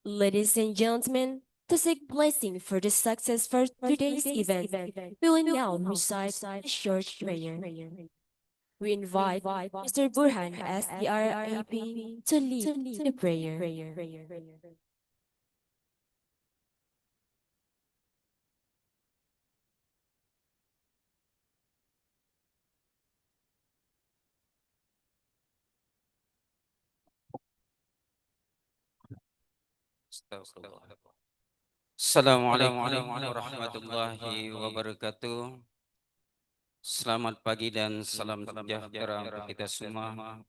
Ladies and gentlemen, to seek blessing for the success for today's event, we will now recite a short prayer. We invite Mr. Burhan as the RAP to lead the prayer. Astagfirullah. Assalamualaikum warahmatullahi wabarakatuh. Selamat pagi dan salam sejahtera untuk kita semua.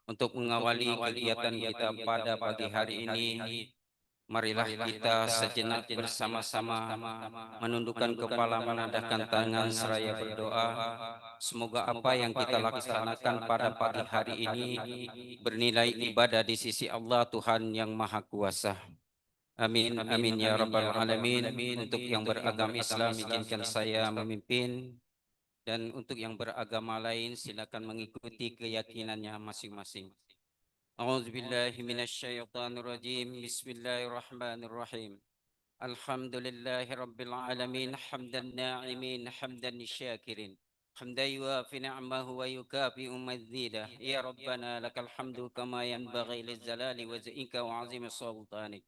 Untuk mengawali kegiatan kita pada pagi hari ini, marilah kita sejenak bersama-sama menundukkan kepala, menadahkan tangan seraya berdoa. Semoga apa yang kita laksanakan pada pagi hari ini bernilai ibadah di sisi Allah Tuhan yang Maha Kuasa. Amin, amin ya rabbal alamin. Untuk yang beragama Islam izinkan saya memimpin, dan untuk yang beragama lain silakan mengikuti keyakinannya masing-masing. A'udzubillahi minasyaitonirrajim. Bismillahirrahmanirrahim. Alhamdulillahi rabbil alamin, hamdan na'imin, hamdan syakirin. Hamdan yuafi ni'amahu wa yukafi'u mazidah. Ya Rabbana lakal hamdu kama yanbaghi lizzalali wa zika wa azimi sultanik.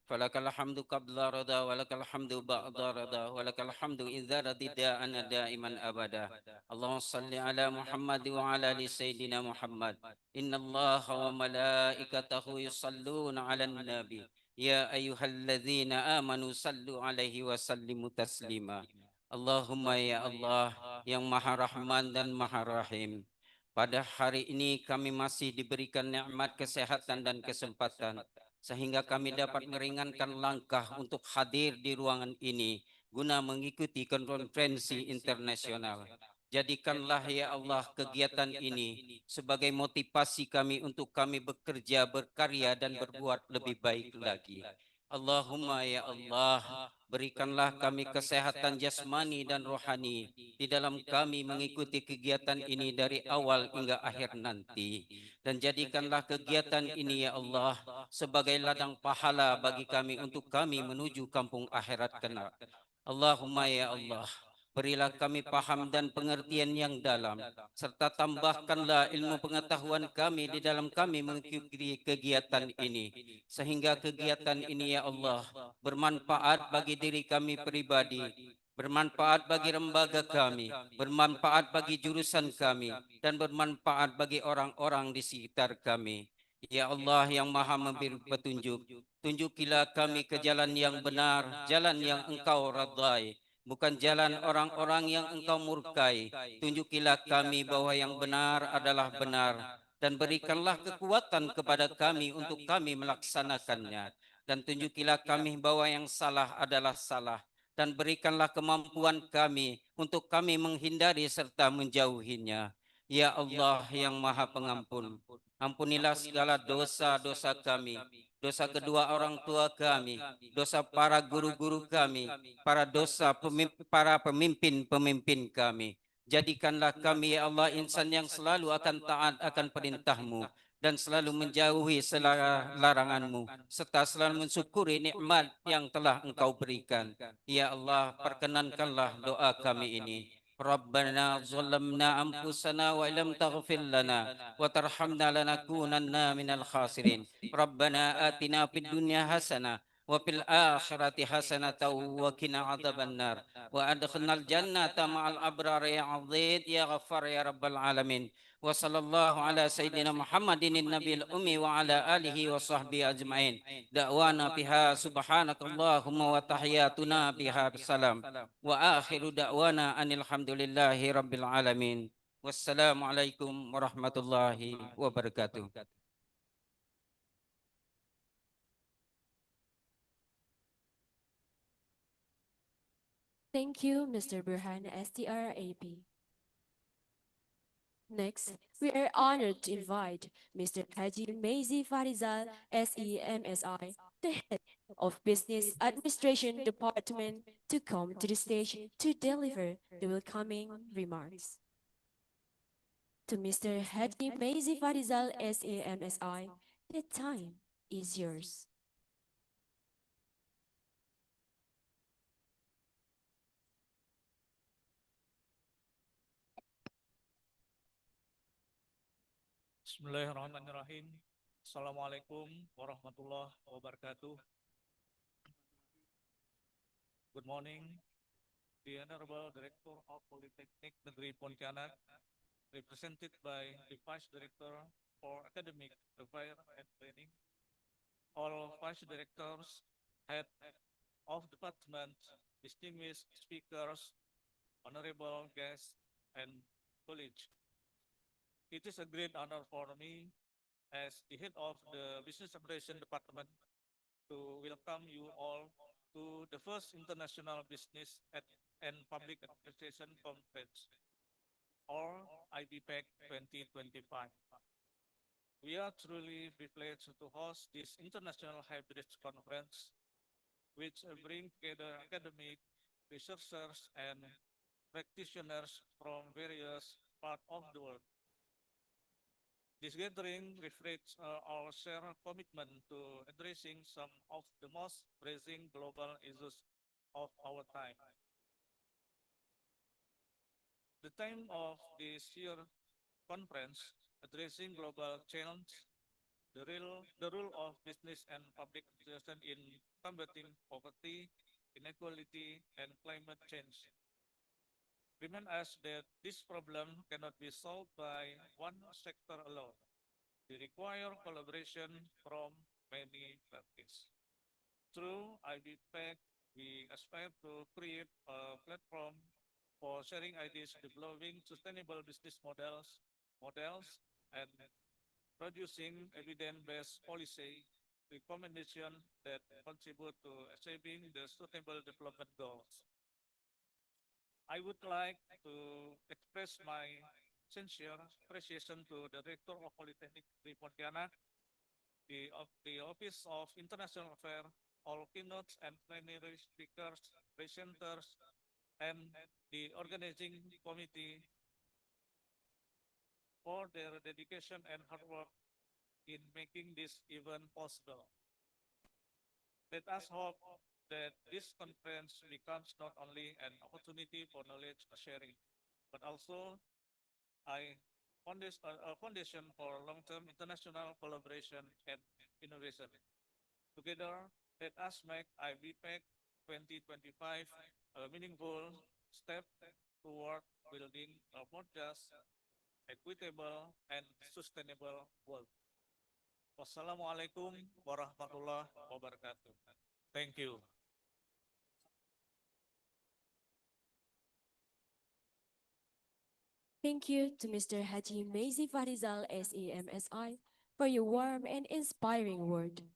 فلك الحمد قبل رضا ولك الحمد بعد رضا ولك الحمد إذا رضيت أنا دائما أبدا. اللهم صل على محمد وعلى آل سيدنا محمد. إن الله وملائكته يصلون على النبي يا أيها الذين آمنوا صلوا عليه وسلموا تسليما. Allahumma ya Allah yang Maha Rahman dan Maha Rahim, pada hari ini kami masih diberikan nikmat kesehatan dan kesempatan sehingga kami dapat meringankan langkah untuk hadir di ruangan ini guna mengikuti konferensi internasional. Jadikanlah ya Allah kegiatan ini sebagai motivasi kami untuk kami bekerja, berkarya dan berbuat lebih baik lagi. Allahumma ya Allah, berikanlah kami kesehatan jasmani dan rohani di dalam kami mengikuti kegiatan ini dari awal hingga akhir nanti. Dan jadikanlah kegiatan ini ya Allah sebagai ladang pahala bagi kami untuk kami menuju kampung akhirat kelak. Allahumma ya Allah, berilah kami paham dan pengertian yang dalam, serta tambahkanlah ilmu pengetahuan kami di dalam kami mengikuti kegiatan ini, sehingga kegiatan ini ya Allah bermanfaat bagi diri kami pribadi, bermanfaat bagi lembaga kami, bermanfaat bagi jurusan kami, dan bermanfaat bagi orang-orang di sekitar kami. Ya Allah yang maha memberi petunjuk, tunjukilah kami ke jalan yang benar, jalan yang Engkau radai, bukan jalan orang-orang yang Engkau murkai. Tunjukilah kami bahwa yang benar adalah benar, dan berikanlah kekuatan kepada kami untuk kami melaksanakannya. Dan tunjukilah kami bahwa yang salah adalah salah, dan berikanlah kemampuan kami untuk kami menghindari serta menjauhinya. Ya Allah yang maha pengampun, ampunilah segala dosa-dosa kami, dosa kedua orang tua kami, dosa para guru-guru kami, para pemimpin-pemimpin kami. Jadikanlah kami ya Allah insan yang selalu akan taat akan perintah-Mu dan selalu menjauhi segala larangan-Mu, serta selalu mensyukuri nikmat yang telah Engkau berikan. Ya Allah, perkenankanlah doa kami ini. Rabbana zalamna anfusana wa illam taghfir lana wa tarhamna lanakunanna minal khasirin. Rabbana atina fid dunya hasanah wa fil akhirati hasanatan wa qina adzabannar wa adkhilnal jannata ma'al abrar ya 'azid ya ghaffar ya rabbal alamin. Wa sallallahu ala sayyidina Muhammadin nabiyil ummi wa ala alihi wa sahbihi ajmain. Da'wana biha subhanakallahumma wa tahiyatuna biha bisalam. Wa akhiru da'wana anil hamdulillahi rabbil alamin. Wassalamualaikum warahmatullahi wabarakatuh. Thank you, Mr. Burhan as the RAP. Next, we are honored to invite Mr. Haji Maizi Farizal, SEMSI, the head of Business Administration Department, to come to the stage to deliver the welcoming remarks. To Mr. Haji Maizi Farizal, SEMSI, the time is yours. Bismillahirrahmanirrahim. Assalamualaikum warahmatullahi wabarakatuh. Good morning, the Honorable Director of Polytechnic Negeri Pontianak, represented by the Vice Director for Academic Affairs and Training, all Vice Directors, Head of Department, distinguished speakers, honorable guests, and colleagues. It is a great honor for me as the head of the Business Operation Department to welcome you all to the first International Business and Public Administration Conference, or IBIPAC 2025. We are truly privileged to host this international hybrid conference, which brings together academic, researchers, and practitioners from various parts of the world. This gathering reflects our shared commitment to addressing some of the most pressing global issues of our time. The theme of this year's conference, Addressing Global Challenge, the role of business and public administration in combating poverty, inequality, and climate change, remind us that this problem cannot be solved by one sector alone. They require collaboration from many parties. Through IBPAC, we aspire to create a platform for sharing ideas, developing sustainable business models, and producing evidence-based policy recommendations that contribute to achieving the Sustainable Development Goals. I would like to express my sincere appreciation to the Director of Polytechnic Negeri Pontianak, the Office of International Affairs, all keynotes and plenary speakers, presenters, and the organizing committee for their dedication and hard work in making this event possible. Let us hope that this conference becomes not only an opportunity for knowledge sharing, but also a foundation for long-term international collaboration and innovation. Together, let us make IBPAC 2025 a meaningful step toward building a more just, equitable, and sustainable world. Wassalamualaikum warahmatullahi wabarakatuh. Thank you. Thank you to Mr. Haji Maizi Farizal, SEMSI, for your warm and inspiring word.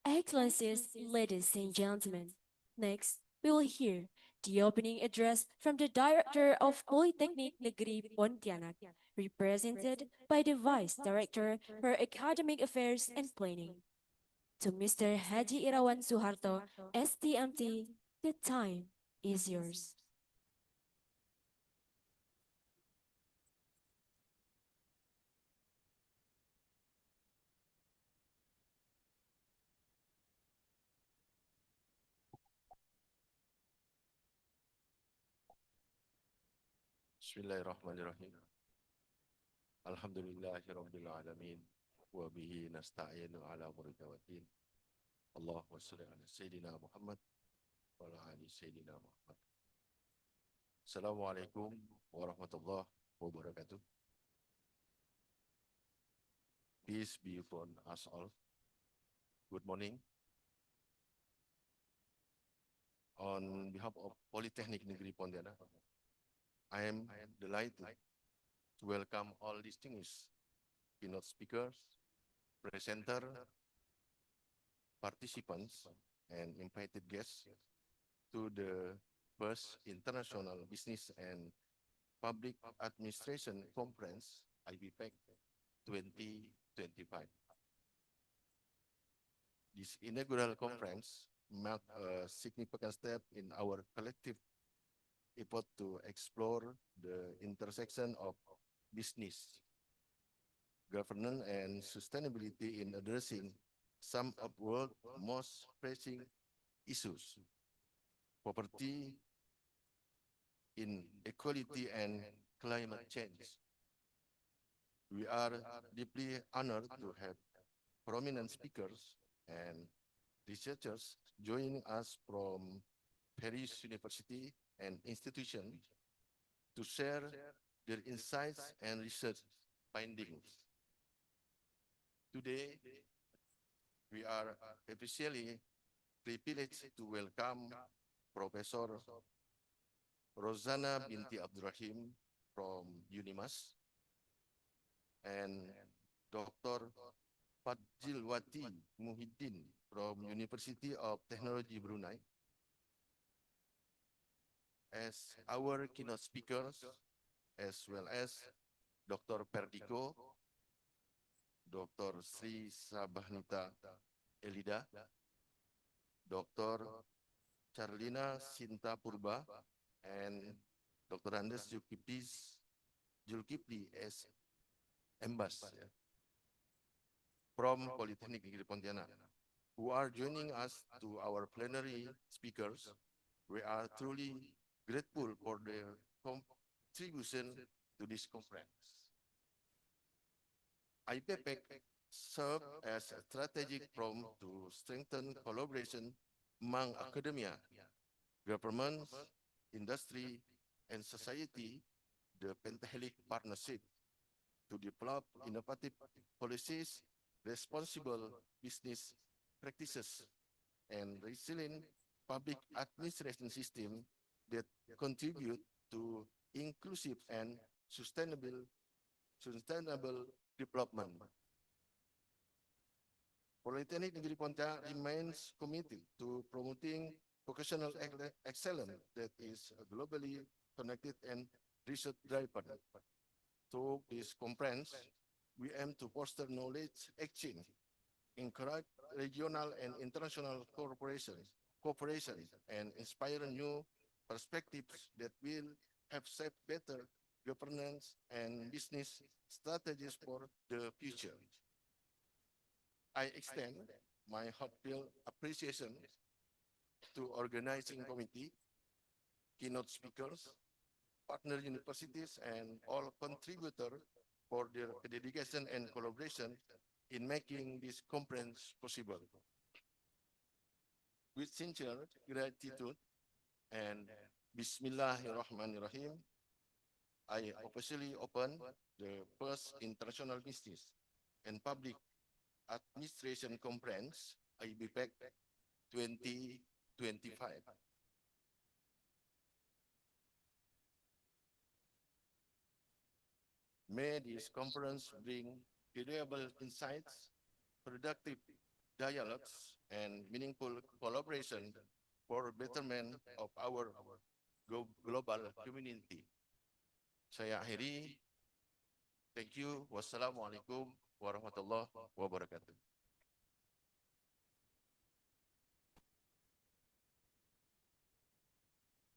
Excellencies, ladies and gentlemen, next we will hear the opening address from the Director of Polytechnic Negeri Pontianak, represented by the Vice Director for Academic Affairs and Planning. To Mr. Haji Irawan Suharto, STMT, the time is yours. Bismillahirrahmanirrahim. Alhamdulillahirabbil alamin wa bihi nasta'inu ala umuri din. Allahumma shalli ala sayyidina Muhammad wa ala ali sayyidina Muhammad. Assalamualaikum warahmatullahi wabarakatuh. Peace be upon us all. Good morning. On behalf of Polytechnic Negeri Pontianak, I am delighted to welcome all distinguished keynote speakers, presenters, participants, and invited guests to the first International Business and Public Administration Conference, IBIPAC 2025. This inaugural conference marked a significant step in our collective effort to explore the intersection of business, governance, and sustainability in addressing some of the world's most pressing issues: poverty, inequality, and climate change. We are deeply honored to have prominent speakers and researchers joining us from Paris University and institutions to share their insights and research findings. Today, we are officially privileged to welcome Professor Rosana binti Abdurrahim from UNIMAS and Dr. Fadjilwati Muhyiddin from University of Technology Brunei as our keynote speakers, as well as Dr. Perdiko, Dr. Sri Sabahnita Elida, Dr. Charlina Sinta Purba, and Dr. Andes Julkipli as Embas from Polytechnic Negeri Pontianak, who are joining us to our plenary speakers. We are truly grateful for their contribution to this conference. IBIPAC served as a strategic forum to strengthen collaboration among academia, governments, industry, and society. The Pentahelic Partnership to develop innovative policies, responsible business practices, and resilient public administration system that contribute to inclusive and sustainable development. Polytechnic Negeri Pontianak remains committed to promoting vocational excellence that is globally connected and research-driven. Through this conference, we aim to foster knowledge exchange, encourage regional and international cooperation, and inspire new perspectives that will have shape better governance and business strategies for the future. I extend my heartfelt appreciation to organizing committee, keynote speakers, partner universities, and all contributors for their dedication and collaboration in making this conference possible. With sincere gratitude and Bismillahirrahmanirrahim, I officially open the first International Business and Public Administration Conference, IBIPAC 2025. May this conference bring valuable insights, productive dialogues, and meaningful collaboration for betterment of our global community. Saya akhiri. Thank you. Wassalamualaikum warahmatullahi wabarakatuh.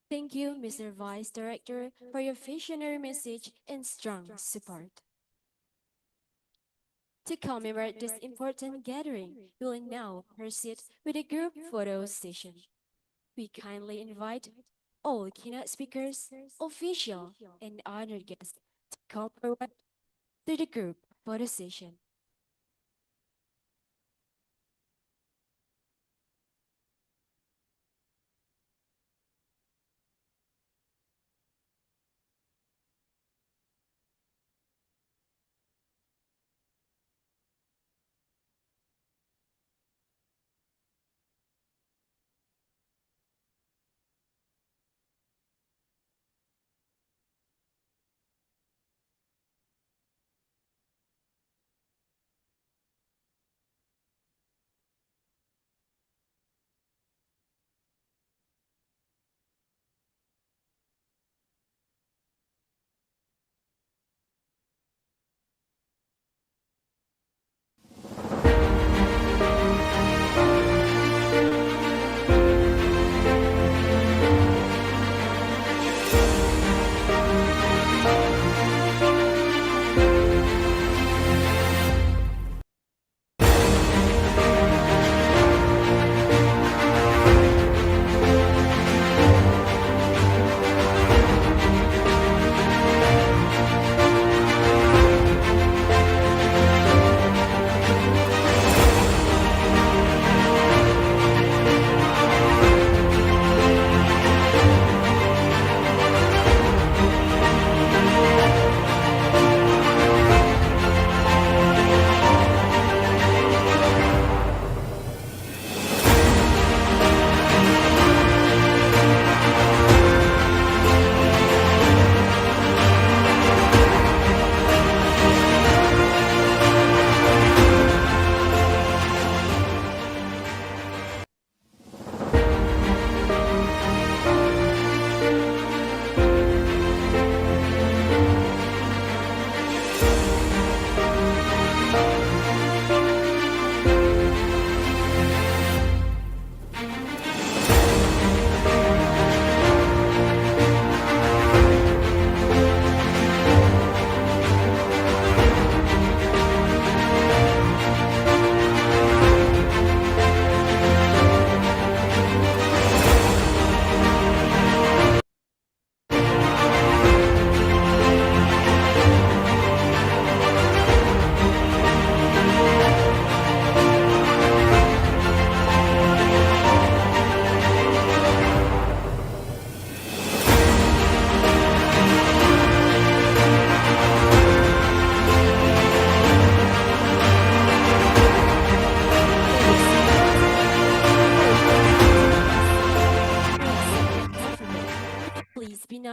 Thank you, Mr. Vice Director, for your visionary message and strong support. To commemorate this important gathering, we will now proceed with a group photo session. We kindly invite all keynote speakers, official, and honored guests to come forward to the group photo session.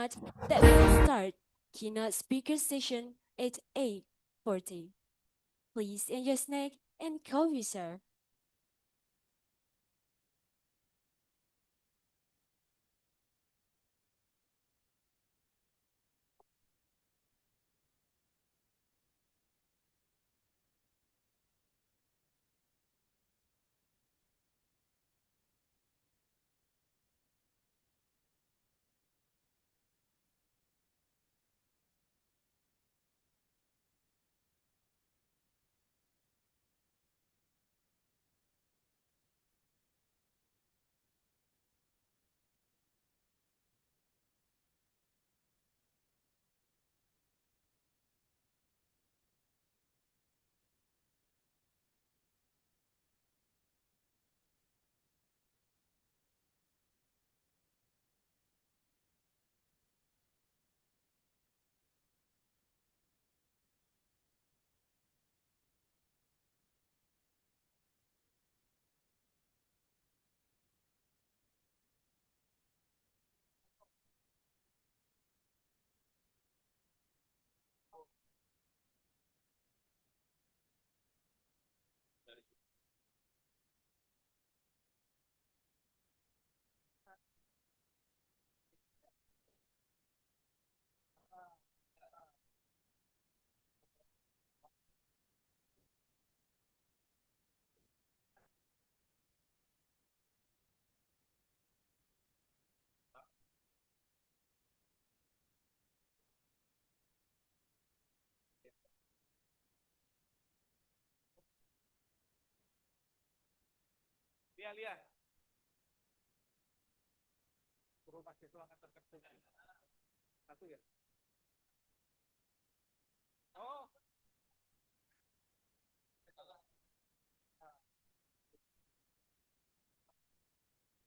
not, that will start keynote speaker session at 8:40. Please enjoy snack and coffee, sir. Lia. Suruh pakai tuangan tertentu. Satu ya. Oh.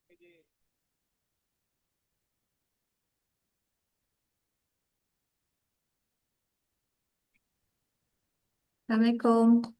Jadi Assalamualaikum.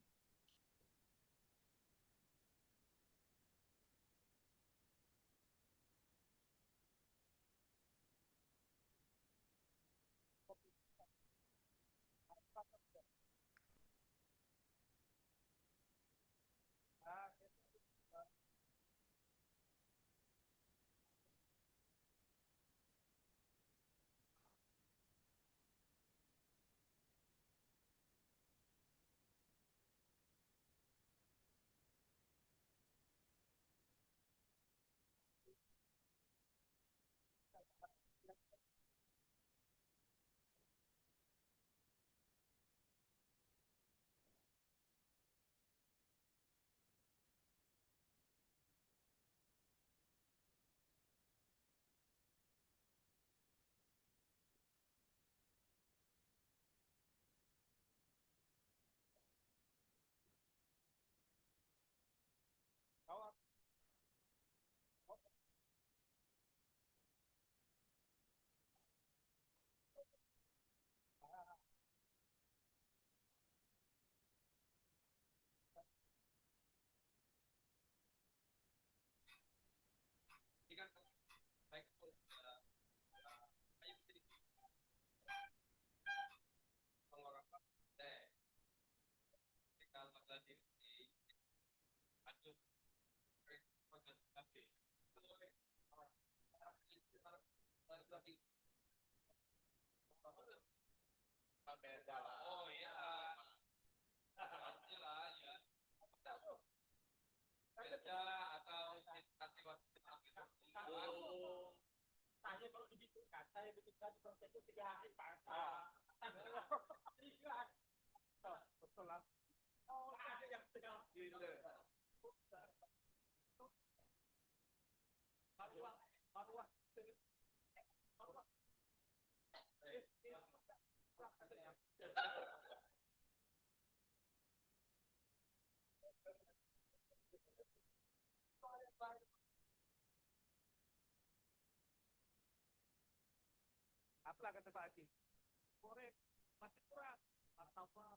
apa kata Pak Haji? Korek masih kurang. Martabak.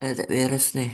Tak beres nih.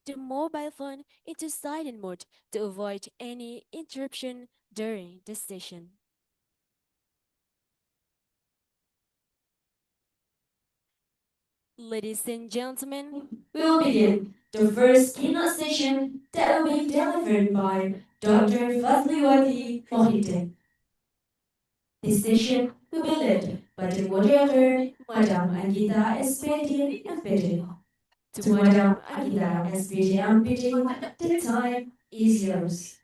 the mobile phone into silent mode to avoid any interruption during the session. Ladies and gentlemen, we will begin the first keynote session that will be delivered by Dr. Fazliwati Mohidin. This session will be led by the moderator, Madam Angita SPD MPD. To Madam Angita SPD MPD, the time is yours.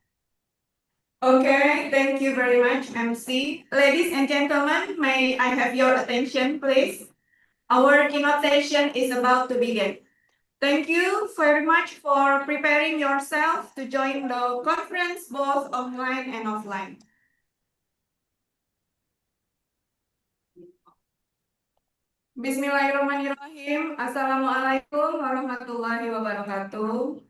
Okay, thank you very much, MC. Ladies and gentlemen, may I have your attention, please? Our keynote session is about to begin. Thank you very much for preparing yourself to join the conference both online and offline. Bismillahirrahmanirrahim. Assalamualaikum warahmatullahi wabarakatuh.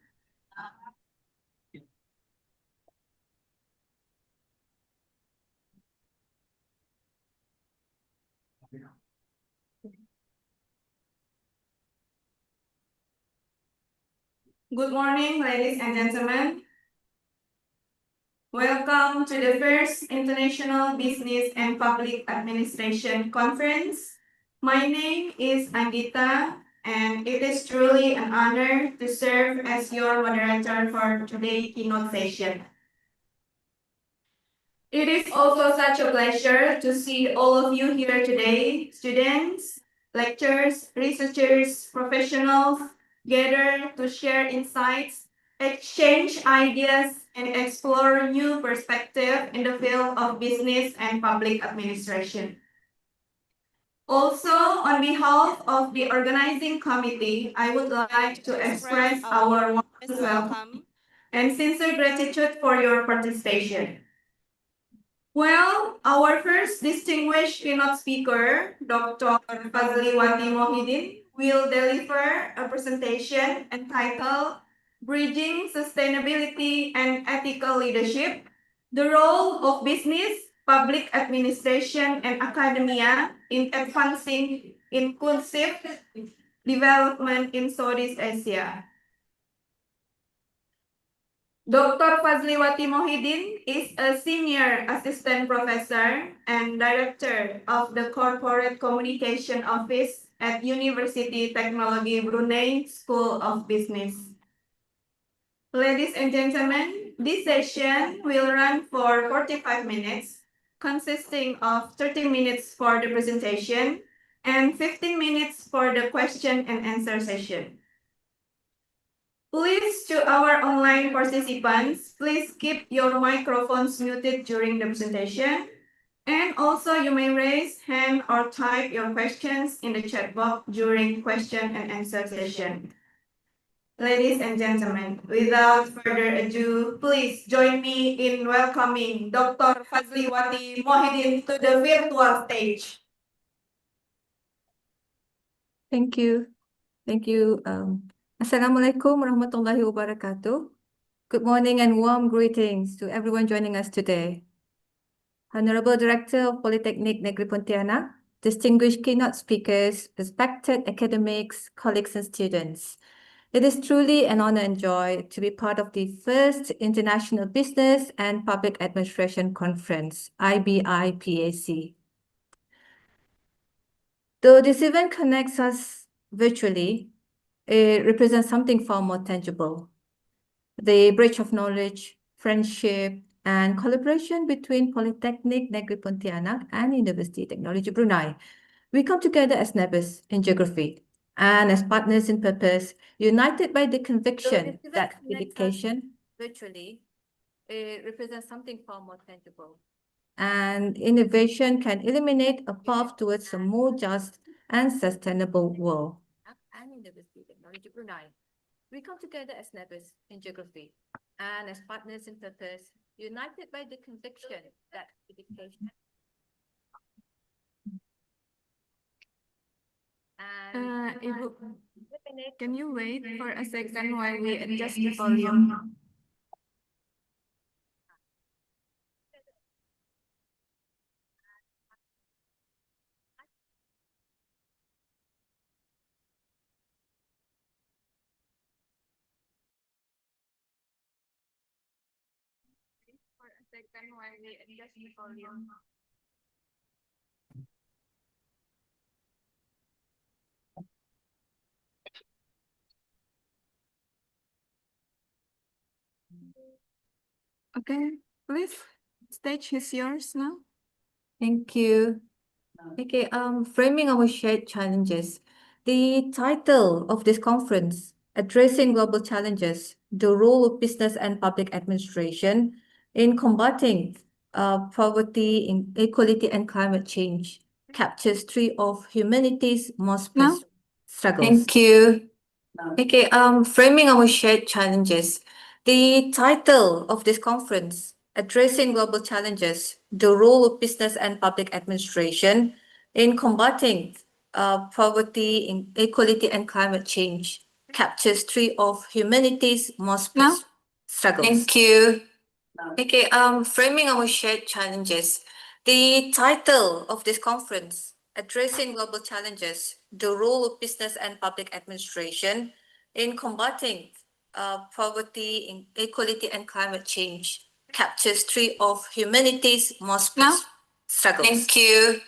Good morning, ladies and gentlemen. Welcome to the first International Business and Public Administration Conference. My name is Angita, and it is truly an honor to serve as your moderator for today's keynote session. It is also such a pleasure to see all of you here today, students, lecturers, researchers, professionals, gather to share insights, exchange ideas, and explore new perspectives in the field of business and public administration. Also, on behalf of the organizing committee, I would like to express our warm welcome and sincere gratitude for your participation. Well, our first distinguished keynote speaker, Dr. Fazliwati Mohidin, will deliver a presentation entitled Bridging Sustainability and Ethical Leadership, the Role of Business, Public Administration, and Academia in Advancing Inclusive Development in Southeast Asia. Dr. Fazliwati Mohidin is a senior assistant professor and director of the Corporate Communication Office at University Technology Brunei School of Business. Ladies and gentlemen, this session will run for 45 minutes, consisting of 30 minutes for the presentation and 15 minutes for the question and answer session. Please, to our online participants, please keep your microphones muted during the presentation. And also, you may raise hand or type your questions in the chat box during question and answer session. Ladies and gentlemen, without further ado, please join me in welcoming Dr. Fazliwati Mohidin to the virtual stage. Thank you. Thank you. Assalamualaikum warahmatullahi wabarakatuh. Good morning and warm greetings to everyone joining us today. Honorable Director of Polytechnic Negeri Pontianak, distinguished keynote speakers, respected academics, colleagues and students. It is truly an honor and joy to be part of the first International Business and Public Administration Conference, IBIPAC. Though this event connects us virtually, it represents something far more tangible. The bridge of knowledge, friendship, and collaboration between Polytechnic Negeri Pontianak and University Technology Brunei. We come together as neighbors in geography and as partners in purpose, united by the conviction that education virtually it represents something far more tangible. And innovation can illuminate a path towards a more just and sustainable world. And University Technology Brunei. We come together as neighbors in geography and as partners in purpose, united by the conviction that education Ibu, can you wait for a second while we adjust the volume? Second, when we adjust the volume. Okay, please, stage is yours now. Thank you. Okay, framing our shared challenges. The title of this conference, Addressing Global Challenges, the Role of Business and Public Administration in Combating Poverty, Inequality, and Climate Change, captures three of humanity's most No. pressing struggles. Thank you. Okay, framing our shared challenges. The title of this conference, Addressing Global Challenges, the Role of Business and Public Administration in Combating Poverty, Inequality, and Climate Change, captures three of humanity's most No. pressing struggles. Thank you. Okay, framing our shared challenges. The title of this conference, Addressing Global Challenges, the Role of Business and Public Administration in Combating Poverty, Inequality, and Climate Change, captures three of humanity's most No. pressing struggles. Thank you.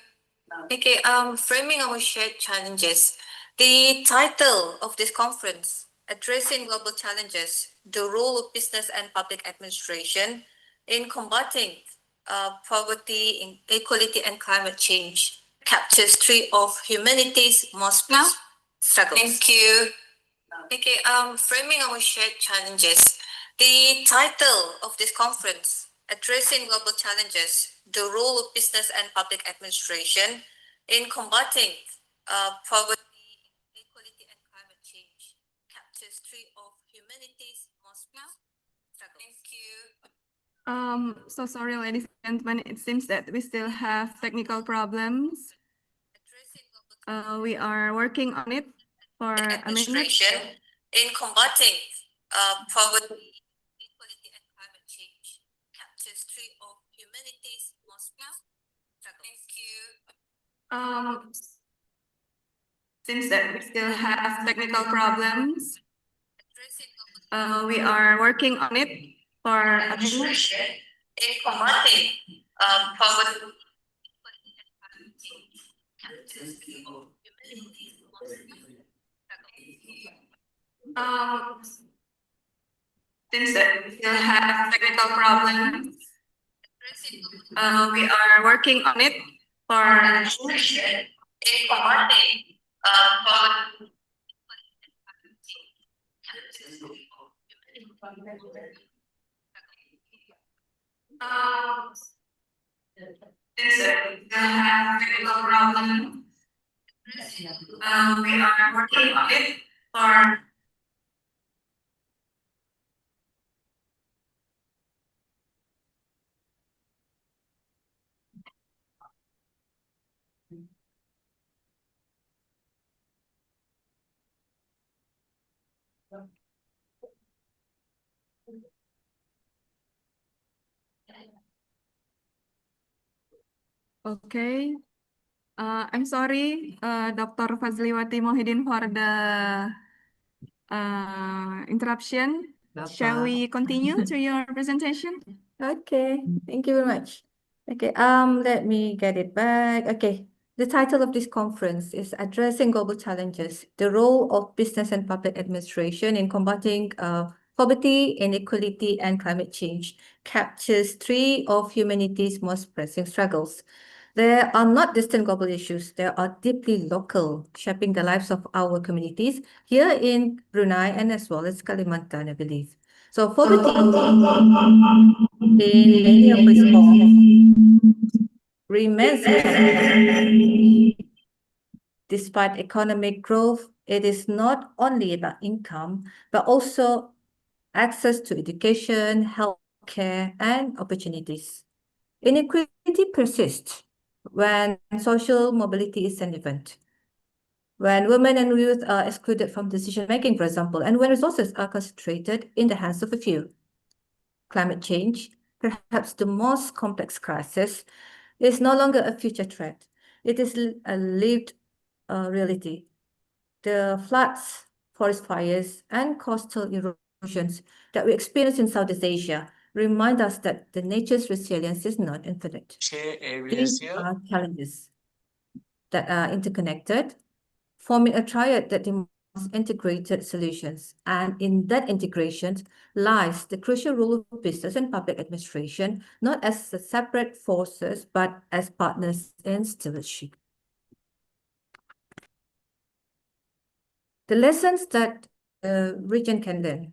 Okay, framing our shared challenges. The title of this conference, Addressing Global Challenges, the Role of Business and Public Administration in Combating Poverty, Inequality, and Climate Change, captures three of humanity's most No. pressing struggles. Thank you. Okay, framing our shared challenges. The title of this conference, Addressing Global Challenges, the Role of Business and Public Administration in Combating Poverty, Inequality, and Climate Change, captures three of humanity's most struggles. Thank you. So sorry, ladies and gentlemen, it seems that we still have technical problems. We are working on it for a minute. Administration in combating poverty, inequality, and climate change, captures three of humanity's most struggles. Thank you. Seems that we still have technical problems. We are working on it for a minute. Administration in combating poverty, inequality, and climate change, captures three of humanity's most struggles. Seems that we still have technical problems. We are working on it for Administration in combating poverty, inequality, and climate change, captures three of humanity's most struggles. seems that we still have technical problems. We are working on it for Okay. I'm sorry, Dr. Fazliwati Mohidin, for the interruption. Shall we continue to your presentation? Okay, thank you very much. Okay, let me get it back. Okay, the title of this conference is Addressing Global Challenges, the Role of Business and Public Administration in Combating Poverty, Inequality, and Climate Change, captures three of humanity's most pressing struggles. There are not distant global issues, they are deeply local, shaping the lives of our communities here in Brunei and as well as Kalimantan, I believe. So poverty in many of its forms remains a challenge. Despite economic growth, it is not only about income, but also access to education, healthcare, and opportunities. Inequality persists when social mobility is uneven, when women and youth are excluded from decision-making, for example, and when resources are concentrated in the hands of a few. Climate change, perhaps the most complex crisis, is no longer a future threat. It is a lived reality. The floods, forest fires, and coastal erosions that we experience in Southeast Asia remind us that the nature's resilience is not infinite. share areas These here. are challenges that are interconnected, forming a triad that demands integrated solutions. And in that integration lies the crucial role of business and public administration, not as separate forces, but as partners in stewardship. The lessons that the region can learn.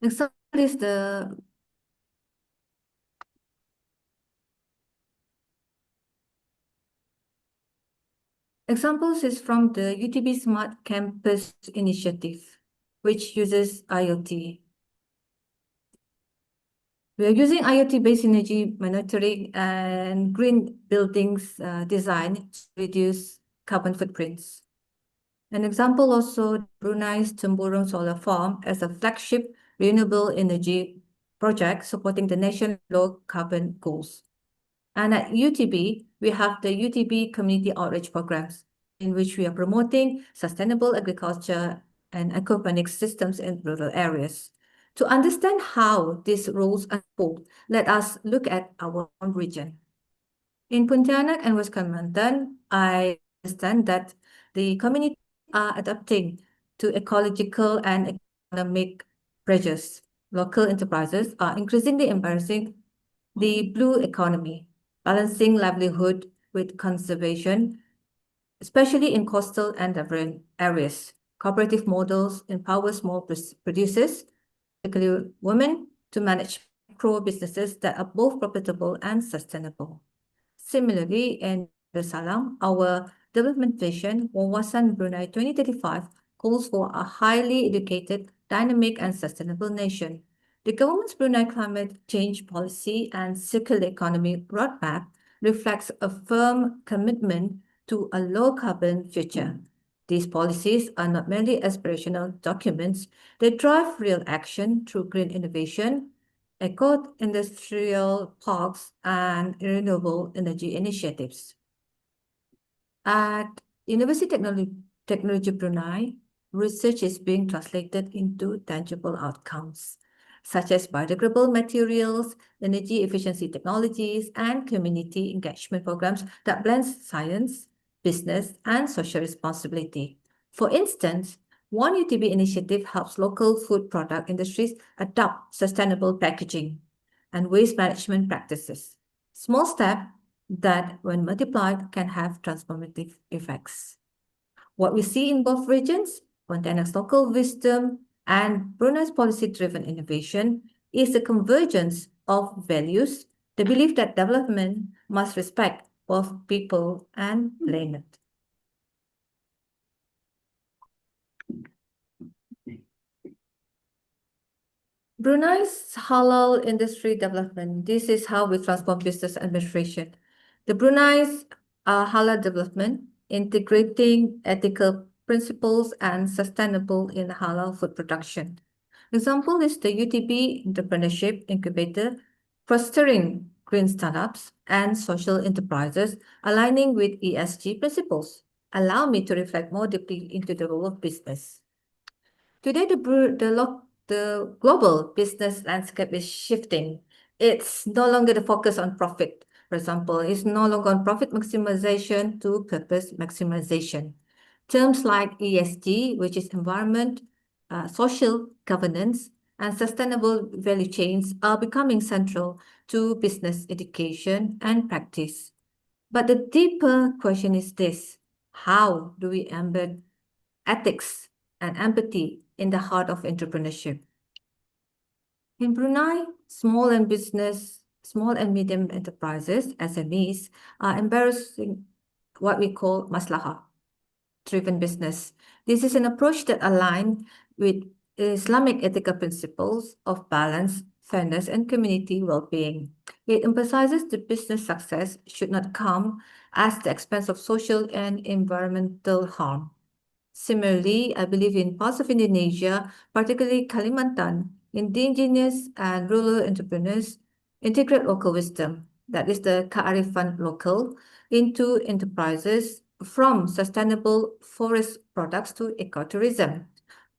Example is the examples is from the UTB Smart Campus Initiative, which uses IoT. We are using IoT-based energy monitoring and green buildings design to reduce carbon footprints. An example also, Brunei's Temburong Solar Farm as a flagship renewable energy project supporting the nation's low carbon goals. And at UTB, we have the UTB Community Outreach Programs, in which we are promoting sustainable agriculture and aquaponic systems in rural areas. To understand how these roles unfold, let us look at our own region. In Pontianak and West Kalimantan, I understand that the community are adapting to ecological and economic pressures. Local enterprises are increasingly embracing the blue economy, balancing livelihood with conservation, especially in coastal and urban areas. Cooperative models empower small producers, particularly women, to manage micro businesses that are both profitable and sustainable. Similarly, in Darussalam, our development vision, Wawasan Brunei 2035, calls for a highly educated, dynamic, and sustainable nation. The government's Brunei climate change policy and circular economy roadmap reflects a firm commitment to a low-carbon future. These policies are not merely aspirational documents, they drive real action through green innovation, eco-industrial parks, and renewable energy initiatives. At Technology Brunei, research is being translated into tangible outcomes, such as biodegradable materials, energy efficiency technologies, and community engagement programs that blend science, business, and social responsibility. For instance, one UTB initiative helps local food product industries adopt sustainable packaging and waste management practices. Small step that, when multiplied, can have transformative effects. What we see in both regions, Pontianak's local wisdom and Brunei's policy-driven innovation, is the convergence of values, the belief that development must respect both people and planet. Brunei's halal industry development. This is how we transform business administration. The Brunei's halal development, integrating ethical principles and sustainable in halal food production. Example is the UTB Entrepreneurship Incubator, fostering green startups and social enterprises aligning with ESG principles. Allow me to reflect more deeply into the role of business. Today, the global business landscape is shifting. It's no longer the focus on profit. For example, it's no longer on profit maximization to purpose maximization. Terms like ESG, which is environment, social governance, and sustainable value chains are becoming central to business education and practice. But the deeper question is this: how do we embed ethics and empathy in the heart of entrepreneurship? In Brunei, small and medium enterprises, SMEs, are embracing what we call maslahah-driven business. This is an approach that aligns with Islamic ethical principles of balance, fairness, and community well-being. It emphasizes that business success should not come at the expense of social and environmental harm. Similarly, I believe in parts of Indonesia, particularly Kalimantan, indigenous and rural entrepreneurs integrate local wisdom, that is the kearifan lokal, into enterprises from sustainable forest products to ecotourism.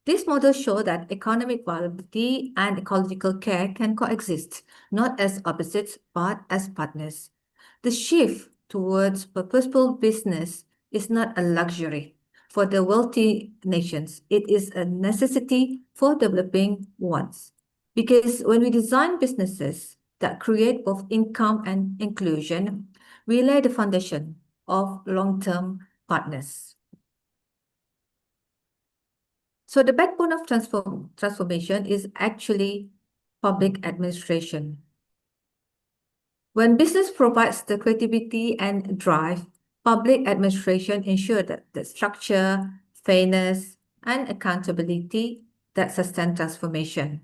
These models show that economic viability and ecological care can coexist, not as opposites, but as partners. The shift towards purposeful business is not a luxury for the wealthy nations. It is a necessity for developing ones. Because when we design businesses that create both income and inclusion, we lay the foundation of long-term partners. So the backbone of transformation is actually public administration. When business provides the creativity and drive, public administration ensures that the structure, fairness, and accountability that sustain transformation.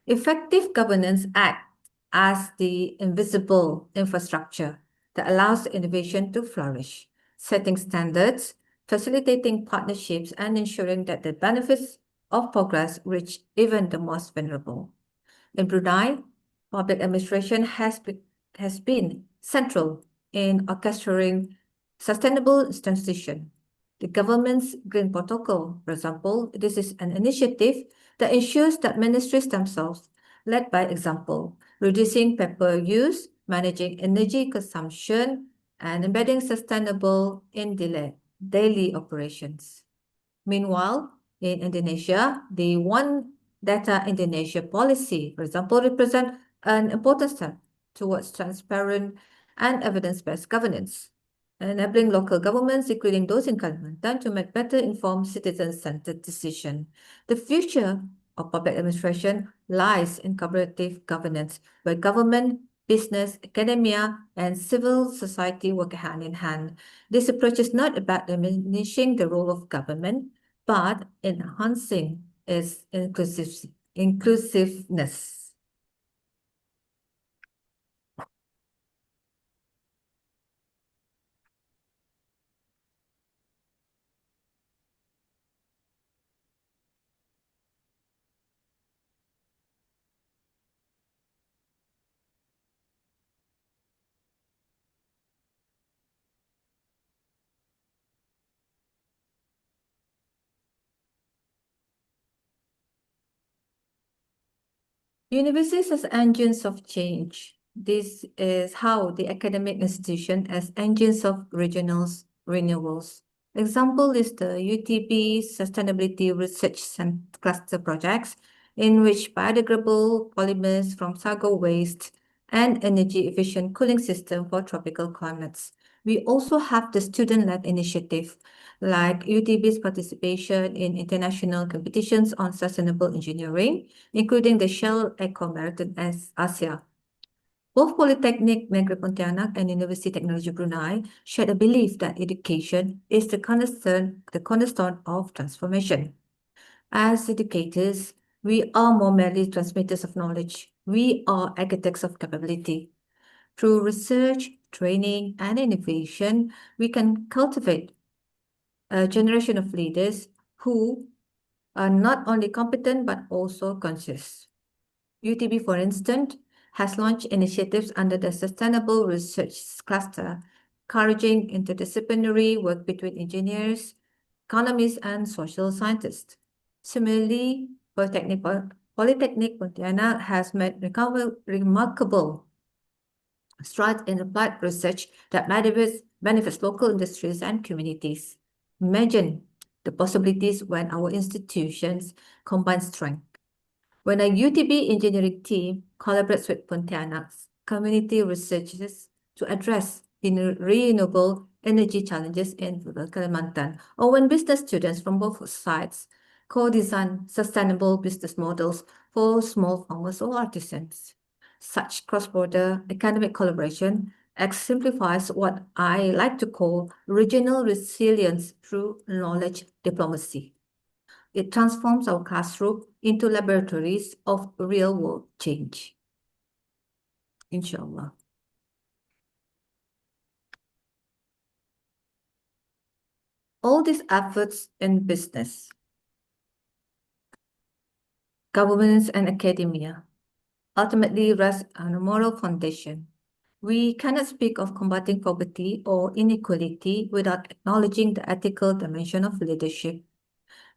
Effective governance acts as the invisible infrastructure that allows innovation to flourish, setting standards, facilitating partnerships, and ensuring that the benefits of progress reach even the most vulnerable. In Brunei, public administration has been central in orchestrating sustainable transition. The government's Green Protocol, for example, this is an initiative that ensures that ministries themselves led by example, reducing paper use, managing energy consumption, and embedding sustainable in daily operations. Meanwhile, in Indonesia, the One Data Indonesia policy, for example, represent an important step towards transparent and evidence-based governance, enabling local governments, including those in Kalimantan, to make better informed citizen-centered decisions. The future of public administration lies in collaborative governance, where government, business, academia, and civil society work hand in hand. This approach is not about diminishing the role of government, but enhancing its inclusiveness. Universities as engines of change. This is how the academic institution as engines of regional renewals. Example is the UTB Sustainability Research Cluster projects, in which biodegradable polymers from sago waste and energy-efficient cooling system for tropical climates. We also have the student-led initiative, like UTB's participation in international competitions on sustainable engineering, including the Shell Eco Marathon as Asia. Both Polytechnic Negeri Pontianak and University Technology Brunei share a belief that education is the cornerstone of transformation. As educators, we are more merely transmitters of knowledge. We are architects of capability. Through research, training, and innovation, we can cultivate a generation of leaders who are not only competent but also conscious. UTB, for instance, has launched initiatives under the Sustainable Research Cluster, encouraging interdisciplinary work between engineers, economists, and social scientists. Similarly, Polytechnic Pontianak has made remarkable strides in applied research that benefits local industries and communities. Imagine the possibilities when our institutions combine strength. When a UTB engineering team collaborates with Pontianak's community researchers to address the renewable energy challenges in rural Kalimantan, or when business students from both sides co-design sustainable business models for small farmers or artisans. Such cross-border academic collaboration exemplifies what I like to call regional resilience through knowledge diplomacy. It transforms our classroom into laboratories of real-world change. Inshallah. All these efforts in business, governments, and academia ultimately rest on a moral foundation. We cannot speak of combating poverty or inequality without acknowledging the ethical dimension of leadership.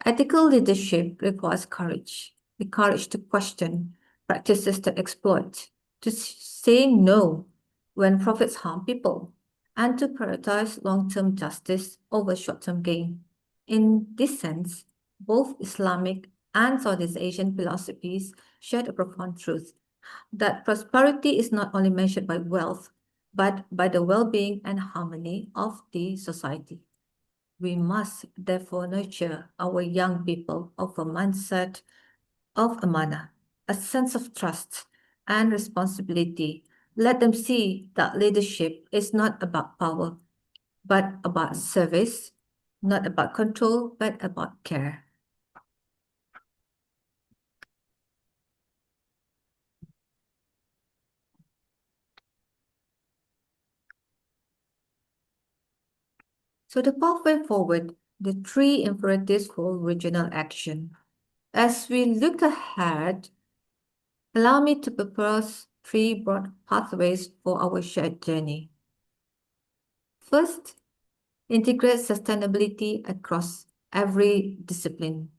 Ethical leadership requires courage, the courage to question practices that exploit, to say no when profits harm people, and to prioritize long-term justice over short-term gain. In this sense, both Islamic and Southeast Asian philosophies share a profound truth that prosperity is not only measured by wealth, but by the well-being and harmony of the society. We must therefore nurture our young people of a mindset of amana, a sense of trust and responsibility. Let them see that leadership is not about power, but about service, not about control, but about care. So the pathway forward, the three imperatives for regional action. As we look ahead, allow me to propose three broad pathways for our shared journey. First, integrate sustainability across every discipline.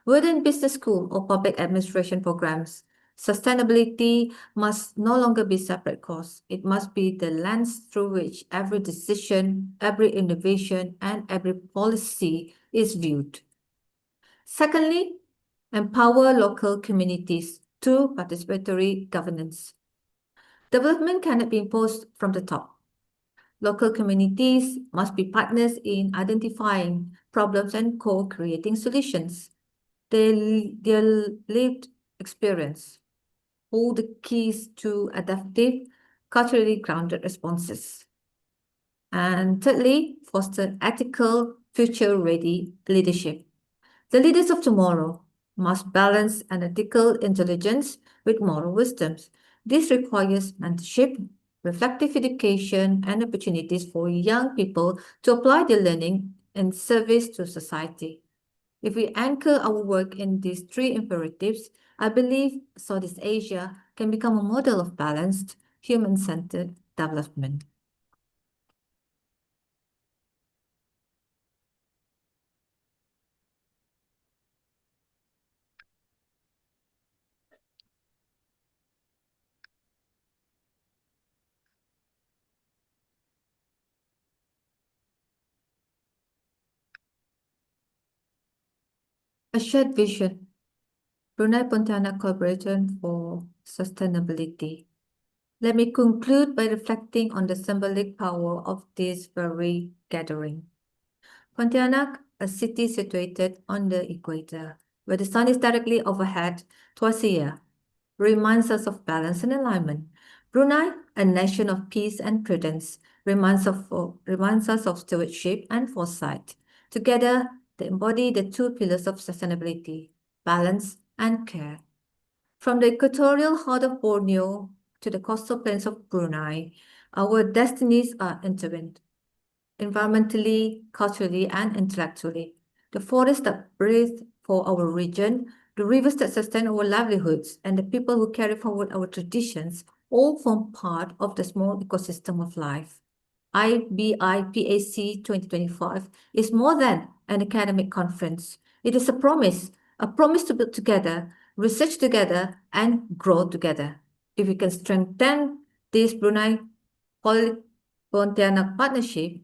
Whether in business school or public administration programs, sustainability must no longer be separate course. It must be the lens through which every decision, every innovation, and every policy is viewed. Secondly, empower local communities through participatory governance. Development cannot be imposed from the top. Local communities must be partners in identifying problems and co-creating solutions. Their lived experience hold the keys to adaptive, culturally grounded responses. And thirdly, foster ethical, future-ready leadership. The leaders of tomorrow must balance analytical intelligence with moral wisdoms. This requires mentorship, reflective education, and opportunities for young people to apply their learning in service to society. If we anchor our work in these three imperatives, I believe Southeast Asia can become a model of balanced, human-centered development. A shared vision, Brunei Pontianak Collaboration for Sustainability. Let me conclude by reflecting on the symbolic power of this very gathering. Pontianak, a city situated on the equator, where the sun is directly overhead twice a year, reminds us of balance and alignment. Brunei, a nation of peace and prudence, reminds us of stewardship and foresight. Together, they embody the two pillars of sustainability, balance and care. From the equatorial heart of Borneo to the coastal plains of Brunei, our destinies are intertwined, environmentally, culturally, and intellectually. The forests that breathe for our region, the rivers that sustain our livelihoods, and the people who carry forward our traditions all form part of the small ecosystem of life. IBIPAC 2025 is more than an academic conference. It is a promise to build together, research together, and grow together. If we can strengthen this Brunei Pontianak partnership,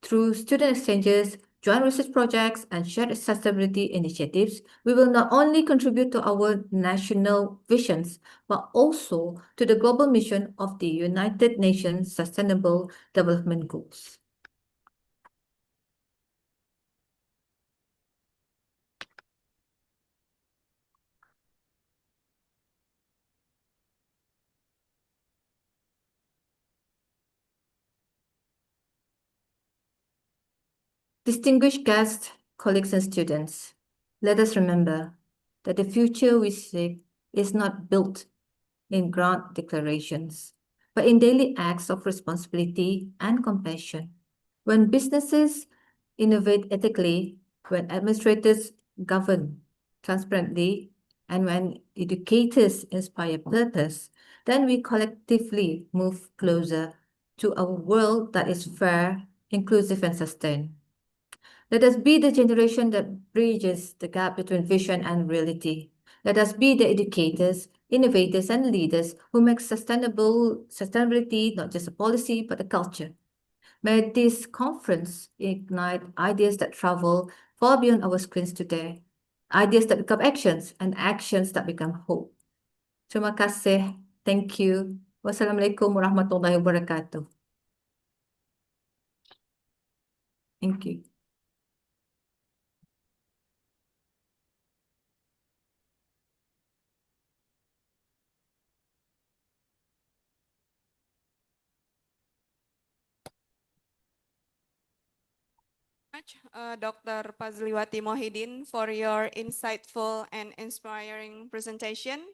through student exchanges, joint research projects, and shared accessibility initiatives, we will not only contribute to our national visions, but also to the global mission of the United Nations Sustainable Development Goals. Distinguished guests, colleagues, and students, let us remember that the future we seek is not built in grand declarations, but in daily acts of responsibility and compassion. When businesses innovate ethically, when administrators govern transparently, and when educators inspire purpose, then we collectively move closer to a world that is fair, inclusive, and sustained. Let us be the generation that bridges the gap between vision and reality. Let us be the educators, innovators, and leaders who make sustainability not just a policy but a culture. May this conference ignite ideas that travel far beyond our screens today, ideas that become actions, and actions that become hope. Terima kasih. Thank you. Wassalamualaikum warahmatullahi wabarakatuh. Thank you. Much, Dr. Fazliwati Mohidin, for your insightful and inspiring presentation.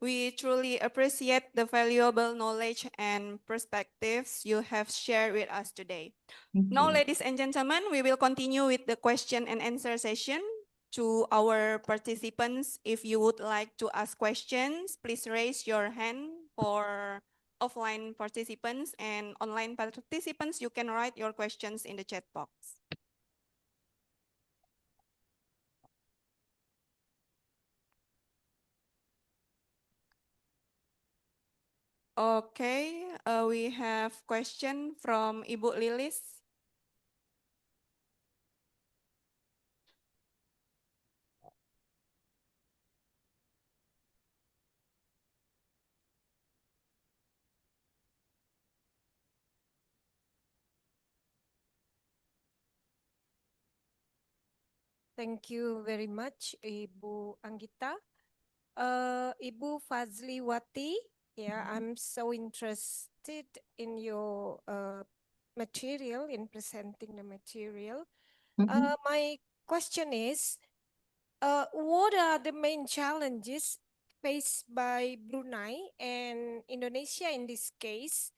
We truly appreciate the valuable knowledge and perspectives you have shared with us today. Now, ladies and gentlemen, we will continue with the question and answer session. To our participants, if you would like to ask questions, please raise your hand. For offline participants and online participants, you can write your questions in the chat box. Okay, we have question from Ibu Lilis. Thank you very much, Ibu Anggita. Ibu Fazliwati, yeah, I'm so interested in your material, in presenting the material. My question is, what are the main challenges faced by Brunei and Indonesia in this case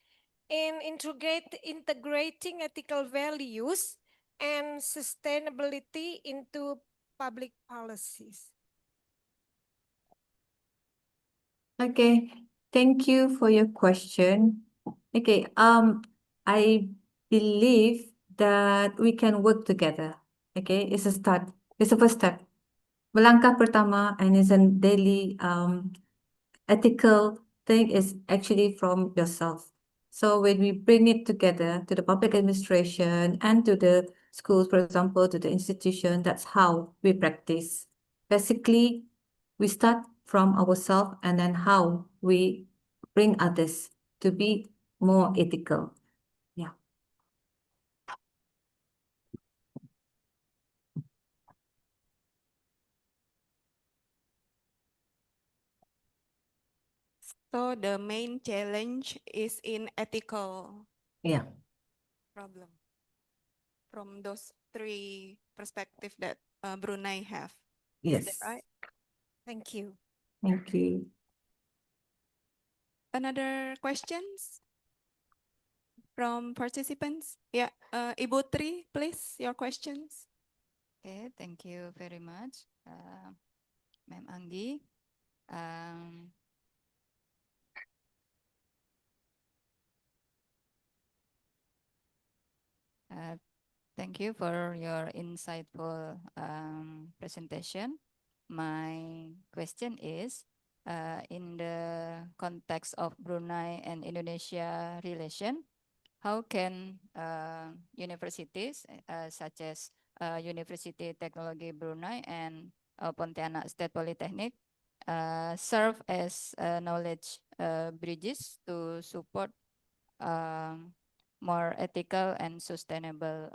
in integrating ethical values and sustainability into public policies? Okay, thank you for your question. Okay, I believe that we can work together. Okay, it's a start. It's a first step. Melangkah pertama and it's a daily ethical thing is actually from yourself. So when we bring it together to the public administration and to the schools, for example, to the institution, that's how we practice. Basically, we start from ourselves and then how we bring others to be more ethical. Yeah. So the main challenge is in ethical Yeah. problem from those three perspectives that Brunei have. Is that Yes. right? Thank you. Thank you. Another questions from participants? Yeah, Ibu Tri, please, your questions. Okay, thank you very much, Ma'am Anggi. Um, uh, Thank you for your insightful presentation. My question is, in the context of Brunei and Indonesia relation, how can universities such as University Technology Brunei and Pontianak State Polytechnic serve as knowledge bridges to support um, more ethical and sustainable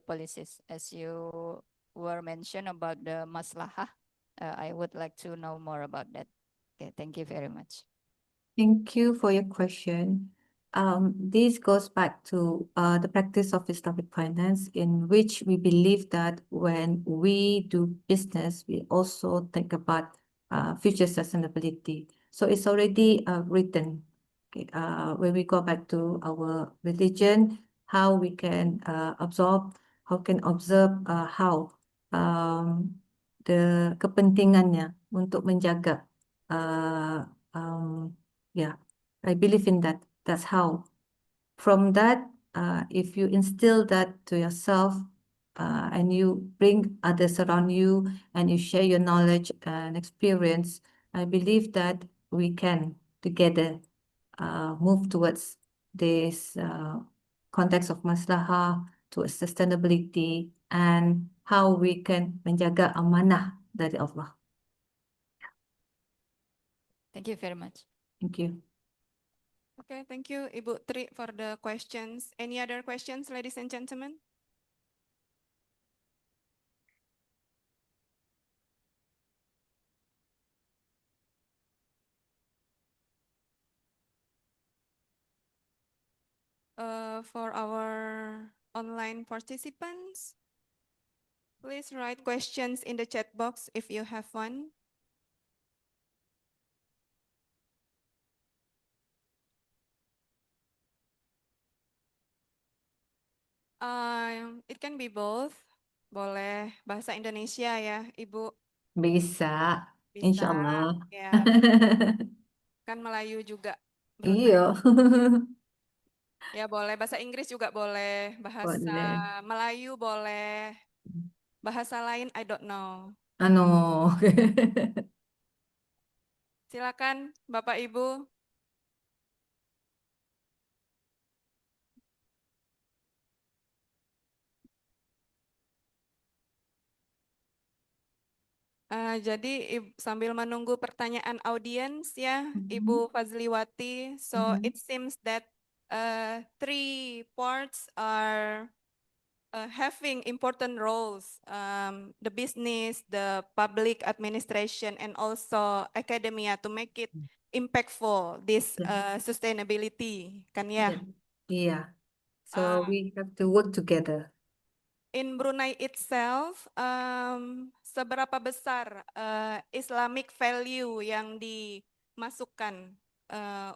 policies? As you were mentioned about the maslahah, I would like to know more about that. Okay, thank you very much. Thank you for your question. This goes back to the practice of Islamic finance, in which we believe that when we do business, we also think about future sustainability. So it's already written. Okay, when we go back to our religion, how we can absorb, how can observe how the kepentingannya untuk menjaga uh, yeah, I believe in that. That's how. From that, if you instill that to yourself, and you bring others around you and you share your knowledge and experience, I believe that we can together move towards this context of maslahah, towards sustainability, and how we can menjaga amanah dari Allah. Thank you very much. Thank you. Okay, thank you, Ibu Tri, for the questions. Any other questions, ladies and gentlemen? For our online participants, please write questions in the chat box if you have one. It can be both. Boleh bahasa Indonesia ya, Ibu. Bisa, Bisa, insyaallah. ya. Kan Melayu juga. Iya. Ya boleh, bahasa Inggris juga boleh, bahasa Boleh. Melayu boleh, bahasa lain I don't know. Anu. Silakan Bapak Ibu. Jadi sambil menunggu pertanyaan audiens ya, Ibu Fazliwati. So it seems that three parts are having important roles, the business, the public administration, and also academia to make it impactful, this sustainability, kan ya? Iya. So we have to work together. In Brunei itself, seberapa besar Islamic value yang dimasukkan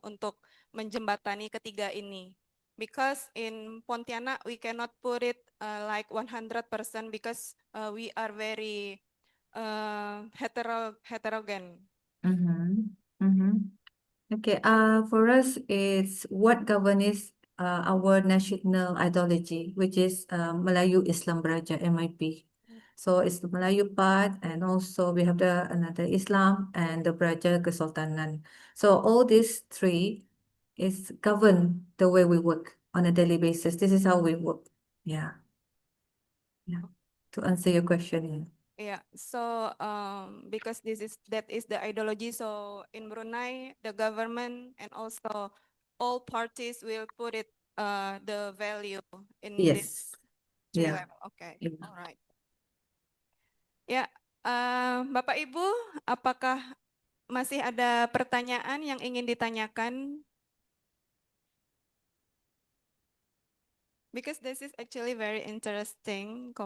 untuk menjembatani ketiga ini? Because in Pontianak we cannot put it like 100% because we are very heterogen. Okay, for us, it's what governs our national ideology, which is Melayu Islam Beraja, MIP. So it's the Melayu part, and also we have the another Islam and the Beraja Kesultanan. So all these three is govern the way we work on a daily basis. This is how we work. Yeah. To answer your question. Yeah, so because that is the ideology, so in Brunei, the government and also all parties will put it the value in this three level. Okay, all right. Ya, Bapak Ibu, apakah masih ada pertanyaan yang ingin ditanyakan? Because this is actually very interesting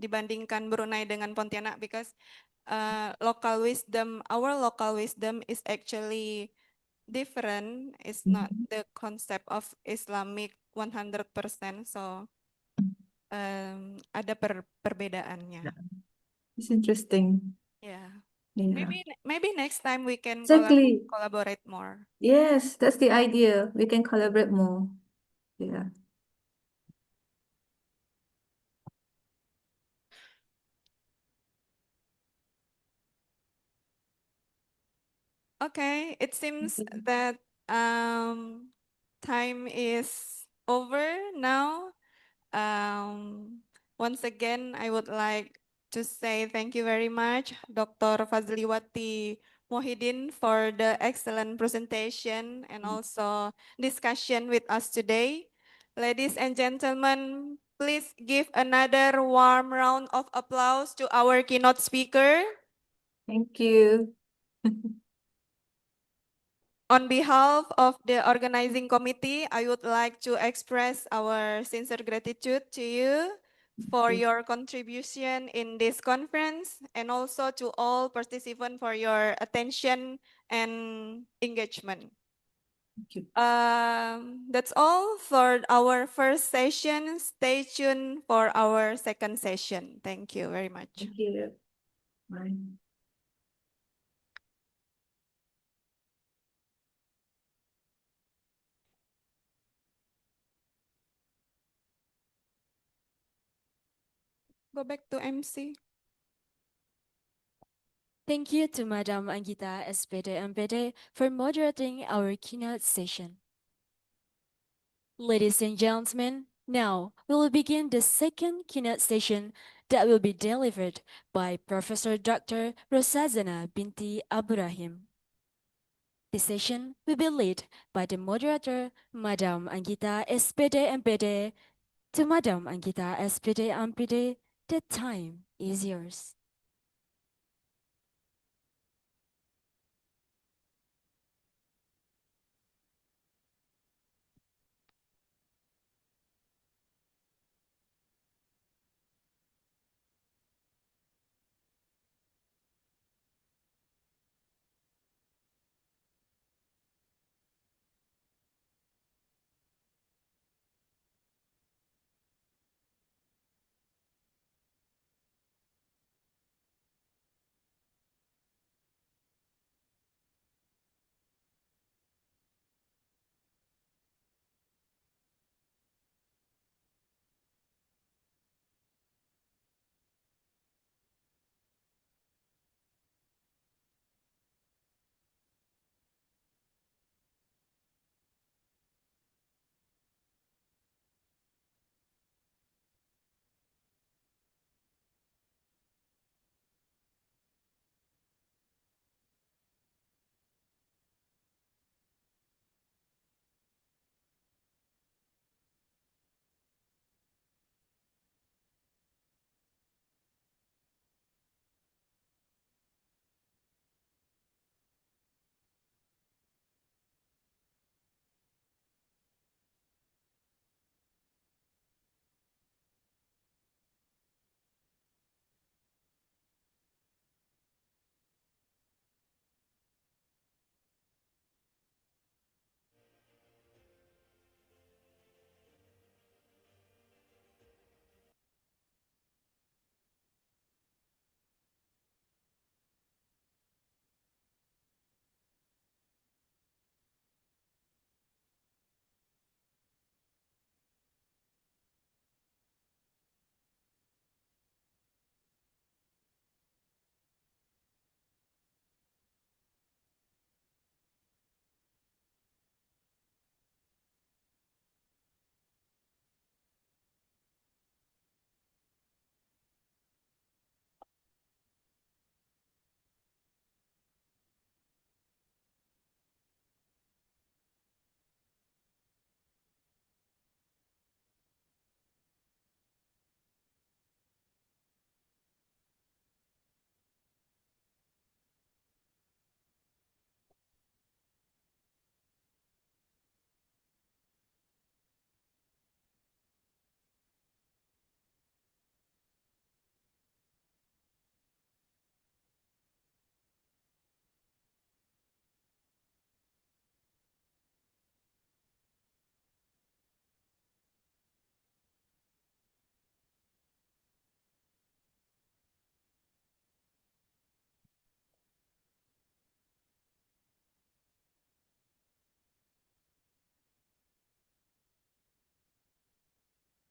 dibandingkan Brunei dengan Pontianak, because our local wisdom is actually different. It's not the concept of Islamic 100%, so ada perbedaannya. It's interesting. Yeah. Yeah. Maybe next time we can Exactly. collaborate more. Yes, that's the idea. We can collaborate more. Yeah. Okay, it seems that time is over now. Once again, I would like to say thank you very much, Dr. Fazliwati Mohidin, for the excellent presentation and also discussion with us today. Ladies and gentlemen, please give another warm round of applause to our keynote speaker. Thank you. On behalf of the organizing committee, I would like to express our sincere gratitude to you for your contribution in this conference, and also to all participants for your attention and engagement. That's all for our first session. Stay tuned for our second session. Thank you very much. Thank you. Bye. Go back to MC. Thank you to Madam Angita SPD MPD for moderating our keynote session. Ladies and gentlemen, now we will begin the second keynote session that will be delivered by Professor Dr. Rosazana Binti Abrahim. This session will be led by the moderator, Madam Angita SPD MPD. To Madam Angita SPD MPD, the time is yours.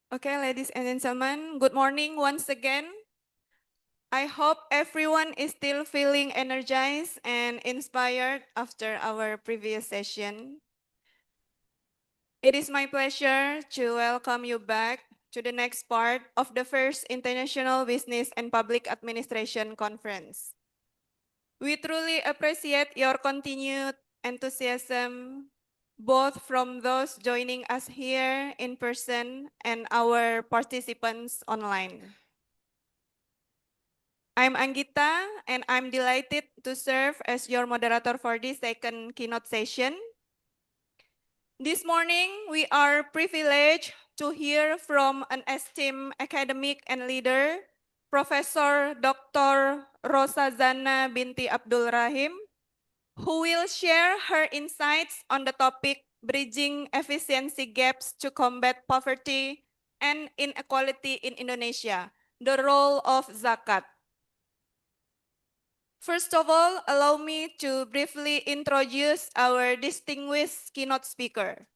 Okay, ladies and gentlemen, good morning once again. I hope everyone is still feeling energized and inspired after our previous session. It is my pleasure to welcome you back to the next part of the first International Business and Public Administration Conference. We truly appreciate your continued enthusiasm, both from those joining us here in person and our participants online. I'm Anggita, and I'm delighted to serve as your moderator for this second keynote session. This morning, we are privileged to hear from an esteemed academic and leader, Professor Dr. Rosazana Binti Abdul Rahim, who will share her insights on the topic bridging efficiency gaps to combat poverty and inequality in Indonesia, the role of zakat. First of all, allow me to briefly introduce our distinguished keynote speaker.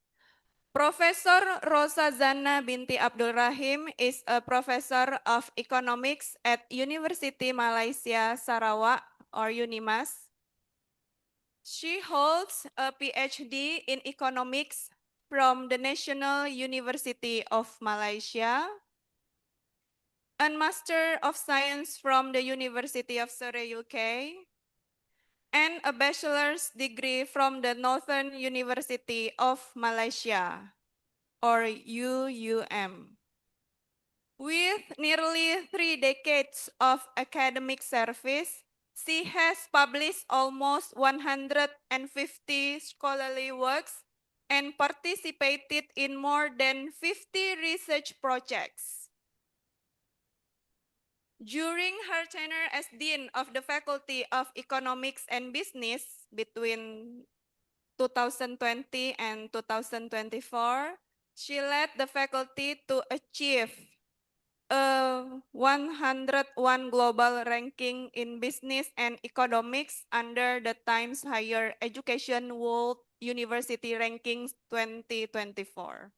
Professor Rosa Zana binti Abdul Rahim is a professor of economics at University Malaysia Sarawak or UNIMAS. She holds a PhD in economics from the National University of Malaysia, a Master of Science from the University of Surrey, UK, and a bachelor's degree from the Northern University of Malaysia, or UUM. With nearly 3 decades of academic service, she has published almost 150 scholarly works and participated in more than 50 research projects. During her tenure as Dean of the Faculty of Economics and Business between 2020 and 2024, she led the faculty to achieve a 101 global ranking in business and economics under the Times Higher Education World University Rankings 2024.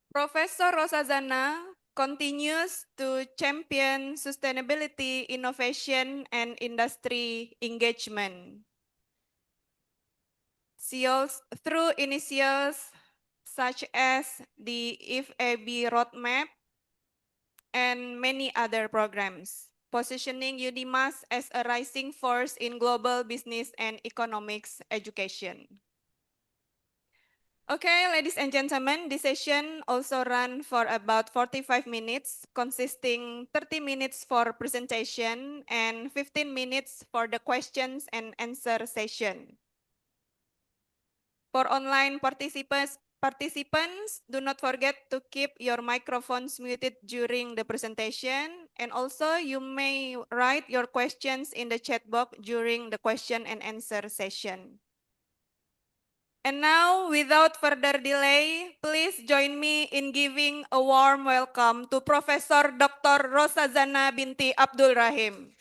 Professor Rosazana continues to champion sustainability, innovation, and industry engagement. She also, through initiatives such as the IFAB roadmap and many other programs, positioning UNIMAS as a rising force in global business and economics education. Okay, ladies and gentlemen, this session also ran for about 45 minutes, consisting 30 minutes for presentation and 15 minutes for the questions and answer session. For online participants, do not forget to keep your microphones muted during the presentation, and also you may write your questions in the chat box during the question and answer session. And now, without further delay, please join me in giving a warm welcome to Professor Dr. Rosazana binti Abdul Rahim.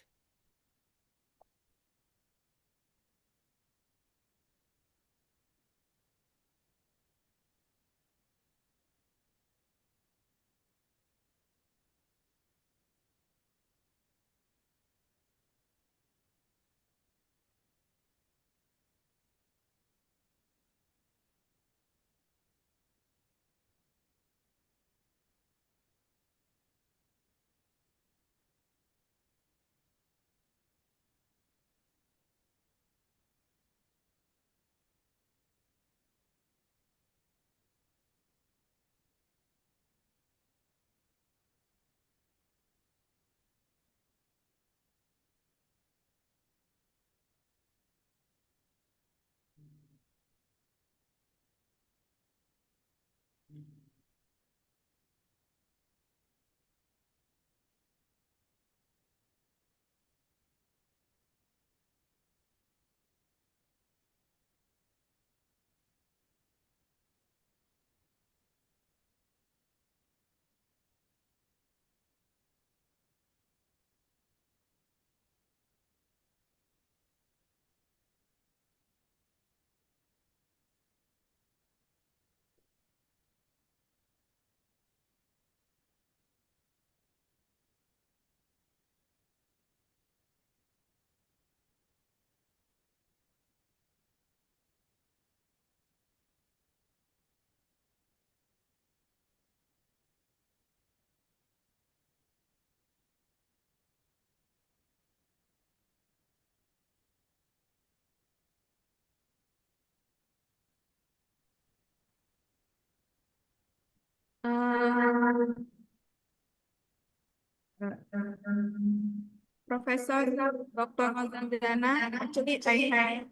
Professor Dr. Rosandana, actually I have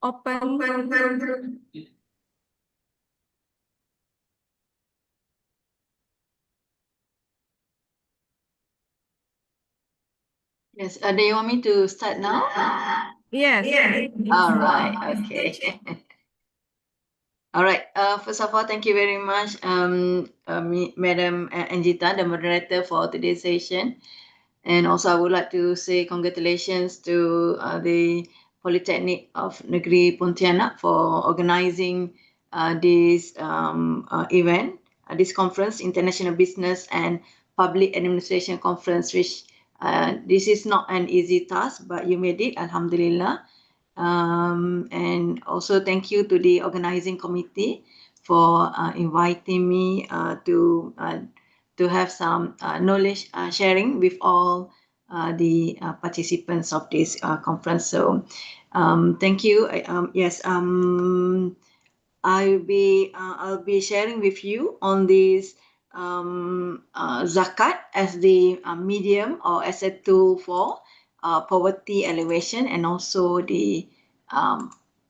opened. Yes, do you want me to start now? Yes. All right, okay. All right, first of all, thank you very much, Madam Anjita, the moderator for today's session. And also I would like to say congratulations to the Polytechnic of Negeri Pontianak for organizing this event, this conference, International Business and Public Administration Conference, which this is not an easy task, but you made it, Alhamdulillah. And also thank you to the organizing committee for inviting me to have some knowledge sharing with all the participants of this conference. So thank you. Yes, I'll be sharing with you on this zakat as the medium or as a tool for poverty elevation and also the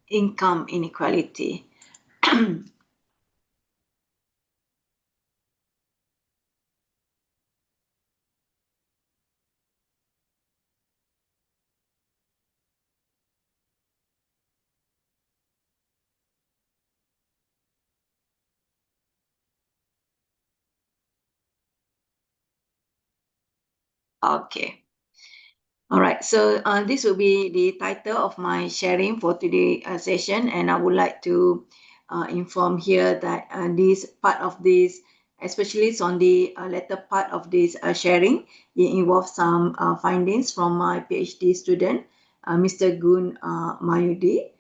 income inequality. Okay. All right, so this will be the title of my sharing for today's session, and I would like to inform here that this part of this, especially on the latter part of this sharing, it involves some findings from my PhD student, Mr. Gun Mayudi.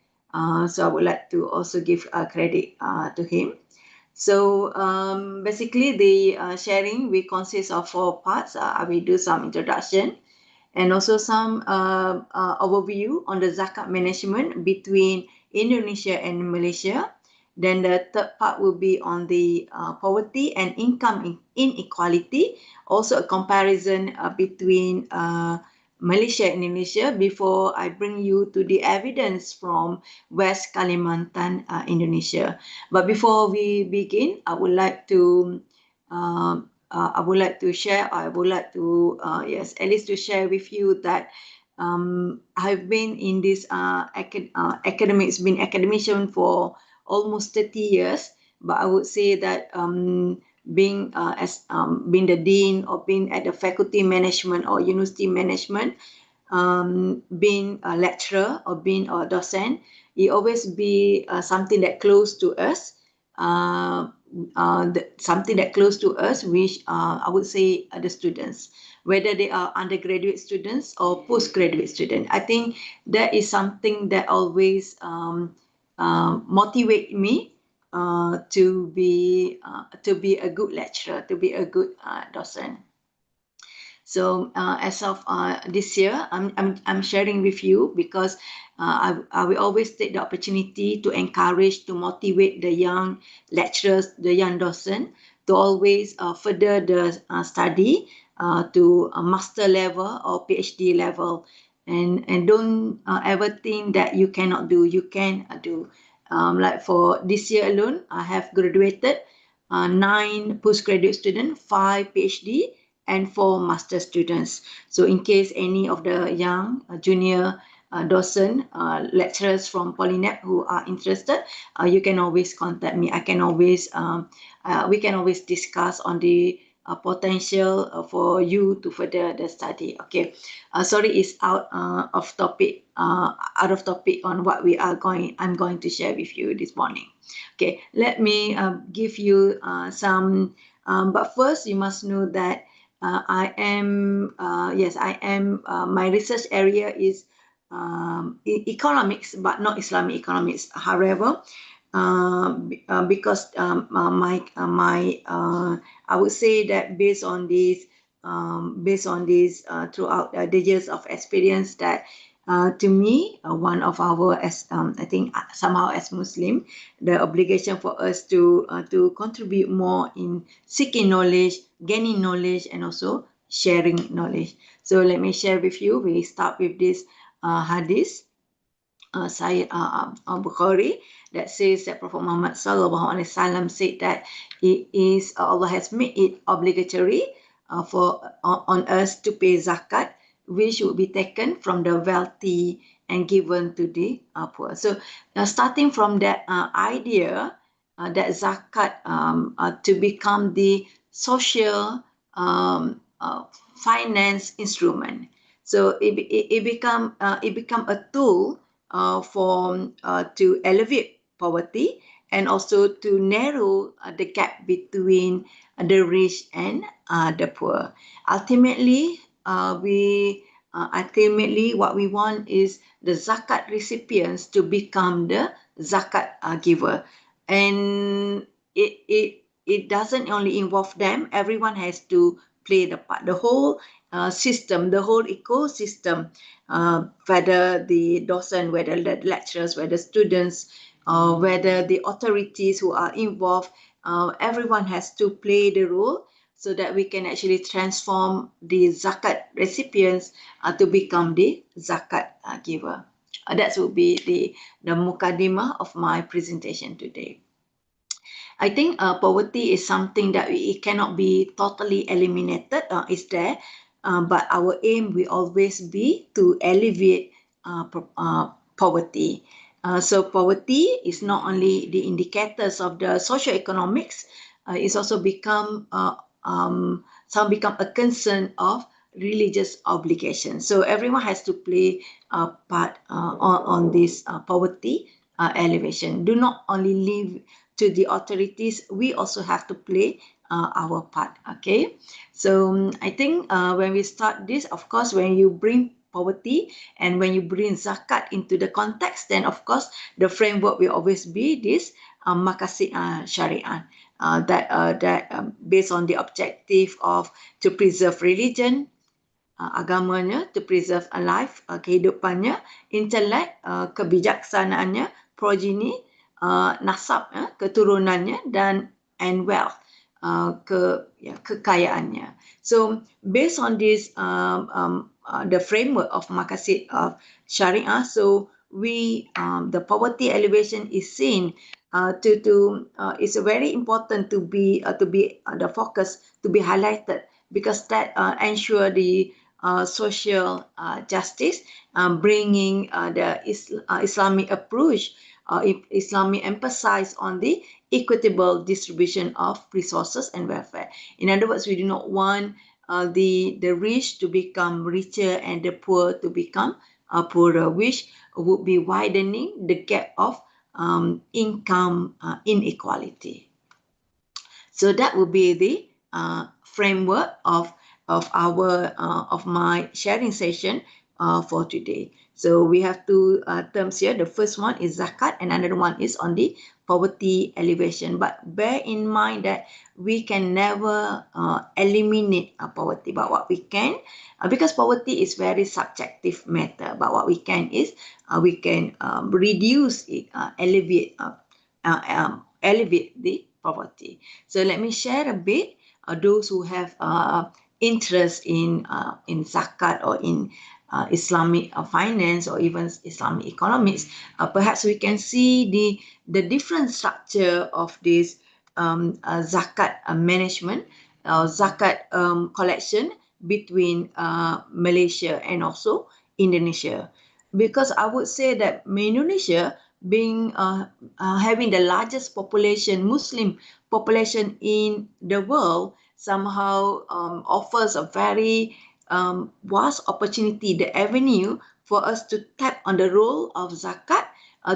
So I would like to also give credit to him. So basically, the sharing will consist of 4 parts. I will do some introduction and also some overview on the zakat management between Indonesia and Malaysia. Then the third part will be on the poverty and income inequality, also a comparison between Malaysia and Indonesia before I bring you to the evidence from West Kalimantan, Indonesia. But before we begin, I would like to share, I would like to, yes, at least to share with you that I've been in this academics, been academician for almost 30 years, but I would say that being being the dean or being at the faculty management or university management, being a lecturer or being a docent, it always be something that close to us. Something that close to us, which I would say are the students, whether they are undergraduate students or postgraduate students. I think that is something that always motivate me to be a good lecturer, to be a good docent. So as of this year, I'm sharing with you because I will always take the opportunity to encourage, to motivate the young lecturers, the young docent to always further the study to a master level or PhD level, and don't ever think that you cannot do. You can do. Like for this year alone, I have graduated 9 postgraduate students, 5 PhD, and 4 master students. So in case any of the young junior docent lecturers from Polynep who are interested, you can always contact me. I can always we can always discuss on the potential for you to further the study. Okay, sorry, it's out of topic on what I'm going to share with you this morning. Okay, let me give you some. But first, you must know that I am my research area is economics, but not Islamic economics. However, because I would say that based on this throughout the years of experience, that to me, one of our, as I think somehow as Muslim, the obligation for us to contribute more in seeking knowledge, gaining knowledge, and also sharing knowledge. So let me share with you. We start with this hadith. Bukhari, that says that Prophet Muhammad sallallahu alaihi wasallam said that it is Allah has made it obligatory on us to pay zakat, which would be taken from the wealthy and given to the poor. So starting from that idea that zakat to become the social finance instrument. So it become a tool to alleviate poverty and also to narrow the gap between the rich and the poor. Ultimately, what we want is the zakat recipients to become the zakat giver, and it doesn't only involve them. Everyone has to play the part. The whole system, the whole ecosystem, whether the docent, whether the lecturers, whether students, whether the authorities who are involved, everyone has to play the role so that we can actually transform the zakat recipients to become the zakat giver. That would be the mukaddimah of my presentation today. I think poverty is something that it cannot be totally eliminated. It's there, but our aim will always be to alleviate poverty. So poverty is not only the indicators of the socioeconomics, it's also some become a concern of religious obligation. So everyone has to play a part on this poverty elevation. Do not only leave to the authorities, we also have to play our part. Okay, so I think when we start this, of course, when you bring poverty and when you bring zakat into the context, then of course the framework will always be this maqasid syariah, that based on the objective of to preserve religion, agamanya, to preserve a life, kehidupannya, intelek, kebijaksanaannya, progeny, nasab, keturunannya, dan and wealth, kekayaannya. So based on this, the framework of maqasid of syariah, so the poverty elevation is seen it's very important to be the focus to be highlighted, because that ensure the social justice, bringing the Islamic approach, Islamic emphasis on the equitable distribution of resources and welfare. In other words, we do not want the rich to become richer and the poor to become poorer, which would be widening the gap of income inequality. So that would be the framework of my sharing session for today. So we have two terms here. The first one is zakat, and another one is on the poverty elevation. But bear in mind that we can never eliminate poverty, but what we can, because poverty is very subjective matter, but what we can is we can reduce it, alleviate the poverty. So let me share a bit. Those who have interest in zakat or in Islamic finance or even Islamic economics, perhaps we can see the different structure of this zakat management, zakat collection between Malaysia and also Indonesia. Because I would say that Indonesia, being having the largest population, Muslim population in the world, somehow offers a very vast opportunity, the avenue for us to tap on the role of zakat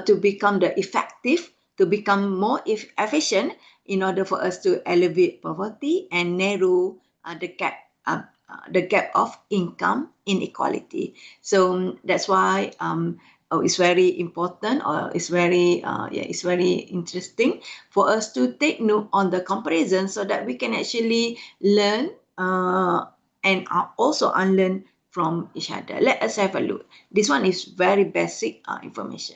to become the effective, to become more efficient in order for us to elevate poverty and narrow the gap of income inequality. So that's why it's very important, or it's very interesting for us to take note on the comparison so that we can actually learn and also unlearn from each other. Let us have a look. This one is very basic information.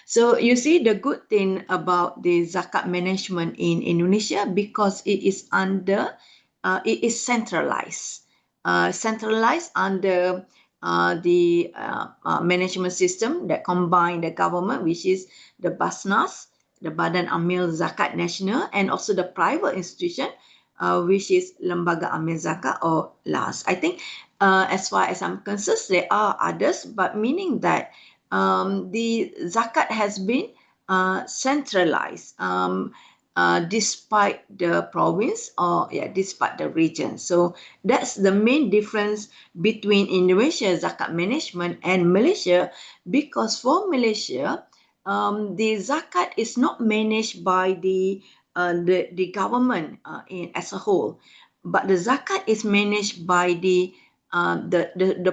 So you see the good thing about the zakat management in Indonesia, because it is centralized, centralized under the management system that combine the government, which is the Basnas, the Badan Amil Zakat Nasional, and also the private institution, which is Lembaga Amil Zakat or LAS. I think as far as I'm concerned, there are others, but meaning that the zakat has been centralized. despite the province or despite the region. So that's the main difference between Indonesia zakat management and Malaysia, because for Malaysia, the zakat is not managed by the government as a whole, but the zakat is managed by the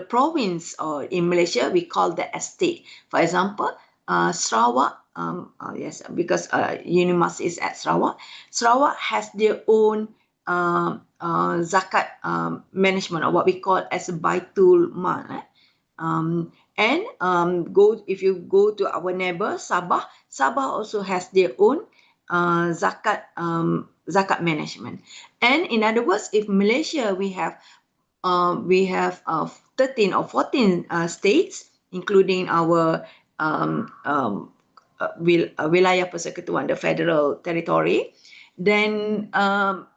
province, or in Malaysia we call that a state. For example, Sarawak, yes, because Unimas is at Sarawak. Sarawak has their own zakat management, or what we call as a Baitul Mal. If you go to our neighbor Sabah, Sabah also has their own zakat management. And in other words, if Malaysia we have 13 or 14 states, including our wilayah persekutuan, the federal territory. Then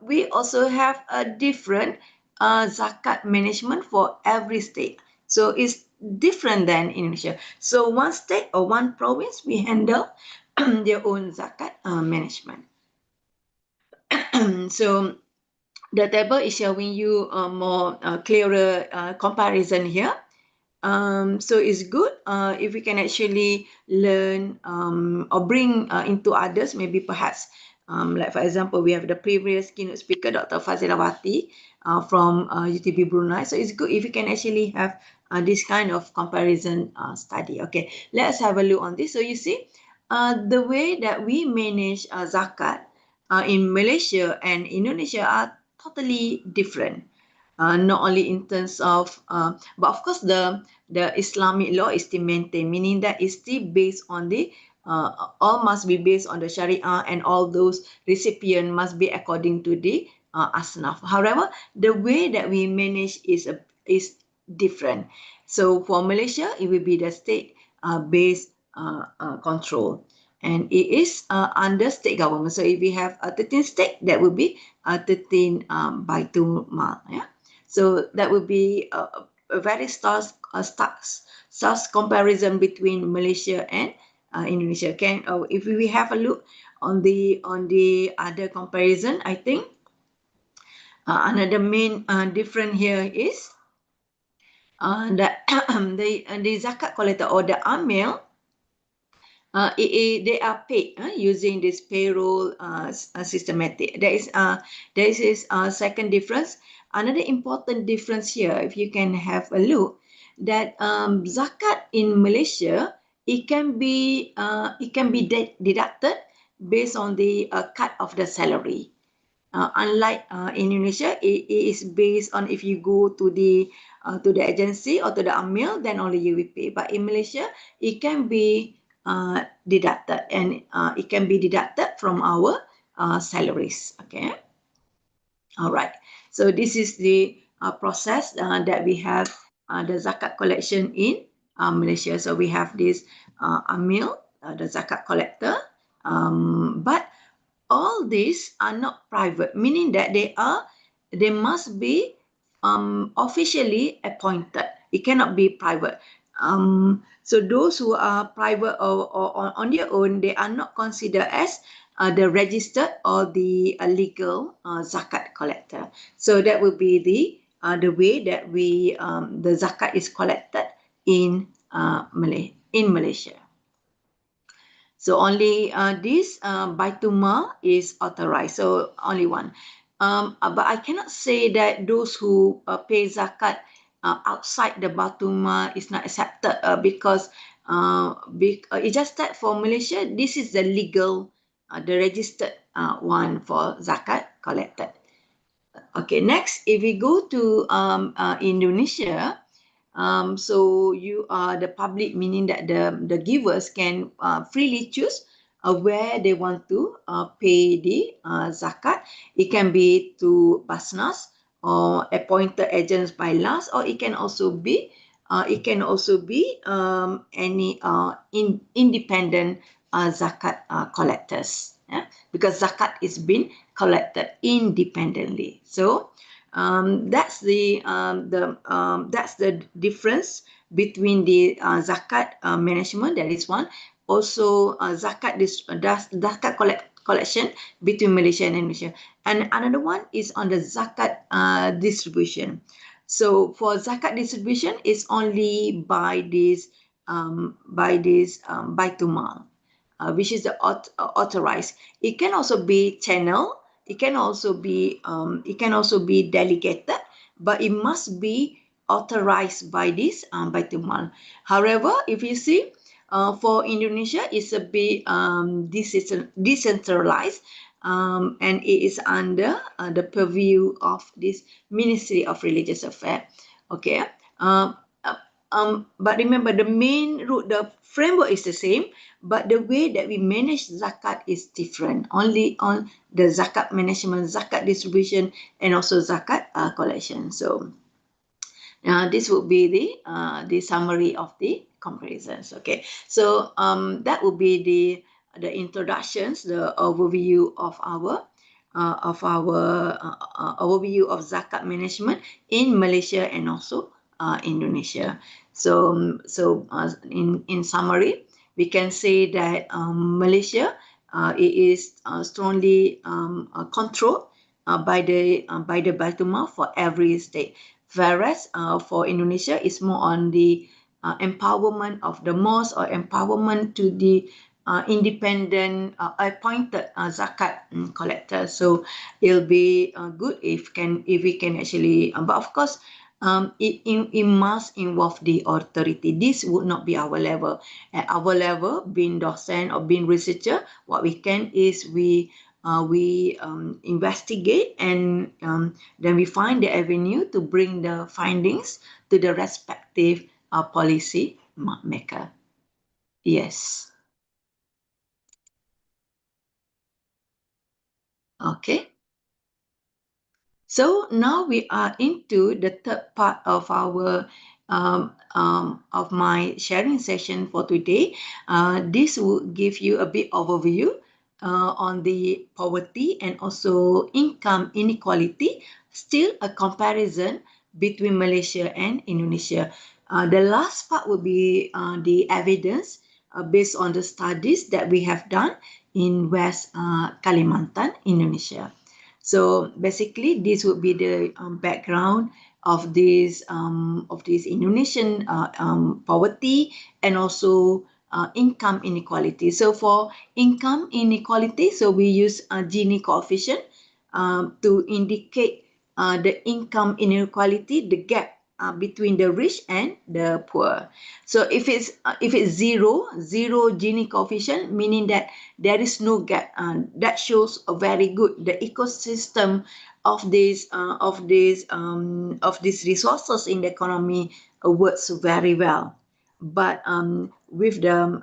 we also have a different zakat management for every state. So it's different than Indonesia. So one state or one province, we handle their own zakat management. So the table is showing you a more clearer comparison here. So it's good if we can actually learn or bring into others, maybe perhaps like for example, we have the previous keynote speaker, Dr. Fazilawati from UTB Brunei. So it's good if we can actually have this kind of comparison study. Okay, let's have a look on this. So you see, the way that we manage zakat in Malaysia and Indonesia are totally different. Not only in terms of, but of course the Islamic law is still maintained, meaning that it's still based on the, all must be based on the Sharia, and all those recipient must be according to the Asnaf. However, the way that we manage is different. So for Malaysia, it will be the state based control. And it is under state government. So if we have a 13 state, that will be 13 Baitul Mal. Yeah. So that would be a very stark comparison between Malaysia and Indonesia. If we have a look on the other comparison, I think another main difference here is that the zakat collector or the amil, they are paid using this payroll systematic. There is a second difference. Another important difference here, if you can have a look, that zakat in Malaysia, it can be deducted based on the cut of the salary. Unlike Indonesia, it is based on if you go to the agency or to the amil, then only you will pay. But in Malaysia, it can be deducted, and it can be deducted from our salaries. Okay. All right. So this is the process that we have the zakat collection in Malaysia. So we have this amil, the zakat collector, but all these are not private, meaning that they must be officially appointed. It cannot be private. So those who are private or on their own, they are not considered as the registered or the legal zakat collector. So that will be the way that the zakat is collected in Malaysia. So only this Baitul Mal is authorized. So only one. But I cannot say that those who pay zakat outside the Baitul Mal is not accepted because it's just that for Malaysia, this is the legal, the registered one for zakat collected. Okay, next, if we go to Indonesia, so you are the public, meaning that the givers can freely choose where they want to pay the zakat. It can be to Basnas or appointed agents by LAS, or it can also be any independent zakat collectors. Yeah? Because zakat is being collected independently. So that's the difference between the zakat management. That is one. Also, zakat collection between Malaysia and Indonesia. And another one is on the zakat distribution. So for zakat distribution, it's only by this Baitul Mal, which is the authorized. It can also be channel. It can also be delegated, but it must be authorized by this Baitul Mal. However, if you see, for Indonesia, it's a bit decentralized, and it is under the purview of this Ministry of Religious Affairs. Okay. Um, but remember, the main route, the framework is the same, but the way that we manage zakat is different. Only on the zakat management, zakat distribution, and also zakat collection. So this would be the summary of the comparisons. Okay, so that would be the introductions, the overview of our overview of zakat management in Malaysia and also Indonesia. So in summary, we can say that Malaysia it is strongly controlled by the Baitul Mal for every state. Whereas for Indonesia, it's more on the empowerment of the mosque or empowerment to the independent appointed zakat collector. So it'll be good if we can actually, but of course, it must involve the authority. This would not be our level. At our level, being docent or being researcher, what we can is we investigate, and then we find the avenue to bring the findings to the respective policy maker. Yes. Okay. So now we are into the third part of our of my sharing session for today. This will give you a bit overview on the poverty and also income inequality. Still a comparison between Malaysia and Indonesia. The last part will be the evidence based on the studies that we have done in West Kalimantan, Indonesia. So basically, this would be the background of this Indonesian poverty and also income inequality. So for income inequality, so we use a Gini coefficient to indicate the income inequality, the gap between the rich and the poor. So if it's zero Gini coefficient, meaning that there is no gap, that shows a very good the ecosystem of these resources in the economy works very well. But with the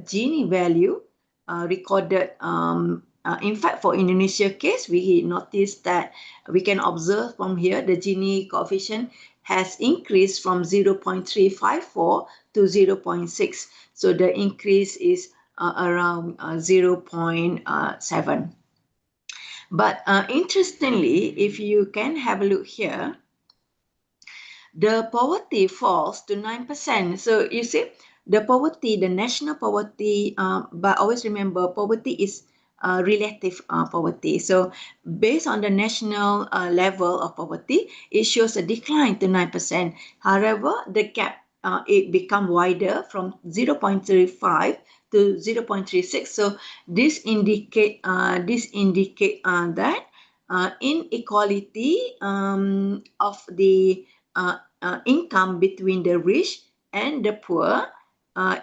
Gini value recorded, in fact, for Indonesia case, we noticed that we can observe from here the Gini coefficient has increased from 0.354 to 0.6. So the increase is around 0.7. But interestingly, if you can have a look here, the poverty falls to 9%. So you see, the poverty, the national poverty, but always remember, poverty is relative poverty. So based on the national level of poverty, it shows a decline to 9%. However, the gap, it become wider from 0.35 to 0.36. So this indicate that inequality of the income between the rich and the poor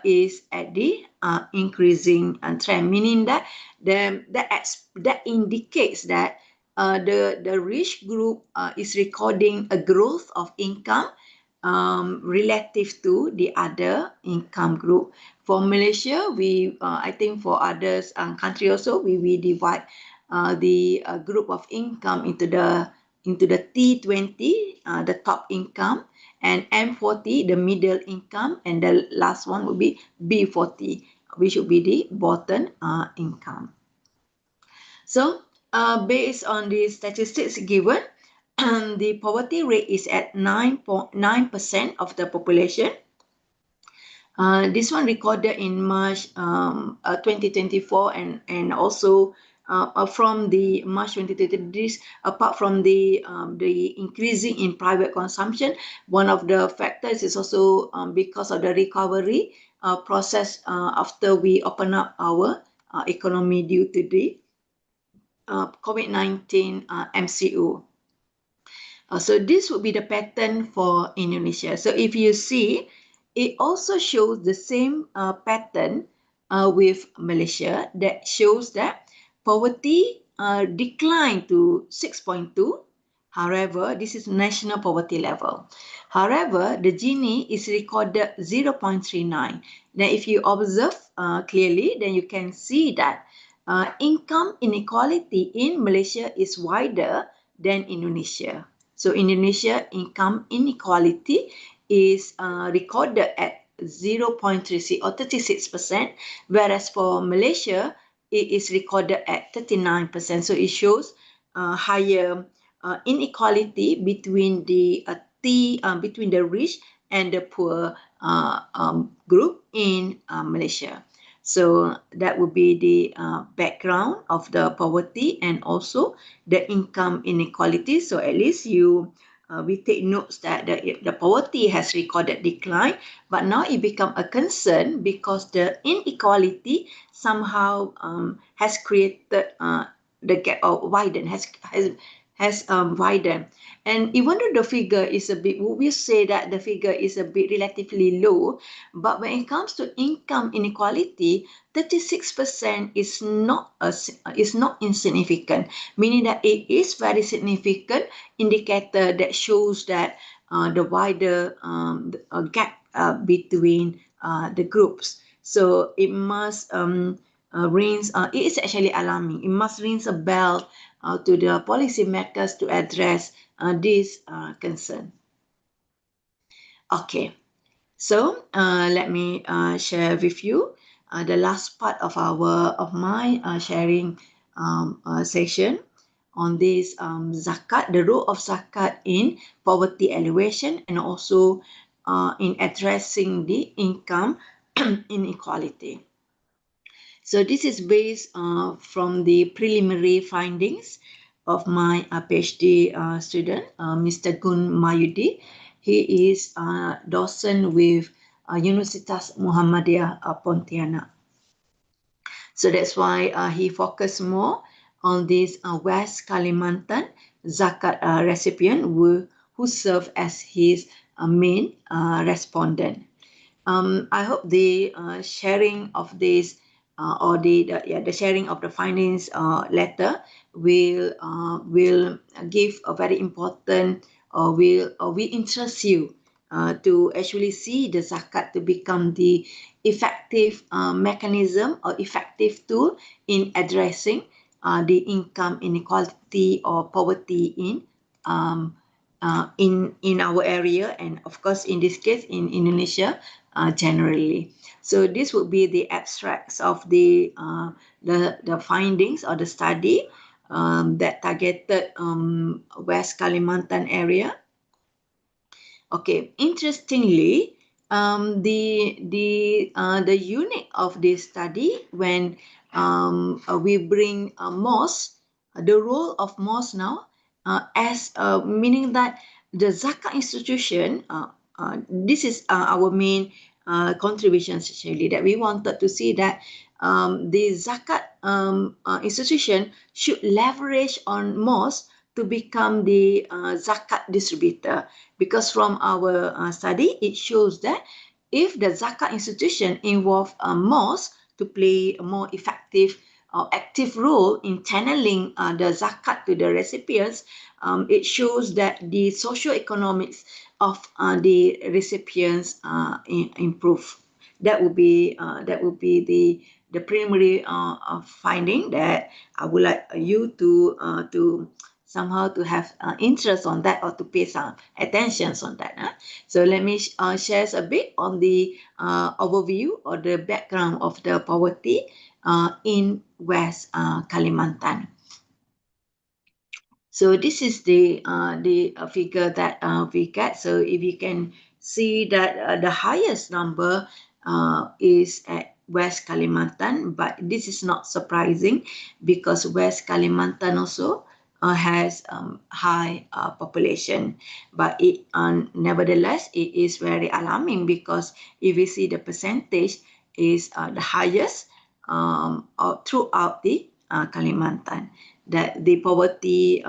is at the increasing trend, meaning that that indicates that the rich group is recording a growth of income relative to the other income group. For Malaysia, I think for others country also, we divide the group of income into the T20, the top income, and M40, the middle income, and the last one would be B40, which would be the bottom income. So based on the statistics given, the poverty rate is at 9.9% of the population. This one recorded in March 2024, and also from the March 2023. This, apart from the increasing in private consumption, one of the factors is also because of the recovery process after we open up our economy due to the COVID-19 MCO. So this would be the pattern for Indonesia. So if you see, it also shows the same pattern with Malaysia, that shows that poverty declined to 6.2. However, this is national poverty level. However, the Gini is recorded 0.39. Now, if you observe clearly, then you can see that income inequality in Malaysia is wider than Indonesia. So Indonesia income inequality is recorded at 0.36 or 36%, whereas for Malaysia, it is recorded at 39%. So it shows higher inequality between the between the rich and the poor group in Malaysia. So that would be the background of the poverty and also the income inequality. So at least we take notes that the poverty has recorded decline, but now it become a concern because the inequality somehow has created the gap, or widened, has widened. And even though the figure is a bit, we say that the figure is a bit relatively low, but when it comes to income inequality, 36% is not insignificant, meaning that it is very significant indicator that shows that the wider gap between the groups. So it must it is actually alarming. It must ring a bell to the policymakers to address this concern. Okay, so let me share with you the last part of my sharing session on this zakat, the role of zakat in poverty alleviation, and also in addressing the income inequality. So this is based from the preliminary findings of my PhD student, Mr. Gun Mayudi. He is a docent with Universitas Muhammadiyah Pontianak. So that's why he focused more on this West Kalimantan zakat recipient who served as his main respondent. I hope the sharing of this or the sharing of the findings letter will give a very important will interest you to actually see the zakat to become the effective mechanism or effective tool in addressing the income inequality or poverty in our area, and of course in this case in Indonesia generally. So this would be the abstracts of the findings or the study that targeted West Kalimantan area. Okay, interestingly, the unit of this study when we bring MOS, the role of MOS now as meaning that the zakat institution, this is our main contribution actually, that we wanted to see that the zakat institution should leverage on MOS to become the zakat distributor, because from our study it shows that if the zakat institution involve MOS to play a more effective or active role in channeling the zakat to the recipients, it shows that the socio-economics of the recipients improve. That would be the primary finding that I would like you to somehow to have interest on that, or to pay some attention on that. So let me share a bit on the overview or the background of the poverty in West Kalimantan. So this is the figure that we get. So if you can see that the highest number is at West Kalimantan, but this is not surprising because West Kalimantan also has high population, but it nevertheless it is very alarming because if we see the percentage is the highest throughout the Kalimantan, that the poverty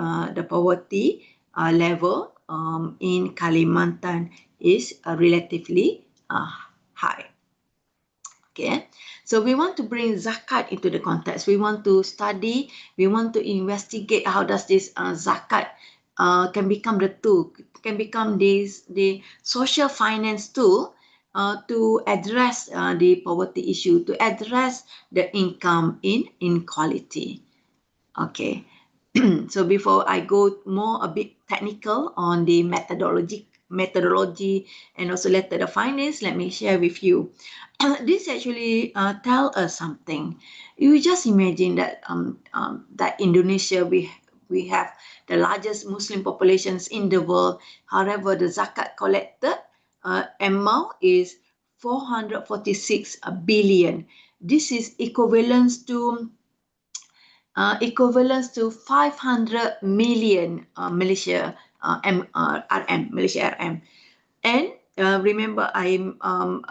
level in Kalimantan is relatively high. Okay, so we want to bring zakat into the context. We want to study, we want to investigate how does this zakat can become the tool, can become the social finance tool to address the poverty issue, to address the income inequality. Okay, so before I go more a bit technical on the methodology and also later the findings, let me share with you. This actually tell us something. You just imagine that that Indonesia we have the largest Muslim populations in the world. However, the zakat collected amount is 446 billion. This is equivalent to 500 million Malaysia Malaysia RM. And remember, I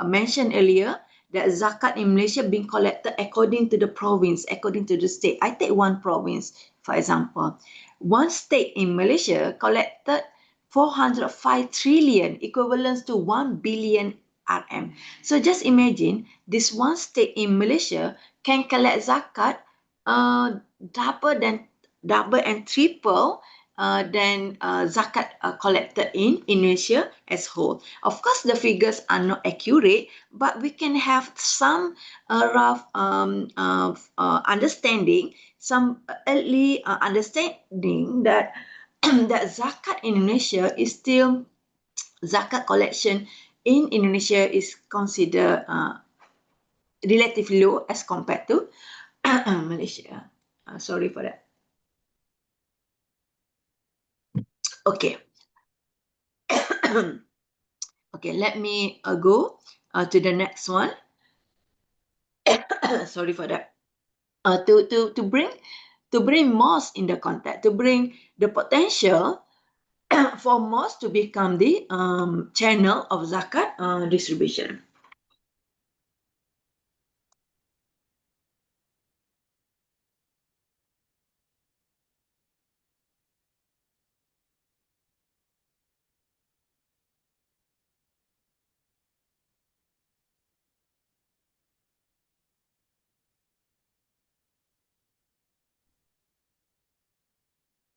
mentioned earlier that zakat in Malaysia being collected according to the province, according to the state. I take one province, for example. One state in Malaysia collected 405 trillion, equivalent to 1 billion RM. So just imagine, this one state in Malaysia can collect zakat double and triple than zakat collected in Indonesia as whole. Of course, the figures are not accurate, but we can have some rough understanding, some early understanding that that zakat in Indonesia is still zakat collection in Indonesia is considered relatively low as compared to Malaysia. Sorry for that. Okay. Okay, let me go to the next one. Sorry for that. To bring mosque in the context, to bring the potential for mosque to become the channel of zakat distribution.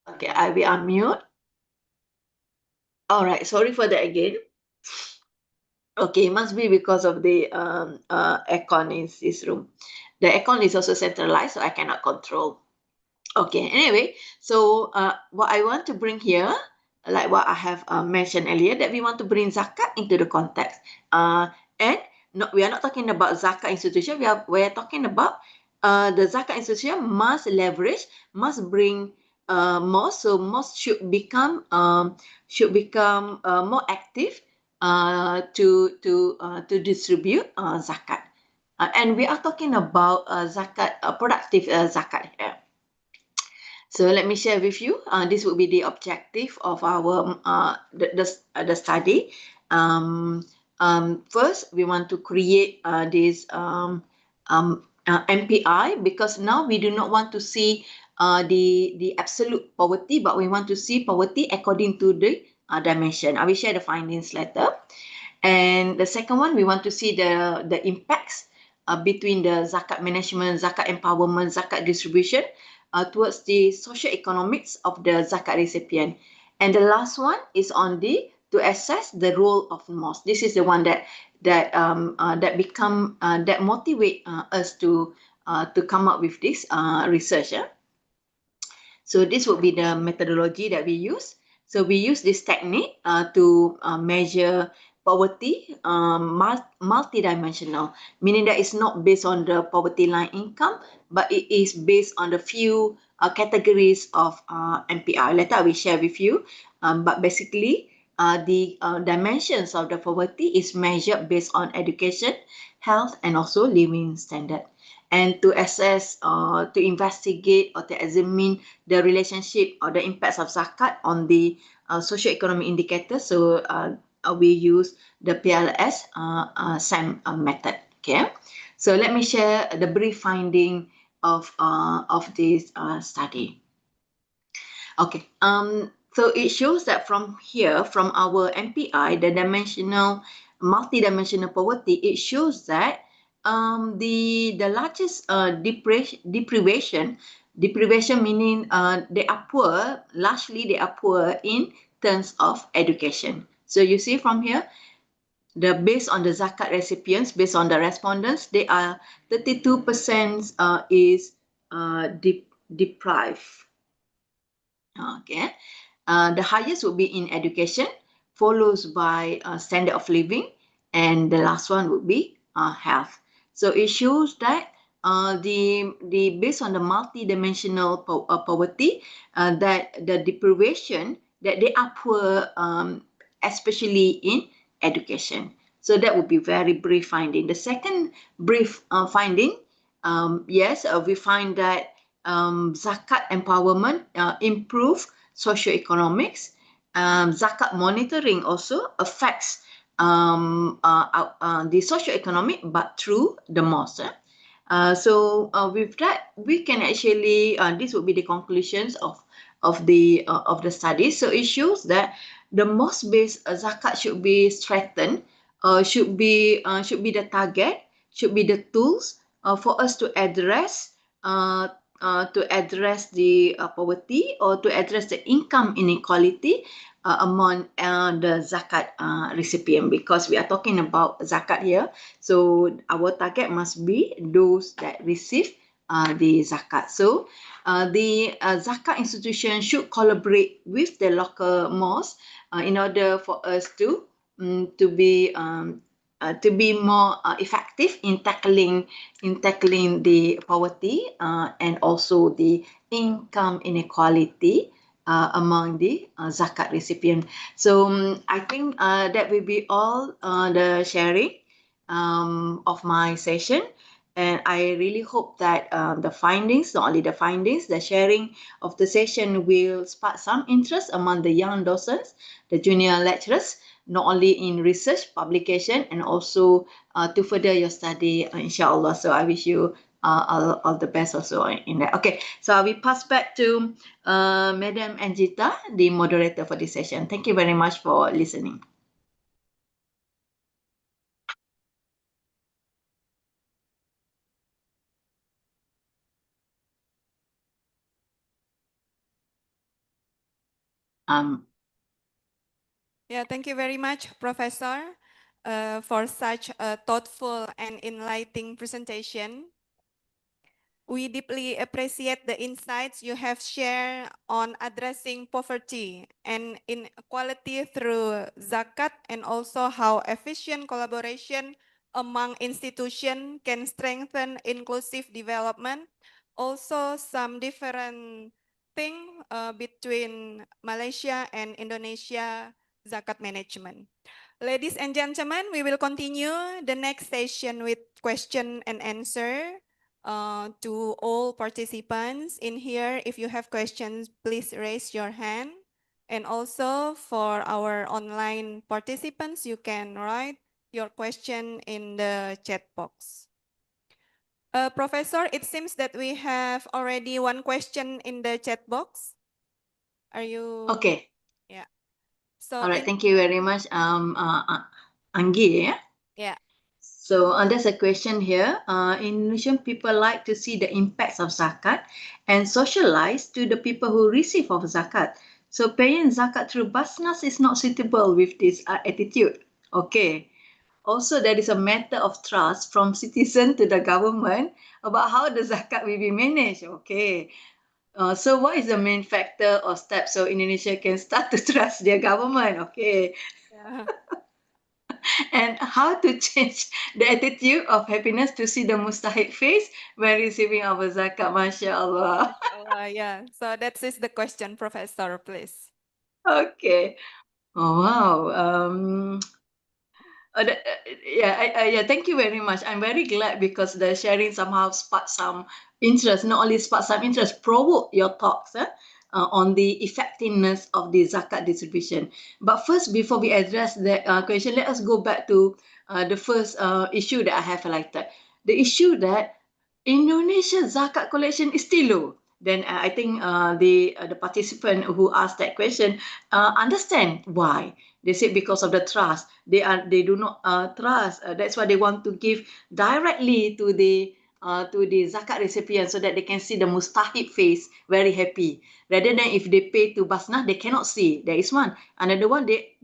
Okay, I will unmute. All right, sorry for that again. Okay, it must be because of the aircon in this room. The aircon is also centralized, so I cannot control. Okay, anyway, so what I want to bring here, like what I have mentioned earlier, that we want to bring zakat into the context. And we are not talking about zakat institution, we are talking about the zakat institution must leverage, must bring more, so mosque should become more active to distribute zakat. And we are talking about zakat, productive zakat here. So let me share with you. This would be the objective of our the study. First, we want to create this MPI, because now we do not want to see the absolute poverty, but we want to see poverty according to the dimension. I will share the findings later. And the second one, we want to see the impacts between the zakat management, zakat empowerment, zakat distribution towards the social economics of the zakat recipient. And the last one is on to assess the role of mosque. This is the one that motivate us to come up with this research. So this would be the methodology that we use. So we use this technique to measure poverty, multidimensional, meaning that it's not based on the poverty line income, but it is based on the few categories of MPI. Later I will share with you. But basically, the dimensions of the poverty is measured based on education, health, and also living standard. And to assess, to investigate or to examine the relationship or the impacts of zakat on the socioeconomic indicators, so we use the PLS SAM method. Okay, so let me share the brief finding of this study. Okay. So it shows that from here, from our MPI, the multidimensional poverty, it shows that the largest deprivation meaning they are poor, largely they are poor in terms of education. So you see from here, based on the zakat recipients, based on the respondents, they are 32% is deprived. Okay. The highest would be in education, follows by standard of living, and the last one would be health. So it shows that the based on the multidimensional poverty, that the deprivation that they are poor, especially in education. So that would be very brief finding. The second brief finding, yes, we find that zakat empowerment improve socioeconomics. Zakat monitoring also affects the socioeconomic, but through the mosque. So with that, we can actually this would be the conclusions of the study. So it shows that the mosque-based zakat should be strengthened, should be the target, should be the tools for us to address the poverty or to address the income inequality among the zakat recipient, because we are talking about zakat here. So our target must be those that receive the zakat. So the zakat institution should collaborate with the local mosque in order for us to be more effective in tackling the poverty and also the income inequality among the zakat recipient. So I think that will be all the sharing of my session. And I really hope that the findings, not only the findings, the sharing of the session will spark some interest among the young docents, the junior lecturers, not only in research, publication, and also to further your study, inshallah. So I wish you all the best also in that. Okay, so I will pass back to Madam Anjita, the moderator for this session. Thank you very much for listening. Yeah, thank you very much, Professor, for such a thoughtful and enlightening presentation. We deeply appreciate the insights you have shared on addressing poverty and inequality through zakat, and also how efficient collaboration among institutions can strengthen inclusive development. Also, some different thing between Malaysia and Indonesia zakat management. Ladies and gentlemen, we will continue the next session with question and answer. To all participants in here, if you have questions, please raise your hand. And also for our online participants, you can write your question in the chat box. Professor, it seems that we have already one question in the chat box. Are you? Okay. Yeah. So all right. Thank you very much, Anggi. Yeah. So there's a question here. Indonesian people like to see the impacts of zakat and socialize to the people who receive of zakat. So paying zakat through basnas is not suitable with this attitude. Okay. Also, there is a matter of trust from citizen to the government about how the zakat will be managed. Okay. So what is the main factor or step so Indonesia can start to trust their government? Okay. Yeah. And how to change the attitude of happiness to see the mustahik face when receiving our zakat, mashallah. Yeah. So that is the question, Professor, please. Okay. Oh, wow. Yeah. Thank you very much. I'm very glad because the sharing somehow sparked some interest. Not only sparked some interest, provoke your thoughts on the effectiveness of the zakat distribution. But first, before we address that question, let us go back to the first issue that I have highlighted. The issue that Indonesia zakat collection is still low. Then I think the participant who asked that question understand why. They said because of the trust. They do not trust. That's why they want to give directly to the zakat recipient so that they can see the mustahik face very happy. Rather than if they pay to Basnah, they cannot see. There is one. Another one, they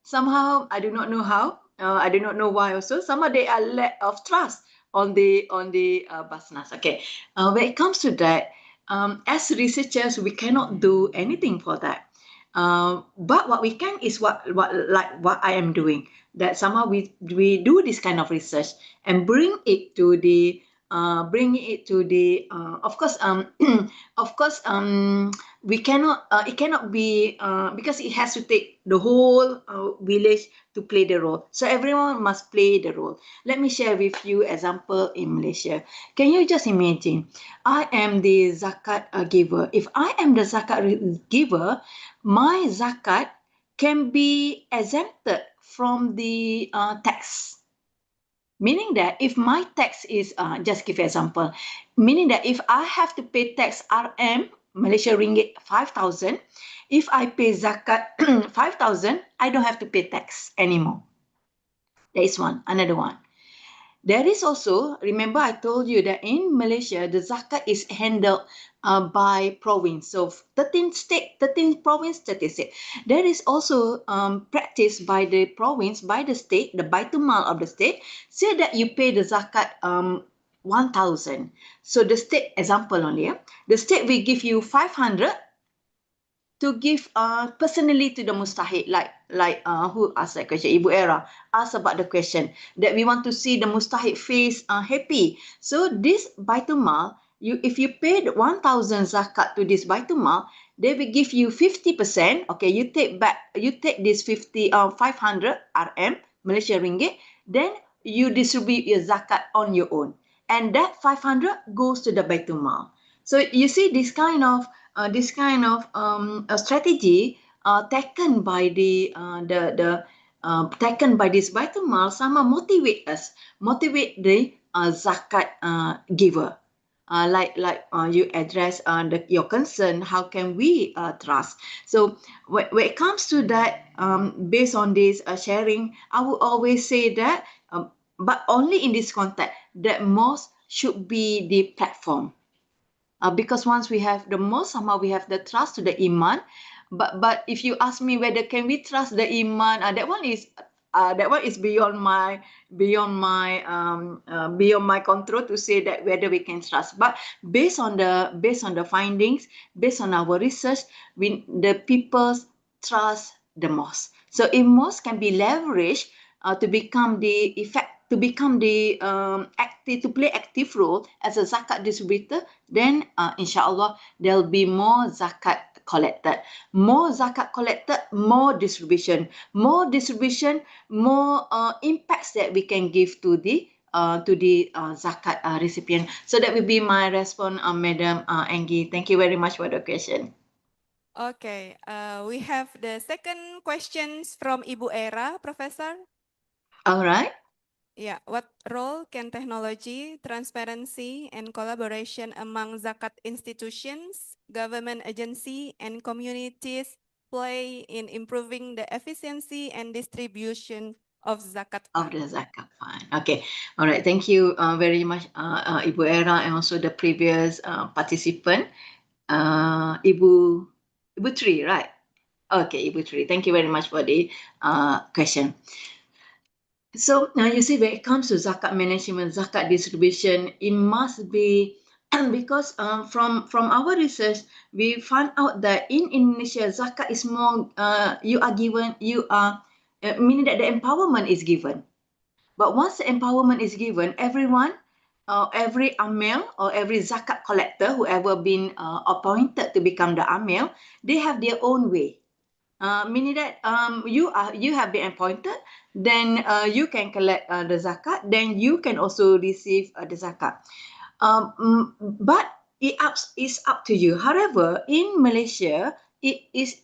somehow I do not know how. I do not know why also. Somehow they are lack of trust on the Basnas. Okay, when it comes to that, as researchers, we cannot do anything for that. But what we can is what I am doing. That somehow we do this kind of research and bring it to the of course of course we cannot it cannot be because it has to take the whole village to play the role, so everyone must play the role. Let me share with you example in Malaysia. Can you just imagine, I am the zakat giver. If I am the zakat giver, my zakat can be exempted from the tax. Meaning that if my tax is, just give example, meaning that if I have to pay tax RM, Malaysia ringgit 5,000, if I pay zakat 5,000, I don't have to pay tax anymore. That is one. Another one. There is also, remember I told you that in Malaysia, the zakat is handled by province. So 13 state, 13 province, 30 state. There is also practiced by the province, by the state, the Baitul of the state, say that you pay the zakat 1,000. So the state, example only, the state will give you 500 to give personally to the mustahik, like who asked that question, Ibu Era asked about the question that we want to see the mustahik face happy. So this Baitul Mal, if you paid 1,000 zakat to this Baitul Mal, they will give you 50%. Okay, you take this 500 RM Malaysia ringgit, then you distribute your zakat on your own, and that 500 goes to the Baitul Mal. So you see this kind of a strategy taken by taken by this Baitul Mal sama motivate the zakat giver. You address your concern, how can we trust? So when it comes to that, based on this sharing, I would always say that, but only in this context, that most should be the platform. Because once we have the most, somehow we have the trust to the iman. But if you ask me whether can we trust the iman, that one is beyond my control to say that whether we can trust. But based on the findings, based on our research, the people trust the most. So if most can be leveraged to become the effect, to become the active, to play active role as a zakat distributor, then inshallah there'll be more zakat collected. More zakat collected, more distribution. More distribution, more impacts that we can give to the zakat recipient. So that will be my response, Madam Angie. Thank you very much for the question. Okay, we have the second questions from Ibu Era, Professor. All right. Yeah, what role can technology, transparency, and collaboration among zakat institutions, government agency, and communities play in improving the efficiency and distribution of zakat Of fund? the zakat fund. Okay. All right. Thank you very much, Ibu Era, and also the previous participant, Ibu Tri, right? Okay, Ibu Tri. Thank you very much for the question. So now you see, when it comes to zakat management, zakat distribution, it must be because from our research, we found out that in Indonesia, zakat is more meaning that the empowerment is given. But once the empowerment is given, everyone, every amil or every zakat collector, whoever been appointed to become the amil, they have their own way. meaning that you have been appointed, then you can collect the zakat, then you can also receive the zakat. But it's up to you. However, in Malaysia, it is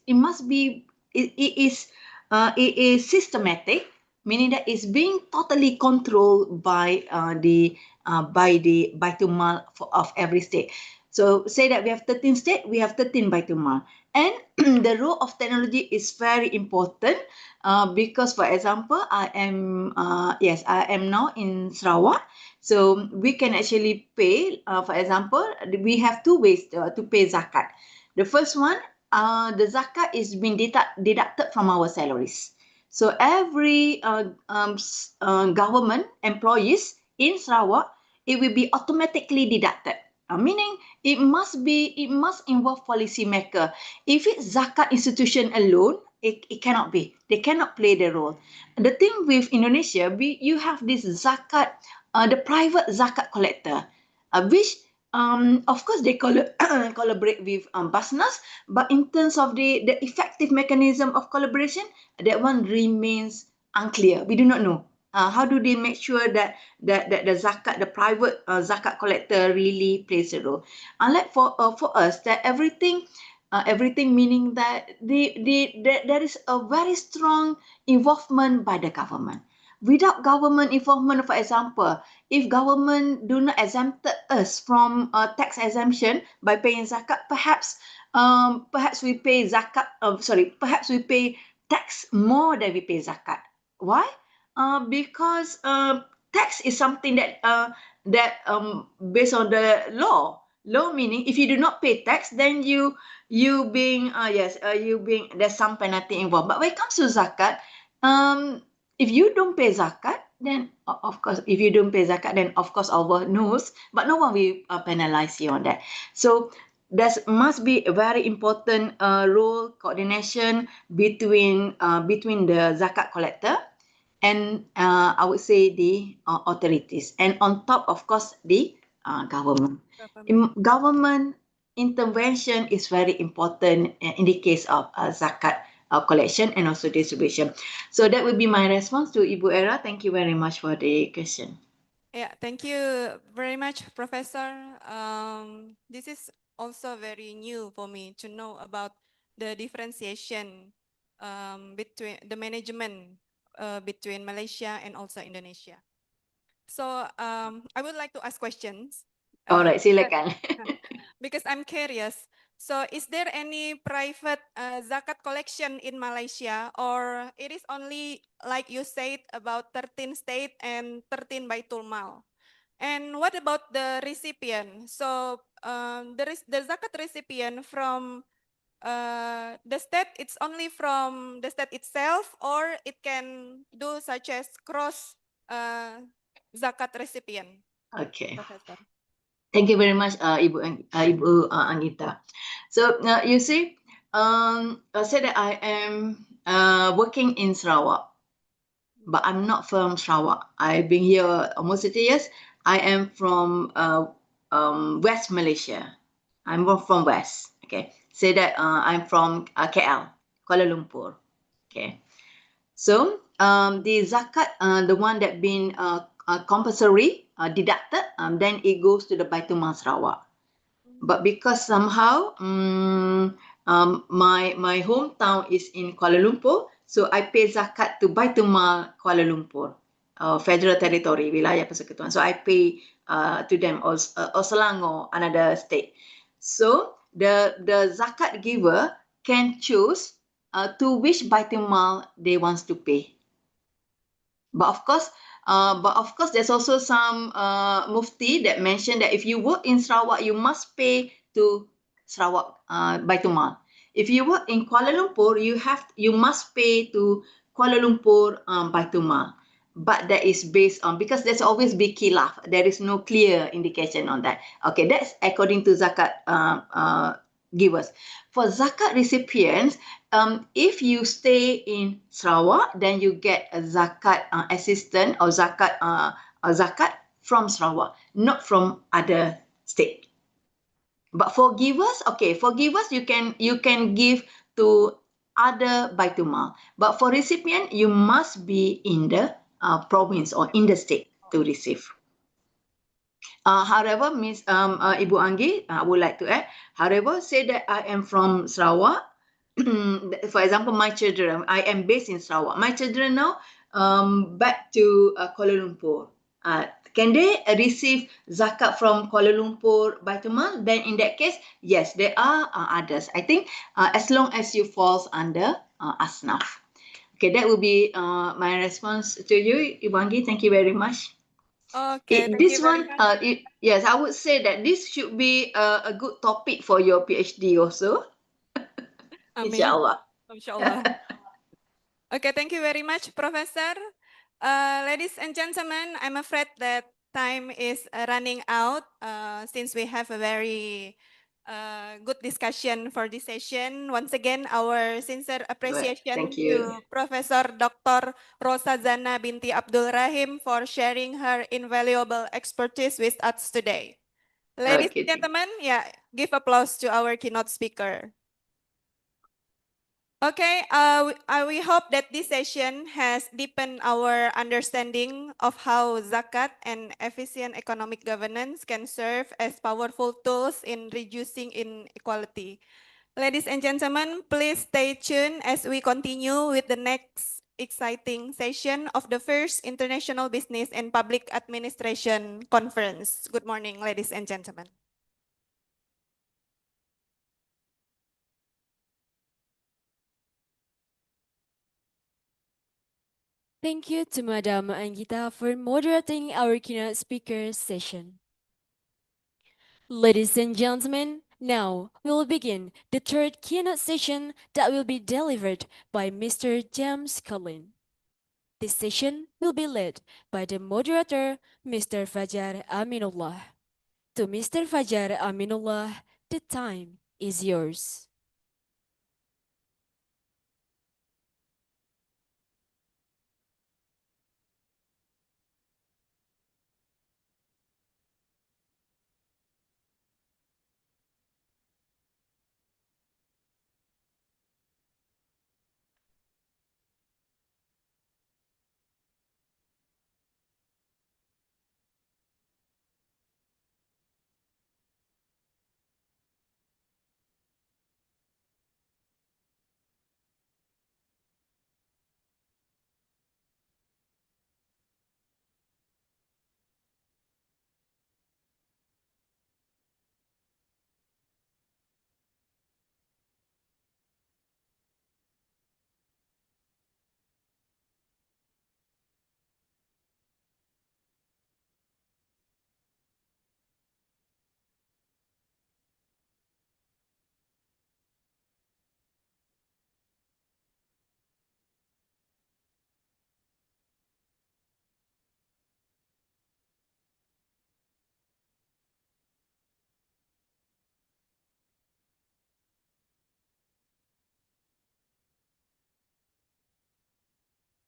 systematic, meaning that it's being totally controlled by the Baitul Mal of every state. So say that we have 13 states, we have 13 Baitul Mal. And the role of technology is very important because, for example, I am now in Sarawak. So we can actually pay, for example, we have two ways to pay zakat. The first one, the zakat is being deducted from our salaries. So every government employees in Sarawak, it will be automatically deducted. Meaning it must involve policymaker. If it's zakat institution alone, it cannot be. They cannot play the role. The thing with Indonesia, you have this zakat, the private zakat collector, which of course they collaborate with Basnas, but in terms of the effective mechanism of collaboration, that one remains unclear. We do not know. How do they make sure that the zakat, the private zakat collector really plays a role? Unlike for us, that everything meaning that there is a very strong involvement by the government. Without government involvement, for example, if government do not exempt us from tax exemption by paying zakat, perhaps we pay zakat. Perhaps we pay tax more than we pay zakat. Why? Because tax is something that based on the law. Law meaning if you do not pay tax, then you being there's some penalty involved. But when it comes to zakat, if you don't pay zakat, then of course, if you don't pay zakat, then of course Allah knows, but no one will penalize you on that. So there must be a very important role coordination between the zakat collector and I would say the authorities, and on top, of course, the government. Government intervention is very important in the case of zakat collection and also distribution. So that would be my response to Ibu Era. Thank you very much for the question. Yeah, thank you very much, Professor. This is also very new for me to know about the differentiation between the management between Malaysia and also Indonesia. So I would like to ask questions. All right, silakan. Because I'm curious. So is there any private zakat collection in Malaysia, or it is only like you said about 13 state and 13 Baitul Mal? And what about the recipient? So there is the zakat recipient from the state, it's only from the state itself, or it can do such as cross zakat recipient? Okay. Professor. Thank you very much, Ibu Anita. So you see, I said that I am working in Sarawak, but I'm not from Sarawak. I've been here almost 30 years. I am from West Malaysia. I'm from West. Okay, say that I'm from KL, Kuala Lumpur. Okay, so the zakat, the one that been compulsory deducted, then it goes to the Baitul Mal Sarawak. But because somehow my hometown is in Kuala Lumpur, so I pay zakat to Baitul Mal Kuala Lumpur, Federal Territory, Wilayah Persekutuan. So I pay to them, or Selangor, another state. So the zakat giver can choose to which Baitul Mal they wants to pay. But of course, there's also some mufti that mentioned that if you work in Sarawak, you must pay to Sarawak Baitul Mal. If you work in Kuala Lumpur, you must pay to Kuala Lumpur Baitul Mal. But that is based on, because there's always big khilaf. There is no clear indication on that. Okay, that's according to zakat givers. For zakat recipients, if you stay in Sarawak, then you get a zakat assistant or zakat from Sarawak, not from other state. But for givers, okay, for givers you can give to other Baitumal. But for recipient, you must be in the province or in the state to receive. However, Ibu Anggi, I would like to add, however, say that I am from Sarawak. For example, my children, I am based in Sarawak. My children now back to Kuala Lumpur. Can they receive zakat from Kuala Lumpur Baitumal? Then in that case, yes, there are others. I think as long as you falls under ASNAF. Okay, that will be my response to you, Ibu Anggi. Thank you very much. Okay, thank you This very one, much. yes, I would say that this should be a good topic for your PhD also, Amin. inshallah. Inshallah. Okay, thank you very much, Professor. Ladies and gentlemen, I'm afraid that time is running out since we have a very good discussion for this session. Once again, our sincere Thank appreciation you. to Professor Dr. Rosa Zana binti Abdul Rahim for sharing her invaluable expertise with us today. Ladies and Okay, gentlemen, yeah, give applause to our keynote speaker. Okay, we hope that this session has deepened our understanding of how zakat and efficient economic governance can serve as powerful tools in reducing inequality. Ladies and gentlemen, please stay tuned as we continue with the next exciting session of the first International Business and Public Administration Conference. Good morning, ladies and gentlemen. Thank you to Madam Angita for moderating our keynote speaker session. Ladies and gentlemen, now we will begin the third keynote session that will be delivered by Mr. James Cullen. This session will be led by the moderator, Mr. Fajar Aminullah. To Mr. Fajar Aminullah, the time is yours.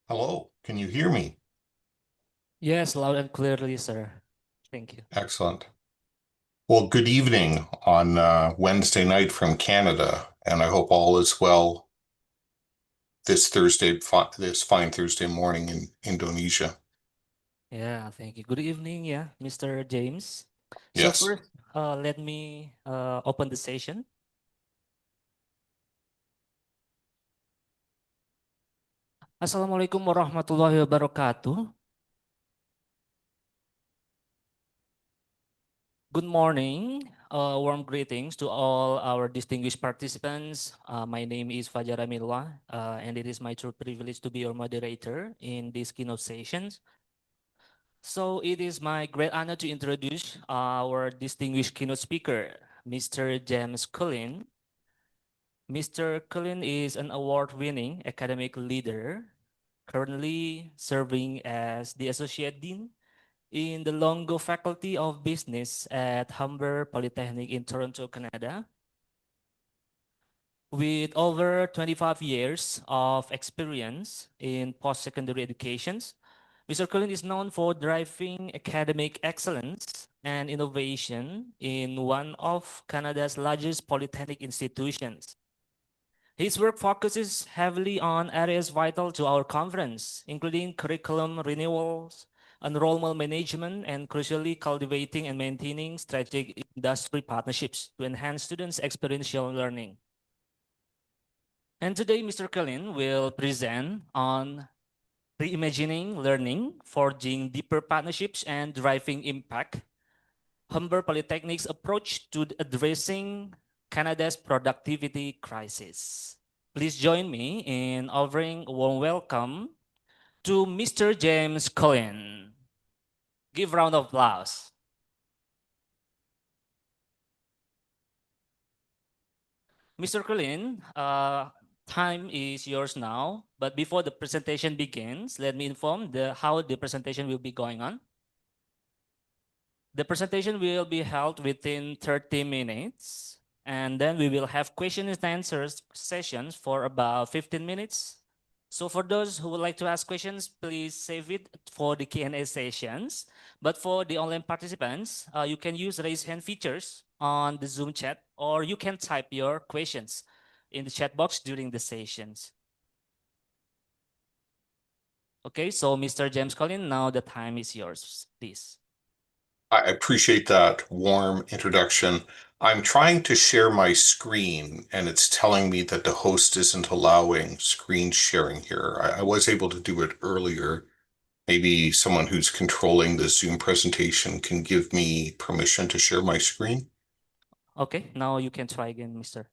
Hello, can you hear me? Yes, loud and clearly, sir. Thank you. Excellent. Well, good evening on Wednesday night from Canada, and I hope all is well this fine Thursday morning in Indonesia. Yeah, thank you. Good evening, yeah, Mr. James. So Yes. first, let me open the session. Assalamualaikum warahmatullahi wabarakatuh. Good morning. Warm greetings to all our distinguished participants. My name is Fajar Amilwa, and it is my true privilege to be your moderator in this keynote sessions. So it is my great honor to introduce our distinguished keynote speaker, Mr. James Cullen. Mr. Cullen is an award-winning academic leader, currently serving as the Associate Dean in the Longo Faculty of Business at Humber Polytechnic in Toronto, Canada. With over 25 years of experience in post-secondary educations, Mr. Cullen is known for driving academic excellence and innovation in one of Canada's largest polytechnic institutions. His work focuses heavily on areas vital to our conference, including curriculum renewals, enrollment management, and crucially cultivating and maintaining strategic industry partnerships to enhance students' experiential learning. And today, Mr. Kalin will present on reimagining learning, forging deeper partnerships, and driving impact. Humber Polytechnic's approach to addressing Canada's productivity crisis. Please join me in offering a warm welcome to Mr. James Cohen. Give a round of applause. Mr. Colin, time is yours now. But before the presentation begins, let me inform how the presentation will be going on. The presentation will be held within 30 minutes, and then we will have questions and answers sessions for about 15 minutes. So for those who would like to ask questions, please save it for the Q&A sessions. But for the online participants, you can use raise hand features on the Zoom chat, or you can type your questions in the chat box during the sessions. Okay, so Mr. James Collin, now the time is yours, please. I appreciate that warm introduction. I'm trying to share my screen and it's telling me that the host isn't allowing screen sharing here. I was able to do it earlier. Maybe someone who's controlling the Zoom presentation can give me permission to share my screen. Okay, now you can try again, Mr.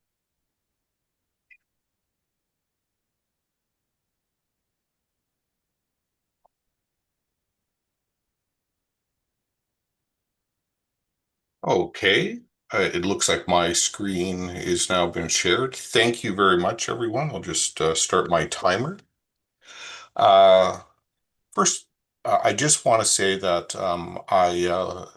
Okay, it looks like my screen is now been shared. Thank you very much, everyone. I'll just start my timer. First, I just want to say that I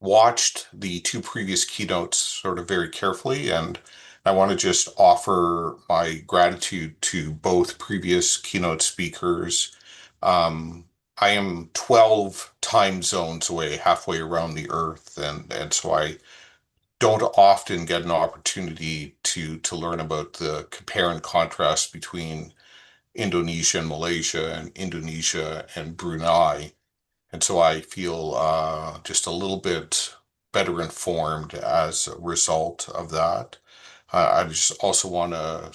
watched the two previous keynotes sort of very carefully, and I want to just offer my gratitude to both previous keynote speakers. I am 12 time zones away, halfway around the earth, and so I don't often get an opportunity to learn about the compare and contrast between Indonesia and Malaysia and Indonesia and Brunei. And so I feel just a little bit better informed as a result of that. I just also want to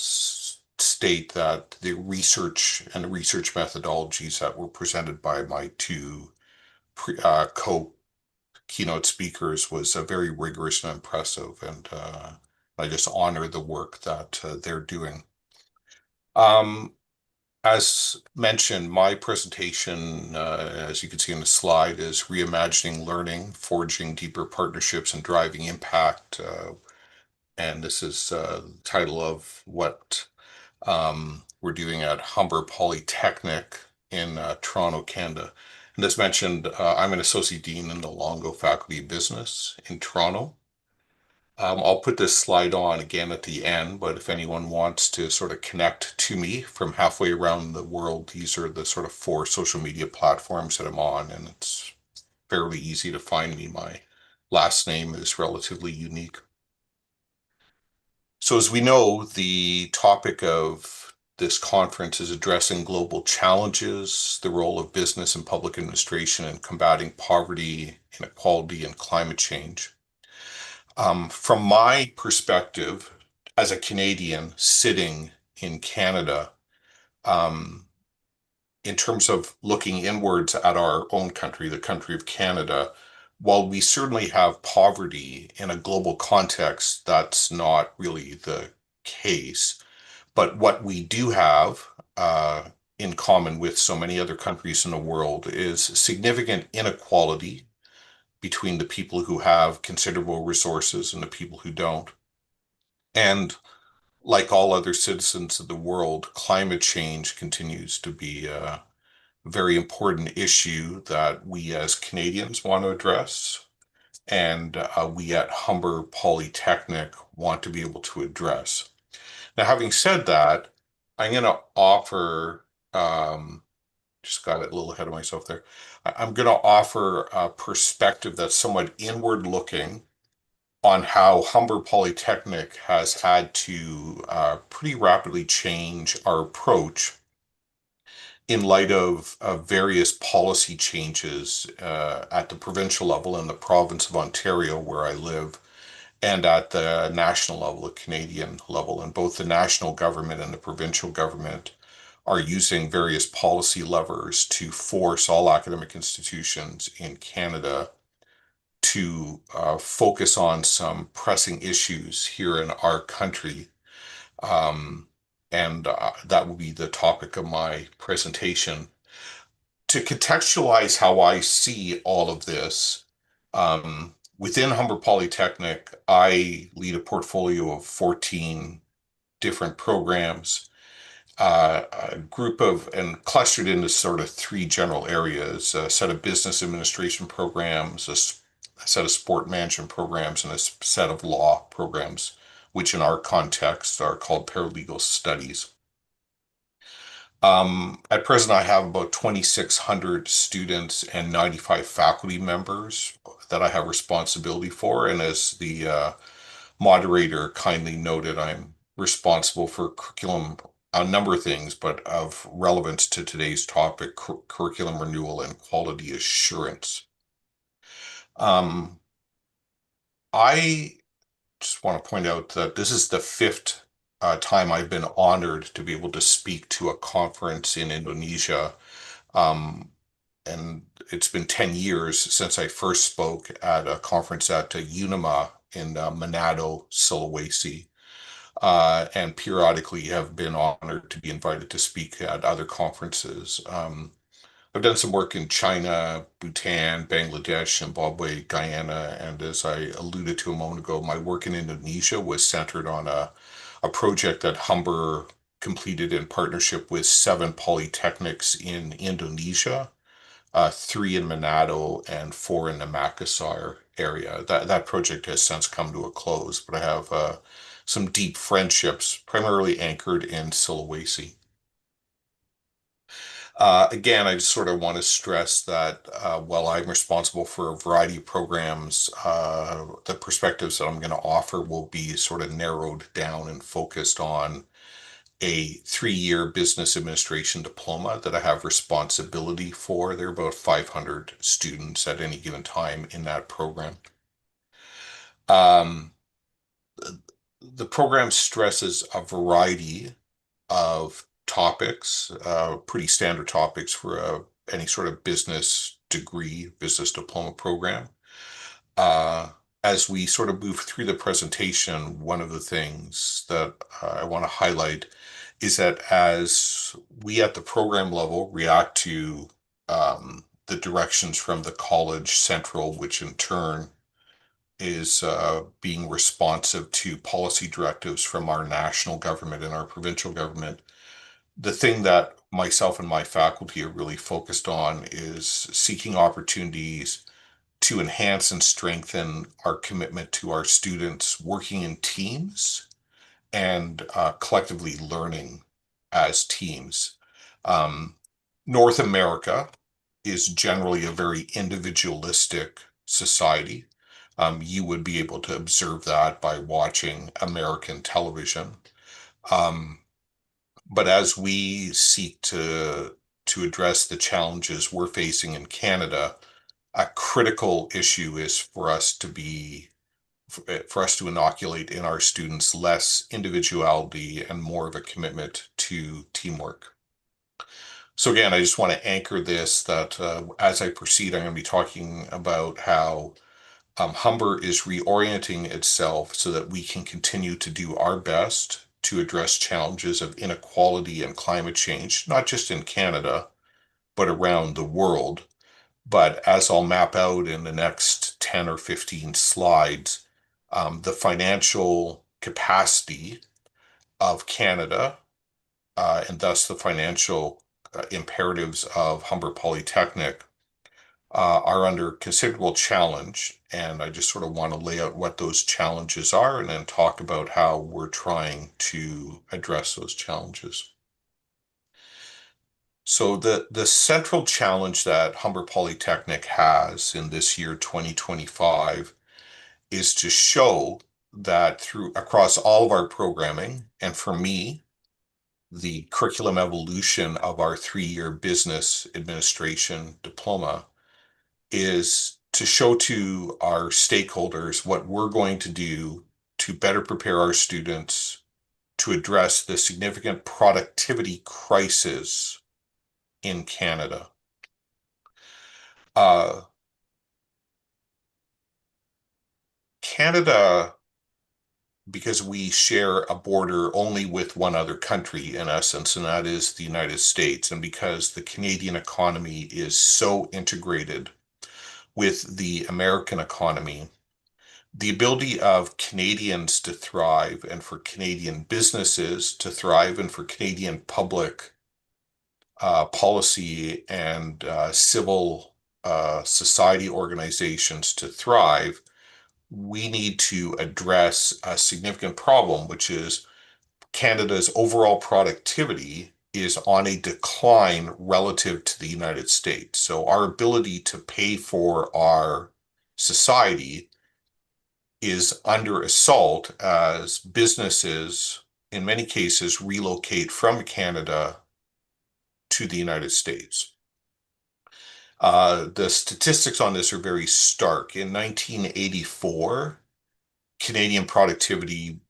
state that the research and the research methodologies that were presented by my two keynote speakers was very rigorous and impressive, and I just honor the work that they're doing. As mentioned, my presentation, as you can see on the slide, is Reimagining Learning, Forging Deeper Partnerships, and Driving Impact. And this is the title of what we're doing at Humber Polytechnic in Toronto, Canada. And as mentioned, I'm an Associate Dean in the Longo Faculty of Business in Toronto. I'll put this slide on again at the end, but if anyone wants to sort of connect to me from halfway around the world, these are the sort of 4 social media platforms that I'm on, and it's fairly easy to find me. My last name is relatively unique. So as we know, the topic of this conference is addressing global challenges, the role of business and public administration in combating poverty, inequality, and climate change. From my perspective, as a Canadian sitting in Canada, in terms of looking inwards at our own country, the country of Canada, while we certainly have poverty in a global context, that's not really the case. But what we do have in common with so many other countries in the world is significant inequality between the people who have considerable resources and the people who don't. And like all other citizens of the world, climate change continues to be a very important issue that we as Canadians want to address, and we at Humber Polytechnic want to be able to address. Now, having said that, I'm going to offer, just got a little ahead of myself there. I'm going to offer a perspective that's somewhat inward looking on how Humber Polytechnic has had to pretty rapidly change our approach in light of various policy changes at the provincial level in the province of Ontario, where I live, and at the national level, the Canadian level. And both the national government and the provincial government are using various policy levers to force all academic institutions in Canada to focus on some pressing issues here in our country. And that will be the topic of my presentation. To contextualize how I see all of this, within Humber Polytechnic, I lead a portfolio of 14 different programs, a group of, and clustered into sort of three general areas, a set of business administration programs, a set of sport management programs, and a set of law programs, which in our context are called paralegal studies. At present, I have about 2,600 students and 95 faculty members that I have responsibility for. And as the moderator kindly noted, I'm responsible for curriculum, a number of things, but of relevance to today's topic, curriculum renewal and quality assurance. I just want to point out that this is the fifth time I've been honored to be able to speak to a conference in Indonesia. And it's been 10 years since I first spoke at a conference at UNIMA in Manado, Sulawesi. And periodically have been honored to be invited to speak at other conferences. I've done some work in China, Bhutan, Bangladesh, Zimbabwe, Guyana, and as I alluded to a moment ago, my work in Indonesia was centered on a project that Humber completed in partnership with 7 polytechnics in Indonesia, 3 in Manado and 4 in the Makassar area. That project has since come to a close, but I have some deep friendships, primarily anchored in Sulawesi. Again, I just sort of want to stress that while I'm responsible for a variety of programs, the perspectives that I'm going to offer will be sort of narrowed down and focused on a 3-year business administration diploma that I have responsibility for. There are about 500 students at any given time in that program. The program stresses a variety of topics, pretty standard topics for any sort of business degree, business diploma program. As we sort of move through the presentation, one of the things that I want to highlight is that as we at the program level react to the directions from the College Central, which in turn is being responsive to policy directives from our national government and our provincial government, the thing that myself and my faculty are really focused on is seeking opportunities to enhance and strengthen our commitment to our students working in teams and collectively learning as teams. North America is generally a very individualistic society. You would be able to observe that by watching American television. But as we seek to address the challenges we're facing in Canada, a critical issue is for us to inoculate in our students less individuality and more of a commitment to teamwork. So again, I just want to anchor this that as I proceed, I'm going to be talking about how Humber is reorienting itself so that we can continue to do our best to address challenges of inequality and climate change, not just in Canada, but around the world. But as I'll map out in the next 10 or 15 slides, the financial capacity of Canada, and thus the financial imperatives of Humber Polytechnic, are under considerable challenge. And I just sort of want to lay out what those challenges are and then talk about how we're trying to address those challenges. So the central challenge that Humber Polytechnic has in this year 2025 is to show that across all of our programming, and for me, the curriculum evolution of our 3-year business administration diploma is to show to our stakeholders what we're going to do to better prepare our students to address the significant productivity crisis in Canada. Canada, because we share a border only with one other country in essence, and that is the United States, and because the Canadian economy is so integrated with the American economy, the ability of Canadians to thrive and for Canadian businesses to thrive and for Canadian public policy and civil society organizations to thrive, we need to address a significant problem, which is Canada's overall productivity is on a decline relative to the United States. So our ability to pay for our society is under assault as businesses, in many cases, relocate from Canada to the United States. The statistics on this are very stark. In 1984, Canadian productivity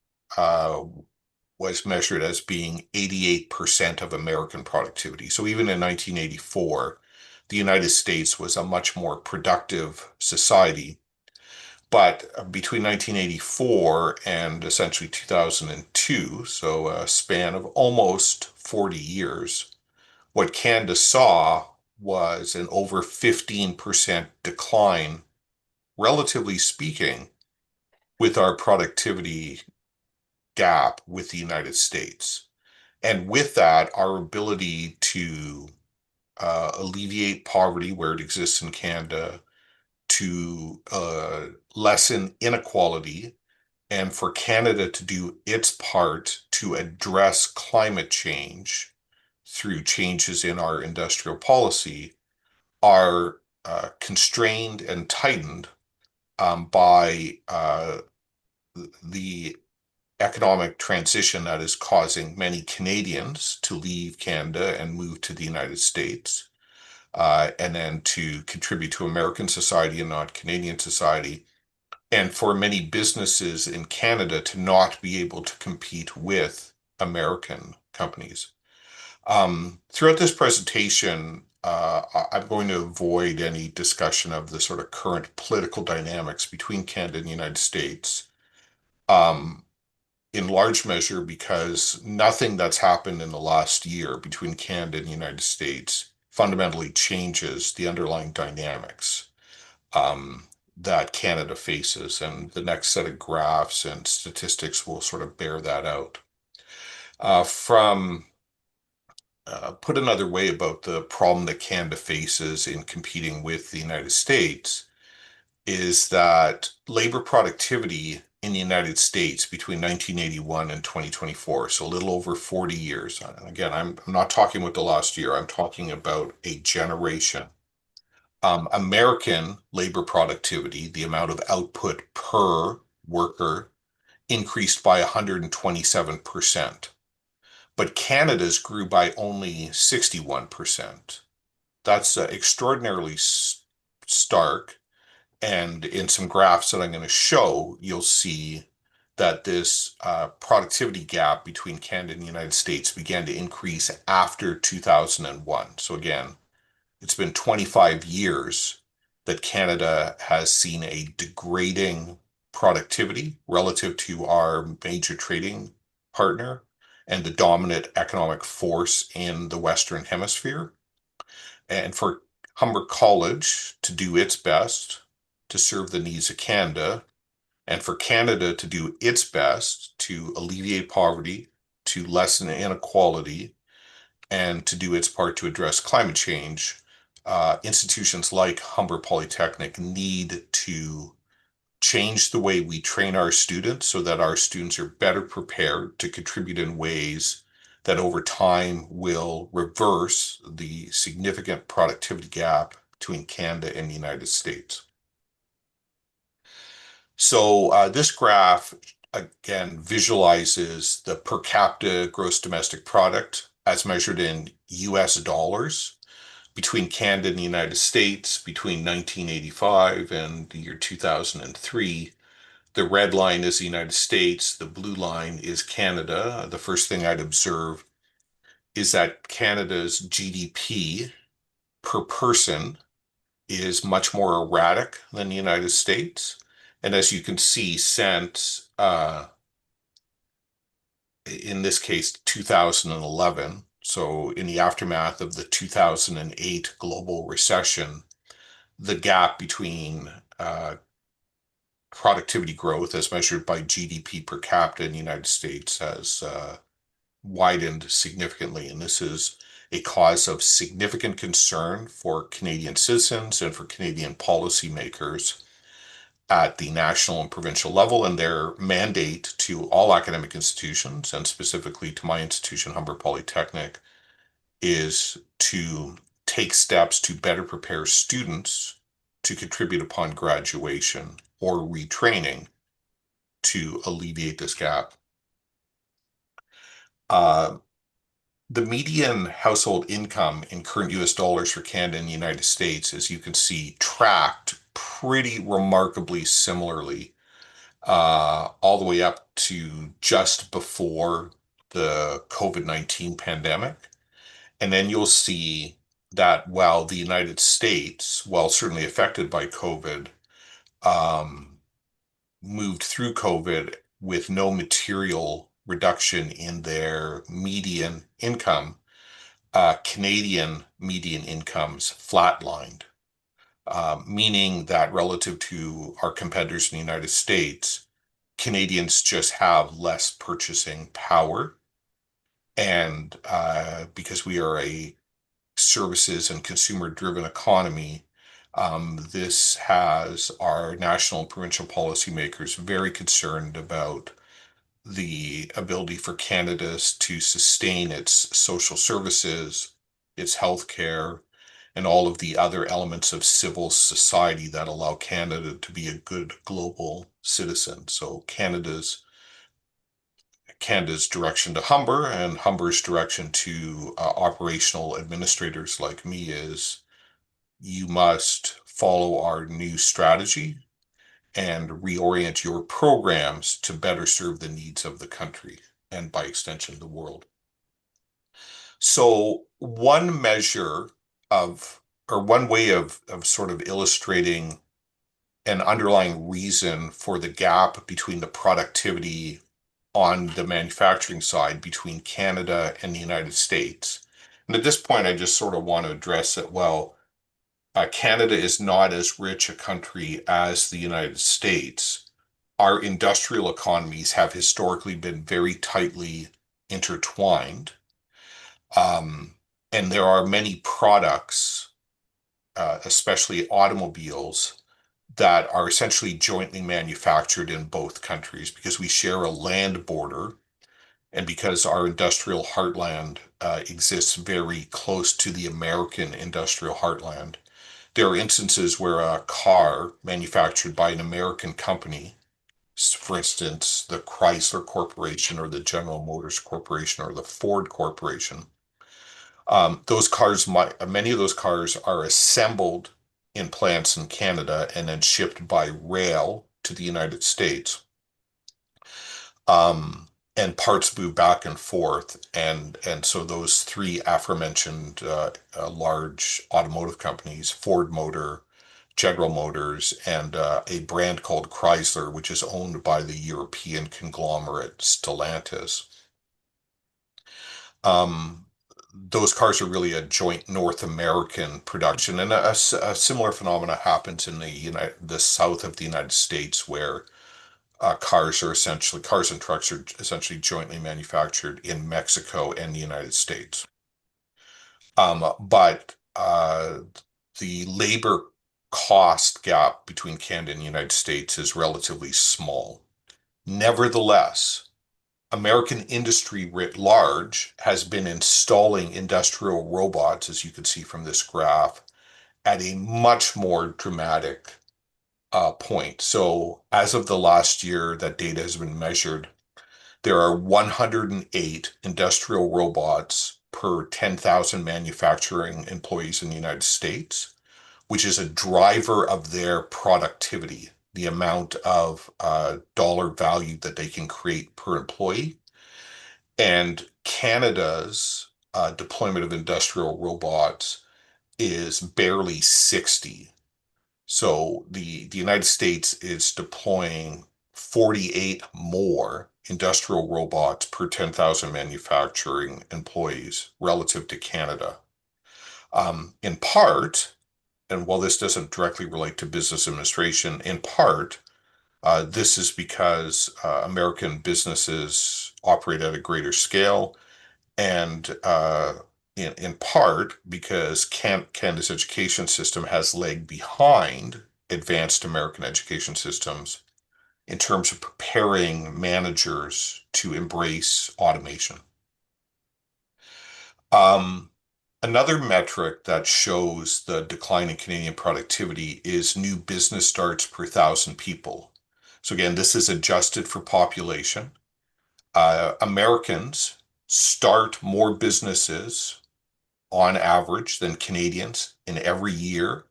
was measured as being 88% of American productivity. So even in 1984, the United States was a much more productive society. But between 1984 and essentially 2002, so a span of almost 40 years, what Canada saw was an over 15% decline, relatively speaking, with our productivity gap with the United States. And with that, our ability to alleviate poverty where it exists in Canada, to lessen inequality, and for Canada to do its part to address climate change through changes in our industrial policy are constrained and tightened by the economic transition that is causing many Canadians to leave Canada and move to the United States, and then to contribute to American society and not Canadian society, and for many businesses in Canada to not be able to compete with American companies. Throughout this presentation, I'm going to avoid any discussion of the sort of current political dynamics between Canada and the United States, in large measure because nothing that's happened in the last year between Canada and the United States fundamentally changes the underlying dynamics that Canada faces, and the next set of graphs and statistics will sort of bear that out. Put another way about the problem that Canada faces in competing with the United States is that labor productivity in the United States between 1981 and 2024, so a little over 40 years. And again, I'm not talking about the last year, I'm talking about a generation. American labor productivity, the amount of output per worker, increased by 127%. But Canada's grew by only 61%. That's extraordinarily stark. And in some graphs that I'm going to show, you'll see that this productivity gap between Canada and the United States began to increase after 2001. So again, it's been 25 years that Canada has seen a degrading productivity relative to our major trading partner and the dominant economic force in the Western Hemisphere. And for Humber College to do its best to serve the needs of Canada, and for Canada to do its best to alleviate poverty, to lessen inequality, and to do its part to address climate change, institutions like Humber Polytechnic need to change the way we train our students so that our students are better prepared to contribute in ways that over time will reverse the significant productivity gap between Canada and the United States. So this graph, again, visualizes the per capita gross domestic product as measured in US dollars between Canada and the United States between 1985 and the year 2003. The red line is the United States, the blue line is Canada. The first thing I'd observe is that Canada's GDP per person is much more erratic than the United States. And as you can see, since in this case 2011, so in the aftermath of the 2008 global recession, the gap between productivity growth as measured by GDP per capita in the United States has widened significantly. And this is a cause of significant concern for Canadian citizens and for Canadian policymakers at the national and provincial level. And their mandate to all academic institutions, and specifically to my institution, Humber Polytechnic, is to take steps to better prepare students to contribute upon graduation or retraining to alleviate this gap. The median household income in current US dollars for Canada and the United States, as you can see, tracked pretty remarkably similarly all the way up to just before the COVID-19 pandemic. And then you'll see that while the United States, while certainly affected by COVID, moved through COVID with no material reduction in their median income, Canadian median incomes flatlined, meaning that relative to our competitors in the United States, Canadians just have less purchasing power. And because we are a services and consumer-driven economy, this has our national and provincial policymakers very concerned about the ability for Canada to sustain its social services, its healthcare, and all of the other elements of civil society that allow Canada to be a good global citizen. So Canada's direction to Humber and Humber's direction to operational administrators like me is, you must follow our new strategy and reorient your programs to better serve the needs of the country and by extension the world. So one measure of, or one way of sort of illustrating an underlying reason for the gap between the productivity on the manufacturing side between Canada and the United States. And at this point, I just sort of want to address it. Well, Canada is not as rich a country as the United States. Our industrial economies have historically been very tightly intertwined. And there are many products, especially automobiles, that are essentially jointly manufactured in both countries because we share a land border and because our industrial heartland exists very close to the American industrial heartland. There are instances where a car manufactured by an American company, for instance, the Chrysler Corporation or the General Motors Corporation or the Ford Corporation, those cars, many of those cars are assembled in plants in Canada and then shipped by rail to the United States. And parts move back and forth. And so those three aforementioned large automotive companies, Ford Motor, General Motors, and a brand called Chrysler, which is owned by the European conglomerate Stellantis. Those cars are really a joint North American production, and a similar phenomena happens in the south of the United States, where cars and trucks are essentially jointly manufactured in Mexico and the United States. But the labor cost gap between Canada and the United States is relatively small. Nevertheless, American industry writ large has been installing industrial robots, as you can see from this graph, at a much more dramatic point. So as of the last year that data has been measured, there are 108 industrial robots per 10,000 manufacturing employees in the United States, which is a driver of their productivity, the amount of dollar value that they can create per employee. And Canada's deployment of industrial robots is barely 60. So the United States is deploying 48 more industrial robots per 10,000 manufacturing employees relative to Canada. In part, and while this doesn't directly relate to business administration, in part, this is because American businesses operate at a greater scale, and in part because Canada's education system has lagged behind advanced American education systems in terms of preparing managers to embrace automation. Another metric that shows the decline in Canadian productivity is new business starts per 1,000 people. So again, this is adjusted for population. Americans start more businesses on average than Canadians in every year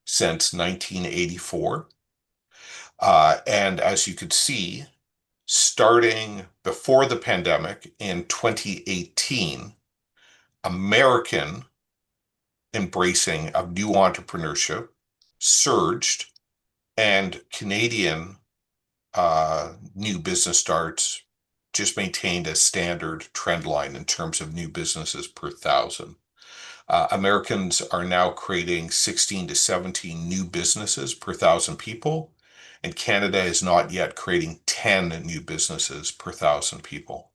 since 1984. And as you could see, starting before the pandemic in 2018, American embracing of new entrepreneurship surged, and Canadian new business starts just maintained a standard trend line in terms of new businesses per 1,000. Americans are now creating 16 to 17 new businesses per 1,000 people, and Canada is not yet creating 10 new businesses per 1,000 people.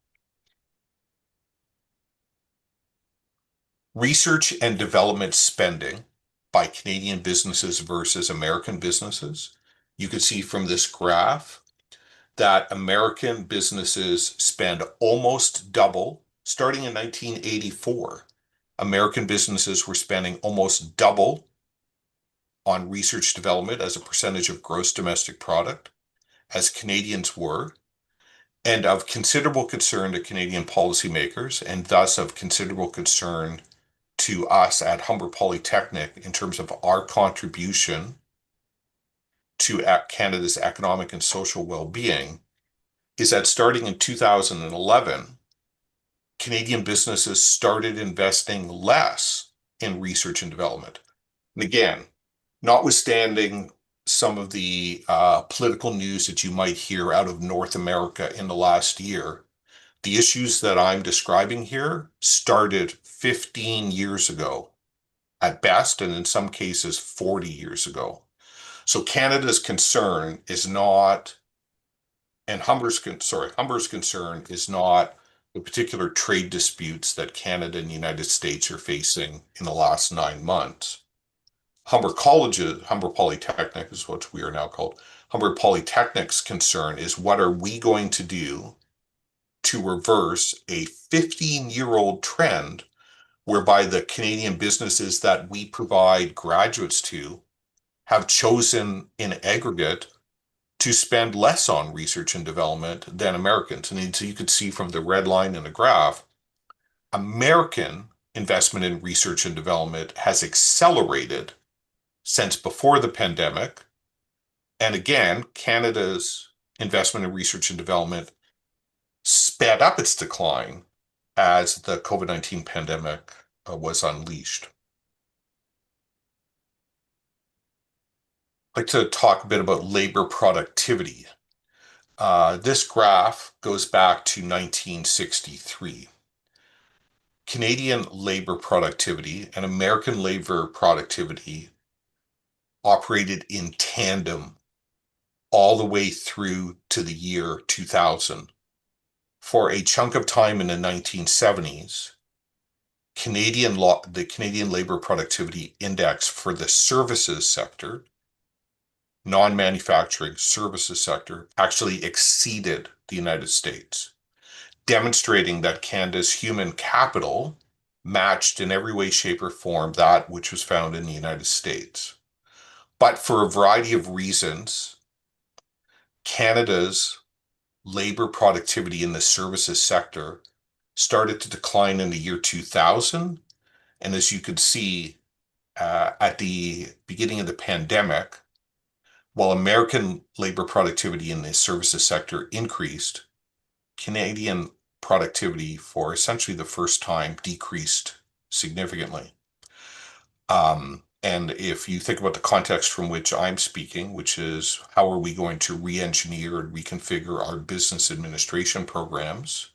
Research and development spending by Canadian businesses versus American businesses. You can see from this graph that American businesses spend almost double. Starting in 1984, American businesses were spending almost double on research development as a percentage of gross domestic product as Canadians were, and of considerable concern to Canadian policymakers, and thus of considerable concern to us at Humber Polytechnic in terms of our contribution to Canada's economic and social well-being, is that starting in 2011, Canadian businesses started investing less in research and development. And again, notwithstanding some of the political news that you might hear out of North America in the last year, the issues that I'm describing here started 15 years ago at best, and in some cases 40 years ago. So Canada's concern is not, and Humber's concern is not the particular trade disputes that Canada and the United States are facing in the last 9 months. Humber Polytechnic is what we are now called. Humber Polytechnic's concern is, what are we going to do to reverse a 15-year-old trend whereby the Canadian businesses that we provide graduates to have chosen in aggregate to spend less on research and development than Americans. And so you could see from the red line in the graph, American investment in research and development has accelerated since before the pandemic. And again, Canada's investment in research and development sped up its decline as the COVID-19 pandemic was unleashed. I'd like to talk a bit about labor productivity. This graph goes back to 1963. Canadian labor productivity and American labor productivity operated in tandem all the way through to the year 2000. For a chunk of time in the 1970s, the Canadian Labor Productivity Index for the services sector, non-manufacturing services sector, actually exceeded the United States, demonstrating that Canada's human capital matched in every way, shape, or form that which was found in the United States. But for a variety of reasons, Canada's labor productivity in the services sector started to decline in the year 2000. And as you could see at the beginning of the pandemic, while American labor productivity in the services sector increased, Canadian productivity for essentially the first time decreased significantly. And if you think about the context from which I'm speaking, which is how are we going to re-engineer and reconfigure our business administration programs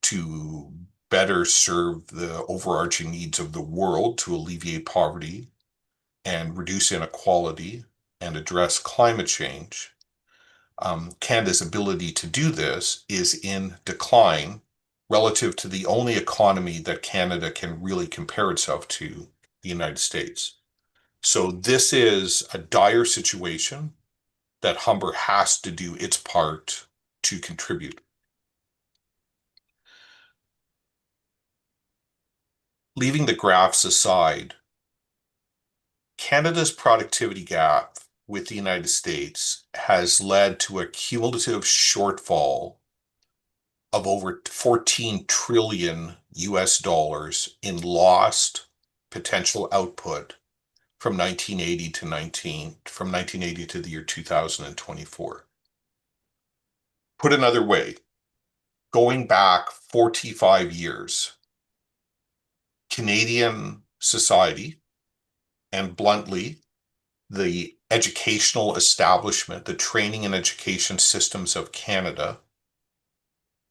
to better serve the overarching needs of the world to alleviate poverty and reduce inequality and address climate change, Canada's ability to do this is in decline relative to the only economy that Canada can really compare itself to, the United States. So this is a dire situation that Humber has to do its part to contribute. Leaving the graphs aside, Canada's productivity gap with the United States has led to a cumulative shortfall of over 14 trillion US dollars in lost potential output from 1980 to the year 2024. Put another way, going back 45 years, Canadian society, and bluntly, the educational establishment, the training and education systems of Canada,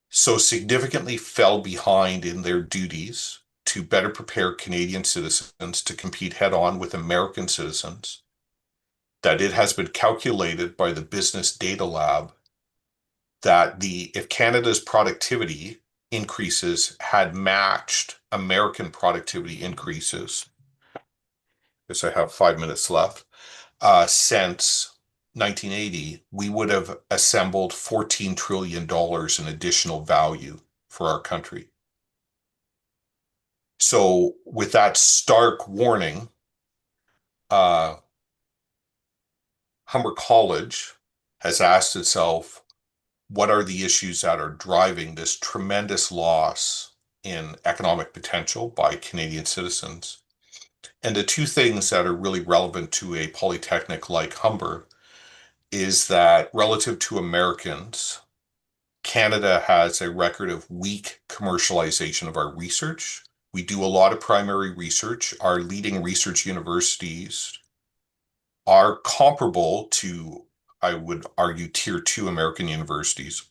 so significantly fell behind in their duties to better prepare Canadian citizens to compete head-on with American citizens, that it has been calculated by the Business Data Lab that if Canada's productivity increases had matched American productivity increases, I guess I have 5 minutes left, since 1980, we would have assembled $14 trillion in additional value for our country. So with that stark warning, Humber College has asked itself, what are the issues that are driving this tremendous loss in economic potential by Canadian citizens? And the two things that are really relevant to a polytechnic like Humber is that relative to Americans, Canada has a record of weak commercialization of our research. We do a lot of primary research. Our leading research universities are comparable to, I would argue, tier 2 American universities.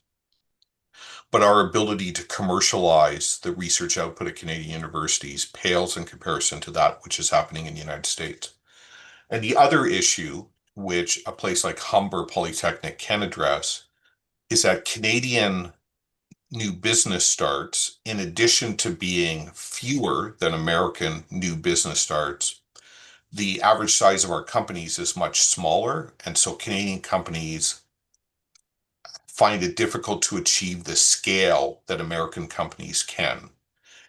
But our ability to commercialize the research output at Canadian universities pales in comparison to that which is happening in the United States. And the other issue, which a place like Humber Polytechnic can address, is that Canadian new business starts, in addition to being fewer than American new business starts, the average size of our companies is much smaller. And so Canadian companies find it difficult to achieve the scale that American companies can.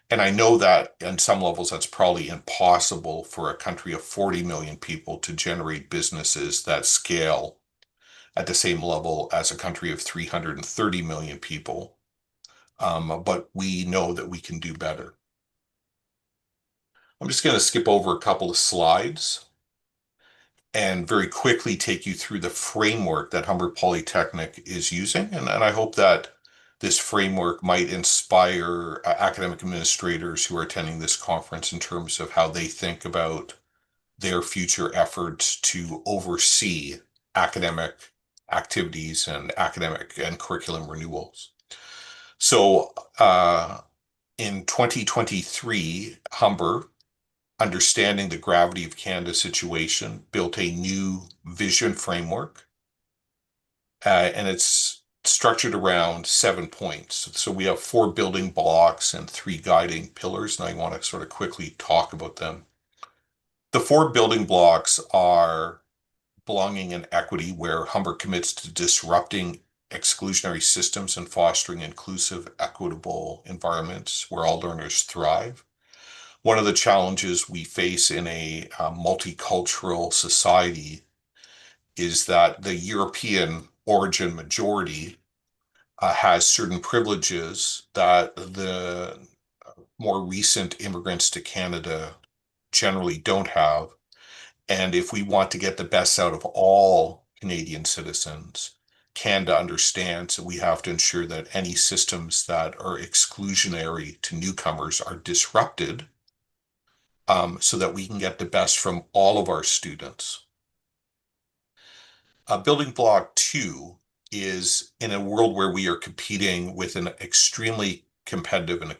And I know that on some levels, that's probably impossible for a country of 40 million people to generate businesses that scale at the same level as a country of 330 million people. But we know that we can do better. I'm just going to skip over a couple of slides and very quickly take you through the framework that Humber Polytechnic is using. And I hope that this framework might inspire academic administrators who are attending this conference in terms of how they think about their future efforts to oversee academic activities and academic and curriculum renewals. So in 2023, Humber, understanding the gravity of Canada's situation, built a new vision framework, and it's structured around 7 points. So we have 4 building blocks and 3 guiding pillars, and I want to sort of quickly talk about them. The 4 building blocks are belonging and equity, where Humber commits to disrupting exclusionary systems and fostering inclusive, equitable environments where all learners thrive. One of the challenges we face in a multicultural society is that the European origin majority has certain privileges that the more recent immigrants to Canada generally don't have. And if we want to get the best out of all Canadian citizens, Canada understands that we have to ensure that any systems that are exclusionary to newcomers are disrupted, so that we can get the best from all of our students. Building block 2 is in a world where we are competing with an extremely competitive and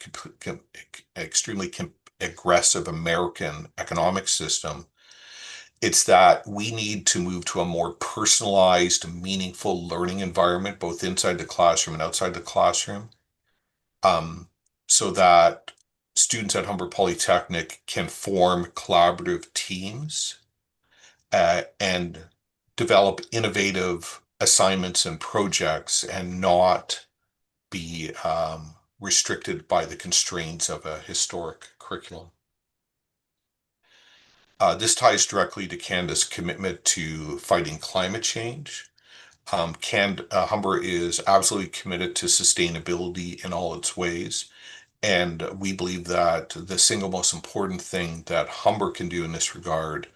extremely aggressive American economic system. It's that we need to move to a more personalized, meaningful learning environment, both inside the classroom and outside the classroom, so that students at Humber Polytechnic can form collaborative teams and develop innovative assignments and projects and not be restricted by the constraints of a historic curriculum. This ties directly to Canada's commitment to fighting climate change. Humber is absolutely committed to sustainability in all its ways. And we believe that the single most important thing that Humber can do in this regard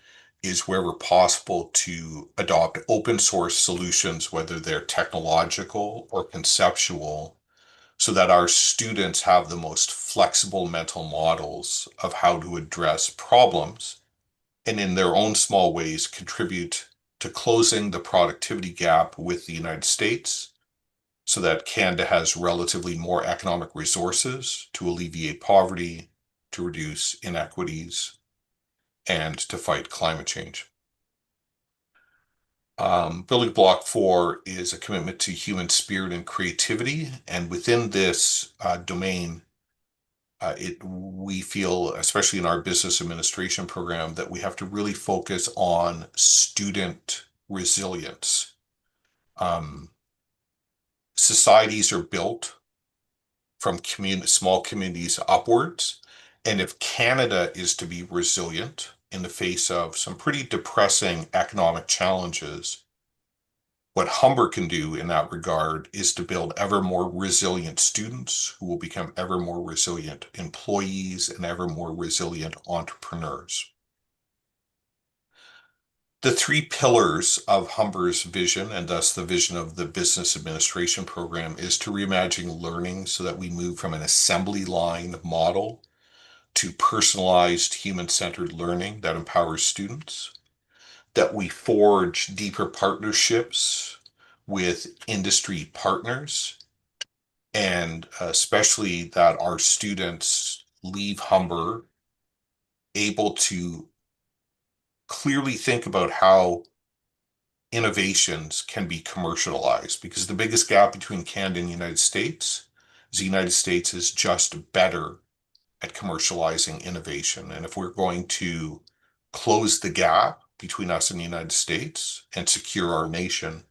is wherever possible to adopt open source solutions, whether they're technological or conceptual, so that our students have the most flexible mental models of how to address problems and in their own small ways contribute to closing the productivity gap with the United States so that Canada has relatively more economic resources to alleviate poverty, to reduce inequities, and to fight climate change. Building block 4 is a commitment to human spirit and creativity. And within this domain, we feel, especially in our business administration program, that we have to really focus on student resilience. Societies are built from small communities upwards. And if Canada is to be resilient in the face of some pretty depressing economic challenges, what Humber can do in that regard is to build ever more resilient students who will become ever more resilient employees and ever more resilient entrepreneurs. The 3 pillars of Humber's vision, and thus the vision of the business administration program, is to reimagine learning so that we move from an assembly line model to personalized human-centered learning that empowers students, that we forge deeper partnerships with industry partners, and especially that our students leave Humber able to clearly think about how innovations can be commercialized, because the biggest gap between Canada and the United States is the United States is just better at commercializing innovation. And if we're going to close the gap between us and the United States and secure our nation,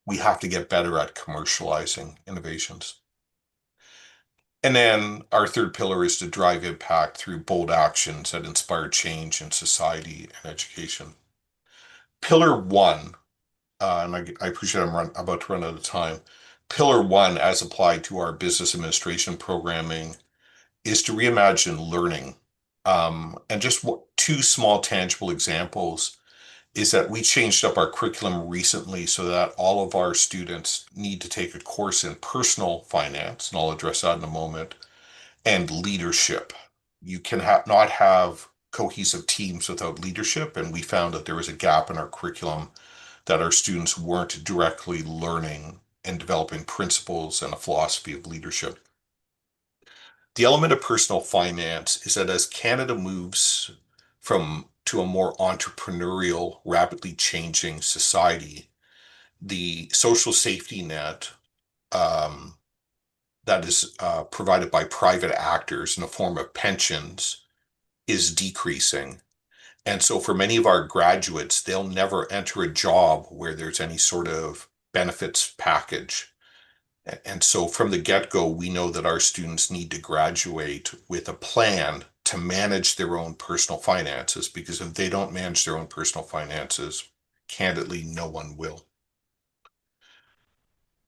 we have to get better at commercializing innovations. And then our 3rd pillar is to drive impact through bold actions that inspire change in society and education. Pillar 1, and I appreciate I'm about to run out of time. Pillar 1, as applied to our business administration programming, is to reimagine learning. And just 2 small tangible examples is that we changed up our curriculum recently so that all of our students need to take a course in personal finance, and I'll address that in a moment, and leadership. You can not have cohesive teams without leadership, and we found that there was a gap in our curriculum that our students weren't directly learning and developing principles and a philosophy of leadership. The element of personal finance is that as Canada moves to a more entrepreneurial, rapidly changing society, the social safety net that is provided by private actors in the form of pensions is decreasing. And so for many of our graduates, they'll never enter a job where there's any sort of benefits package. And so from the get-go, we know that our students need to graduate with a plan to manage their own personal finances, because if they don't manage their own personal finances, candidly, no one will.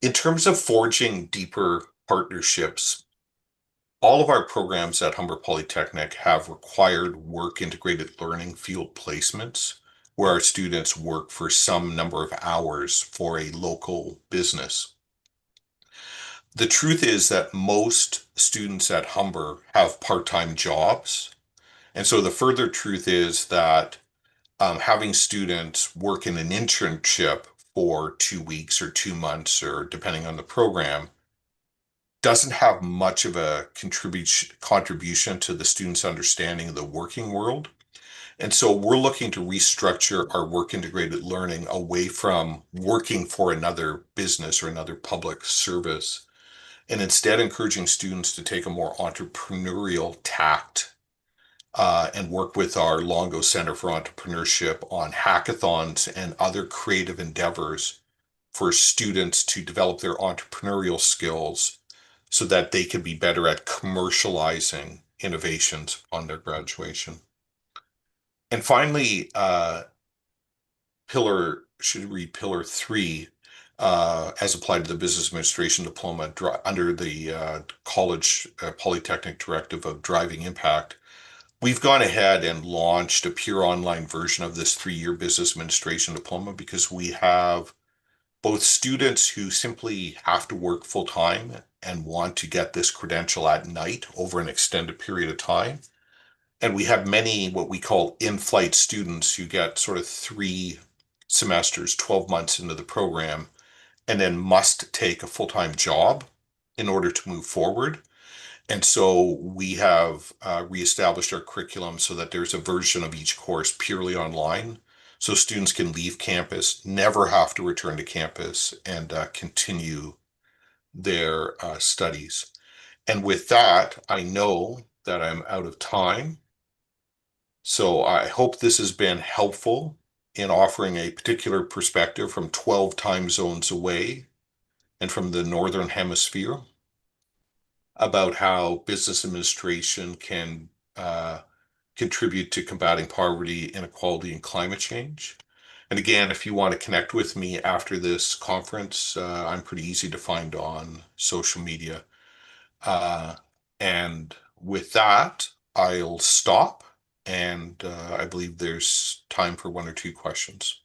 In terms of forging deeper partnerships, all of our programs at Humber Polytechnic have required work integrated learning field placements where our students work for some number of hours for a local business. The truth is that most students at Humber have part-time jobs. And so the further truth is that having students work in an internship for 2 weeks or 2 months, or depending on the program, doesn't have much of a contribution to the students' understanding of the working world. And so we're looking to restructure our work integrated learning away from working for another business or another public service, and instead encouraging students to take a more entrepreneurial tact and work with our Longo Center for Entrepreneurship on hackathons and other creative endeavors for students to develop their entrepreneurial skills so that they can be better at commercializing innovations on their graduation. And finally, should read pillar 3 as applied to the business administration diploma under the college polytechnic directive of driving impact. We've gone ahead and launched a pure online version of this 3-year business administration diploma because we have both students who simply have to work full time and want to get this credential at night over an extended period of time. And we have many what we call in-flight students who get sort of 3 semesters, 12 months into the program, and then must take a full-time job in order to move forward. And so we have reestablished our curriculum so that there's a version of each course purely online, so students can leave campus, never have to return to campus, and continue their studies. And with that, I know that I'm out of time. So I hope this has been helpful in offering a particular perspective from 12 time zones away and from the Northern Hemisphere about how business administration can contribute to combating poverty, inequality, and climate change. And again, if you want to connect with me after this conference, I'm pretty easy to find on social media. And with that, I'll stop. And I believe there's time for 1 or 2 questions.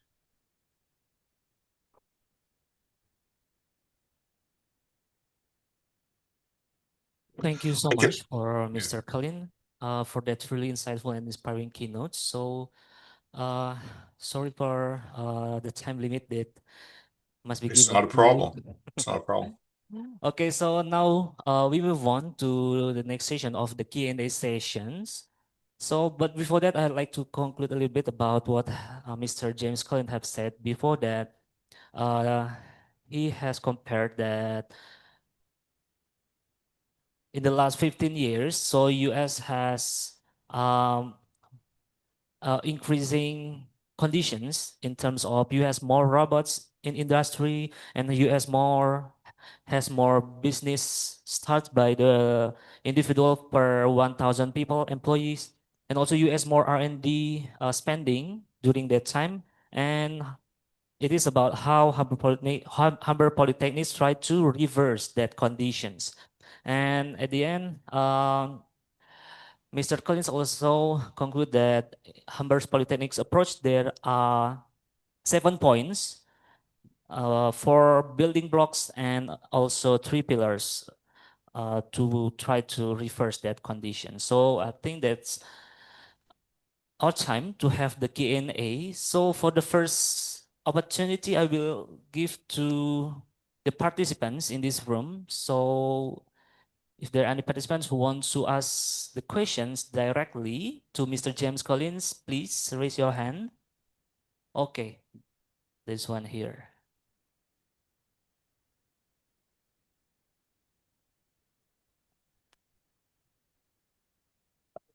Thank you so Okay. much for Mr. Colin for that really insightful and inspiring keynote. So sorry for the time limit that must be It's given not a to you. problem. It's not a problem. Okay, so now we move on to the next session of the Q&A sessions. So, but before that, I'd like to conclude a little bit about what Mr. James Collins have said before that. He has compared that in the last 15 years, so US has um, increasing conditions in terms of US more robots in industry, and the US has more business starts by the individual per 1,000 people employees, and also US more R&D spending during that time. And it is about how Humber Polytechnics try to reverse that conditions. And at the end, Mr. Collins also conclude that Humber's Polytechnics approach, there are 7 points, 4 building blocks, and also 3 pillars to try to reverse that condition. So I think that's our time to have the Q&A. So for the first opportunity, I will give to the participants in this room. So if there are any participants who want to ask the questions directly to Mr. James Collins, please raise your hand. Okay, there's one here.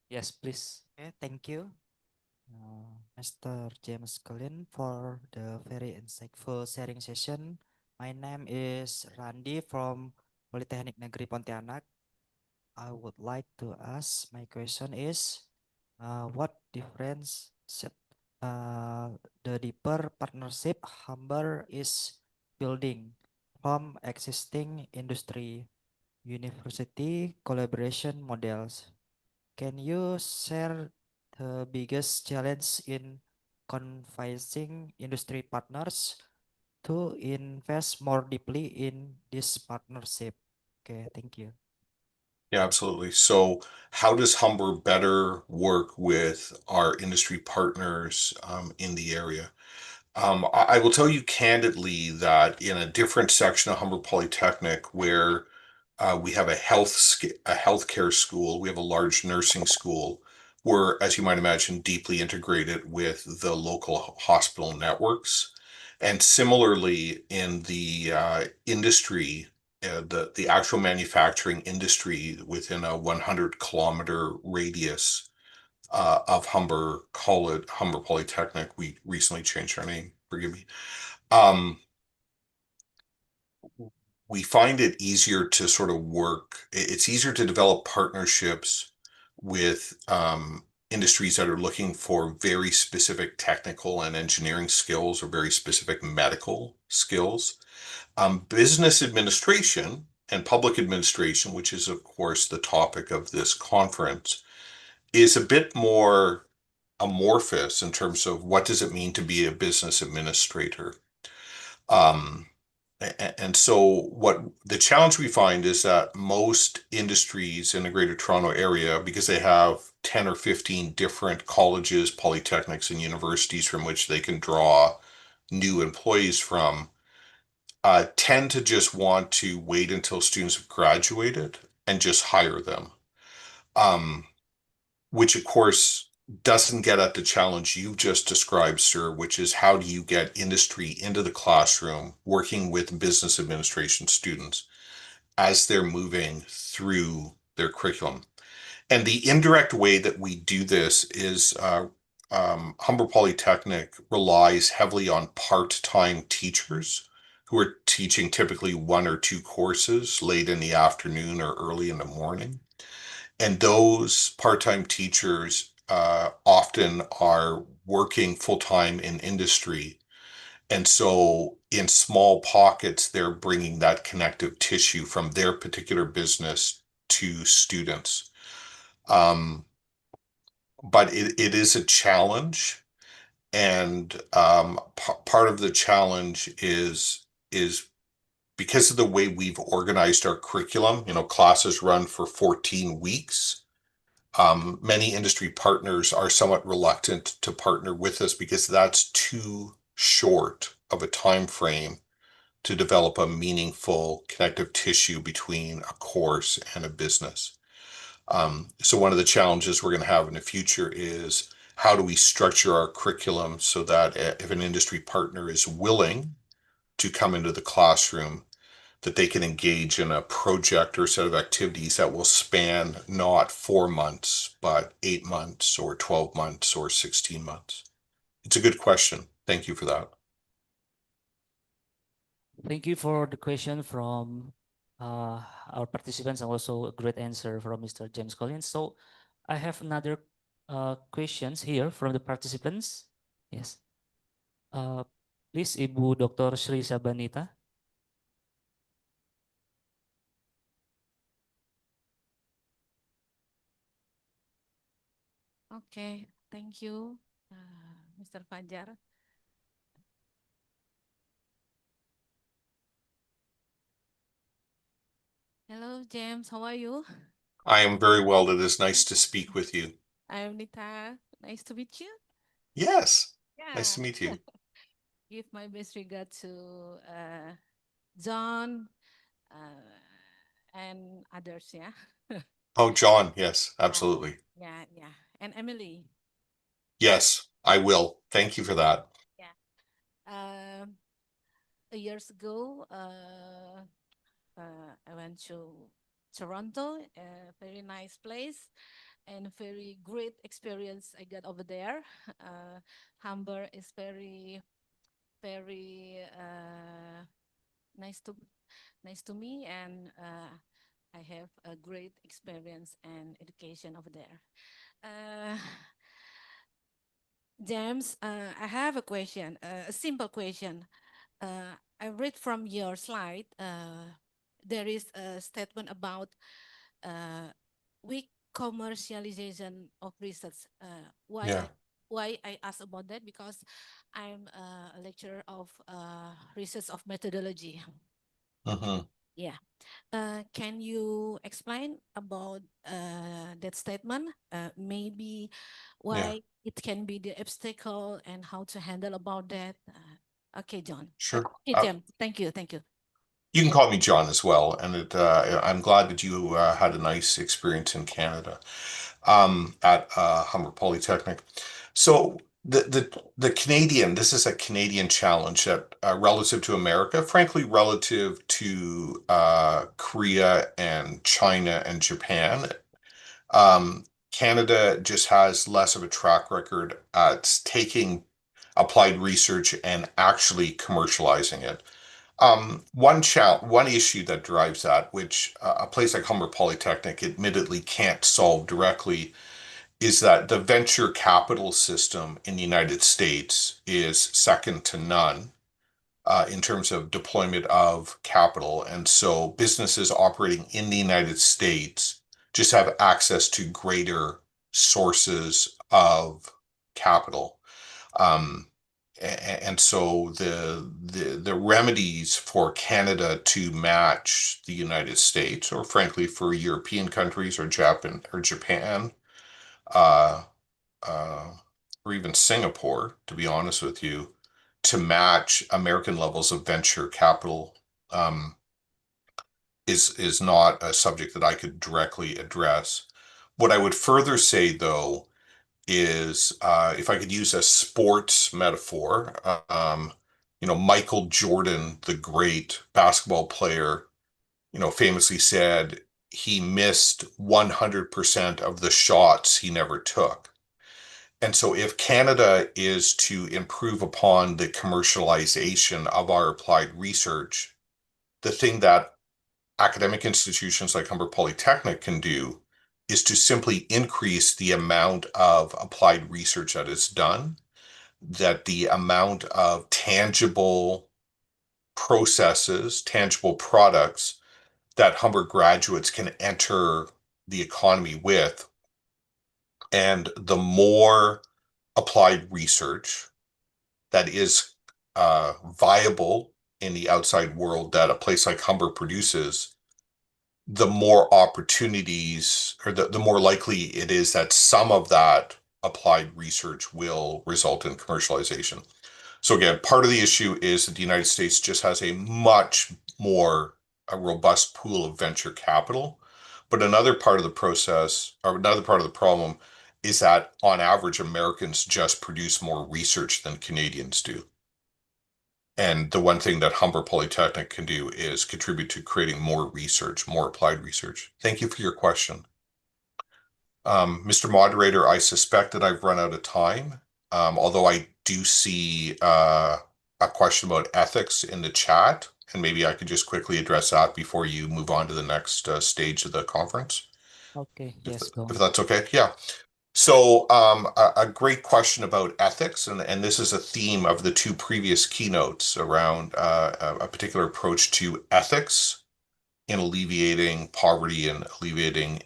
Yes, please. Okay, thank you, Mr. James Collin, for the very insightful sharing session. My name is Randy from Polytechnic Negeri Pontianak. I would like to ask, my question is, what difference the deeper partnership Humber is building from existing industry university collaboration models? Can you share the biggest challenge in convincing industry partners to invest more deeply in this partnership? Okay, thank you. Yeah, absolutely. So how does Humber better work with our industry partners in the area? I will tell you candidly that in a different section of Humber Polytechnic, where we have a healthcare school, we have a large nursing school. We're, as you might imagine, deeply integrated with the local hospital networks. And similarly, in the industry, the actual manufacturing industry within a 100-kilometer radius of Humber College, Humber Polytechnic, we recently changed our name. Forgive me. Um, we find it easier to sort of work. It's easier to develop partnerships with industries that are looking for very specific technical and engineering skills or very specific medical skills. Business administration and public administration, which is, of course, the topic of this conference, is a bit more amorphous in terms of what does it mean to be a business administrator. Um, and so what the challenge we find is that most industries in the Greater Toronto area, because they have 10 or 15 different colleges, polytechnics, and universities from which they can draw new employees from, tend to just want to wait until students have graduated and just hire them. Um, which of course doesn't get at the challenge you've just described, sir, which is how do you get industry into the classroom working with business administration students as they're moving through their curriculum. And the indirect way that we do this is Humber Polytechnic relies heavily on part-time teachers who are teaching typically one or two courses late in the afternoon or early in the morning. And those part-time teachers often are working full-time in industry. And so in small pockets, they're bringing that connective tissue from their particular business to students. But it is a challenge. And part of the challenge is because of the way we've organized our curriculum, classes run for 14 weeks. Many industry partners are somewhat reluctant to partner with us because that's too short of a time frame to develop a meaningful connective tissue between a course and a business. So one of the challenges we're going to have in the future is how do we structure our curriculum so that if an industry partner is willing to come into the classroom, that they can engage in a project or set of activities that will span not 4 months, but 8 months or 12 months or 16 months? It's a good question. Thank you for that. Thank you for the question from our participants and also a great answer from Mr. James Collins. So I have another questions here from the participants. Yes. Please, Ibu Dr. Sri Sabanita. Okay, thank you, Mr. Fajar. Hello, James. How are you? I am very well. It is nice to speak with you. I'm Nita. Nice to meet you. Yes. Nice Yeah. to meet you. Give my best regard to John and others. Yeah. Oh, John. Yes, absolutely. Yeah, yeah. And Emily. Yes, I will. Thank you for that. Yeah. Years ago, I went to Toronto, a very nice place and very great experience I got over there. Humber is very, very nice to me, and I have a great experience and education over there. Uh, James, I have a question, a simple question. I read from your slide, there is a statement about weak commercialization of research. Yeah. Why I ask about that? Because I'm a lecturer of research of methodology. Mhm. Yeah. Can you explain about that statement? Maybe Yeah, why it can be the obstacle and how to handle about that. Okay, John. sure. Okay, Jim. Thank you. Thank you. You can call me John as well, and I'm glad that you had a nice experience in Canada at Humber Polytechnic. So the Canadian, this is a Canadian challenge that relative to America, frankly, relative to Korea and China and Japan, Canada just has less of a track record at taking applied research and actually commercializing it. One issue that drives that, which a place like Humber Polytechnic admittedly can't solve directly, is that the venture capital system in the United States is second to none in terms of deployment of capital. And so businesses operating in the United States just have access to greater sources of capital. Um, and so the remedies for Canada to match the United States, or frankly for European countries or Japan, uh, uh, or even Singapore, to be honest with you, to match American levels of venture capital um, is not a subject that I could directly address. What I would further say, though, is if I could use a sports metaphor, Michael Jordan, the great basketball player, famously said he missed 100% of the shots he never took. And so if Canada is to improve upon the commercialization of our applied research, the thing that academic institutions like Humber Polytechnic can do is to simply increase the amount of applied research that is done, that the amount of tangible processes, tangible products that Humber graduates can enter the economy with. And the more applied research that is viable in the outside world that a place like Humber produces, the more opportunities, or the more likely it is that some of that applied research will result in commercialization. So again, part of the issue is that the United States just has a much more a robust pool of venture capital. But another part of the process, or another part of the problem, is that on average, Americans just produce more research than Canadians do. And the one thing that Humber Polytechnic can do is contribute to creating more research, more applied research. Thank you for your question. Mr. Moderator, I suspect that I've run out of time, although I do see a question about ethics in the chat, and maybe I could just quickly address that before you move on to the next stage of the conference. Okay, If, yes, go if on. that's okay. Yeah. So a great question about ethics, and this is a theme of the two previous keynotes around a particular approach to ethics in alleviating poverty and alleviating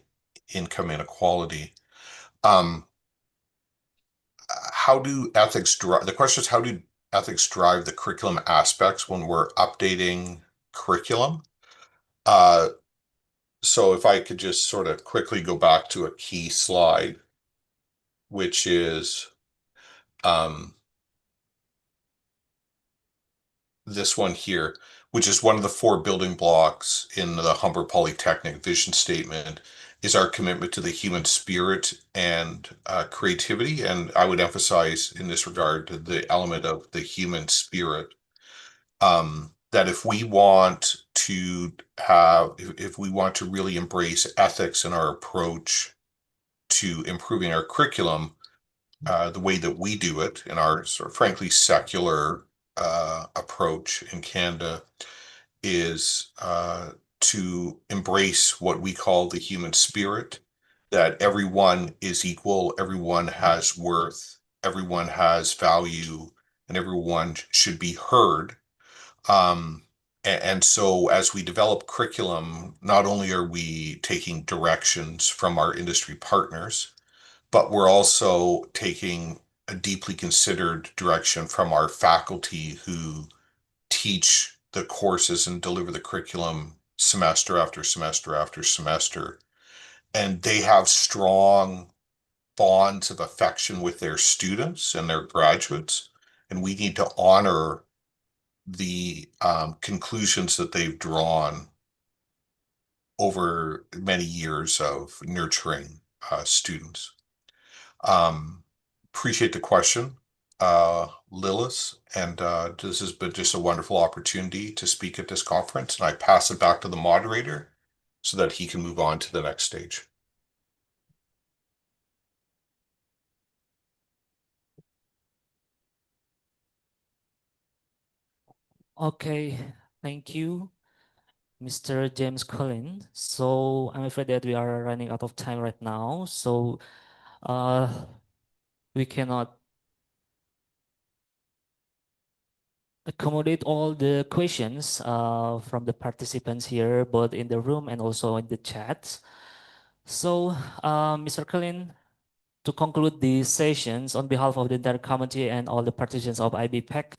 income inequality. How do ethics drive? The question is, how do ethics drive the curriculum aspects when we're updating curriculum? So if I could just sort of quickly go back to a key slide, which is this one here, which is one of the four building blocks in the Humber Polytechnic vision statement, is our commitment to the human spirit and creativity. And I would emphasize in this regard the element of the human spirit. That if we want to if we want to really embrace ethics in our approach to improving our curriculum, the way that we do it in our sort of frankly secular approach in Canada is to embrace what we call the human spirit, that everyone is equal, everyone has worth, everyone has value, and everyone should be heard. And so as we develop curriculum, not only are we taking directions from our industry partners, but we're also taking a deeply considered direction from our faculty who teach the courses and deliver the curriculum semester after semester after semester. And they have strong bonds of affection with their students and their graduates. And we need to honor the conclusions that they've drawn over many years of nurturing students. Appreciate the question, Lilith, and this has been just a wonderful opportunity to speak at this conference, and I pass it back to the moderator so that he can move on to the next stage. Okay, thank you, Mr. James Collins. So I'm afraid that we are running out of time right now. So uh, we cannot accommodate all the questions from the participants here, both in the room and also in the chat. So, Mr. Collins, to conclude these sessions, on behalf of the entire committee and all the participants of IBIPAC,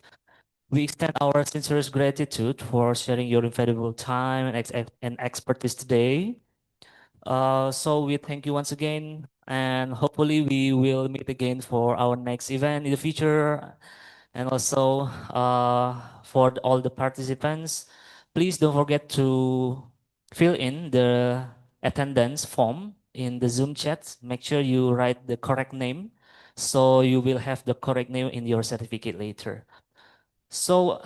we extend our sincerest gratitude for sharing your invaluable time and expertise today. So we thank you once again, and hopefully we will meet again for our next event in the future. And also for all the participants, please don't forget to fill in the attendance form in the Zoom chat. Make sure you write the correct name so you will have the correct name in your certificate later. So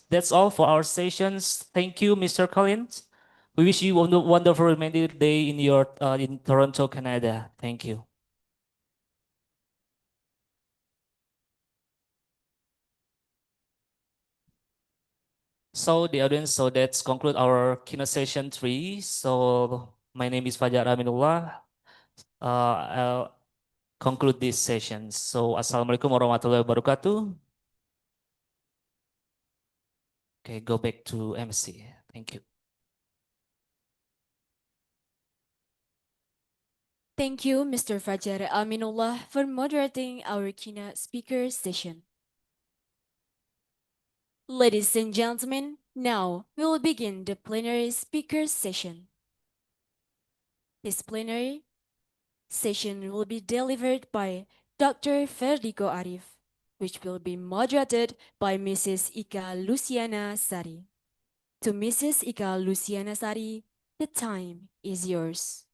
that's all for our sessions. Thank you, Mr. Collins. We wish you a wonderful remaining day in your in Toronto, Canada. Thank you. So the audience, so that's conclude our keynote session 3. So my name is Fajar Aminullah. I'll conclude this session. So Assalamualaikum warahmatullahi wabarakatuh. Okay, go back to MC. Thank you. Thank you, Mr. Fajar Aminullah, for moderating our keynote speaker session. Ladies and gentlemen, now we will begin the plenary speaker session. This plenary session will be delivered by Dr. Ferdiko Arif, which will be moderated by Mrs. Ika Luciana Sari. To Mrs. Ika Luciana Sari, the time is yours.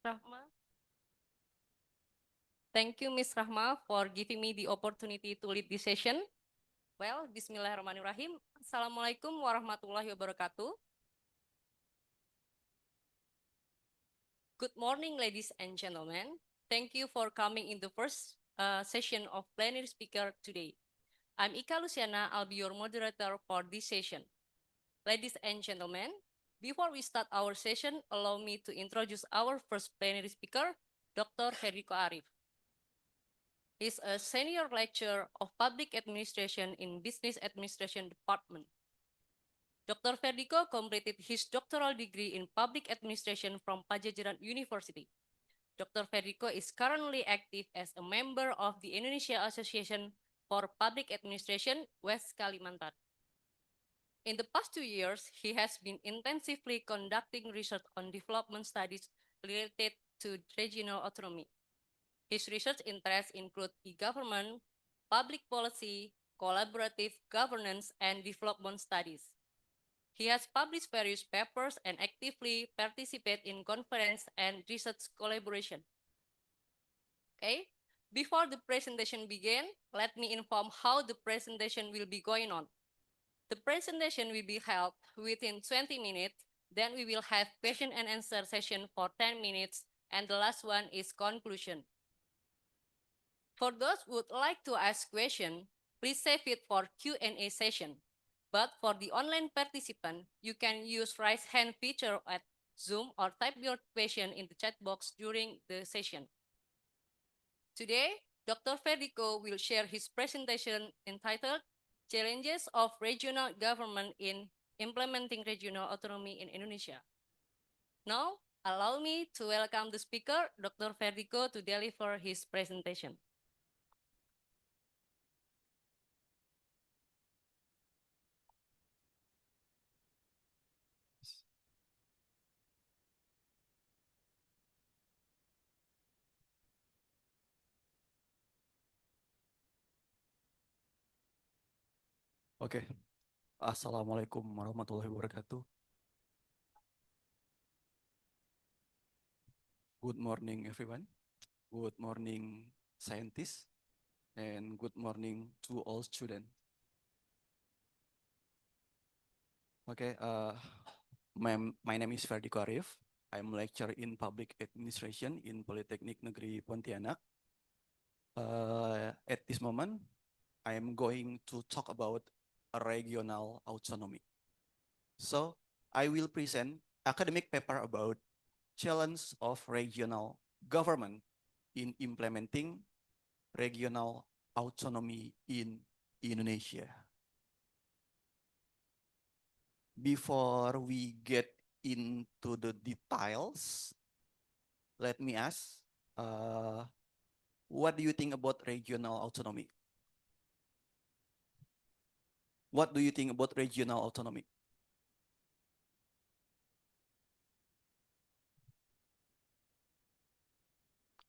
Rahma. Thank you, Ms. Rahma, for giving me the opportunity to lead this session. Well, Bismillahirrahmanirrahim. Assalamualaikum warahmatullahi wabarakatuh. Good morning, ladies and gentlemen. Thank you for coming in the first session of plenary speaker today. I'm Ika Luciana. I'll be your moderator for this session. Ladies and gentlemen, Before we start our session, allow me to introduce our first plenary speaker, Dr. Federico Arif. He's a senior lecturer of public administration in Business Administration Department. Dr. Federico completed his doctoral degree in public administration from Pajajaran University. Dr. Federico is currently active as a member of the Indonesia Association for Public Administration, West Kalimantan. In the past 2 years, he has been intensively conducting research on development studies related to regional autonomy. His research interests include e-government, public policy, collaborative governance, and development studies. He has published various papers and actively participated in conference and research collaboration. Okay, before the presentation begins, let me inform how the presentation will be going on. The presentation will be held within 20 minutes, then we will have question and answer session for 10 minutes, and the last one is conclusion. For those who would like to ask question, please save it for Q&A session. But for the online participant, you can use raise hand feature at Zoom or type your question in the chat box during the session. Today, Dr. Federico will share his presentation entitled Challenges of Regional Government in Implementing Regional Autonomy in Indonesia. Now, allow me to welcome the speaker, Dr. Federico, to deliver his presentation. Oke, Assalamualaikum warahmatullahi wabarakatuh. Good morning, everyone. Good morning, scientists, and good morning to all students. Okay, my name is Federico Arif. I'm lecturer in public administration in Politeknik Negeri Pontianak. At this moment, I am going to talk about a regional autonomy. So I will present academic paper about challenge of regional government in implementing regional autonomy in Indonesia. Before we get into the details, let me ask, what do you think about regional autonomy? What do you think about regional autonomy?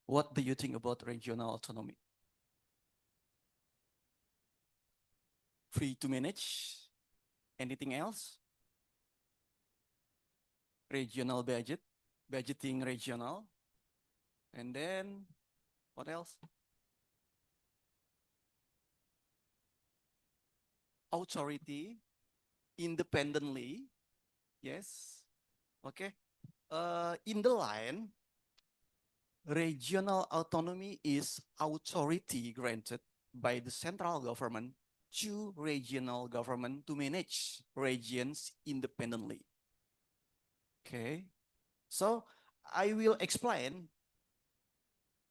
What do you think about regional autonomy? Free to manage? Anything else? Regional budget, budgeting regional. And then, what else? Authority, independently. Yes. Okay. In the line, regional autonomy is authority granted by the central government to regional government to manage regions independently. Okay. So I will explain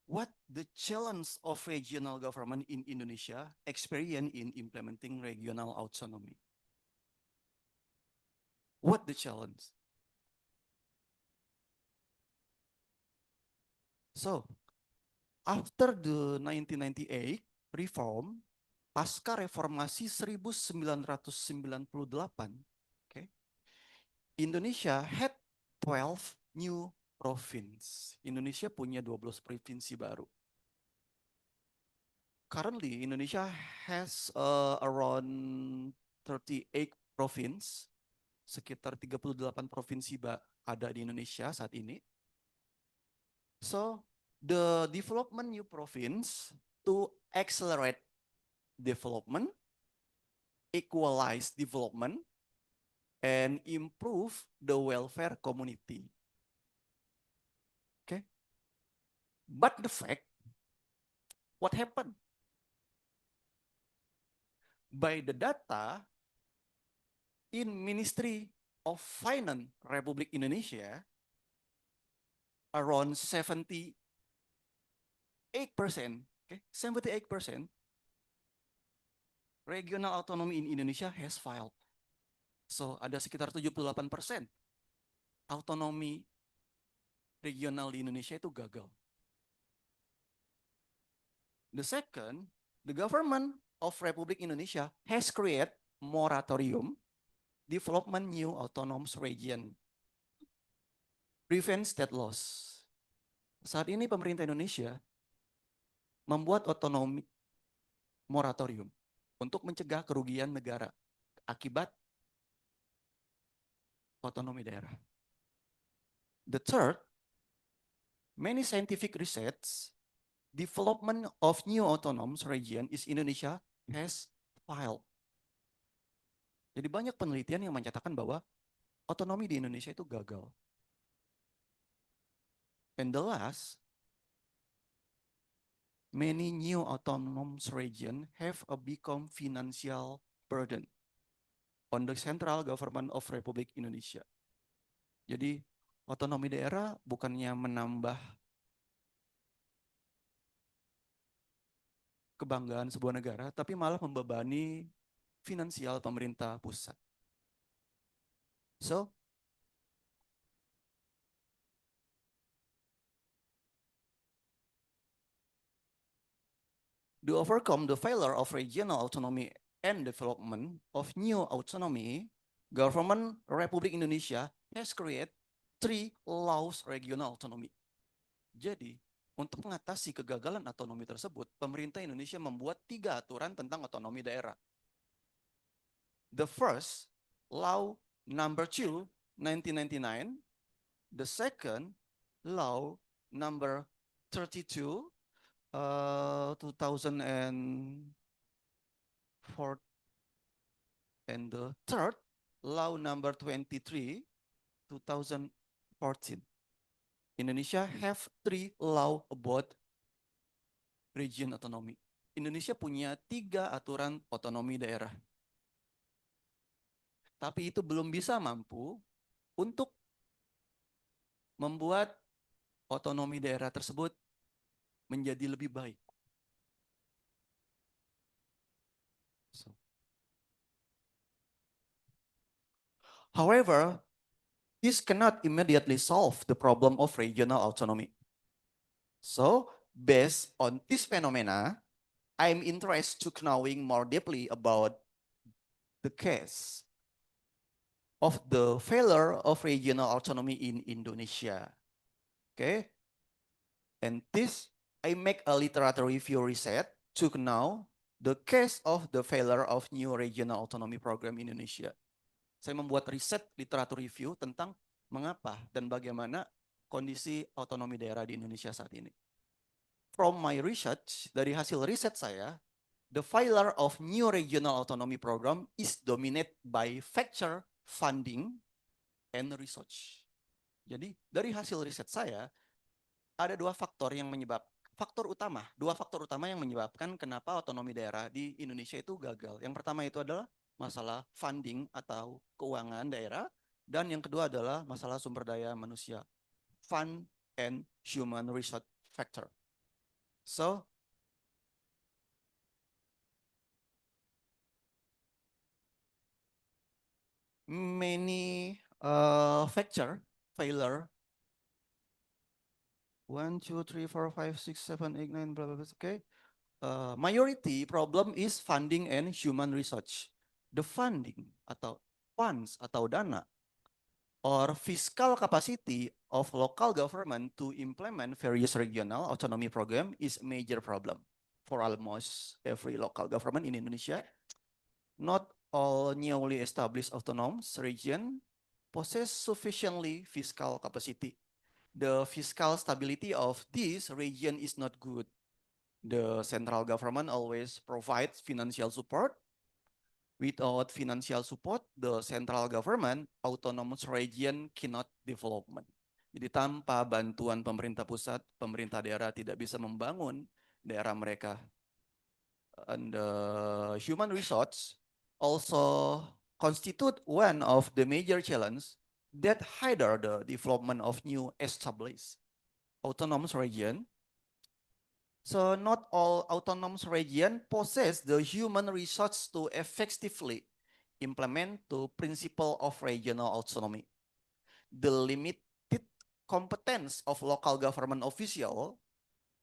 what the challenge of regional government in Indonesia experience in implementing regional autonomy. What the challenge? So, after the 1998 reform, pasca reformasi 1998, okay, Indonesia had 12 new province. Indonesia punya 12 provinsi baru. Currently, Indonesia has around 38 province, sekitar 38 provinsi ada di Indonesia saat ini. So, the development new province to accelerate development, equalize development, and improve the welfare community. Okay. But the fact, what happened? By the data in Ministry of finance Republik Indonesia, around 78%, okay, 78% regional autonomy in Indonesia has filed. So ada sekitar 78% autonomi regional di Indonesia itu gagal. The second, the government of Republik Indonesia has created moratorium development new autonomous region, prevent state loss. Saat ini pemerintah Indonesia membuat otonomi moratorium untuk mencegah kerugian negara akibat otonomi daerah. The third, many scientific research development of new autonomous region is Indonesia has filed. Jadi banyak penelitian yang menyatakan bahwa otonomi di Indonesia itu gagal. And the last, many new autonomous region have become financial burden on the central government of Republik Indonesia. Jadi otonomi daerah bukannya menambah kebanggaan sebuah negara, tapi malah membebani finansial pemerintah pusat. So, to overcome the failure of regional autonomy and development of new autonomy, government Republik Indonesia has created 3 laws regional autonomy. Jadi, untuk mengatasi kegagalan otonomi tersebut, pemerintah Indonesia membuat 3 aturan tentang otonomi daerah. The first, Law number 2, 1999. The second, Law number 32, 2004, and the third, Law number 23, 2014. Indonesia have 3 law about region autonomy. Indonesia punya 3 aturan otonomi daerah. Tapi itu belum bisa mampu untuk membuat otonomi daerah tersebut menjadi lebih baik. However, this cannot immediately solve the problem of regional autonomy. So, based on this phenomena, I'm interested to knowing more deeply about the case of the failure of regional autonomy in Indonesia. Okay, and this I make a literature review research to know the case of the failure of new regional autonomy program in Indonesia. Saya membuat riset literatur review tentang mengapa dan bagaimana kondisi otonomi daerah di Indonesia saat ini. From my research, dari hasil riset saya, the failure of new regional autonomy program is dominated by factor funding and research. Jadi dari hasil riset saya, ada 2 faktor yang menyebabkan, dua faktor utama yang menyebabkan kenapa otonomi daerah di Indonesia itu gagal. Yang pertama itu adalah masalah funding atau keuangan daerah, dan yang kedua adalah masalah sumber daya manusia, fund and human resource factor. So, many factor failure. 1, 2, 3, 4, 5, 6, 7, 8, 9, blah, blah, blah. Okay. Majority problem is funding and human research. The funding atau funds atau dana or fiscal capacity of local government to implement various regional autonomy program is a major problem for almost every local government in Indonesia. Not all newly established autonomous region possess sufficiently fiscal capacity. The fiscal stability of this region is not good. The central government always provides financial support. Without financial support, the central government, autonomous region cannot development. Jadi tanpa bantuan pemerintah pusat, pemerintah daerah tidak bisa membangun daerah mereka. And human resource also constitute one of the major challenges that hinder the development of new established autonomous region. So not all autonomous region possess the human resource to effectively implement the principle of regional autonomy. The limited competence of local government official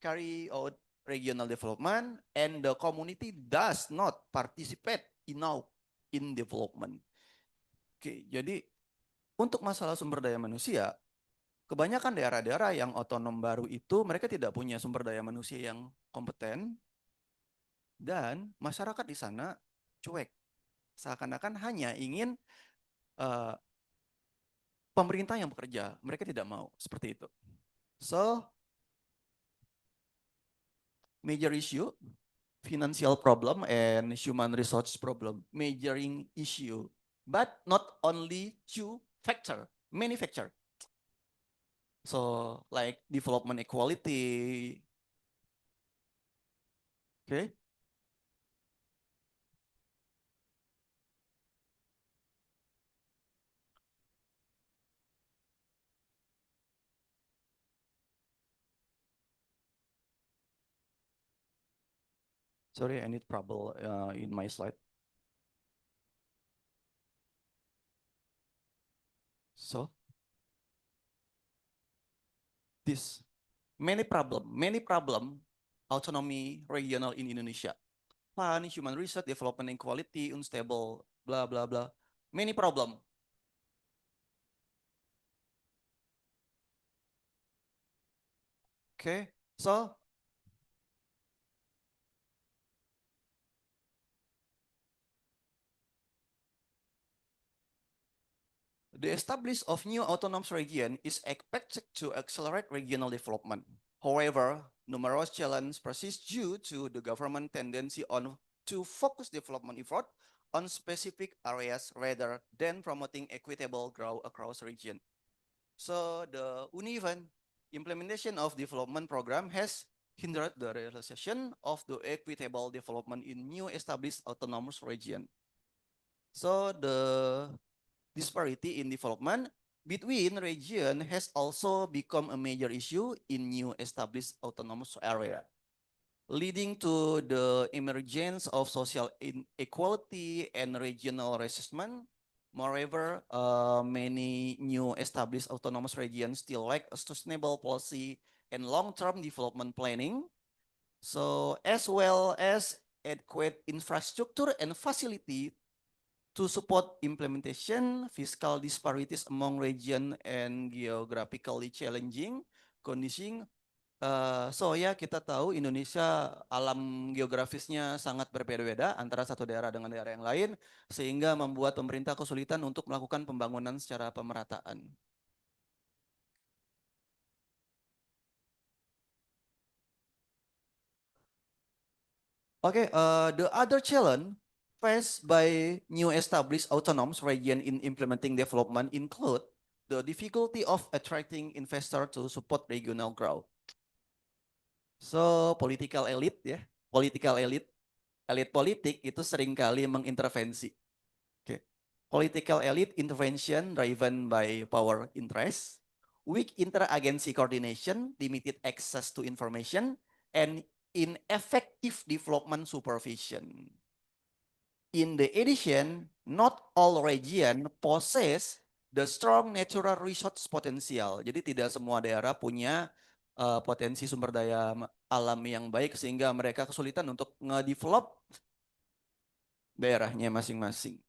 carry out regional development and the community does not participate enough in development. Oke, jadi untuk masalah sumber daya manusia, kebanyakan daerah-daerah yang otonom baru itu mereka tidak punya sumber daya manusia yang kompeten dan masyarakat di sana cuek. Seakan-akan hanya ingin pemerintah yang bekerja, mereka tidak mau seperti itu. So, major issue, financial problem and human resource problem, majoring issue, but not only two factor, many factor. So, like development equality, okay. Sorry, I need trouble in my slide. So, this many problem autonomy regional in Indonesia. Fund, human research, development equality, unstable, blah blah blah. Many problem. Okay, so the establishment of new autonomous region is expected to accelerate regional development. However, numerous challenges persist due to the government tendency to focus development effort on specific areas rather than promoting equitable growth across region. So the uneven implementation of development program has hindered the realization of the equitable development in new established autonomous region. So the disparity in development between region has also become a major issue in new established autonomous area, leading to the emergence of social inequality and regional resistment. Moreover, many new established autonomous regions still lack a sustainable policy and long-term development planning, so as well as adequate infrastructure and facility to support implementation. Fiscal disparities among region and geographically challenging condition. So ya kita tahu Indonesia alam geografisnya sangat berbeda-beda antara satu daerah dengan daerah yang lain sehingga membuat pemerintah kesulitan untuk melakukan pembangunan secara pemerataan. Okay, the other challenge faced by new established autonomous region in implementing development include the difficulty of attracting investor to support regional growth. So, political elite ya, elit politik itu seringkali mengintervensi. Okay. Political elite intervention driven by power interest, weak inter-agency coordination, limited access to information, and ineffective development supervision. In the addition, not all region possess the strong natural resource potential. Jadi tidak semua daerah punya potensi sumber daya alam yang baik sehingga mereka kesulitan untuk nge-develop daerahnya masing-masing.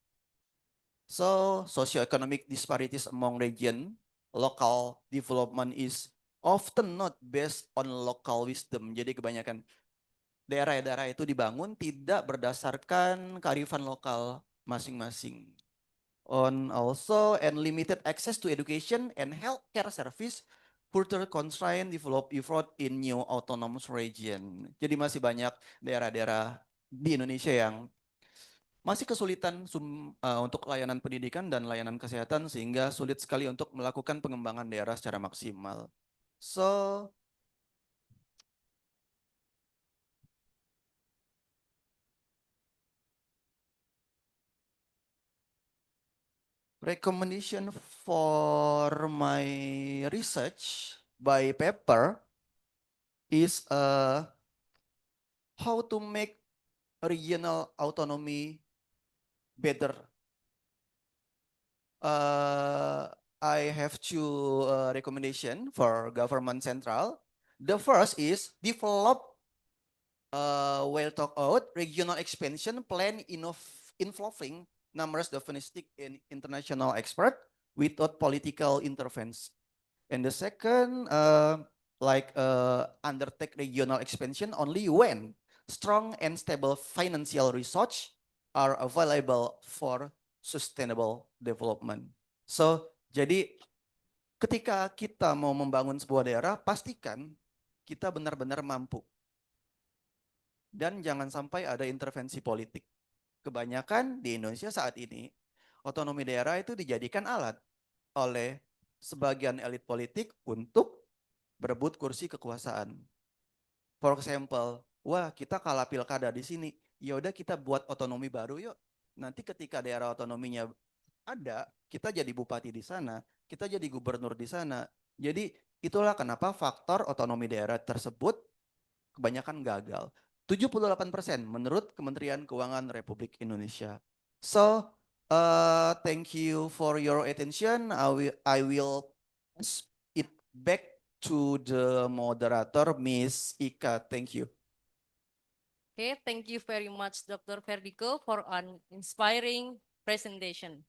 So, socioeconomic disparities among region, local development is often not based on local wisdom. Jadi kebanyakan daerah-daerah itu dibangun tidak berdasarkan kearifan lokal masing-masing. On also and limited access to education and healthcare service further constrain develop effort in new autonomous region. Jadi masih banyak daerah-daerah di Indonesia yang masih kesulitan untuk layanan pendidikan dan layanan kesehatan sehingga sulit sekali untuk melakukan pengembangan daerah secara maksimal. So, Recommendation for my research by paper is how to make regional autonomy better. I have two recommendation for government central. The first is develop well thought out regional expansion plan involving numerous domestic and international expert without political intervention. And the second, undertake regional expansion only when strong and stable financial resource are available for sustainable development. So, jadi ketika kita mau membangun sebuah daerah, pastikan kita benar-benar mampu. Dan jangan sampai ada intervensi politik. Kebanyakan di Indonesia saat ini, otonomi daerah itu dijadikan alat oleh sebagian elit politik untuk berebut kursi kekuasaan. For example, wah kita kalah pilkada di sini, ya udah kita buat otonomi baru yuk. Nanti ketika daerah otonominya ada, kita jadi bupati di sana, kita jadi gubernur di sana. Jadi itulah kenapa faktor otonomi daerah tersebut kebanyakan gagal. 78% menurut Kementerian Keuangan Republik Indonesia. So, thank you for your attention. I will pass it back to the moderator, Miss Ika. Thank you. Okay, thank you very much, Dr. Verdico, for an inspiring presentation.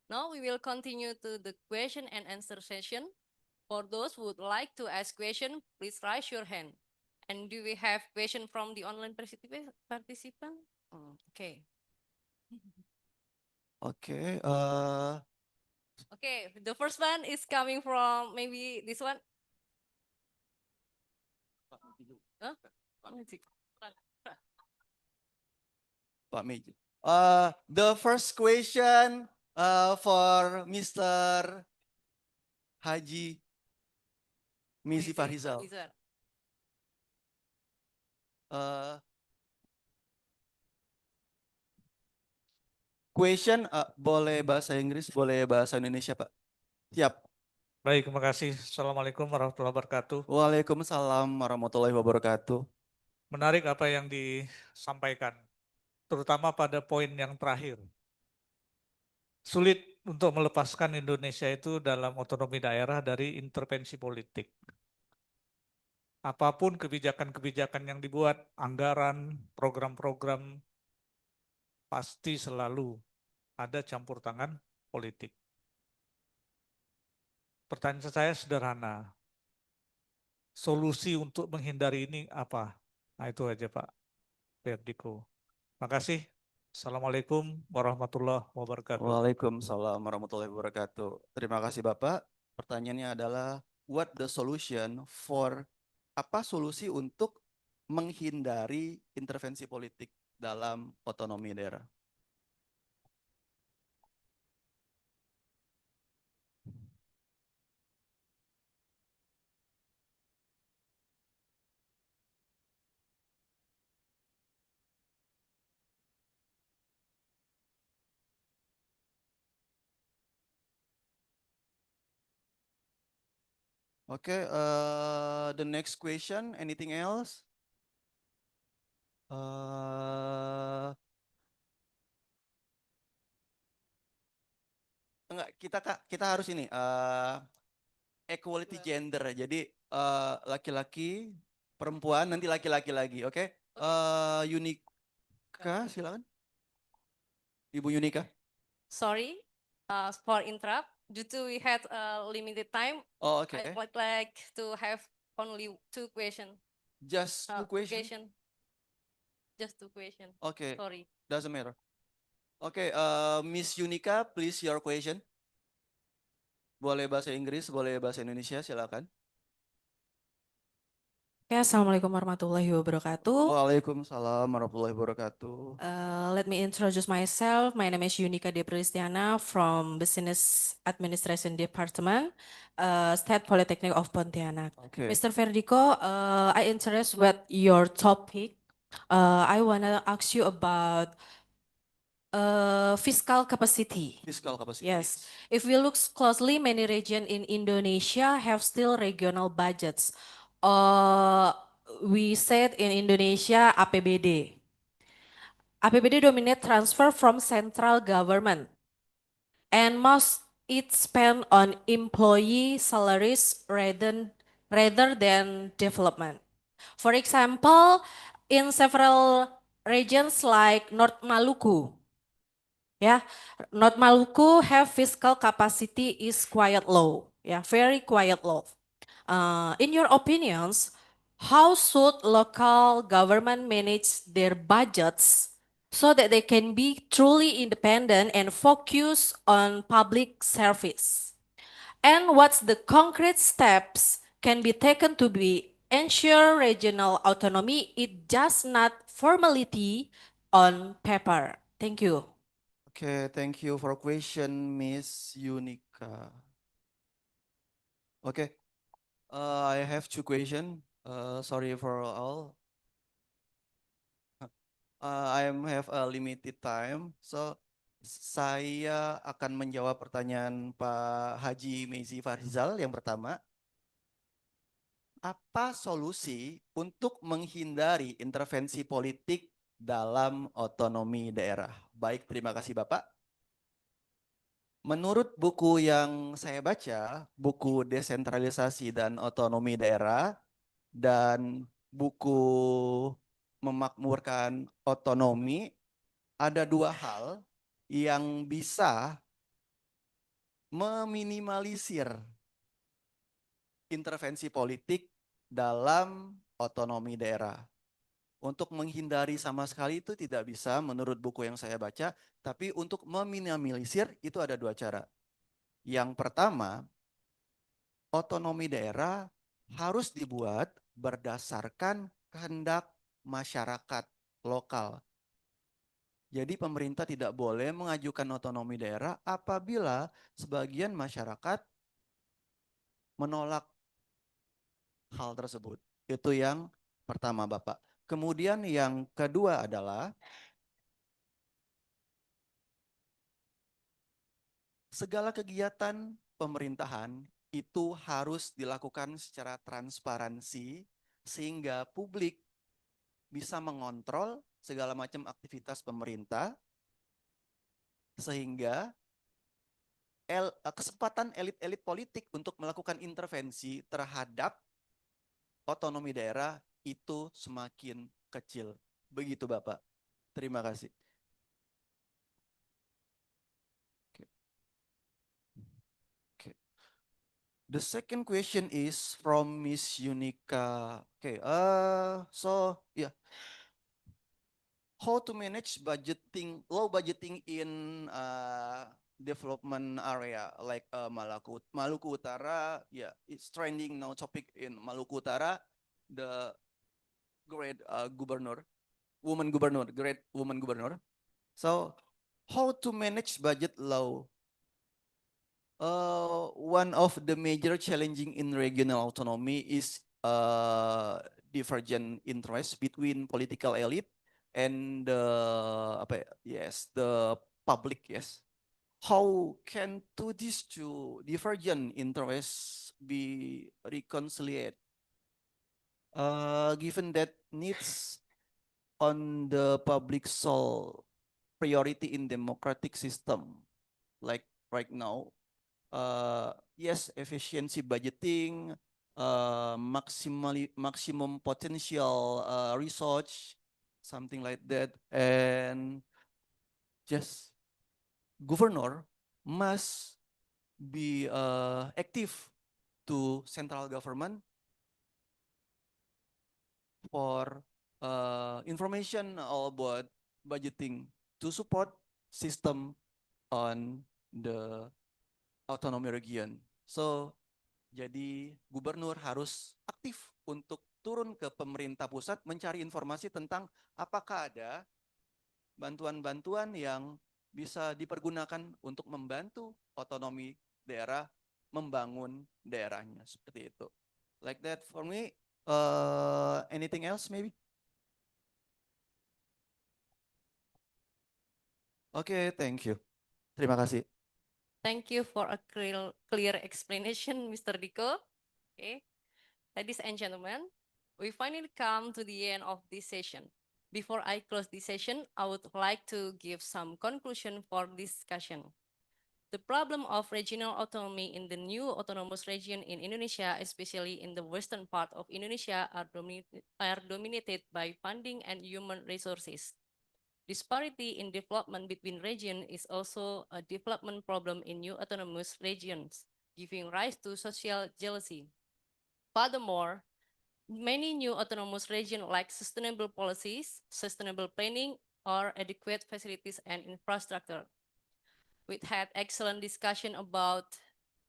Now we will continue to the question and answer session. For those who would like to ask question, please raise your hand. And do we have question from the online participant? Okay. Okay. Okay, the first one is coming from maybe this one. Huh? Pak Meji. The first question for Mr. Haji Misi Farizal. Question boleh bahasa Inggris, boleh bahasa Indonesia, Pak. Siap. Baik, terima kasih. Assalamualaikum warahmatullahi wabarakatuh. Waalaikumsalam warahmatullahi wabarakatuh. Menarik apa yang disampaikan, terutama pada poin yang terakhir. Sulit untuk melepaskan Indonesia itu dalam otonomi daerah dari intervensi politik. Apapun kebijakan-kebijakan yang dibuat, anggaran, program-program, pasti selalu ada campur tangan politik. Pertanyaan saya sederhana, solusi untuk menghindari ini apa? Nah itu aja Pak Ferdiko. Terima kasih. Assalamualaikum warahmatullahi wabarakatuh. Waalaikumsalam warahmatullahi wabarakatuh. Terima kasih Bapak. Pertanyaannya adalah what the solution for apa solusi untuk menghindari intervensi politik dalam otonomi daerah? Okay, the next question, anything else? Enggak, kita harus ini equality gender. Jadi laki-laki, perempuan, nanti laki-laki lagi, oke? Yunika, silakan. Ibu Yunika. Sorry for interrupt. Due to we had limited time, Oh, okay. I would like to have only two questions. Just two questions? Just two questions. Okay. Sorry. Doesn't matter. Okay, Miss Yunika, please your question. Boleh bahasa Inggris, boleh bahasa Indonesia, silakan. Assalamualaikum warahmatullahi wabarakatuh. Waalaikumsalam warahmatullahi wabarakatuh. Let me introduce myself. My name is Yunika Depristiana from Business Administration Department, State Polytechnic of Pontianak. Okay. Mr. Verdico, I interest with your topic. I wanna ask you about Fiscal capacity. Fiscal capacity. Yes, if we look closely, many regions in Indonesia have still regional budgets. We said in Indonesia APBD. APBD dominate transfer from central government, and most it spent on employee salaries rather than development. For example, in several regions like North Maluku, yeah, North Maluku have fiscal capacity is quite low, yeah, very quite low. In your opinions, how should local government manage their budgets so that they can be truly independent and focus on public service? And what's the concrete steps can be taken to be ensure regional autonomy? It just not formality on paper. Thank you. Okay, thank you for question, Miss Yunika. Okay, I have two questions. Sorry for all. I have a limited time, so saya akan menjawab pertanyaan Pak Haji Mezi Farizal yang pertama. Apa solusi untuk menghindari intervensi politik dalam otonomi daerah? Baik, terima kasih Bapak. Menurut buku yang saya baca, buku Desentralisasi dan Otonomi Daerah dan buku Memakmurkan Otonomi, ada dua hal yang bisa meminimalisir intervensi politik dalam otonomi daerah. Untuk menghindari sama sekali itu tidak bisa menurut buku yang saya baca, tapi untuk meminimalisir itu ada dua cara. Yang pertama, otonomi daerah harus dibuat berdasarkan kehendak masyarakat lokal. Jadi pemerintah tidak boleh mengajukan otonomi daerah apabila sebagian masyarakat menolak hal tersebut. Itu yang pertama, Bapak. Kemudian yang kedua adalah segala kegiatan pemerintahan itu harus dilakukan secara transparansi sehingga publik bisa mengontrol segala macam aktivitas pemerintah sehingga kesempatan elit-elit politik untuk melakukan intervensi terhadap otonomi daerah itu semakin kecil. Begitu Bapak. Terima kasih. Okay. The second question is from Miss Yunika. Okay, so yeah. How to manage budgeting, low budgeting in development area like Maluku Utara. Yeah, it's trending now topic in Maluku Utara. The great woman governor. So how to manage budget low? One of the major challenging in regional autonomy is divergent interest between political elite and the public. Yes, how can these two divergent interests be reconciled? Given that needs on the public soul priority in democratic system, like right now, yes, efficiency budgeting, maximum potential research, something like that, and just governor must be active to central government for information about budgeting to support system on the autonomy region. So, jadi gubernur harus aktif untuk turun ke pemerintah pusat mencari informasi tentang apakah ada bantuan-bantuan yang bisa dipergunakan untuk membantu otonomi daerah membangun daerahnya, seperti itu. Like that for me. Anything else maybe? Oke, thank you. Terima kasih. Thank you for a clear explanation, Mr. Diko. Okay, ladies and gentlemen, we finally come to the end of this session. Before I close this session, I would like to give some conclusion for discussion. The problem of regional autonomy in the new autonomous region in Indonesia, especially in the western part of Indonesia, are dominated by funding and human resources. Disparity in development between regions is also a development problem in new autonomous regions, giving rise to social jealousy. Furthermore, many new autonomous regions lack sustainable policies, sustainable planning, or adequate facilities and infrastructure. We had excellent discussion about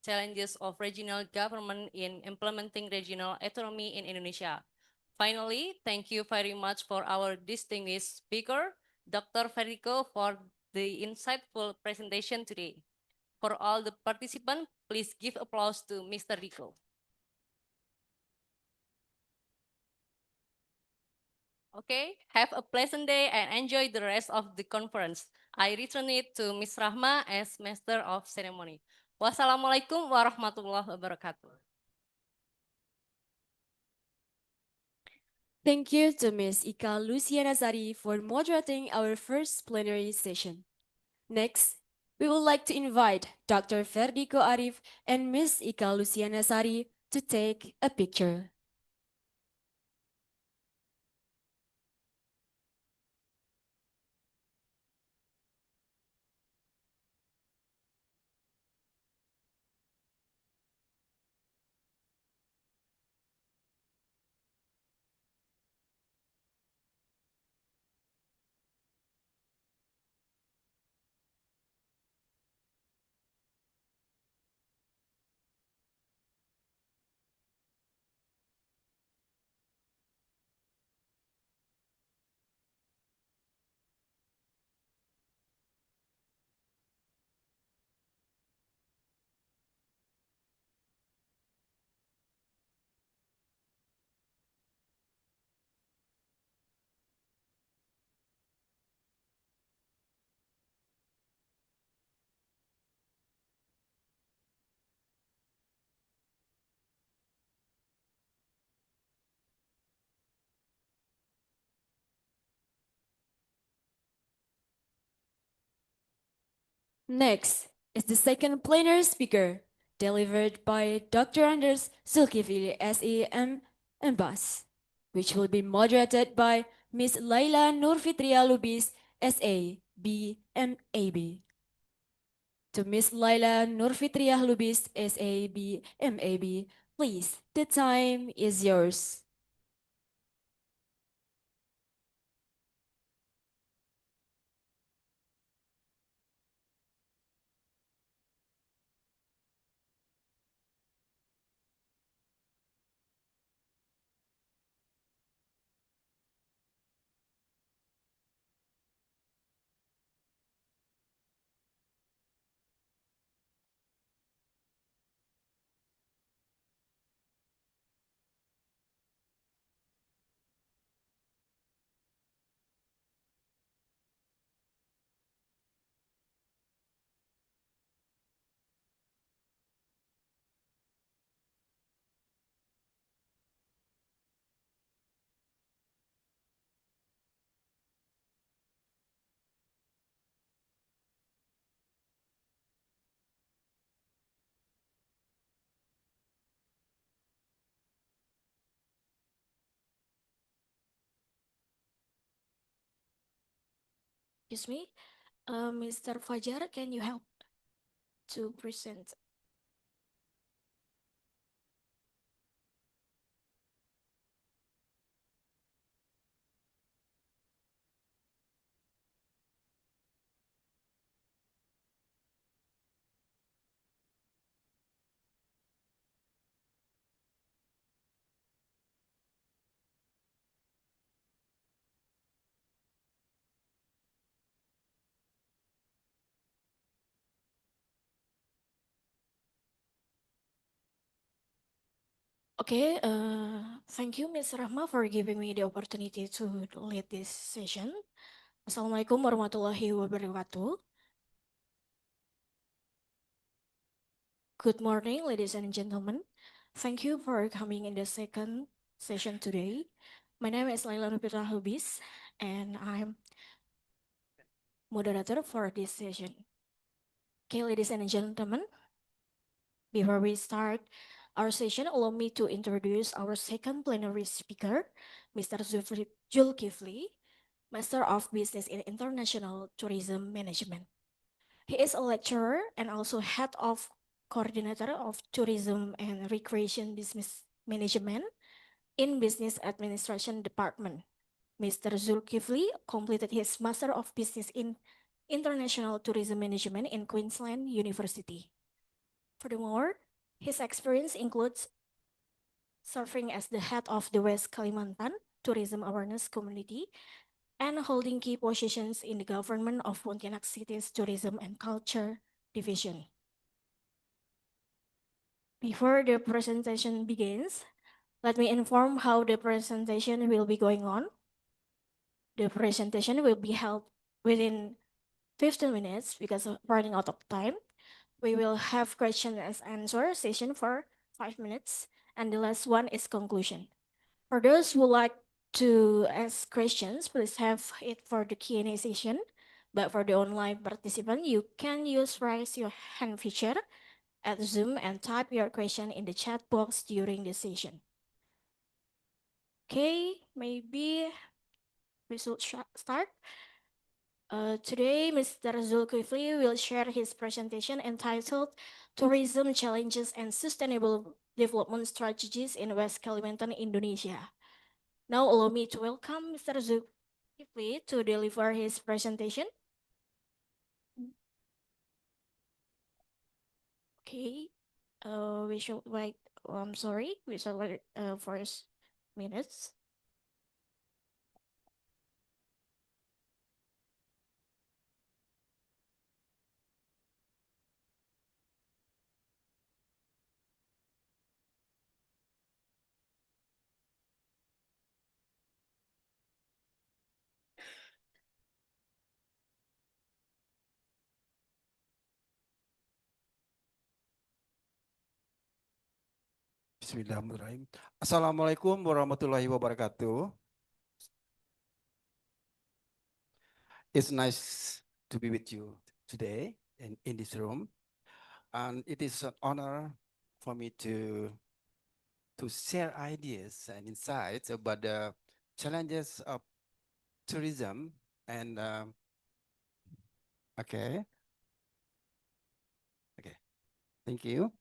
challenges of regional government in implementing regional autonomy in Indonesia. Finally, thank you very much for our distinguished speaker, Dr. Federico, for the insightful presentation today. For all the participants, please give applause to Mr. Rico. Okay, have a pleasant day and enjoy the rest of the conference. I return it to Ms. Rahma as Master of Ceremony. Wassalamualaikum warahmatullahi wabarakatuh. Thank you to Ms. Ika Luciana Zari for moderating our first plenary session. Next, we would like to invite Dr. Ferdiko Arif and Ms. Ika Luciana Zari to take a picture. Next is the second plenary speaker, delivered by Dr. Anders Zulkifli, SEM and BAS, which will be moderated by Ms. Laila Nurfitria Lubis, SA, BMAB. To Ms. Laila Nurfitria Lubis, SA, BMAB, please, the time is yours. Excuse me, Mr. Fajar, can you help to present? Okay, thank you, Ms. Rahma, for giving me the opportunity to lead this session. Assalamualaikum warahmatullahi wabarakatuh. Good morning, ladies and gentlemen. Thank you for coming in the second session today. My name is Laila Nupitra Hubis, and I'm moderator for this session. Okay, ladies and gentlemen, before we start our session, allow me to introduce our second plenary speaker, Mr. Zulkifli, Master of Business in International Tourism Management. He is a lecturer and also head of coordinator of tourism and recreation business management in business administration department. Mr. Zulkifli completed his Master of Business in International Tourism Management in Queensland University. Furthermore, his experience includes serving as the head of the West Kalimantan Tourism Awareness Community and holding key positions in the government of Pontianak City's Tourism and Culture Division. Before the presentation begins, let me inform how the presentation will be going on. The presentation will be held within 15 minutes because of running out of time. We will have question and answer session for 5 minutes, and the last one is conclusion. For those who like to ask questions, please have it for the Q&A session. But for the online participant, you can use raise your hand feature at Zoom and type your question in the chat box during the session. Okay, maybe we should start. Today, Mr. Zulkifli will share his presentation entitled Tourism Challenges and Sustainable Development Strategies in West Kalimantan, Indonesia. Now, allow me to welcome Mr. Zulkifli to deliver his presentation. Okay, we should wait. I'm sorry, we should wait for minutes. Bismillahirrahmanirrahim. Assalamualaikum warahmatullahi wabarakatuh. It's nice to be with you today in this room. And it is an honor for me to share ideas and insights about the challenges of tourism and okay. Thank you.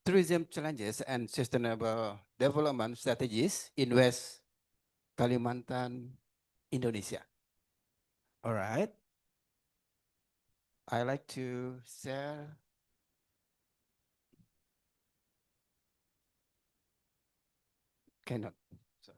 Tourism challenges and sustainable development strategies in West Kalimantan, Indonesia. All right. I like to share cannot. Sorry.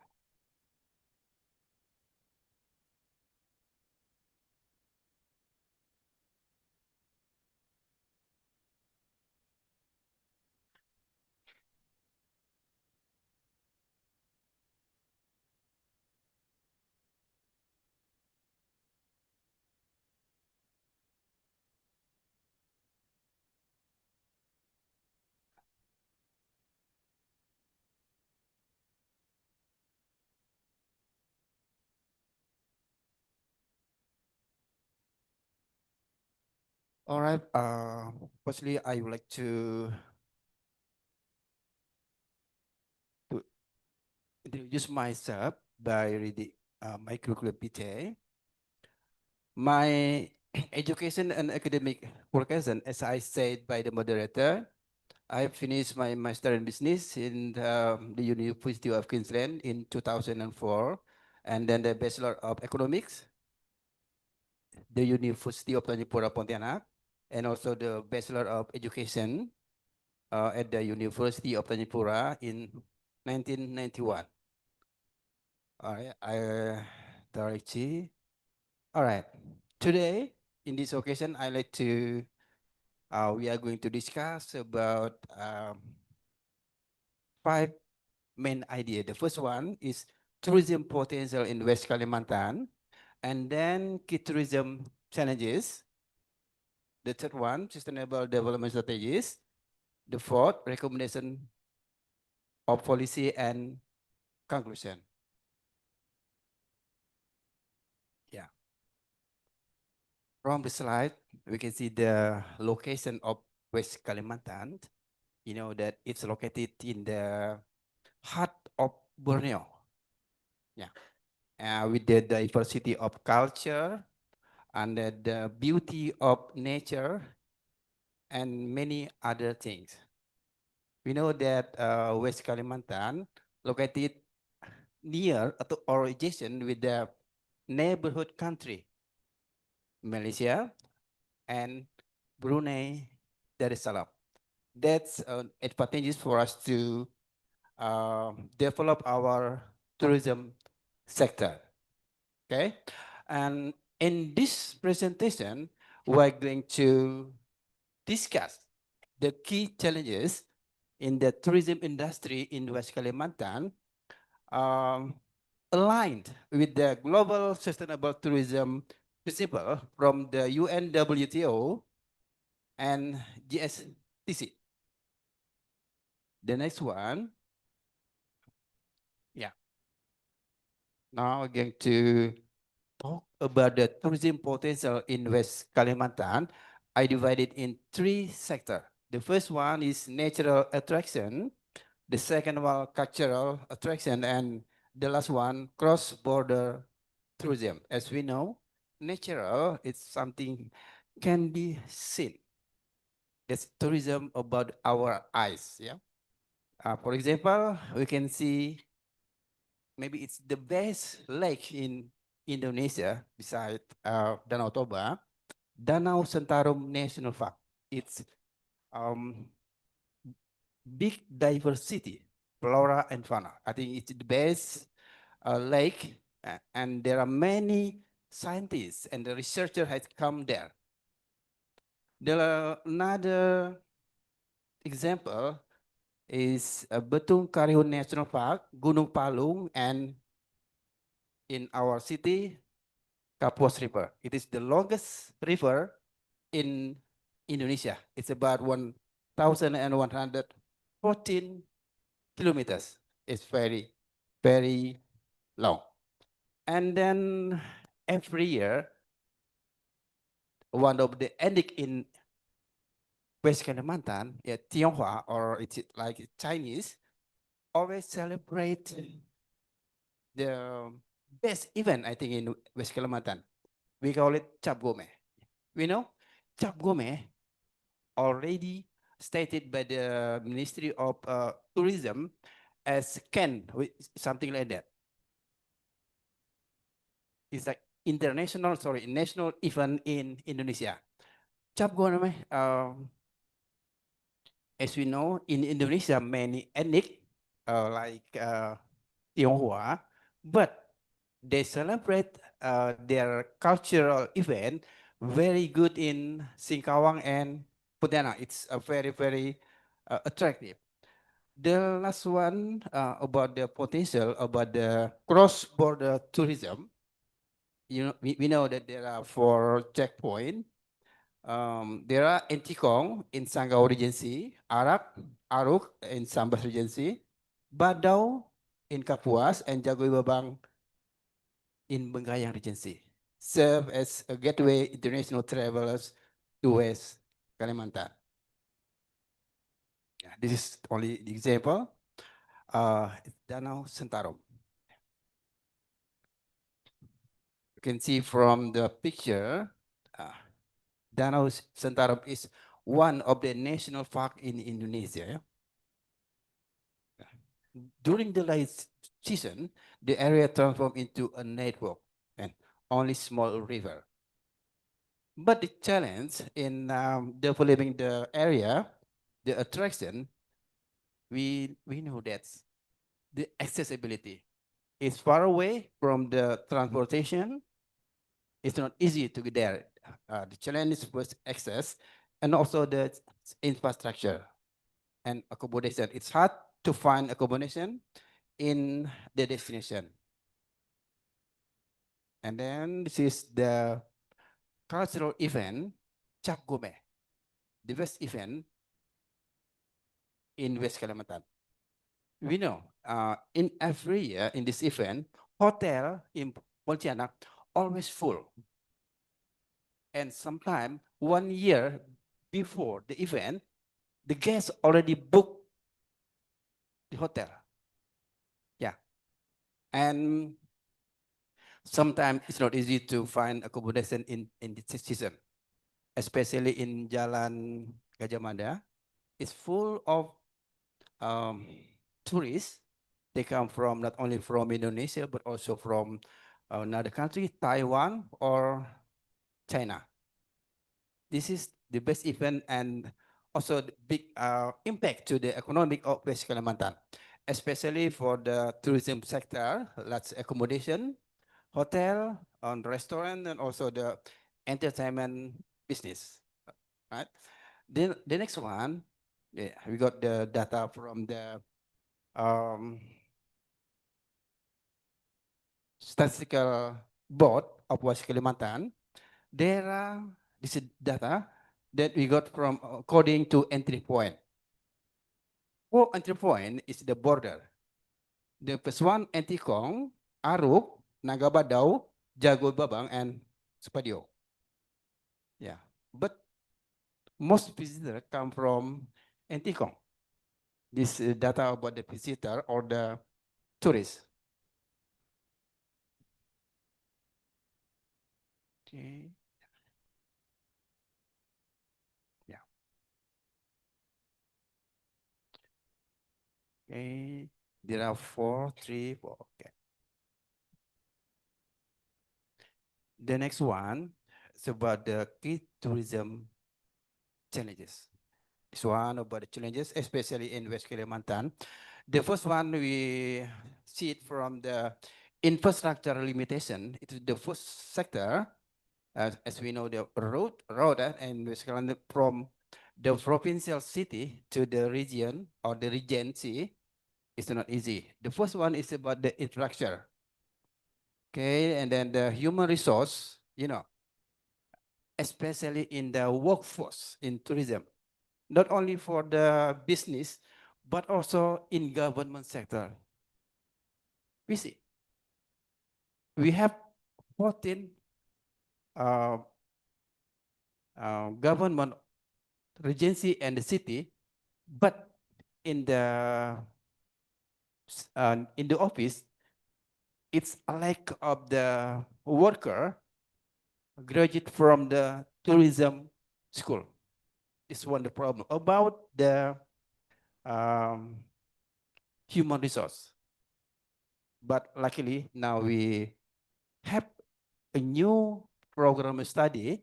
All right. Firstly, I would like to introduce myself by reading my curriculum vitae. My education and academic qualification, as I said by the moderator, I finished my master in business in the University of Queensland in 2004, and then the Bachelor of Economics, the University of Tanjung Pontianak, and also the Bachelor of Education at the University of Tanjung in 1991. All right, all right. Today, in this occasion, I like to, we are going to discuss about 5 main ideas. The first one is tourism potential in West Kalimantan. And then key tourism challenges. The third one, sustainable development strategies. The fourth, recommendation of policy and conclusion. Yeah. From the slide, we can see the location of West Kalimantan. You know that it's located in the heart of Borneo. Yeah. With the diversity of culture and the beauty of nature and many other things. We know that West Kalimantan located near or adjacent with the neighborhood country, Malaysia and Brunei Darussalam. That's an advantage for us to develop our tourism sector. Okay, and in this presentation, we're going to discuss the key challenges in the tourism industry in West Kalimantan, um, aligned with the Global Sustainable Tourism Principle from the UNWTO and GSTC. The next one, yeah. Now we're going to talk about the tourism potential in West Kalimantan. I divided in three sectors. The first one is natural attraction. The second one, cultural attraction. And the last one, cross-border tourism. As we know, natural is something can be seen. That's tourism about our eyes. Yeah. For example, we can see maybe it's the best lake in Indonesia beside Danau Toba, Danau Sentarum National Park. It's um, big diversity, flora and fauna. I think it's the best lake, and there are many scientists and the researcher has come there. There are another example is Betung Karihun National Park, Gunung Palung, and in our city, Kapuas River. It is the longest river in Indonesia. It's about 1,114 kilometers. It's very, very long. And then every year, one of the ending in West Kalimantan, Tionghoa, or it's like Chinese, always celebrate the best event, I think, in West Kalimantan. We call it Cap Gome. We know Cap Gome already stated by the Ministry of Tourism as Ken, something like that. It's like national event in Indonesia. Cap Gome, as we know, in Indonesia, many ethnic, like Tionghoa, but they celebrate their cultural event very good in Singkawang and Pontianak. It's a very, very attractive. The last one about the potential about the cross-border tourism. You know, we know that there are 4 checkpoints. There are Entikong in Sanggau Regency, Arak, Aruk in Sambas Regency, Badau in Kapuas, and Jagoi Babang in Bengkayang Regency, serve as a gateway international travelers to West Kalimantan. Yeah, this is only the example. Danau Sentarum. You can see from the picture, Danau Sentarum is one of the national park in Indonesia. During the late season, the area transformed into a network and only small river. But the challenge in developing the area, the attraction, we know that the accessibility is far away from the transportation. It's not easy to get there. The challenge was access and also the infrastructure and accommodation. It's hard to find accommodation in the destination. And then this is the cultural event, Cap Gome, the best event in West Kalimantan. We know in every year in this event, hotel in Pontianak always full. And sometime 1 year before the event, the guests already booked the hotel. Yeah. And sometimes it's not easy to find accommodation in this season, especially in Jalan Gajah Mada. It's full of um, tourists. They come from not only from Indonesia, but also from another country, Taiwan or China. This is the best event and also the big impact to the economic of West Kalimantan, especially for the tourism sector, that's accommodation, hotel, on restaurant, and also the entertainment business, right? Then the next one, yeah, we got the data from the um, statistical board of West Kalimantan. There are this is data that we got from according to entry point. For entry point is the border. The first one, Antikong, Aruk, Nagabadao, Jago Babang, and Spadio. Yeah, but most visitors come from Antikong. This data about the visitor or the tourist. Okay. Yeah. Okay. There are 4, 3, 4. Okay. The next one is about the key tourism challenges. This one about the challenges, especially in West Kalimantan. The first one we see it from the infrastructure limitation. It is the first sector, as we know, the road and West Kalimantan from the provincial city to the region or the regency is not easy. The first one is about the infrastructure. Okay, and then the human resource, especially in the workforce in tourism, not only for the business, but also in government sector. We see, we have 14 government regency and the city, but in the office, it's a lack of the worker graduate from the tourism school. It's one the problem about the human resource. But luckily now we have a new program study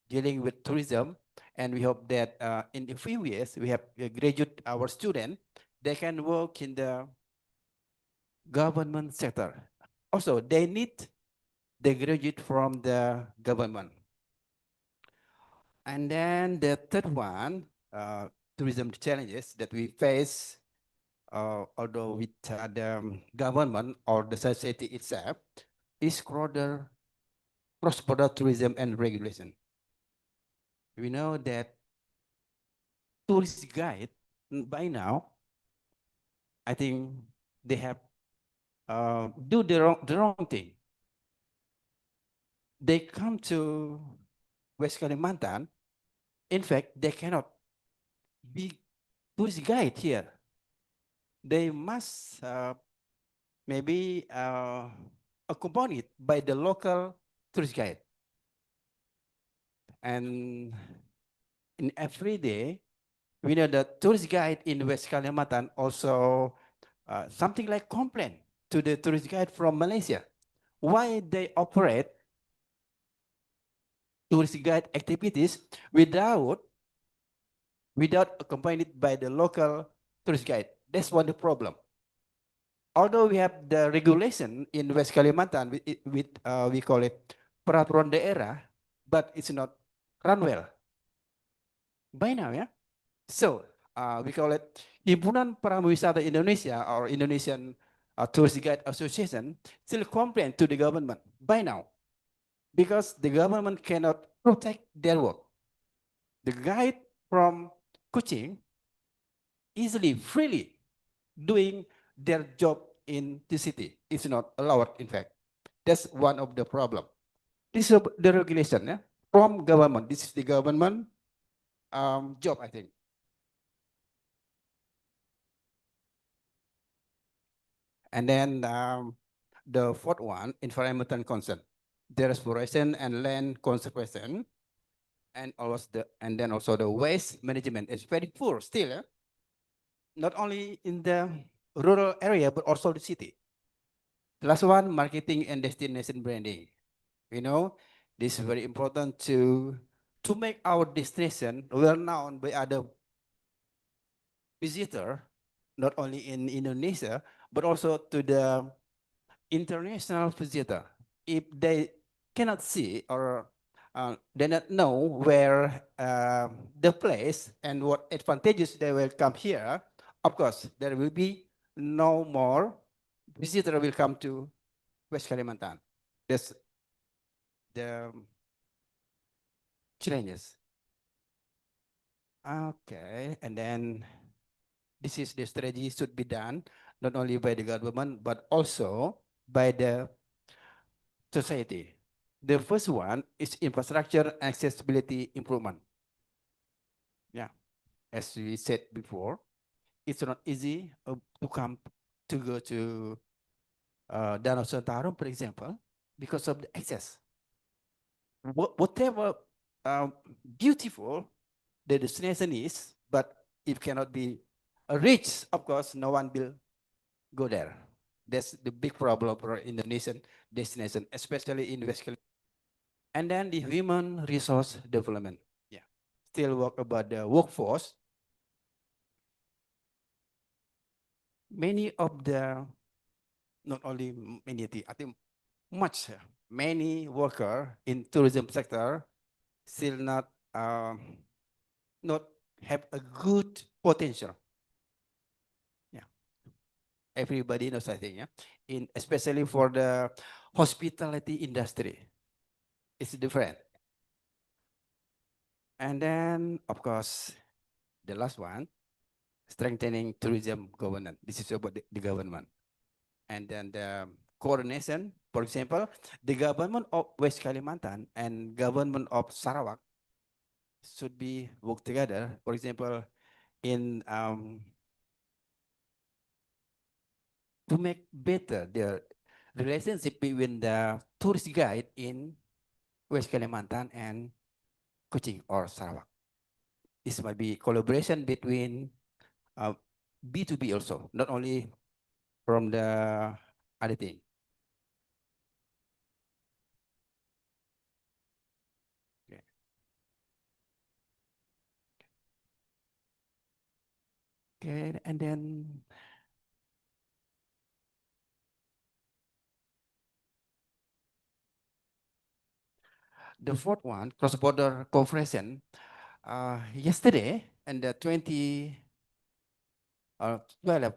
dealing with tourism, and we hope that in a few years we have graduate our student, they can work in the government sector. Also, they need the graduate from the government. And then the third one, tourism challenges that we face, although with the government or the society itself, is cross-border tourism and regulation. We know that tourist guide by now, I think they have do the wrong thing. They come to West Kalimantan. In fact, they cannot be tourist guide here. They must maybe accompanied by the local tourist guide. And in every day, we know that tourist guide in West Kalimantan also something like complaint to the tourist guide from Malaysia. Why they operate tourist guide activities without accompanied by the local tourist guide? That's one the problem. Although we have the regulation in West Kalimantan, we call it peraturan daerah, but it's not run well by now, yeah. So we call it Himpunan Pramuwisata Indonesia or Indonesian Tourist Guide Association still complain to the government by now because the government cannot protect their work. The guide from Kuching easily, freely doing their job in the city. It's not allowed, in fact. That's one of the problem. This is the regulation, yeah, from government. This is the government job, I think. And then the fourth one, environmental concern, deforestation and land conservation, and then also the waste management is very poor still. Not only in the rural area but also the city. The last one, marketing and destination branding. You know, this is very important to make our destination well known by other visitor, not only in Indonesia but also to the international visitor. If they cannot see or they not know where the place and what advantages they will come here, of course there will be no more visitor will come to West Kalimantan. That's the challenges. Okay, and then this is the strategy should be done not only by the government but also by the society. The first one is infrastructure accessibility improvement. Yeah, as we said before, it's not easy to come to go to Danau Sentarum, for example, because of the access. Whatever beautiful the destination is, but it cannot be reached, of course, no one will go there. That's the big problem for Indonesian destination, especially in West Kalimantan. And then the human resource development. Yeah, still work about the workforce. Many of the, not only many, I think much, many worker in tourism sector still not have a good potential. Yeah, everybody knows, I think. Yeah, in especially for the hospitality industry, it's different. And then, of course, the last one, strengthening tourism governance. This is about the government. And then the coordination, for example, the government of West Kalimantan and government of Sarawak should be work together. For example, in to make better the relationship between the tourist guide in West Kalimantan and Kuching or Sarawak. This might be collaboration between B2B also, not only from the other thing. Okay. Okay, and then the fourth one, cross-border cooperation. Yesterday, and the 12th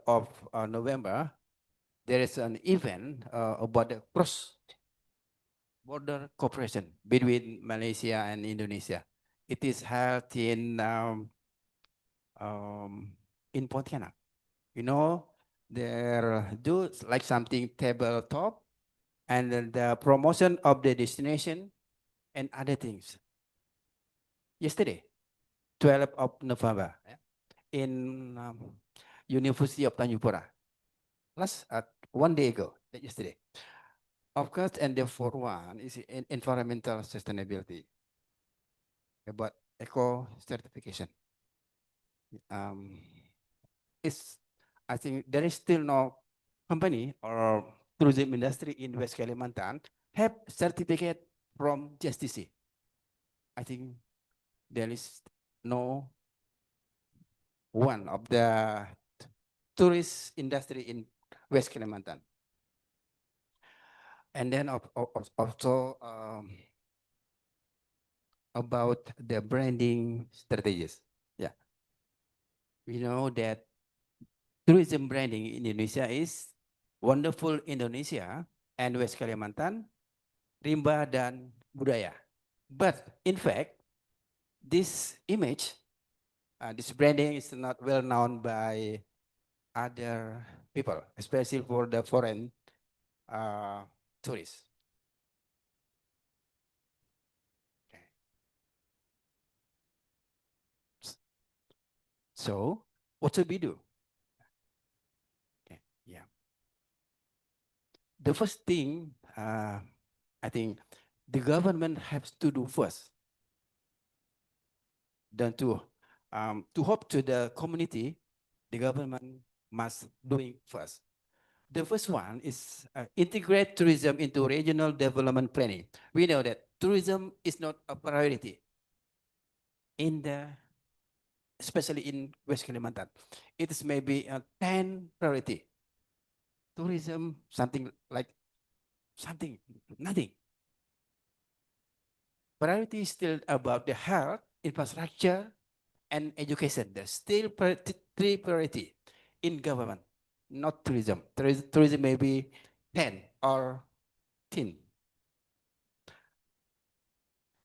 of November, there is an event about the cross-border cooperation between Malaysia and Indonesia. It is held in Pontianak. You know, there do like something tabletop, and then the promotion of the destination and other things. Yesterday, 12th of November, in University of Tanjung Pura. Last 1 day ago, yesterday. Of course, and the fourth one is environmental sustainability, about eco certification. It's, I think there is still no company or tourism industry in West Kalimantan have certificate from JSTC. I think there is no one of the tourist industry in West Kalimantan. And then also about the branding strategies. Yeah. We know that tourism branding in Indonesia is wonderful Indonesia and West Kalimantan, rimba dan budaya. But in fact, this image, this branding is not well known by other people, especially for the foreign tourists. Okay. So, what should we do? Okay. Yeah. The first thing I think the government has to do first, than to hope to the community, the government must doing first. The first one is integrate tourism into regional development planning. We know that tourism is not a priority in the, especially in West Kalimantan. It is maybe a 10 priority. Tourism, something like something, nothing. Priority is still about the health, infrastructure, and education. There's still three priority in government, not tourism. Tourism may be 10 or 10.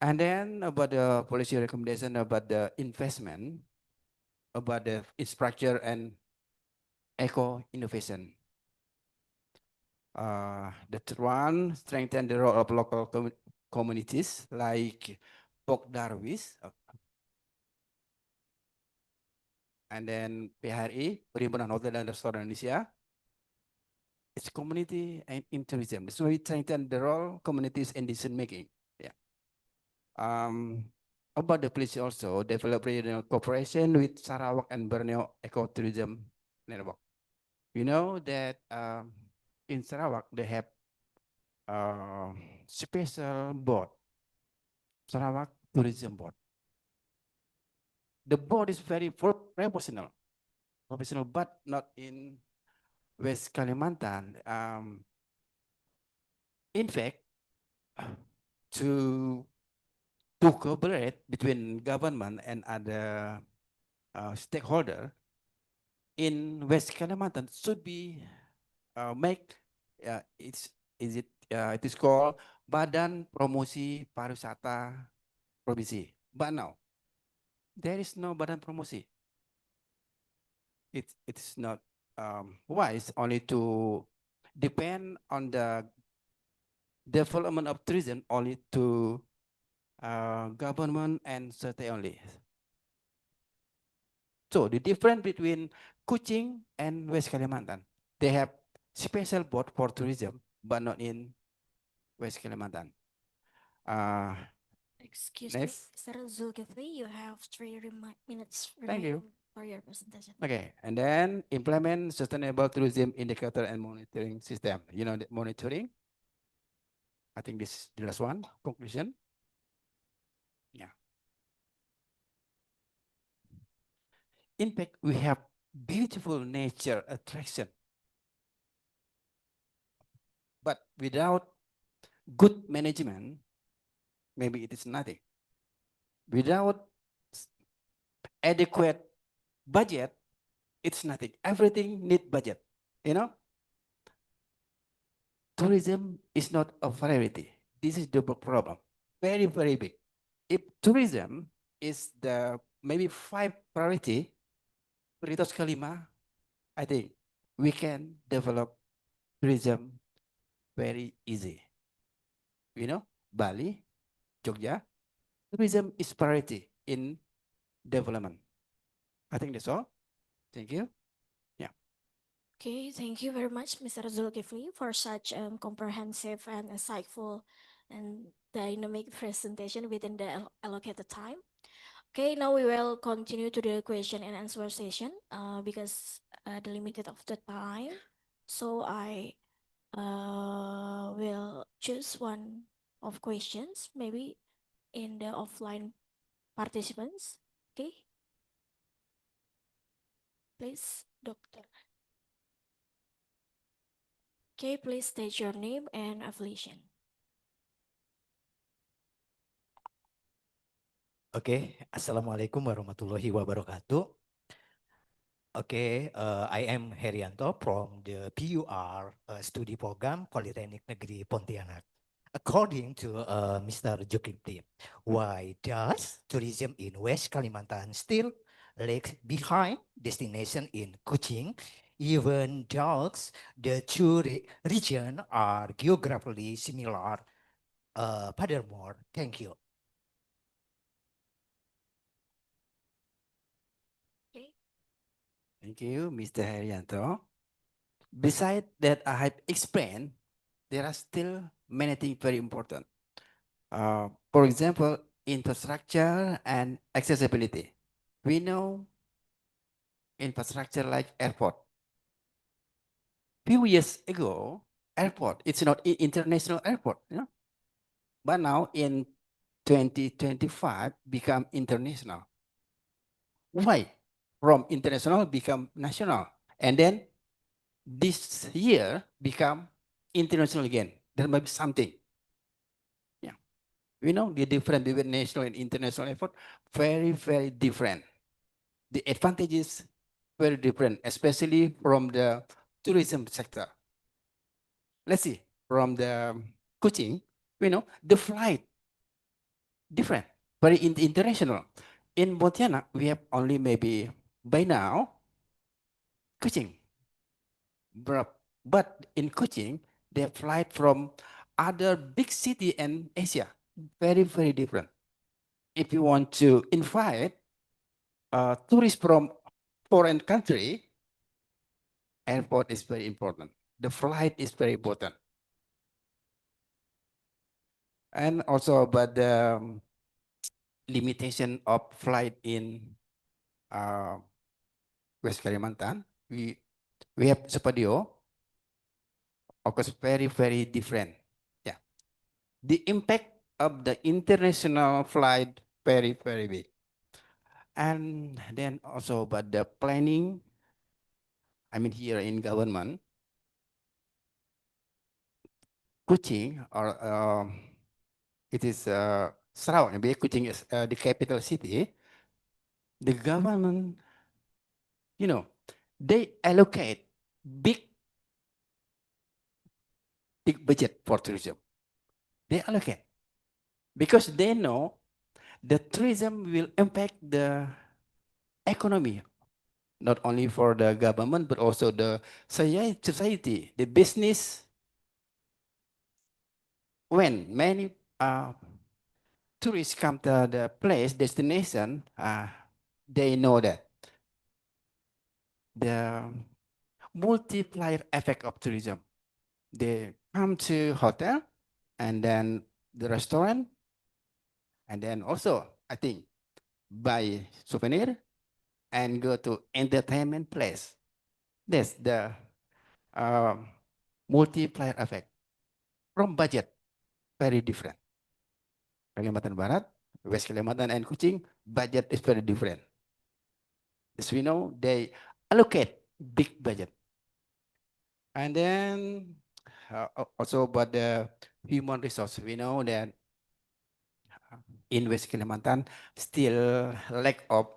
And then about the policy recommendation about the investment, about the infrastructure and eco innovation. The third one, strengthen the role of local communities like Pok Darwis. And then PHRI, Perhimpunan Hotel dan Restoran Indonesia. It's community and in tourism. So we strengthen the role communities in decision making. Yeah. About the policy also, develop regional cooperation with Sarawak and Borneo ecotourism network. You know that in Sarawak they have special board, Sarawak Tourism Board. The board is very professional, but not in West Kalimantan. In fact, to cooperate between government and other stakeholder in West Kalimantan should be make it is called Badan Promosi Pariwisata Provinsi. But now there is no Badan Promosi. It's not wise only to depend on the development of tourism only to government and state only. So the difference between Kuching and West Kalimantan, they have special board for tourism, but not in West Kalimantan. Excuse next. me, Mr. Zulkifli, you have 3 minutes Thank you. remaining for your presentation. Okay, and then implement sustainable tourism indicator and monitoring system. You know the monitoring. I think this is the last one. Conclusion. Yeah. In fact, we have beautiful nature attraction, but without good management, maybe it is nothing. Without adequate budget, it's nothing. Everything need budget. You know, tourism is not a priority. This is the problem. Very, very big. If tourism is the maybe 5 priority, prioritas kelima, I think we can develop tourism very easy. You know, Bali, Jogja, tourism is priority in development. I think that's all. Thank you. Yeah. Okay, thank you very much, Mr. Zulkifli, for such comprehensive and insightful and dynamic presentation within the allocated time. Okay, now we will continue to the question and answer session because the limited of the time. So I will choose one of questions, maybe in the offline participants. Okay, please, doctor. Okay, please state your name and affiliation. Oke, Assalamualaikum warahmatullahi wabarakatuh. Okay, I am Herianto from the PUR study program Polytechnic Negeri Pontianak. According to Mr. Zulkifli, why does tourism in West Kalimantan still lags behind destination in Kuching, even though the two regions are geographically similar? Furthermore, thank you. Thank you, Mr. Herianto. Besides that I have explained, there are still many things very important. For example, infrastructure and accessibility. We know infrastructure like airport. Few years ago, airport, it's not international airport, you know? But now in 2025 become international. Why? From international become national. And then this year become international again. There might be something. Yeah. We know the difference between national and international effort, very, very different. The advantages very different, especially from the tourism sector. Let's see, from the Kuching, we know the flight different, very international. In Pontianak, we have only maybe by now Kuching. But in Kuching, they flight from other big city in Asia. Very, very different. If you want to invite tourists from foreign country, airport is very important. The flight is very important. And also about the limitation of flight in West Kalimantan, we have Supadio, of course, very, very different. Yeah. The impact of the international flight, very, very big. And then also about the planning, I mean, here in government, Kuching, or it is Sarawak, maybe Kuching is the capital city. The government, you know, they allocate big budget for tourism. They allocate because they know the tourism will impact the economy, not only for the government, but also the society, the business. When many tourists come to the place, destination, they know that the multiplier effect of tourism. They come to hotel and then the restaurant, and then also, I think, buy souvenir and go to entertainment place. That's the multiplier effect. From budget, very different. Kalimantan Barat, West Kalimantan and Kuching, budget is very different. As we know, they allocate big budget. And then also about the human resource, we know that in West Kalimantan still lack of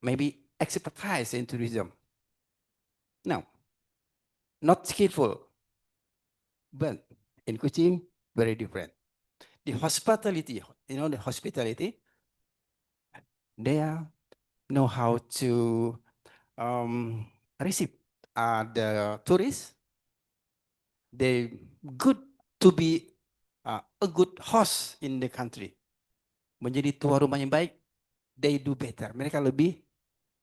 maybe expertise in tourism. No, not skillful, but in Kuching, very different. The hospitality, you know, the hospitality, they know how to receive the tourists. They good to be a good host in the country. Menjadi tuan rumah yang baik, they do better. Mereka lebih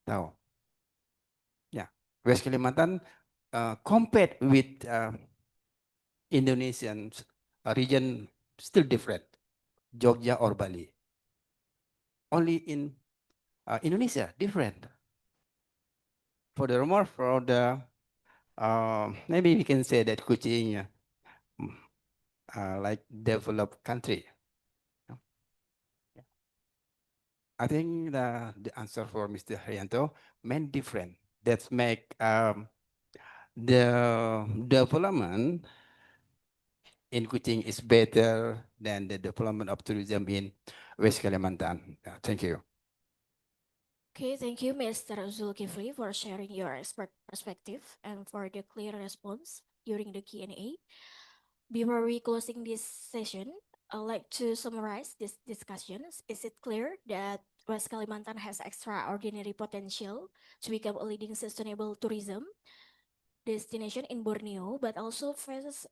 tahu. Ya, West Kalimantan compared with Indonesian region still different. Jogja or Bali. Only in Indonesia different. Furthermore, for the maybe we can say that Kuching like developed country. I think the answer for Mr. Haryanto meant different. That make the development in Kuching is better than the development of tourism in West Kalimantan. Thank you. Okay, thank you, Mr. Zulkifli, for sharing your expert perspective and for the clear response during the Q&A. Before we closing this session, I'd like to summarize this discussions. Is it clear that West Kalimantan has extraordinary potential to become a leading sustainable tourism destination in Borneo, but also faces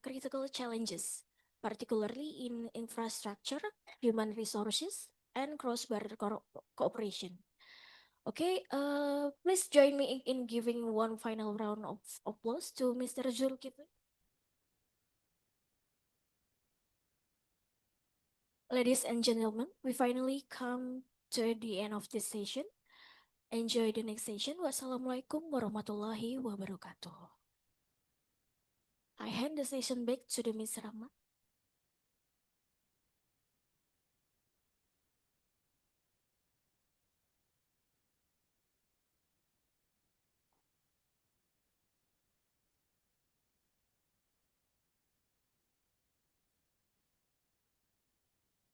critical challenges, particularly in infrastructure, human resources, and cross-border cooperation? Okay, please join me in giving one final round of applause to Mr. Zulkifli. Ladies and gentlemen, we finally come to the end of this session. Enjoy the next session. Wassalamualaikum warahmatullahi wabarakatuh. I hand the session back to the Ms. Rama.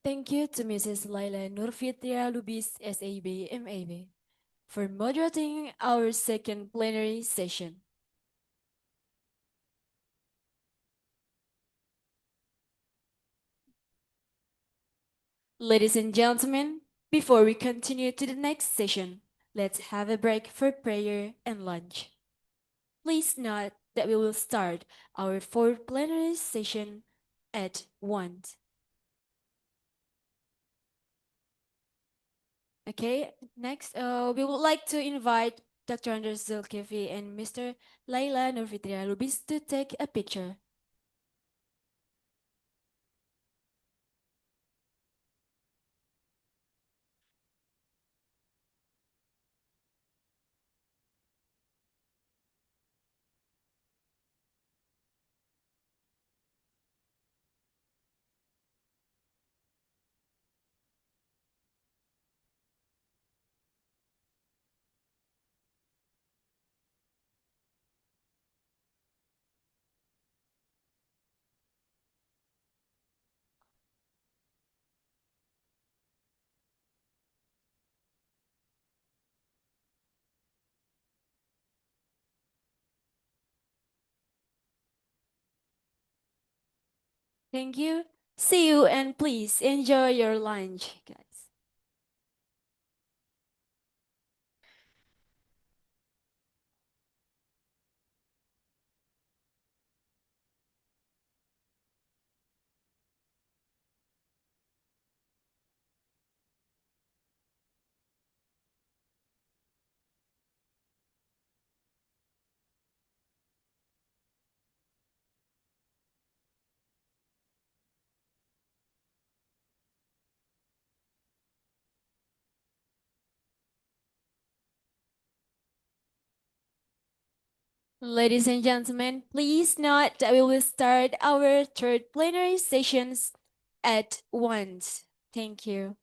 Thank you to Mrs. Laila Nurfitria Lubis, SAB, MAB, for moderating our second plenary session. Ladies and gentlemen, before we continue to the next session, let's have a break for prayer and lunch. Please note that we will start our fourth plenary session at 1. Okay, next, we would like to invite Dr. Andres Zulkifli and Mr. Laila Nurfitria Lubis to take a picture. Thank you. See you and please enjoy your lunch, guys. Ladies and gentlemen, please note that we will start our third plenary sessions at 1. Thank you.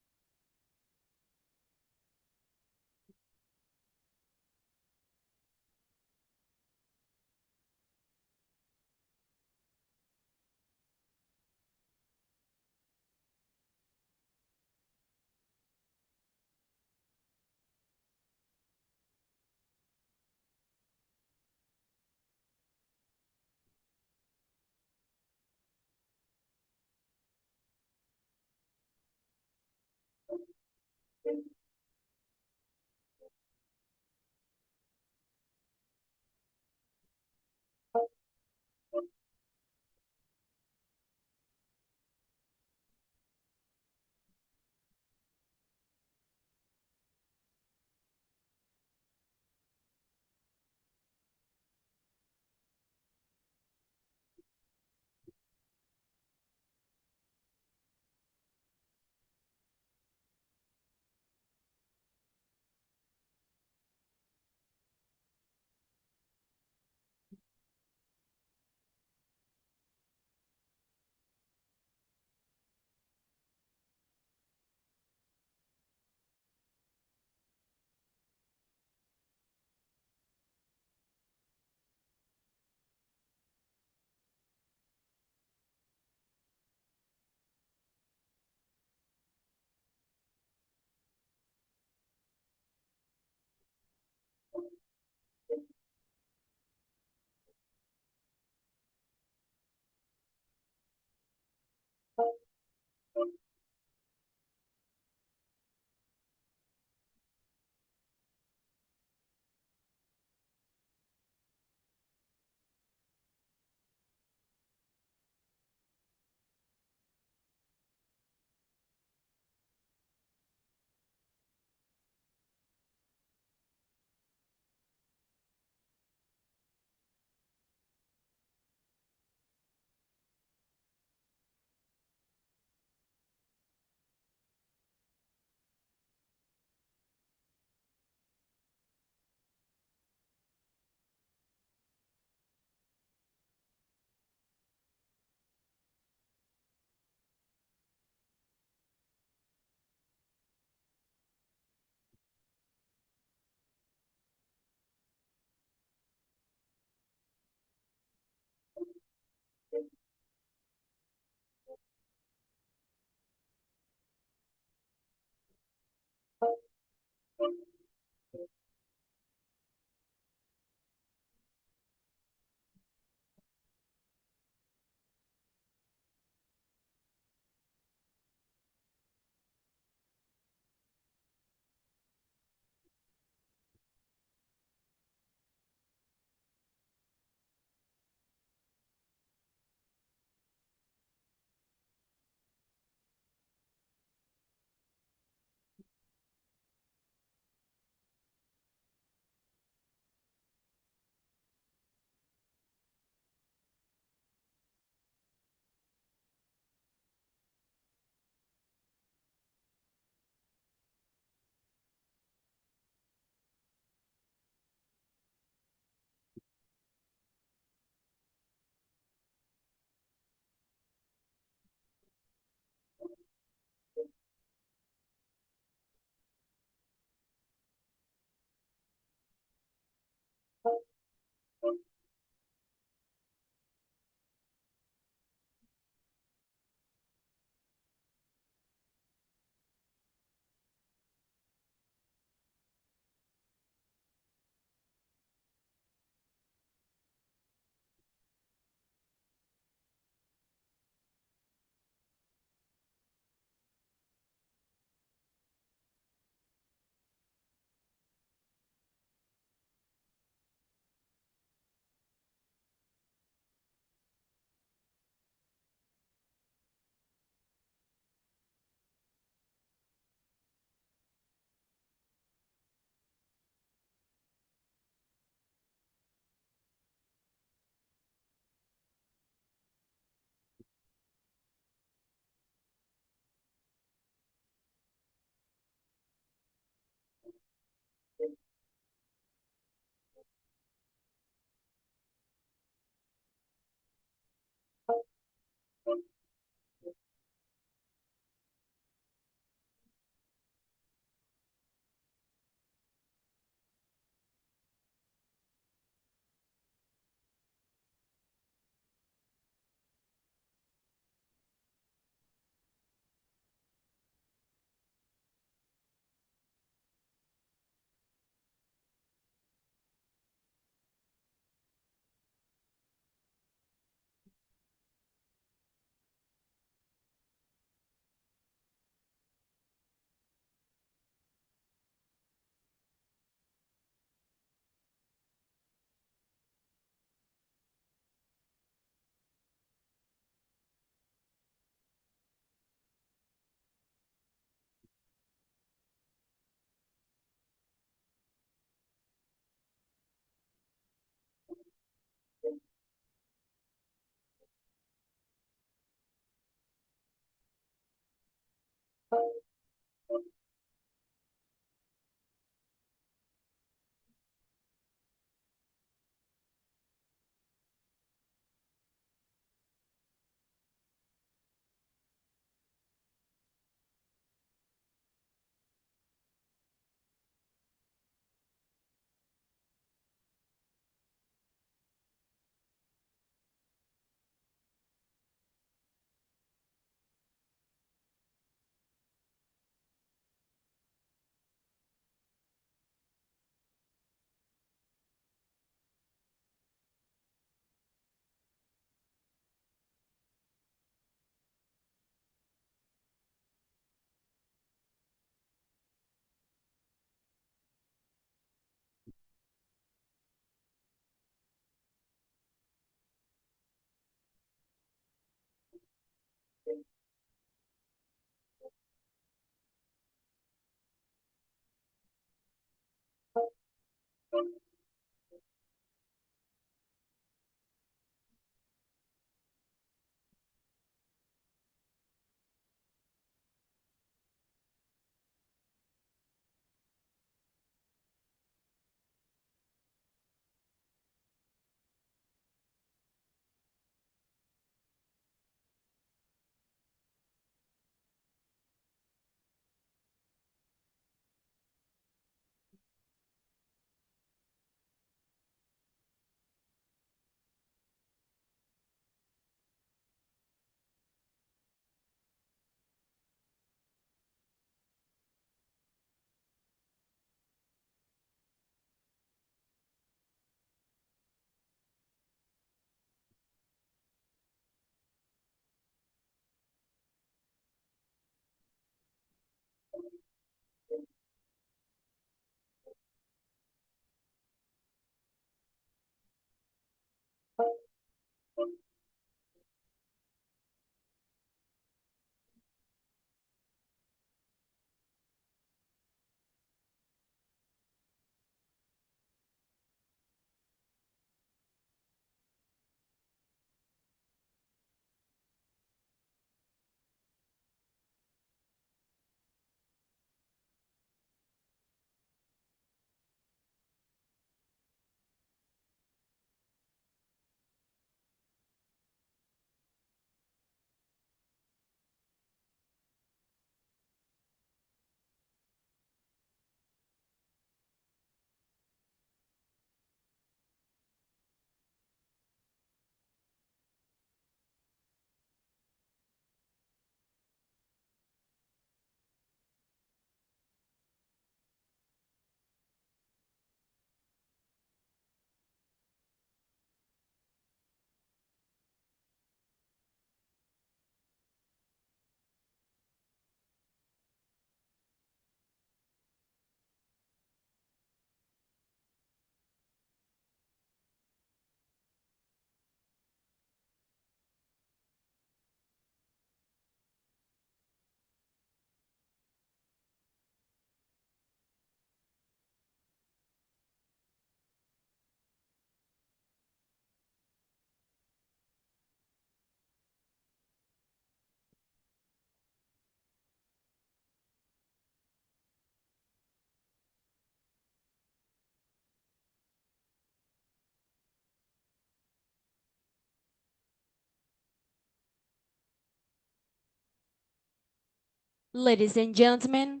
Ladies and gentlemen,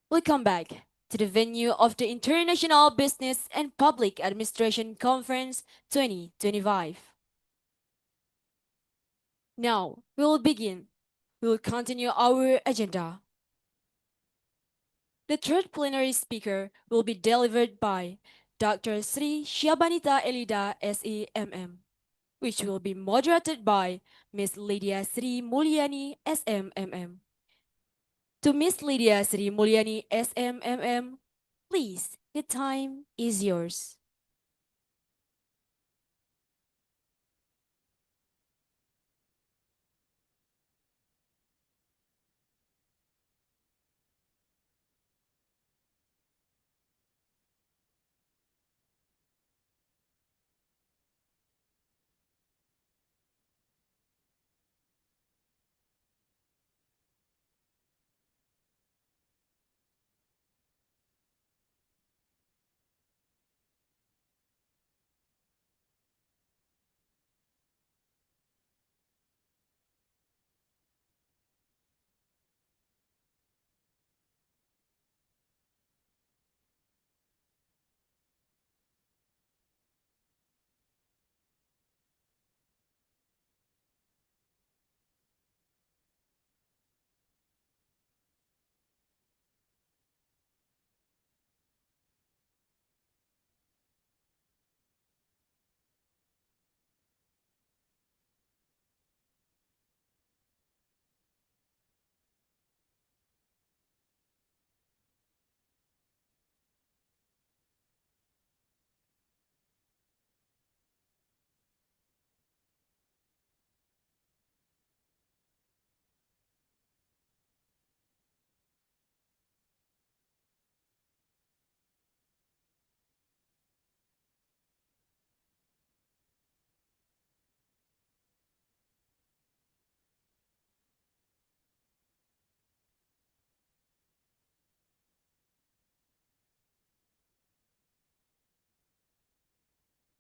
welcome back to the venue of the International Business and Public Administration Conference 2025. Now, we will begin. We will continue our agenda. The third plenary speaker will be delivered by Dr. Sri Syabanita Elida SEMM, which will be moderated by Ms. Lydia Sri Mulyani SMMM. To Miss Lydia Sri Mulyani SMMM, please, the time is yours.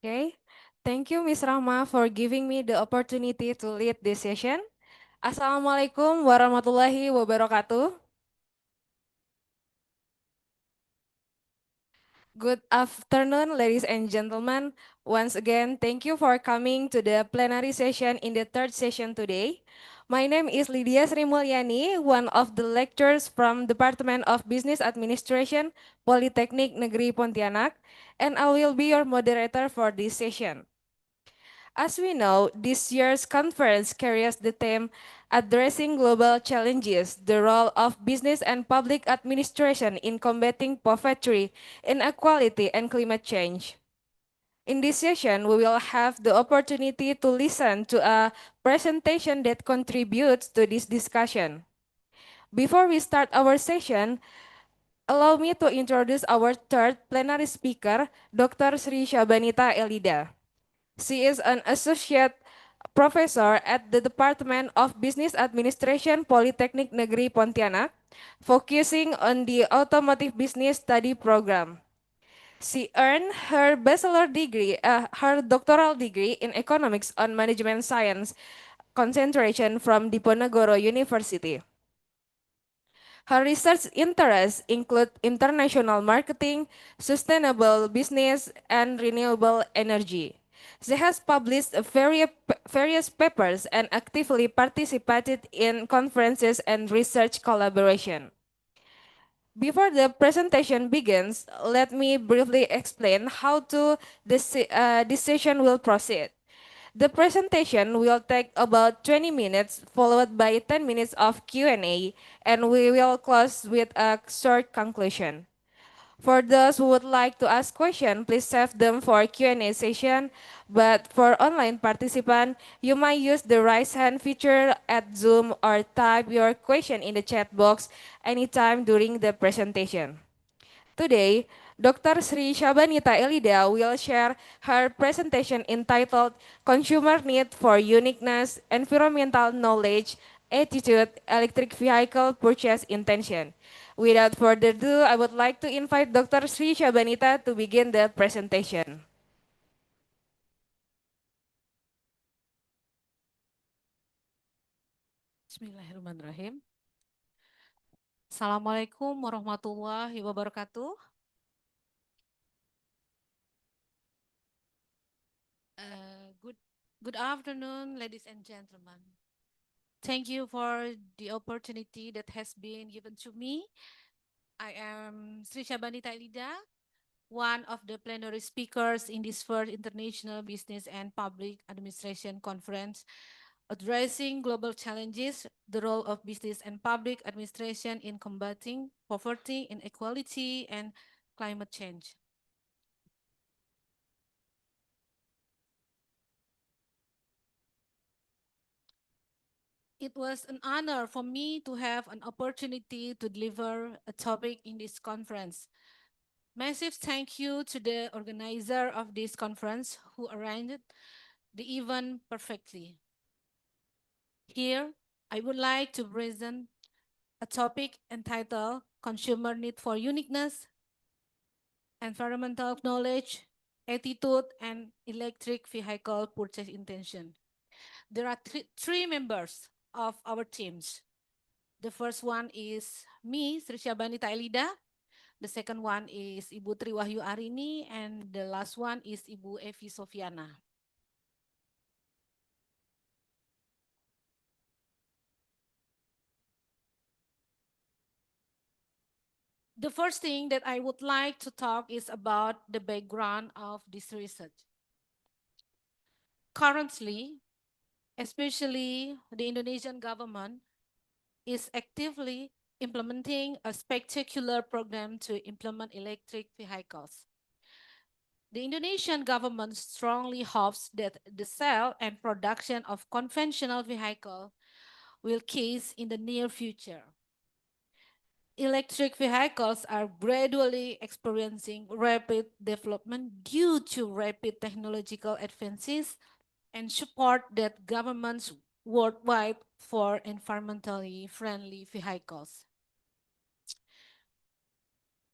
Okay, thank you Ms. Rahma for giving me the opportunity to lead this session. Assalamualaikum warahmatullahi wabarakatuh. Good afternoon, ladies and gentlemen. Once again, thank you for coming to the plenary session in the third session today. My name is Lydia Sri Mulyani, one of the lecturers from Department of Business Administration, Politeknik Negeri Pontianak, and I will be your moderator for this session. As we know, this year's conference carries the theme Addressing Global Challenges, the Role of Business and Public Administration in Combating Poverty, Inequality, and Climate Change. In this session, we will have the opportunity to listen to a presentation that contributes to this discussion. Before we start our session, allow me to introduce our third plenary speaker, Dr. Sri Syabanita Elida. She is an associate professor at the Department of Business Administration, Politeknik Negeri Pontianak, focusing on the automotive business study program. She earned her doctoral degree in economics on management science concentration from Diponegoro University. Her research interests include international marketing, sustainable business, and renewable energy. She has published various papers and actively participated in conferences and research collaboration. Before the presentation begins, let me briefly explain how this session will proceed. The presentation will take about 20 minutes, followed by 10 minutes of Q&A, and we will close with a short conclusion. For those who would like to ask questions, please save them for Q&A session. But for online participants, you might use the raise hand feature at Zoom or type your question in the chat box anytime during the presentation. Today, Dr. Sri Syabanita Elida will share her presentation entitled Consumer Need for Uniqueness, Environmental Knowledge, Attitude, Electric Vehicle Purchase Intention. Without further ado, I would like to invite Dr. Sri Syabanita to begin the presentation. Bismillahirrahmanirrahim. Assalamualaikum warahmatullahi wabarakatuh. Good afternoon, ladies and gentlemen. Thank you for the opportunity that has been given to me. I am Sri Shabani Tailida, one of the plenary speakers in this first International Business and Public Administration Conference, addressing global challenges, the role of business and public administration in combating poverty, inequality, and climate change. It was an honor for me to have an opportunity to deliver a topic in this conference. Massive thank you to the organizer of this conference who arranged the event perfectly. Here, I would like to present a topic entitled Consumer Need for Uniqueness, Environmental Knowledge, Attitude, and Electric Vehicle Purchase Intention. There are three members of our teams. The first one is me, Sri Syabani Tailida. The second one is Ibu Tri Wahyu Arini, and the last one is Ibu Evi Sofiana. The first thing that I would like to talk is about the background of this research. Currently, especially the Indonesian government is actively implementing a spectacular program to implement electric vehicles. The Indonesian government strongly hopes that the sale and production of conventional vehicles will cease in the near future. Electric vehicles are gradually experiencing rapid development due to rapid technological advances and support that governments worldwide for environmentally friendly vehicles.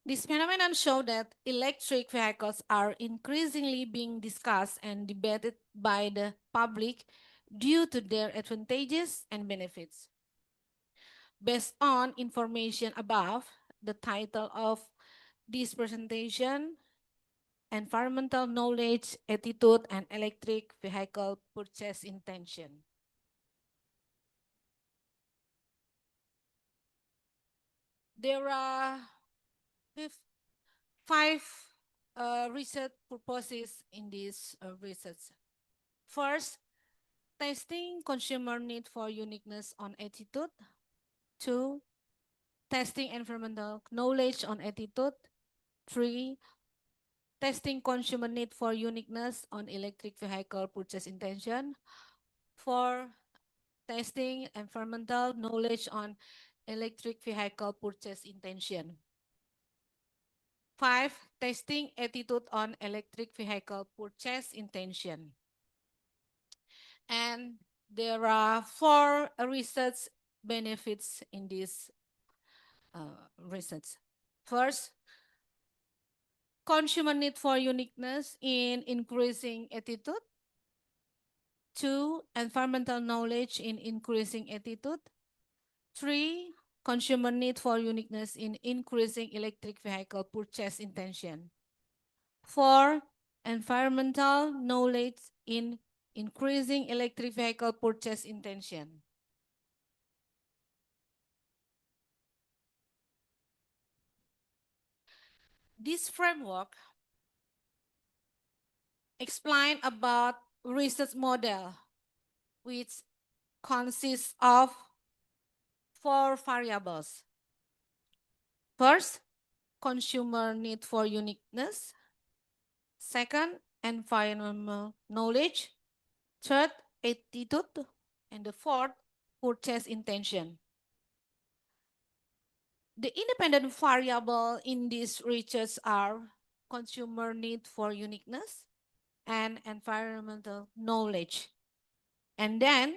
This phenomenon shows that electric vehicles are increasingly being discussed and debated by the public due to their advantages and benefits. Based on information above, the title of this presentation, Environmental Knowledge, Attitude, and Electric Vehicle Purchase Intention. There are five research purposes in this research. First, testing consumer need for uniqueness on attitude. Two, testing environmental knowledge on attitude. Three, testing consumer need for uniqueness on electric vehicle purchase intention. Four, testing environmental knowledge on electric vehicle purchase intention. Five, testing attitude on electric vehicle purchase intention. And there are four research benefits in this research. First, consumer need for uniqueness in increasing attitude. Two, environmental knowledge in increasing attitude. Three, consumer need for uniqueness in increasing electric vehicle purchase intention. Four, environmental knowledge in increasing electric vehicle purchase intention. This framework explain about research model, which consists of four variables. First, consumer need for uniqueness. Second, environmental knowledge. Third, attitude. And the fourth, purchase intention. The independent variable in this research are consumer need for uniqueness and environmental knowledge. And then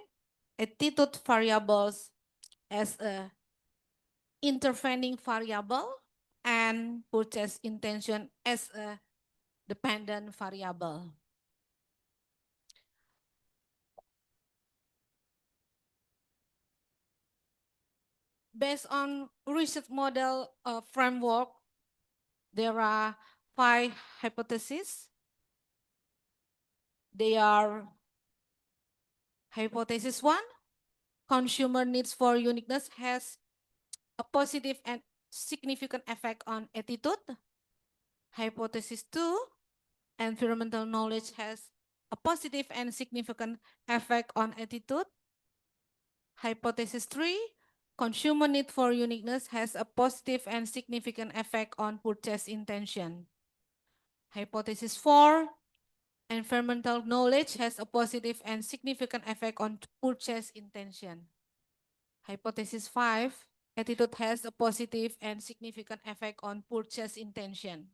attitude variables as a intervening variable and purchase intention as a dependent variable. based on research model framework, there are 5 hypotheses. They are hypothesis 1, consumer needs for uniqueness has a positive and significant effect on attitude. Hypothesis 2, environmental knowledge has a positive and significant effect on attitude. Hypothesis 3, consumer need for uniqueness has a positive and significant effect on purchase intention. Hypothesis 4, environmental knowledge has a positive and significant effect on purchase intention. Hypothesis 5, attitude has a positive and significant effect on purchase intention.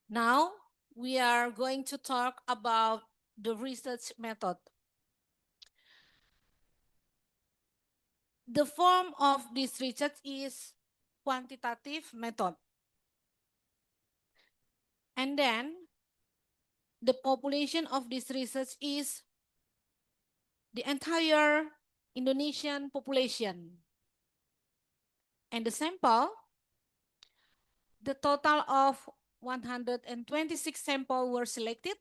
Now, we are going to talk about the research method. The form of this research is quantitative method. And then, the population of this research is the entire Indonesian population. And the sample, the total of 126 samples were selected,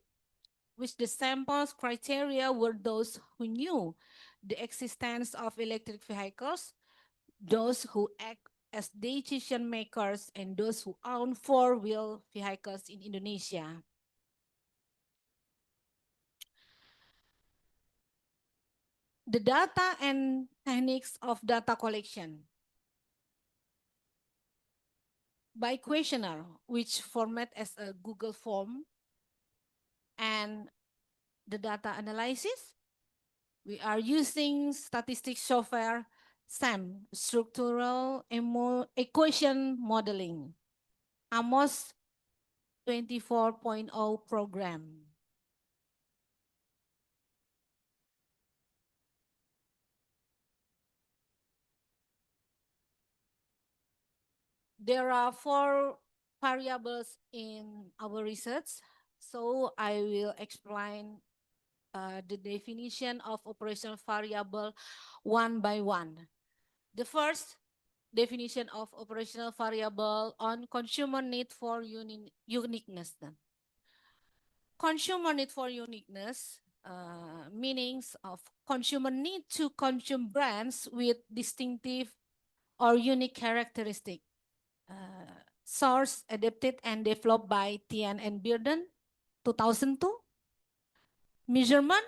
which the samples criteria were those who knew the existence of electric vehicles, those who act as decision makers, and those who own four-wheel vehicles in Indonesia. The data and techniques of data collection. By questionnaire, which format as a Google form, and the data analysis, we are using statistics software SAM, Structural Equation Modeling, AMOS 24.0 program. There are 4 variables in our research, so I will explain the definition of operational variable one by one. The first definition of operational variable on consumer need for uniqueness. Consumer need for uniqueness, meanings of consumer need to consume brands with distinctive or unique characteristic. Source, adapted and developed by Tian and Bearden, 2002. Measurement,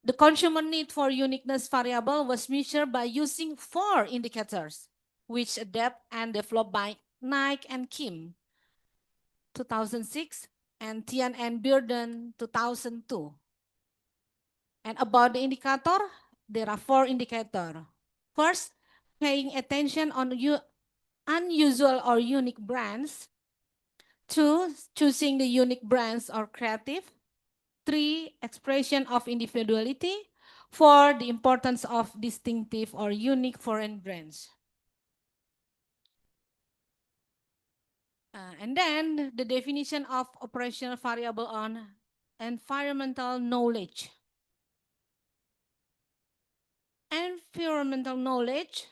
the consumer need for uniqueness variable was measured by using 4 indicators, which adapt and developed by Nike and Kim, 2006, and Tian and Bearden, 2002. And about the indicator, there are 4 indicators. First, paying attention on unusual or unique brands. 2, choosing the unique brands or creative. 3, expression of individuality. 4, the importance of distinctive or unique foreign brands. And then the definition of operational variable on environmental knowledge. Environmental knowledge,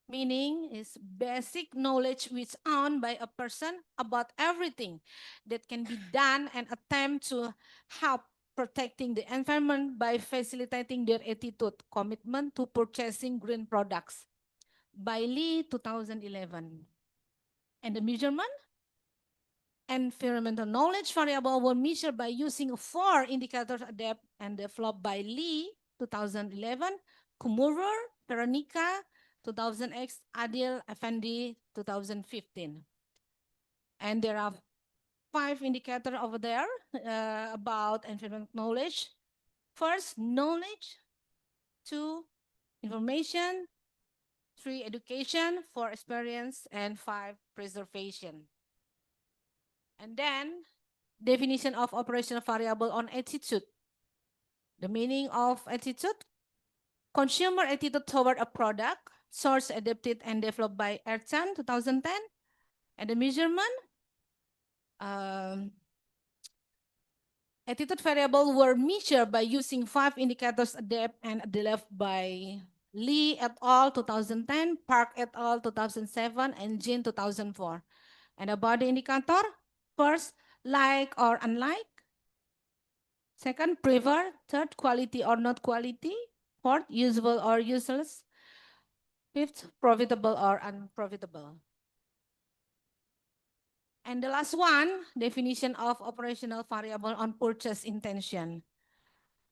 meaning is basic knowledge which owned by a person about everything that can be done and attempt to help protecting the environment by facilitating their attitude, commitment to purchasing green products, by Lee, 2011. And the measurement? Environmental knowledge variable were measured by using 4 indicators adapted and developed by Lee, 2011, Kumurer, Veronica, 2000X, Adil Effendi, 2015. And there are 5 indicators over there about environmental knowledge. First, knowledge. 2, information. 3, education. 4, experience. And 5, preservation. And then, definition of operational variable on attitude. The meaning of attitude: consumer attitude toward a product, source adapted and developed by Erchan, 2010. And the measurement, Attitude variable were measured by using 5 indicators adapt and developed by Lee et al. 2010, Park et al. 2007, and Jin 2004. And about the indicator, first, like or unlike. Second, prefer. Third, quality or not quality. Fourth, usable or useless. Fifth, profitable or unprofitable. And the last one, definition of operational variable on purchase intention.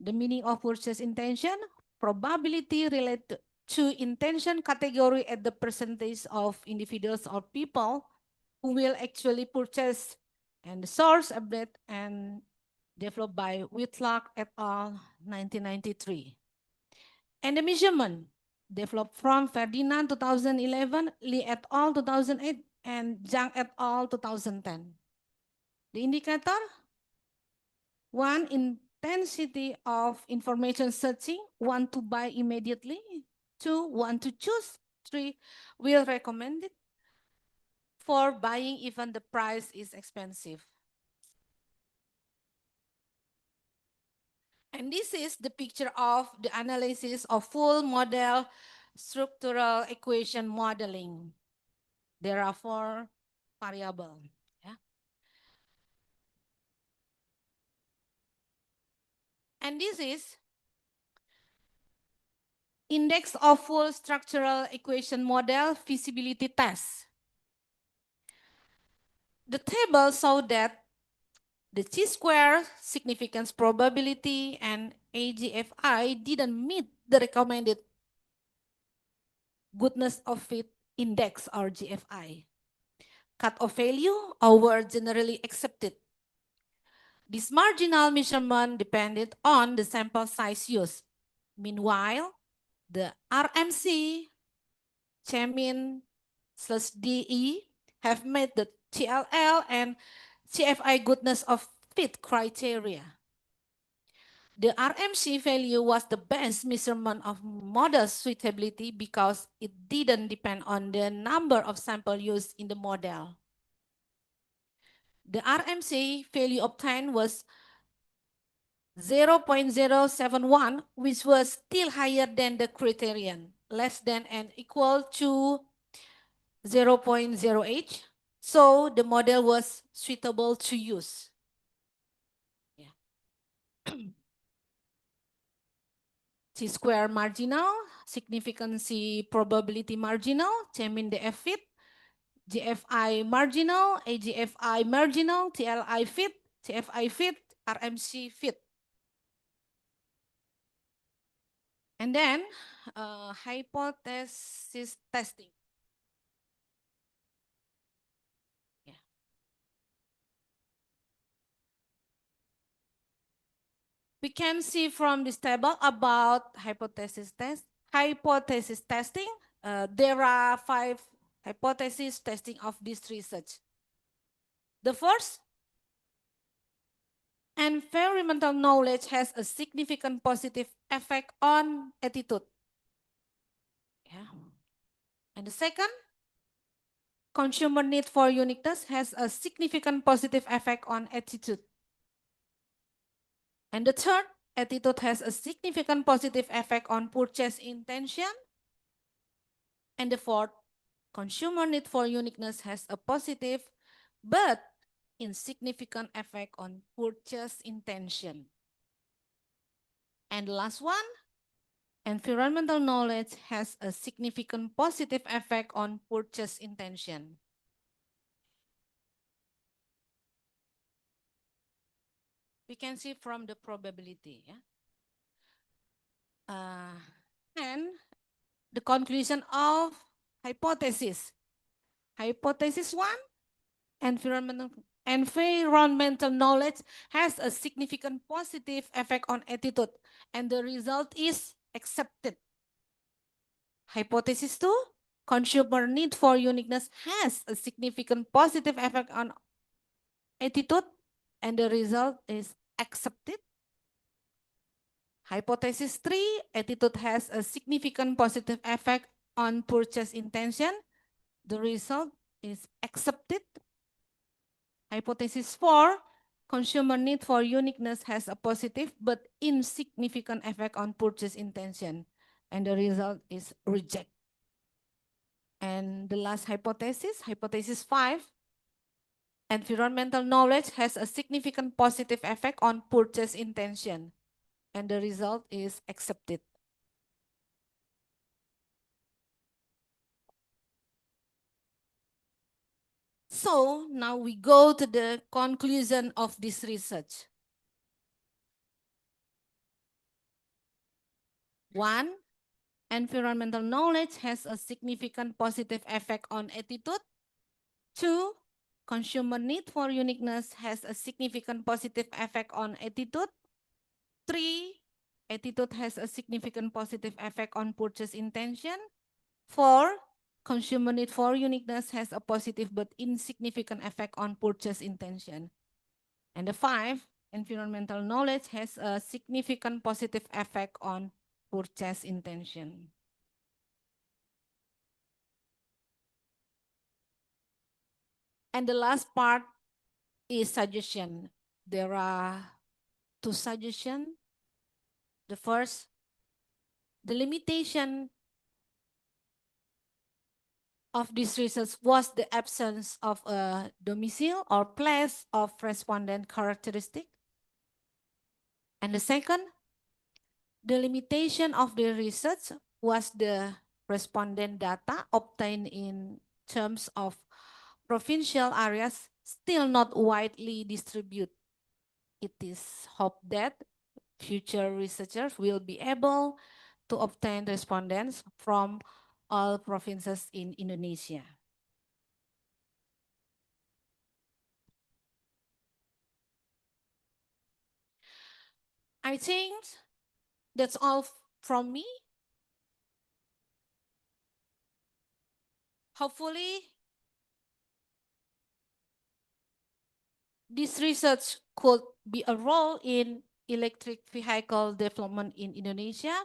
The meaning of purchase intention, probability related to intention category at the percentage of individuals or people who will actually purchase, and the source update and developed by Whitlock et al. 1993. And the measurement developed from Ferdinand 2011, Lee et al. 2008, and Zhang et al. 2010. The indicator, one, intensity of information searching, one, to buy immediately, two, one, to choose, three, will recommend it, four, buying even the price is expensive. And this is the picture of the analysis of full model structural equation modeling. There are 4 variables. Yeah. And this is index of full structural equation model feasibility test. The table showed that the chi-square, significance probability, and AGFI didn't meet the recommended goodness of fit index or GFI. Cut-off value were generally accepted. This marginal measurement depended on the sample size used. Meanwhile, the RMC, Chemin/DE have met the TLL and CFI goodness of fit criteria. The RMC value was the best measurement of model suitability because it didn't depend on the number of samples used in the model. The RMC value obtained was 0.071, which was still higher than the criterion, less than and equal to 0.08. So the model was suitable to use. Yeah. Chi-square marginal, significance probability marginal, Chemin-DF fit, GFI marginal, AGFI marginal, TLI fit, TFI fit, RMC fit. And then hypothesis testing. Yeah. We can see from this table about hypothesis test. Hypothesis testing, there are 5 hypothesis testing of this research. The first, environmental knowledge has a significant positive effect on attitude. Yeah. And the second, consumer need for uniqueness has a significant positive effect on attitude. And the third, attitude has a significant positive effect on purchase intention. And the fourth, consumer need for uniqueness has a positive but insignificant effect on purchase intention. And the last one, environmental knowledge has a significant positive effect on purchase intention. We can see from the probability. Yeah? And the conclusion of hypothesis. Hypothesis 1, environmental knowledge has a significant positive effect on attitude, and the result is accepted. Hypothesis 2, consumer need for uniqueness has a significant positive effect on attitude, and the result is accepted. Hypothesis 3, attitude has a significant positive effect on purchase intention. The result is accepted. Hypothesis 4, consumer need for uniqueness has a positive but insignificant effect on purchase intention, and the result is reject. And the last hypothesis, hypothesis 5, environmental knowledge has a significant positive effect on purchase intention, and the result is accepted. So now we go to the conclusion of this research. 1, environmental knowledge has a significant positive effect on attitude. 2, consumer need for uniqueness has a significant positive effect on attitude. 3, attitude has a significant positive effect on purchase intention. 4, consumer need for uniqueness has a positive but insignificant effect on purchase intention. And the 5, environmental knowledge has a significant positive effect on purchase intention. And the last part is suggestion. There are 2 suggestions. The first, the limitation of this research was the absence of a domicile or place of respondent characteristic. And the second, the limitation of the research was the respondent data obtained in terms of provincial areas still not widely distributed. It is hoped that future researchers will be able to obtain respondents from all provinces in Indonesia. I think that's all from me. Hopefully, this research could be a role in electric vehicle development in Indonesia.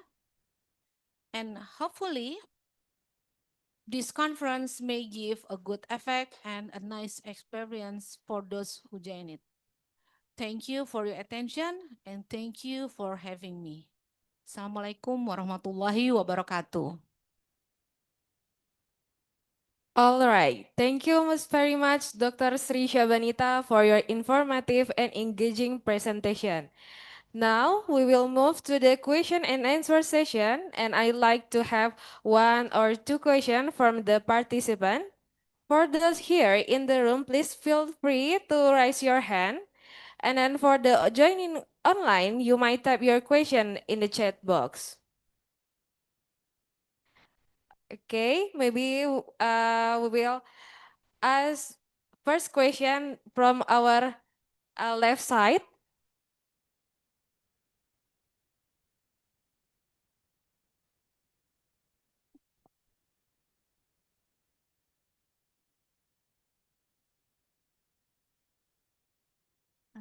And hopefully, this conference may give a good effect and a nice experience for those who join it. Thank you for your attention and thank you for having me. Assalamualaikum warahmatullahi wabarakatuh. All right. Thank you very much, Dr. Sri Syabanita, for your informative and engaging presentation. Now, we will move to the question and answer session, and I'd like to have 1 or 2 questions from the participant. For those here in the room, please feel free to raise your hand. And then for the joining online, you might type your question in the chat box. Okay, maybe we will ask first question from our left side.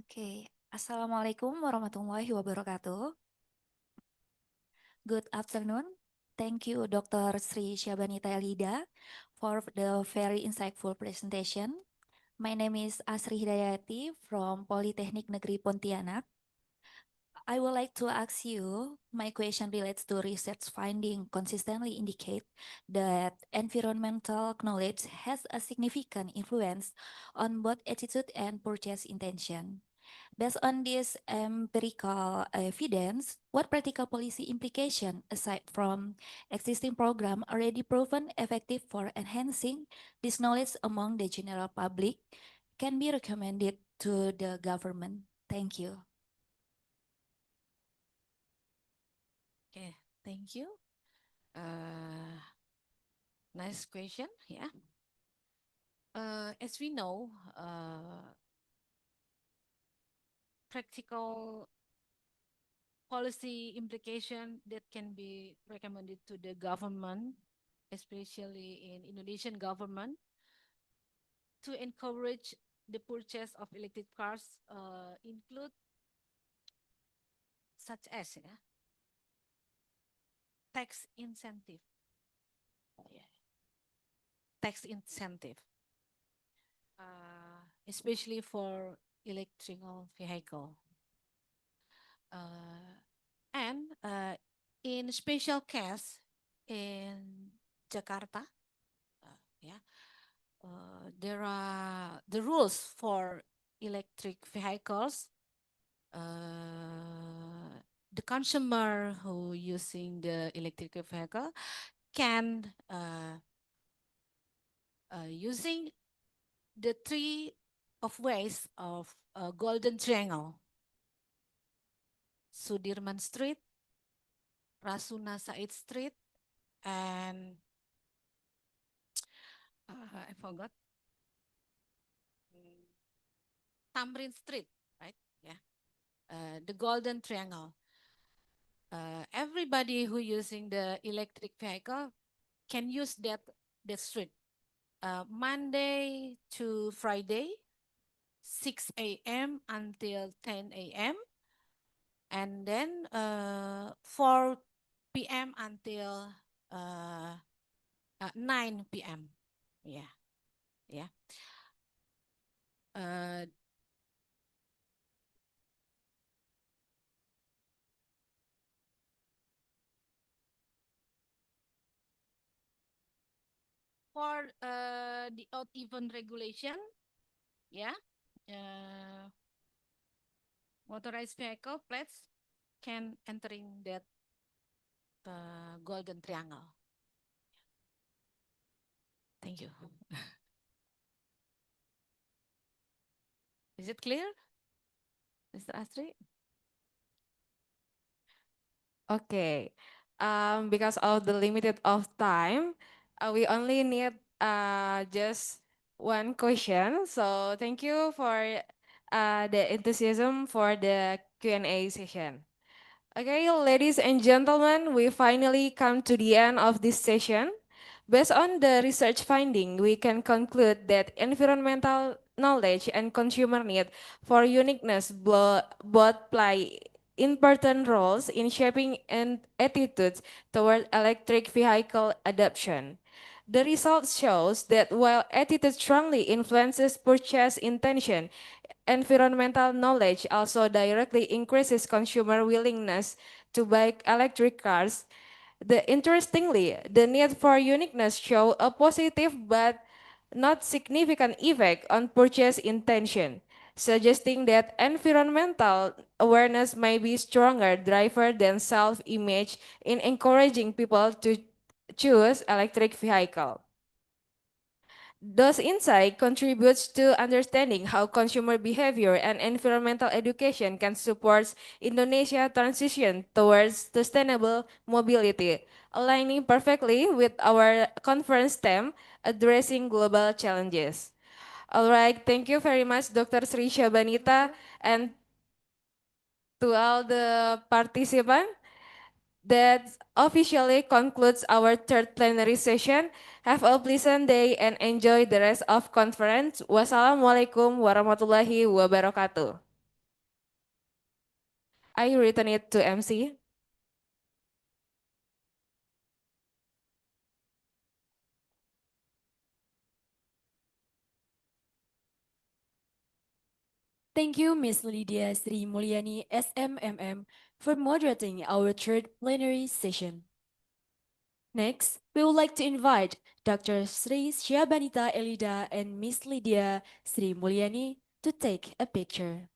Okay, Assalamualaikum warahmatullahi wabarakatuh. Good afternoon. Thank you, Dr. Sri Syabanita Elida, for the very insightful presentation. My name is Asri Hidayati from Politeknik Negeri Pontianak. I would like to ask you, my question relates to research finding consistently indicate that environmental knowledge has a significant influence on both attitude and purchase intention. Based on this empirical evidence, what practical policy implication, aside from existing program already proven effective for enhancing this knowledge among the general public, can be recommended to the government? Thank you. Okay, thank you. Nice question, yeah. As we know, practical policy implication that can be recommended to the government, especially in Indonesian government, to encourage the purchase of electric cars include such as tax incentive. Tax incentive. especially for electrical vehicle. And in special case in Jakarta, yeah, there are the rules for electric vehicles. The consumer who using the electric vehicle can using the three of ways of golden triangle: Sudirman Street, Rasuna Said Street, and I forgot Tamrin Street, right? Yeah, the golden triangle. Everybody who using the electric vehicle can use that street. Monday to Friday, 6 a.m. until 10 a.m. and then 4 p.m. until 9 p.m. Yeah, yeah. Uh, for the odd even regulation, yeah, motorized vehicle plates can entering that golden triangle. Thank you. Is it clear, Mr. Astri? Okay. Because of the limited of time, we only need just one question. So thank you for the enthusiasm for the Q&A session. Okay, ladies and gentlemen, we finally come to the end of this session. Based on the research finding, we can conclude that environmental knowledge and consumer need for uniqueness both play important roles in shaping attitudes toward electric vehicle adoption. The results shows that while attitude strongly influences purchase intention, environmental knowledge also directly increases consumer willingness to buy electric cars. Interestingly, the need for uniqueness show a positive but not significant effect on purchase intention, suggesting that environmental awareness may be stronger driver than self-image in encouraging people to choose electric vehicle. Those insights contributes to understanding how consumer behavior and environmental education can support Indonesia transition towards sustainable mobility, aligning perfectly with our conference theme, addressing global challenges. All right, thank you very much, Dr. Sri Syabanita, and to all the participants. That officially concludes our third plenary session. Have a pleasant day and enjoy the rest of conference. Wassalamualaikum warahmatullahi wabarakatuh. I return it to MC. Thank you, Ms. Lydia Sri Mulyani, SMMM, for moderating our third plenary session. Next, we would like to invite Dr. Sri Syabanita Elida and Ms. Lydia Sri Mulyani to take a picture.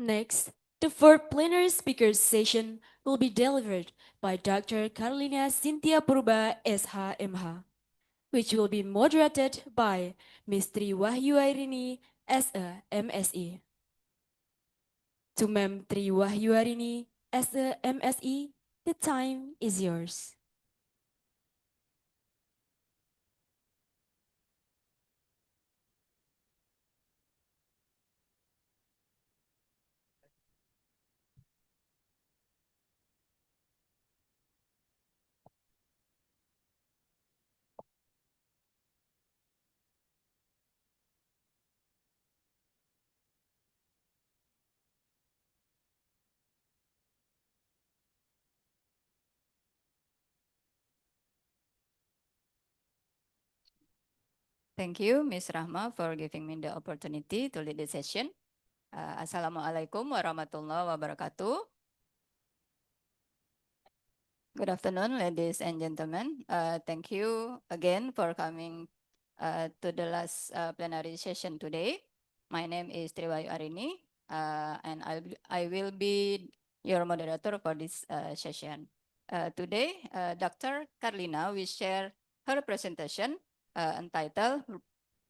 Next, the fourth plenary speakers session will be delivered by Dr. Carolina Cynthia Purba SH.MH, which will be moderated by Ms. Tri Wahyu Airini SE MSE. To Ma'am Tri Wahyu Airini SE MSE, the time is yours. Thank you, Ms. Rahma, for giving me the opportunity to lead the session. Assalamualaikum warahmatullahi wabarakatuh. Good afternoon, ladies and gentlemen. Thank you again for coming to the last plenary session today. My name is Triwayu Arini, and I will be your moderator for this session. Today, Dr. Carlina will share her presentation entitled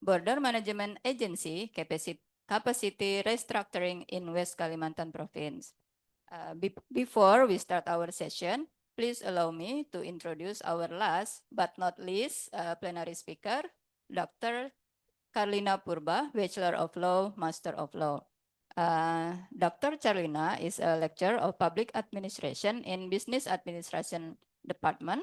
Border Management Agency Capacity Restructuring in West Kalimantan Province. Before we start our session, please allow me to introduce our last but not least plenary speaker, Dr. Carlina Purba, Bachelor of Law, Master of Law. Dr. Carlina is a lecturer of Public Administration in Business Administration Department.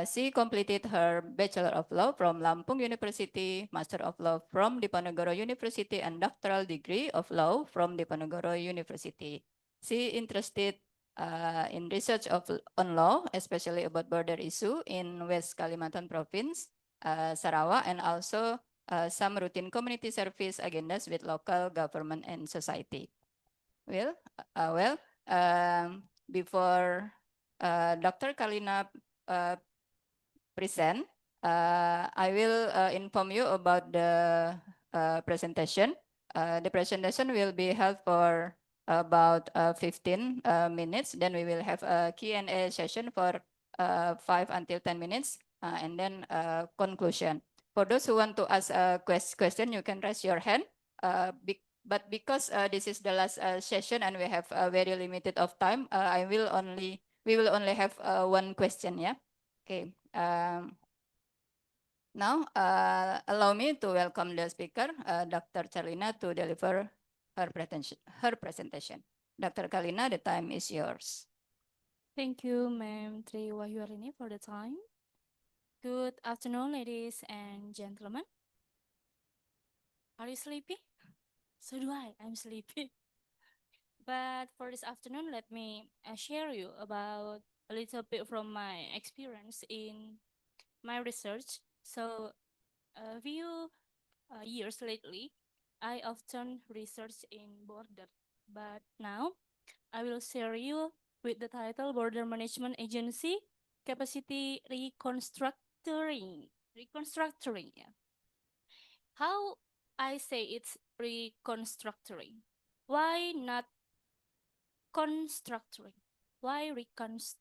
She completed her Bachelor of Law from Lampung University, Master of Law from Diponegoro University, and doctoral degree of Law from Diponegoro University. She interested in research on law, especially about border issue in West Kalimantan Province, Sarawak, and also some routine community service agendas with local government and society. Before Dr. Kalina present, I will inform you about the presentation. The presentation will be held for about 15 minutes. Then we will have a Q&A session for 5 until 10 minutes, and then conclusion. For those who want to ask a question, you can raise your hand. But because this is the last session and we have a very limited of time, we will only have one question. Yeah. Okay. Now, allow me to welcome the speaker, Dr. Carlina, to deliver her presentation. Dr. Carlina, the time is yours. Thank you, Ma'am Tri Wahyu Airini, for the time. Good afternoon, ladies and gentlemen. Are you sleepy? So do I. I'm sleepy. But for this afternoon, let me share you about a little bit from my experience in my research. So a few years lately, I often research in border, but now I will share you with the title Border Management Agency Capacity Reconstructing. Yeah. How I say it's reconstructing? Why not constructing? Why reconstructing?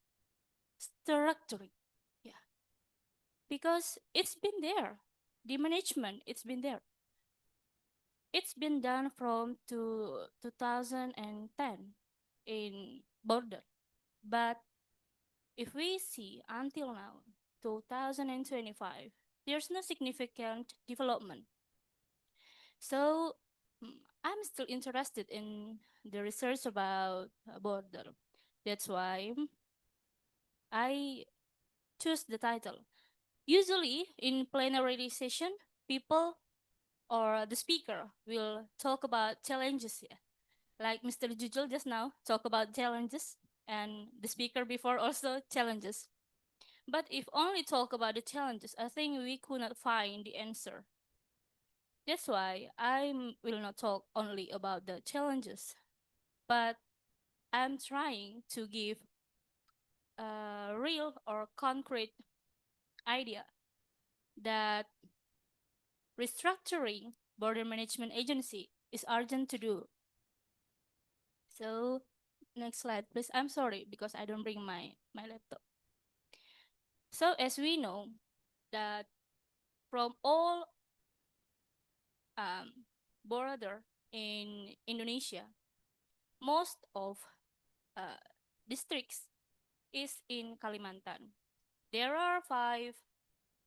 Yeah, because it's been there. The management, it's been there. It's been done from 2010 in border, but if we see until now, 2025, there's no significant development. So I'm still interested in the research about border. That's why I choose the title. Usually in plenary session, people or the speaker will talk about challenges here. Like Mr. Jujul just now talk about challenges, and the speaker before also challenges. But if only talk about the challenges, I think we could not find the answer. That's why I will not talk only about the challenges, but I'm trying to give a real or concrete idea that restructuring border management agency is urgent to do. So next slide, please. I'm sorry because I don't bring my laptop. So as we know that from all border in Indonesia, most of districts is in Kalimantan. There are 5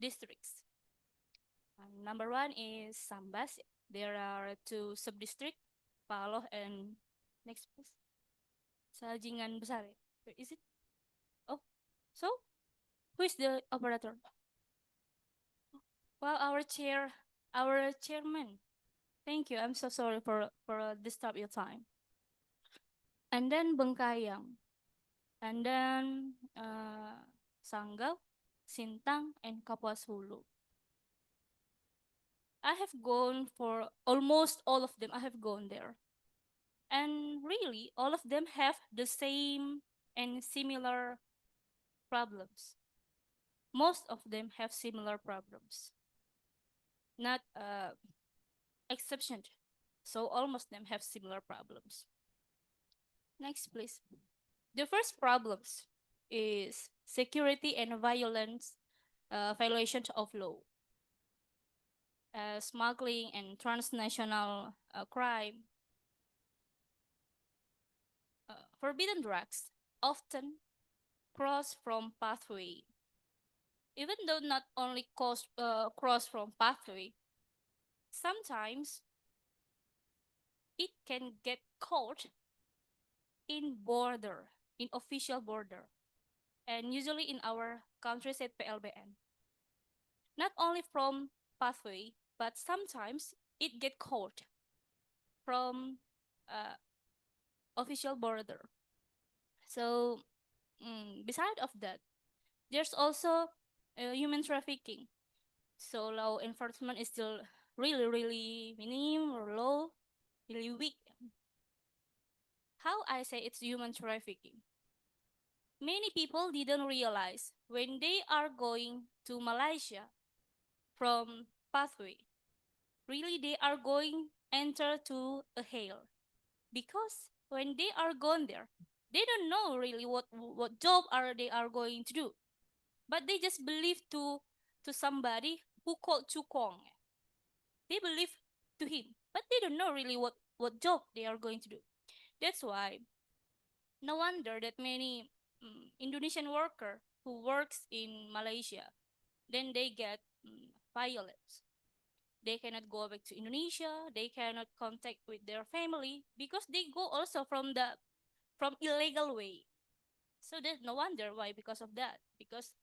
districts. Number 1 is Sambas. There are 2 sub-districts, Paloh and next please. Sajingan Besar. Where is it? Oh, so who is the operator? Well, our chairman. Thank you. I'm so sorry for disturb your time. And then Bengkayang, and then Sanggau, Sintang, and Kapuas Hulu. I have gone for almost all of them. I have gone there. And really, all of them have the same and similar problems. Most of them have similar problems. Not exception. So almost them have similar problems. Next, please. The first problems is security and violence violations of law. Smuggling and transnational crime. Forbidden drugs often cross from pathway. Even though not only cross from pathway, sometimes it can get caught in border, in official border, and usually in our country said PLBN. Not only from pathway, but sometimes it get caught from official border. So beside of that, there's also human trafficking. So law enforcement is still really minimum or low, really weak. How I say it's human trafficking? Many people didn't realize when they are going to Malaysia from pathway, really they are going enter to a hell, because when they are gone there, they don't know really what job are they are going to do, but they just believe to somebody who called Chukong. They believe to him, but they don't know really what job they are going to do. That's why no wonder that many Indonesian worker who works in Malaysia, then they get violence. They cannot go back to Indonesia. They cannot contact with their family because they go also from illegal way. So there's no wonder why, because of that. Because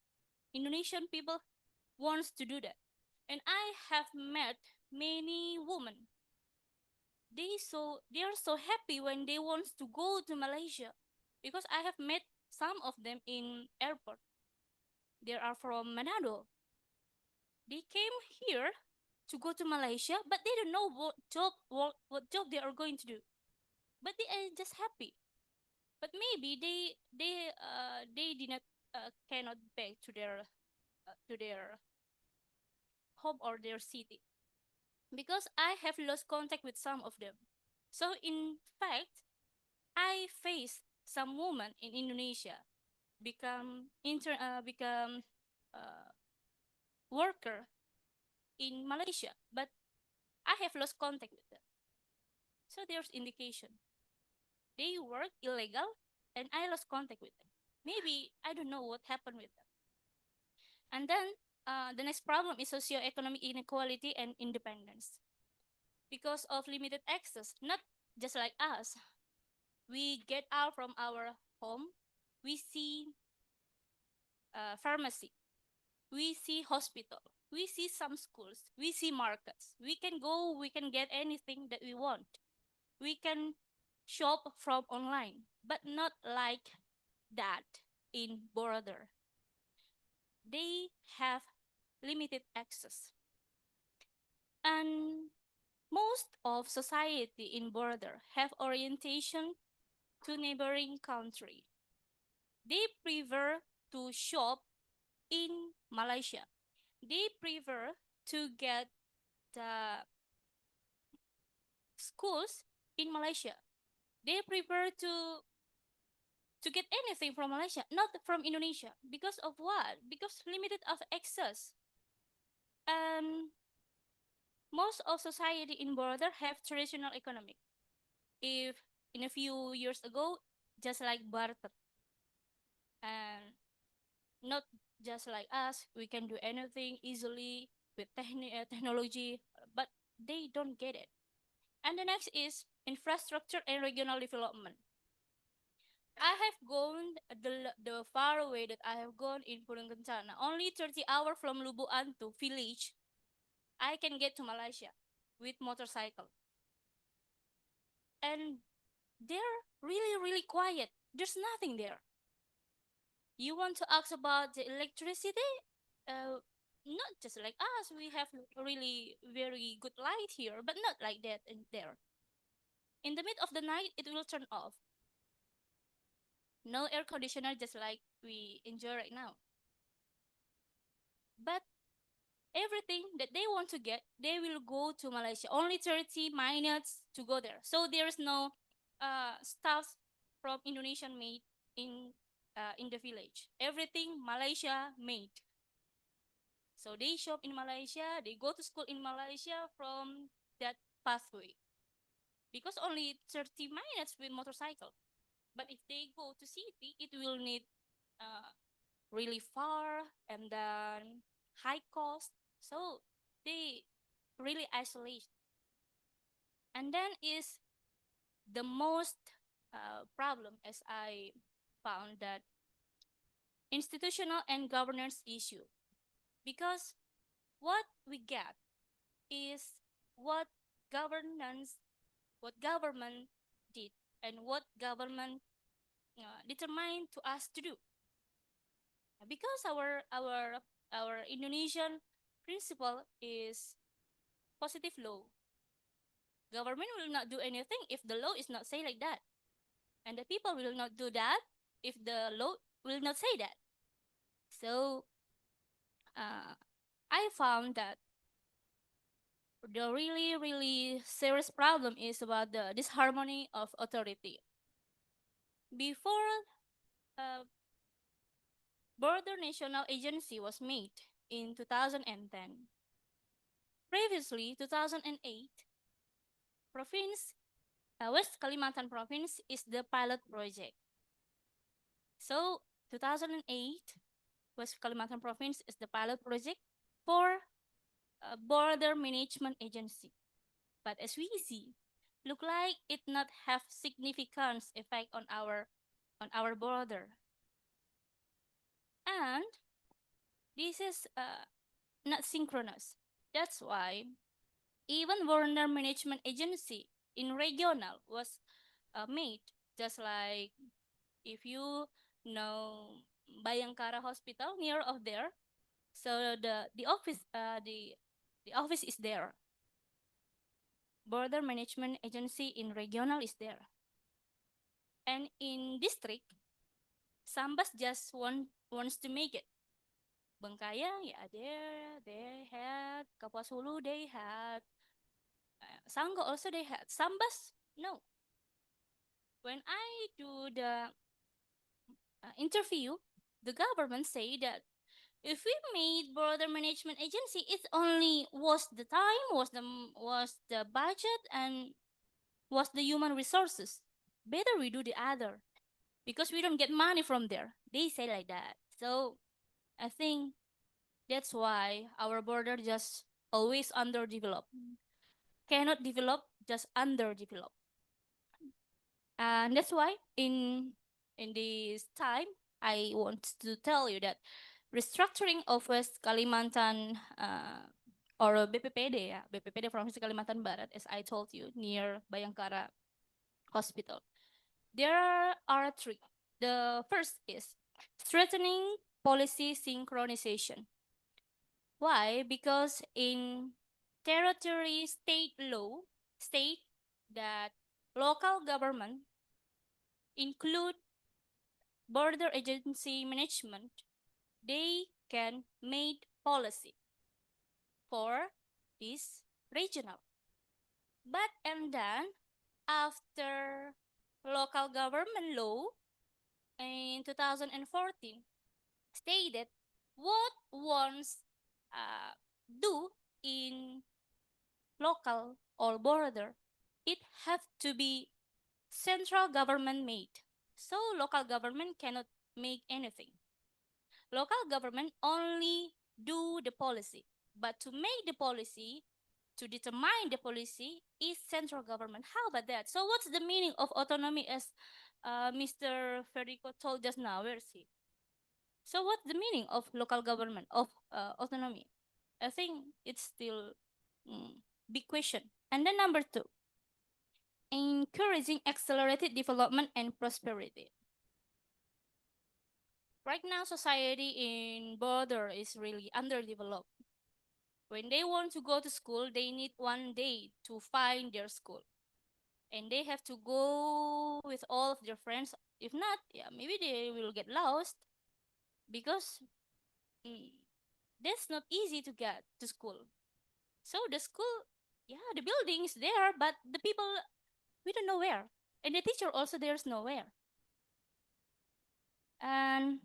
Indonesian people wants to do that. And I have met many women. They are so happy when they want to go to Malaysia, because I have met some of them in airport. They are from Manado. They came here to go to Malaysia, but they don't know what job they are going to do. But they are just happy. But maybe they did not cannot back to their home or their city, because I have lost contact with some of them. So in fact, I faced some women in Indonesia become worker in Malaysia, but I have lost contact with them. So there's indication they work illegal, and I lost contact with them. Maybe I don't know what happened with them. And then the next problem is socioeconomic inequality and independence. Because of limited access, not just like us, we get out from our home, we see pharmacy, we see hospital, we see some schools, we see markets. We can go, we can get anything that we want. We can shop from online, but not like that in border. They have limited access. And most of society in border have orientation to neighboring country. They prefer to shop in Malaysia. They prefer to get the schools in Malaysia. They prefer to get anything from Malaysia, not from Indonesia. Because of what? Because limited of access. And most of society in border have traditional economic. If in a few years ago, just like barter, and not just like us, we can do anything easily with technology, but they don't get it. And the next is infrastructure and regional development. I have gone the far away that I have gone in Purung Kencana, only 30 hours from Lubuan to village, I can get to Malaysia with motorcycle. And they're really, really quiet. There's nothing there. You want to ask about the electricity? Not just like us, we have really very good light here, but not like that in there. In the mid of the night, it will turn off. No air conditioner, just like we enjoy right now. But everything that they want to get, they will go to Malaysia. Only 30 minutes to go there. So there is no stuff from Indonesian made in the village. Everything Malaysia made. So they shop in Malaysia, they go to school in Malaysia from that pathway. Because only 30 minutes with motorcycle. But if they go to city, it will need really far and then high cost. So they really isolate. And then is the most problem, as I found, that institutional and governance issue. Because what we get is what governance, what government did, and what government determined to us to do. Because our Indonesian principle is positive law. Government will not do anything if the law is not say like that, and the people will not do that if the law will not say that. So I found that the really, really serious problem is about the disharmony of authority. Before Border National Agency was made in 2010. Previously, 2008, province West Kalimantan province is the pilot project. So 2008, West Kalimantan province is the pilot project for a border management agency. But as we see, look like it not have significant effect on our border. And this is not synchronous. That's why even border management agency in regional was made, just like if you know Bayangkara Hospital near of there. So the office is there. Border management agency in regional is there. And in district, Sambas just wants to make it. Bengkayang, yeah, there they had Kapuas Hulu, they had Sanggo also they had. Sambas, no. When I do the interview, the government say that if we made border management agency, it only was the time, was the budget, and was the human resources. Better we do the other, because we don't get money from there. They say like that. So I think that's why our border just always underdeveloped. Cannot develop, just underdeveloped. And that's why in this time, I want to tell you that restructuring of West Kalimantan or BPPD, ya, BPPD Provinsi Kalimantan Barat, as I told you, near Bayangkara Hospital. There are three. The first is strengthening policy synchronization. Why? Because in territory state law state that local government include border agency management, they can make policy for this regional. But and then after local government law in 2014 stated what ones do in local or border, it have to be central government made. So local government cannot make anything. Local government only do the policy, but to make the policy, to determine the policy is central government. How about that? So what's the meaning of autonomy as Mr. Federico told just now? Where is he? So what's the meaning of local government, of autonomy? I think it's still big question. And then number two, encouraging accelerated development and prosperity. Right now, society in border is really underdeveloped. When they want to go to school, they need 1 day to find their school. And they have to go with all of their friends. If not, yeah, maybe they will get lost because that's not easy to get to school. So the school, yeah, the building is there, but the people, we don't know where. And the teacher also, there's nowhere. And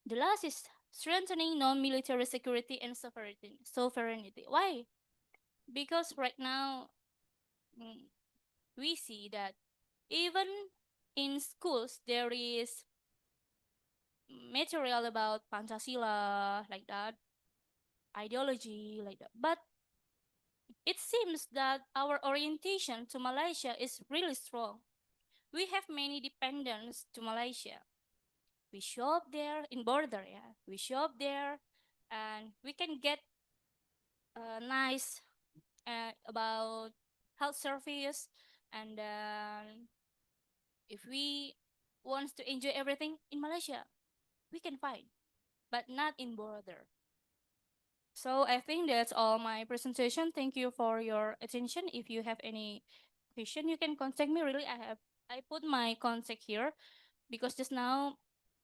the last is strengthening non-military security and sovereignty. Why? Because right now, we see that even in schools, there is material about Pancasila, like that, ideology, like that. But it seems that our orientation to Malaysia is really strong. We have many dependents to Malaysia. We shop there in border, yeah. We shop there, and we can get nice about health service, and if we want to enjoy everything in Malaysia, we can find, but not in border. So I think that's all my presentation. Thank you for your attention. If you have any question, you can contact me. Really, I put my contact here because just now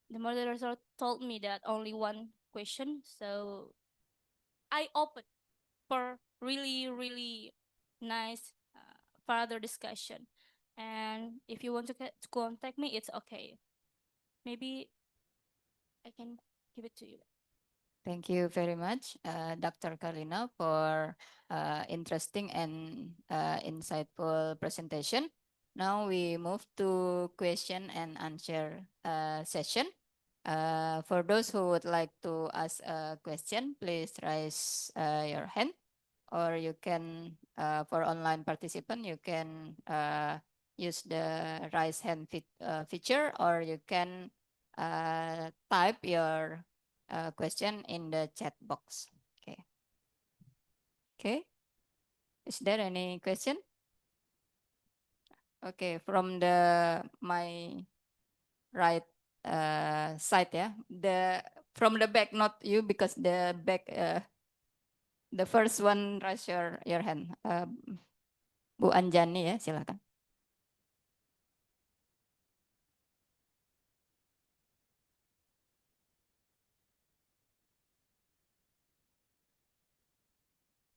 the moderator told me that only one question. So I open for really nice further discussion. And if you want to contact me, it's okay. Maybe I can give it to you. Thank you very much, Dr. Kalina, for interesting and insightful presentation. Now we move to question and answer session. For those who would like to ask a question, please raise your hand, or you can, for online participant, you can use the raise hand feature, or you can type your question in the chat box. Okay. Okay. Is there any question? Okay, from my right side, yeah. From the back, not you, because the back, the first one raise your hand. Bu Anjani, ya, silakan.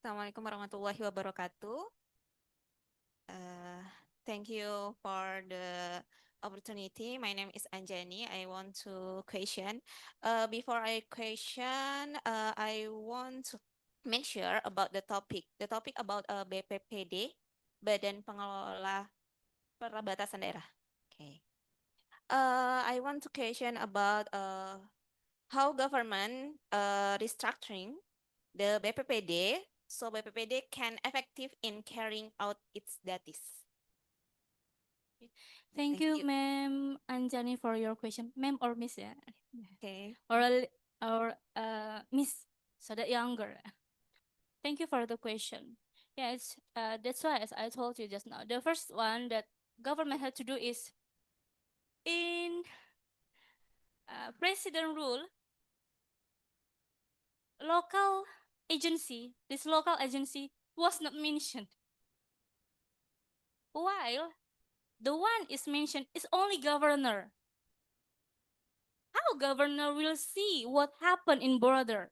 Assalamualaikum warahmatullahi wabarakatuh. Thank you for the opportunity. My name is Anjani. I want to question. Before I question, I want to make sure about the topic. The topic about BPPD, Badan Pengelola Perbatasan Daerah. Okay. I want to question about how government restructuring the BPPD so BPPD can effective in carrying out its duties. Thank you, Ma'am Anjani, for your question. Ma'am or Miss, yeah? Okay. Or Miss, so that younger. Thank you for the question. Yeah, it's that's why, as I told you just now, the first one that government had to do is in president rule, local agency, this local agency was not mentioned. While the one is mentioned is only governor. How governor will see what happened in border?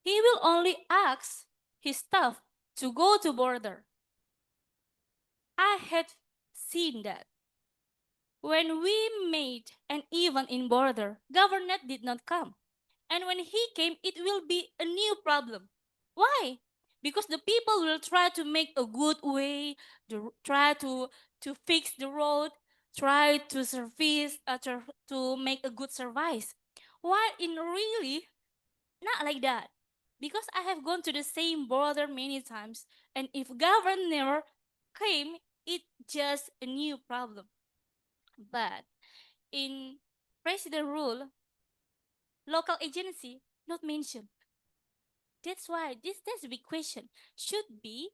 He will only ask his staff to go to border. I had seen that. When we made an event in border, governor did not come. And when he came, it will be a new problem. Why? Because the people will try to make a good way, try to fix the road, try to service, to make a good service. While in really, not like that. Because I have gone to the same border many times, and if governor came, it just a new problem. But in president rule, local agency not mentioned. That's why that's a big question. Should be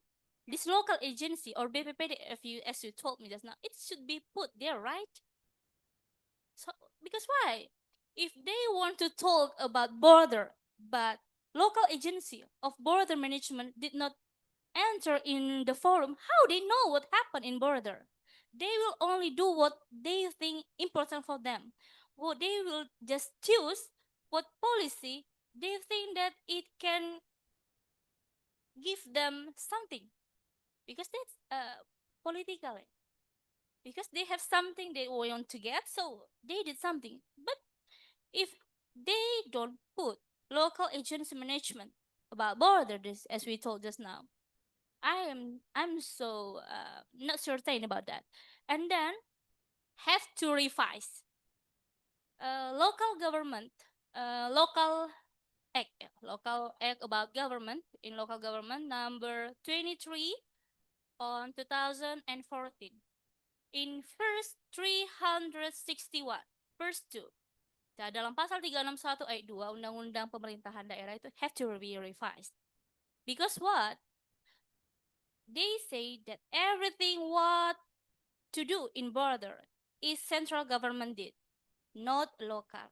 this local agency or BPPD, if you as you told me just now, it should be put there, right? So because why? If they want to talk about border, but local agency of border management did not enter in the forum, how they know what happened in border? They will only do what they think important for them. Well, they will just choose what policy they think that it can give them something, because that's political, because they have something they want to get, so they did something. But if they don't put local agency management about border, this as we told just now, I'm so not certain about that. And then have to revise local government, local act, local act about government in local government number 23 on 2014 in first 361 verse 2. Nah, dalam pasal 361 ayat 2 Undang-Undang Pemerintahan Daerah itu have to be revised. Because what? They say that everything what to do in border is central government did, not local.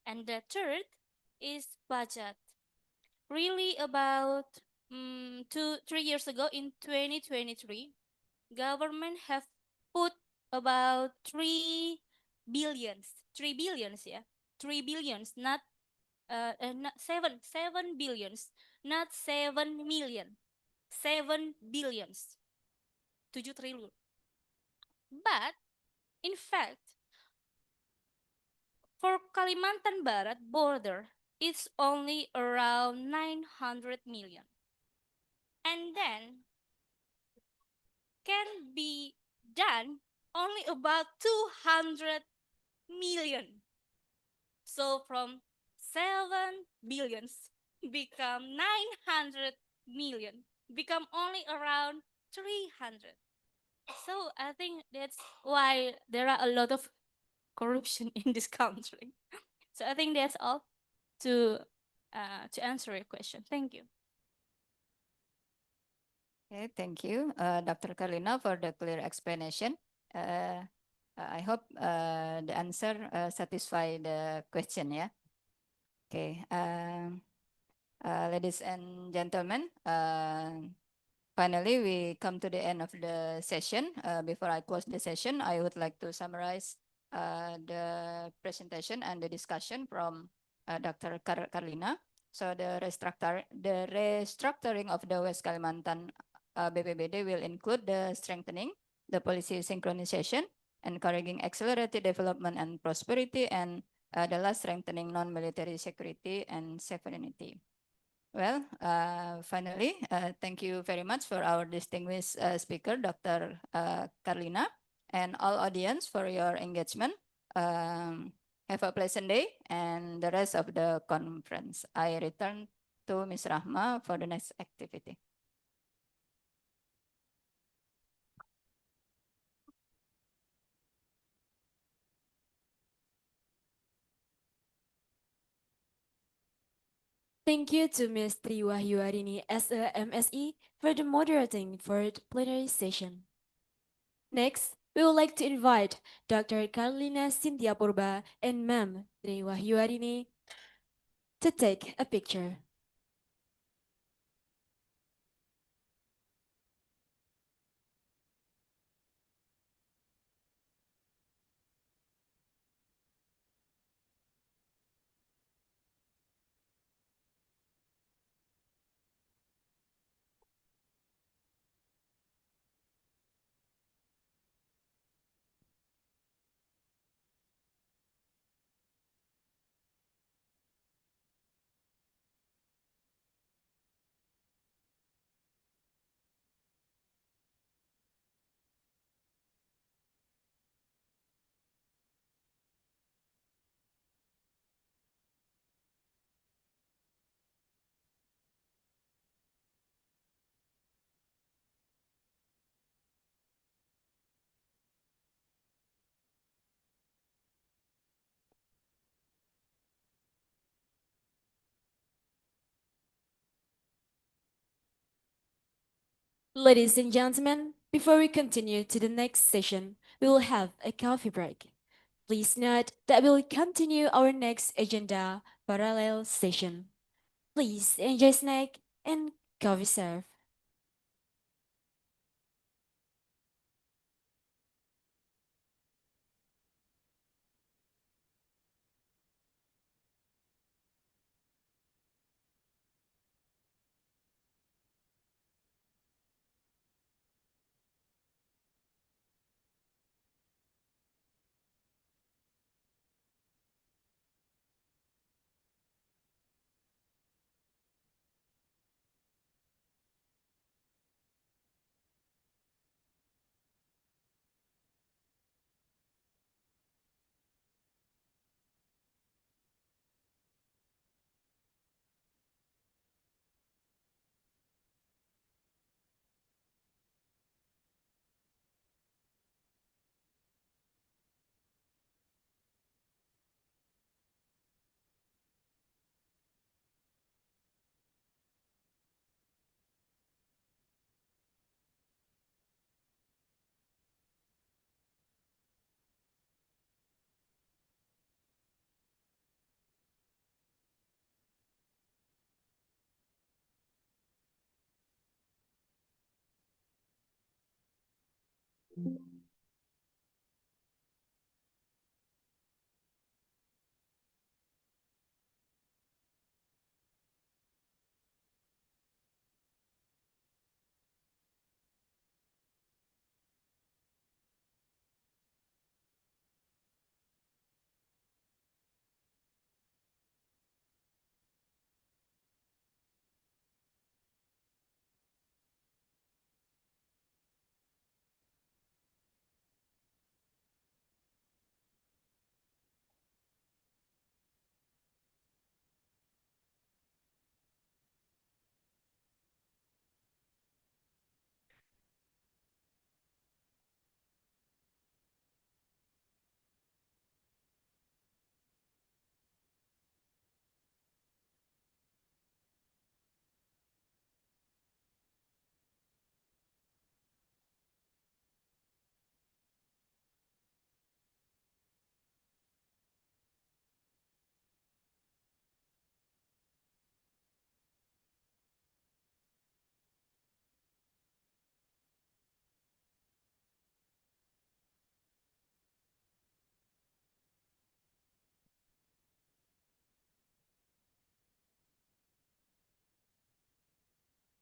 And the third is budget. Really about 3 years ago in 2023, government have put about 3 billions, yeah, 3 billions, not 7 billions, not 7 million, 7 billions, 7 triliun. But in fact, for Kalimantan Barat border, it's only around 900 million. And then can be done only about 200 million. So from 7 billions become 900 million, become only around 300. So I think that's why there are a lot of corruption in this country. So I think that's all to answer your question. Thank you. Okay, thank you, Dr. Karlina, for the clear explanation. I hope the answer satisfy the question, yeah. Okay, ladies and gentlemen, finally we come to the end of the session. Before I close the session, I would like to summarize the presentation and the discussion from Dr. Karlina. So the restructuring of the West Kalimantan BPBD will include the strengthening the policy synchronization, encouraging accelerated development and prosperity, and the last strengthening non-military security and sovereignty. Well, finally, thank you very much for our distinguished speaker, Dr. Karlina, and all audience for your engagement. Have a pleasant day and the rest of the conference. I return to Ms. Rahma for the next activity. Thank you to Ms. Tri Wahyuarini as a MSE for the moderating for the plenary session. Next, we would like to invite Dr. Carolina Cynthia Purba and Ma'am Tri Wahyuarini to take a picture. Ladies and gentlemen, before we continue to the next session, we will have a coffee break. Please note that we will continue our next agenda parallel session. Please enjoy snack and coffee serve.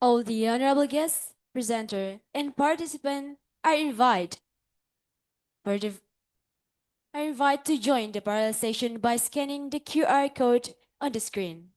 All the honorable guests, presenter, and participant are for the are invited to join the parallel session by scanning the QR code on the screen.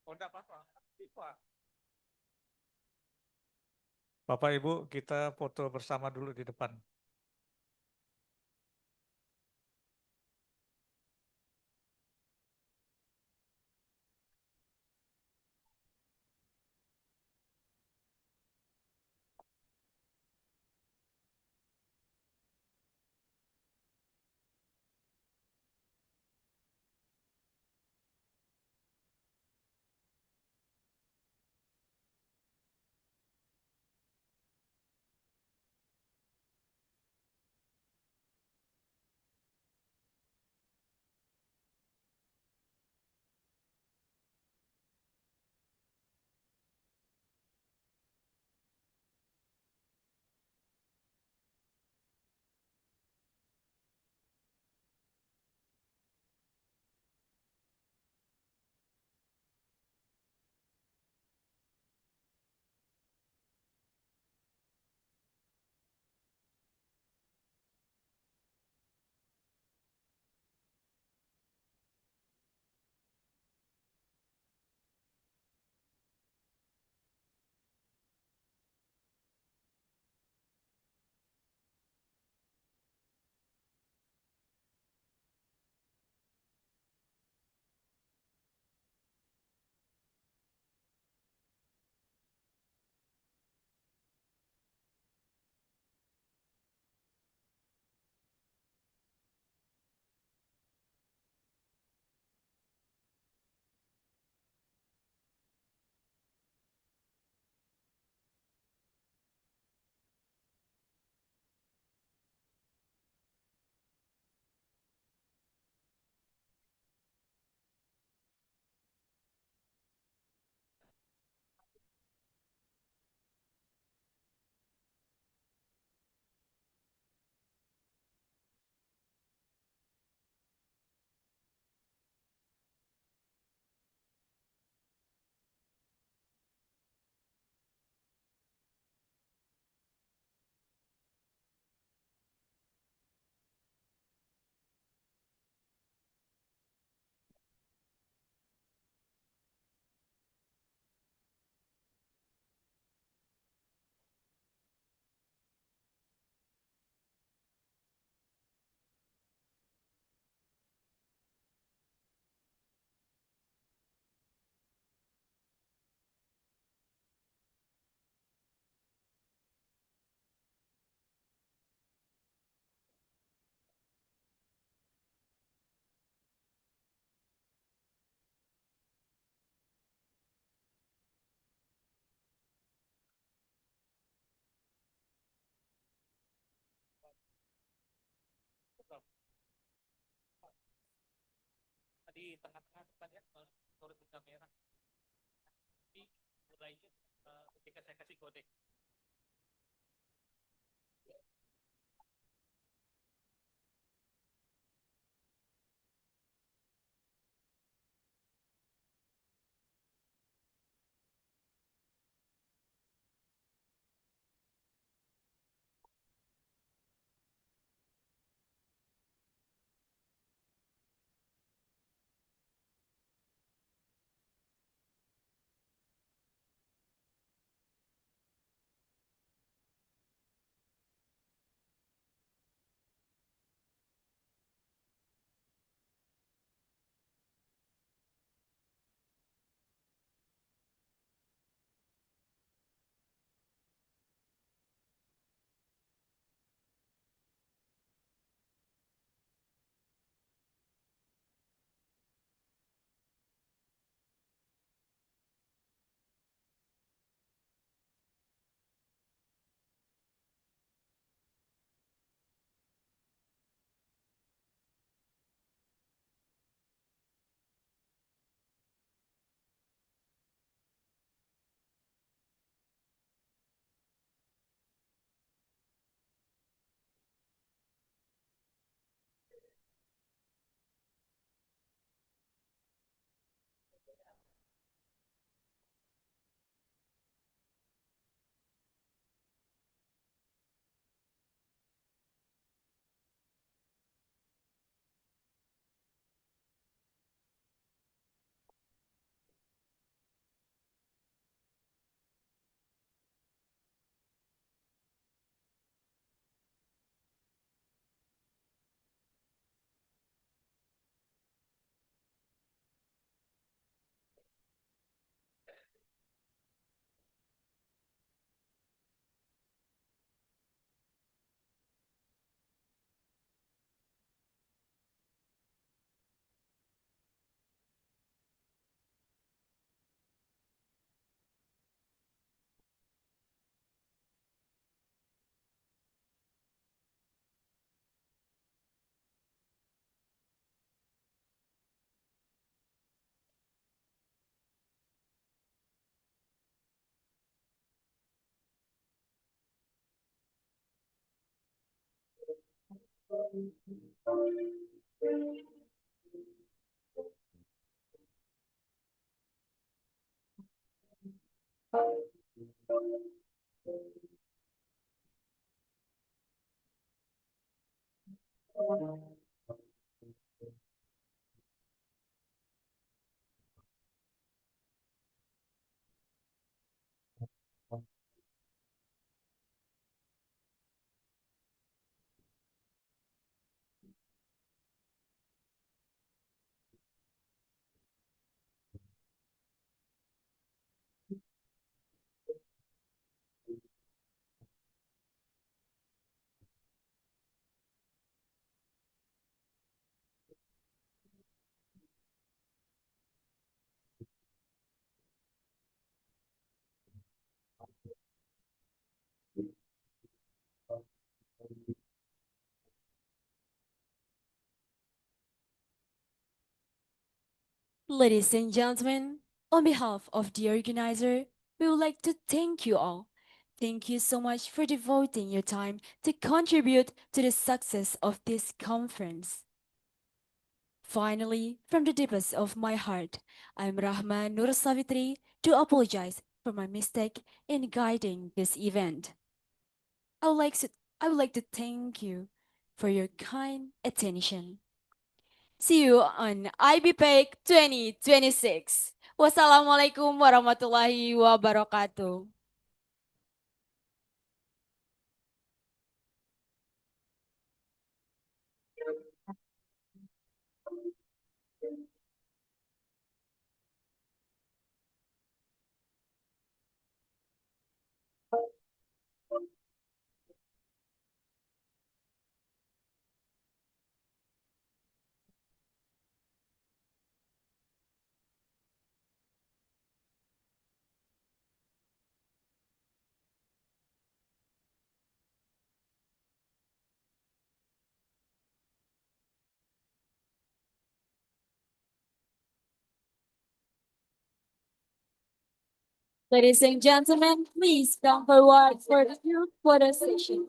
Oh, enggak apa-apa. Pak. Bapak Ibu, kita foto bersama dulu di depan. Di tengah-tengah depan ya, turun ke kamera. Tapi mulainya ketika saya kasih kode. Ladies and gentlemen, on behalf of the organizer, we would like to thank you all. Thank you so much for devoting your time to contribute to the success of this conference. Finally, from the deepest of my heart, I'm Rahman Nur Savitri to apologize for my mistake in guiding this event. I would like to, I would like to thank you for your kind attention. See you on IBIPAC 2026. Wassalamualaikum warahmatullahi wabarakatuh. Ladies and gentlemen, please come forward for the group photo session.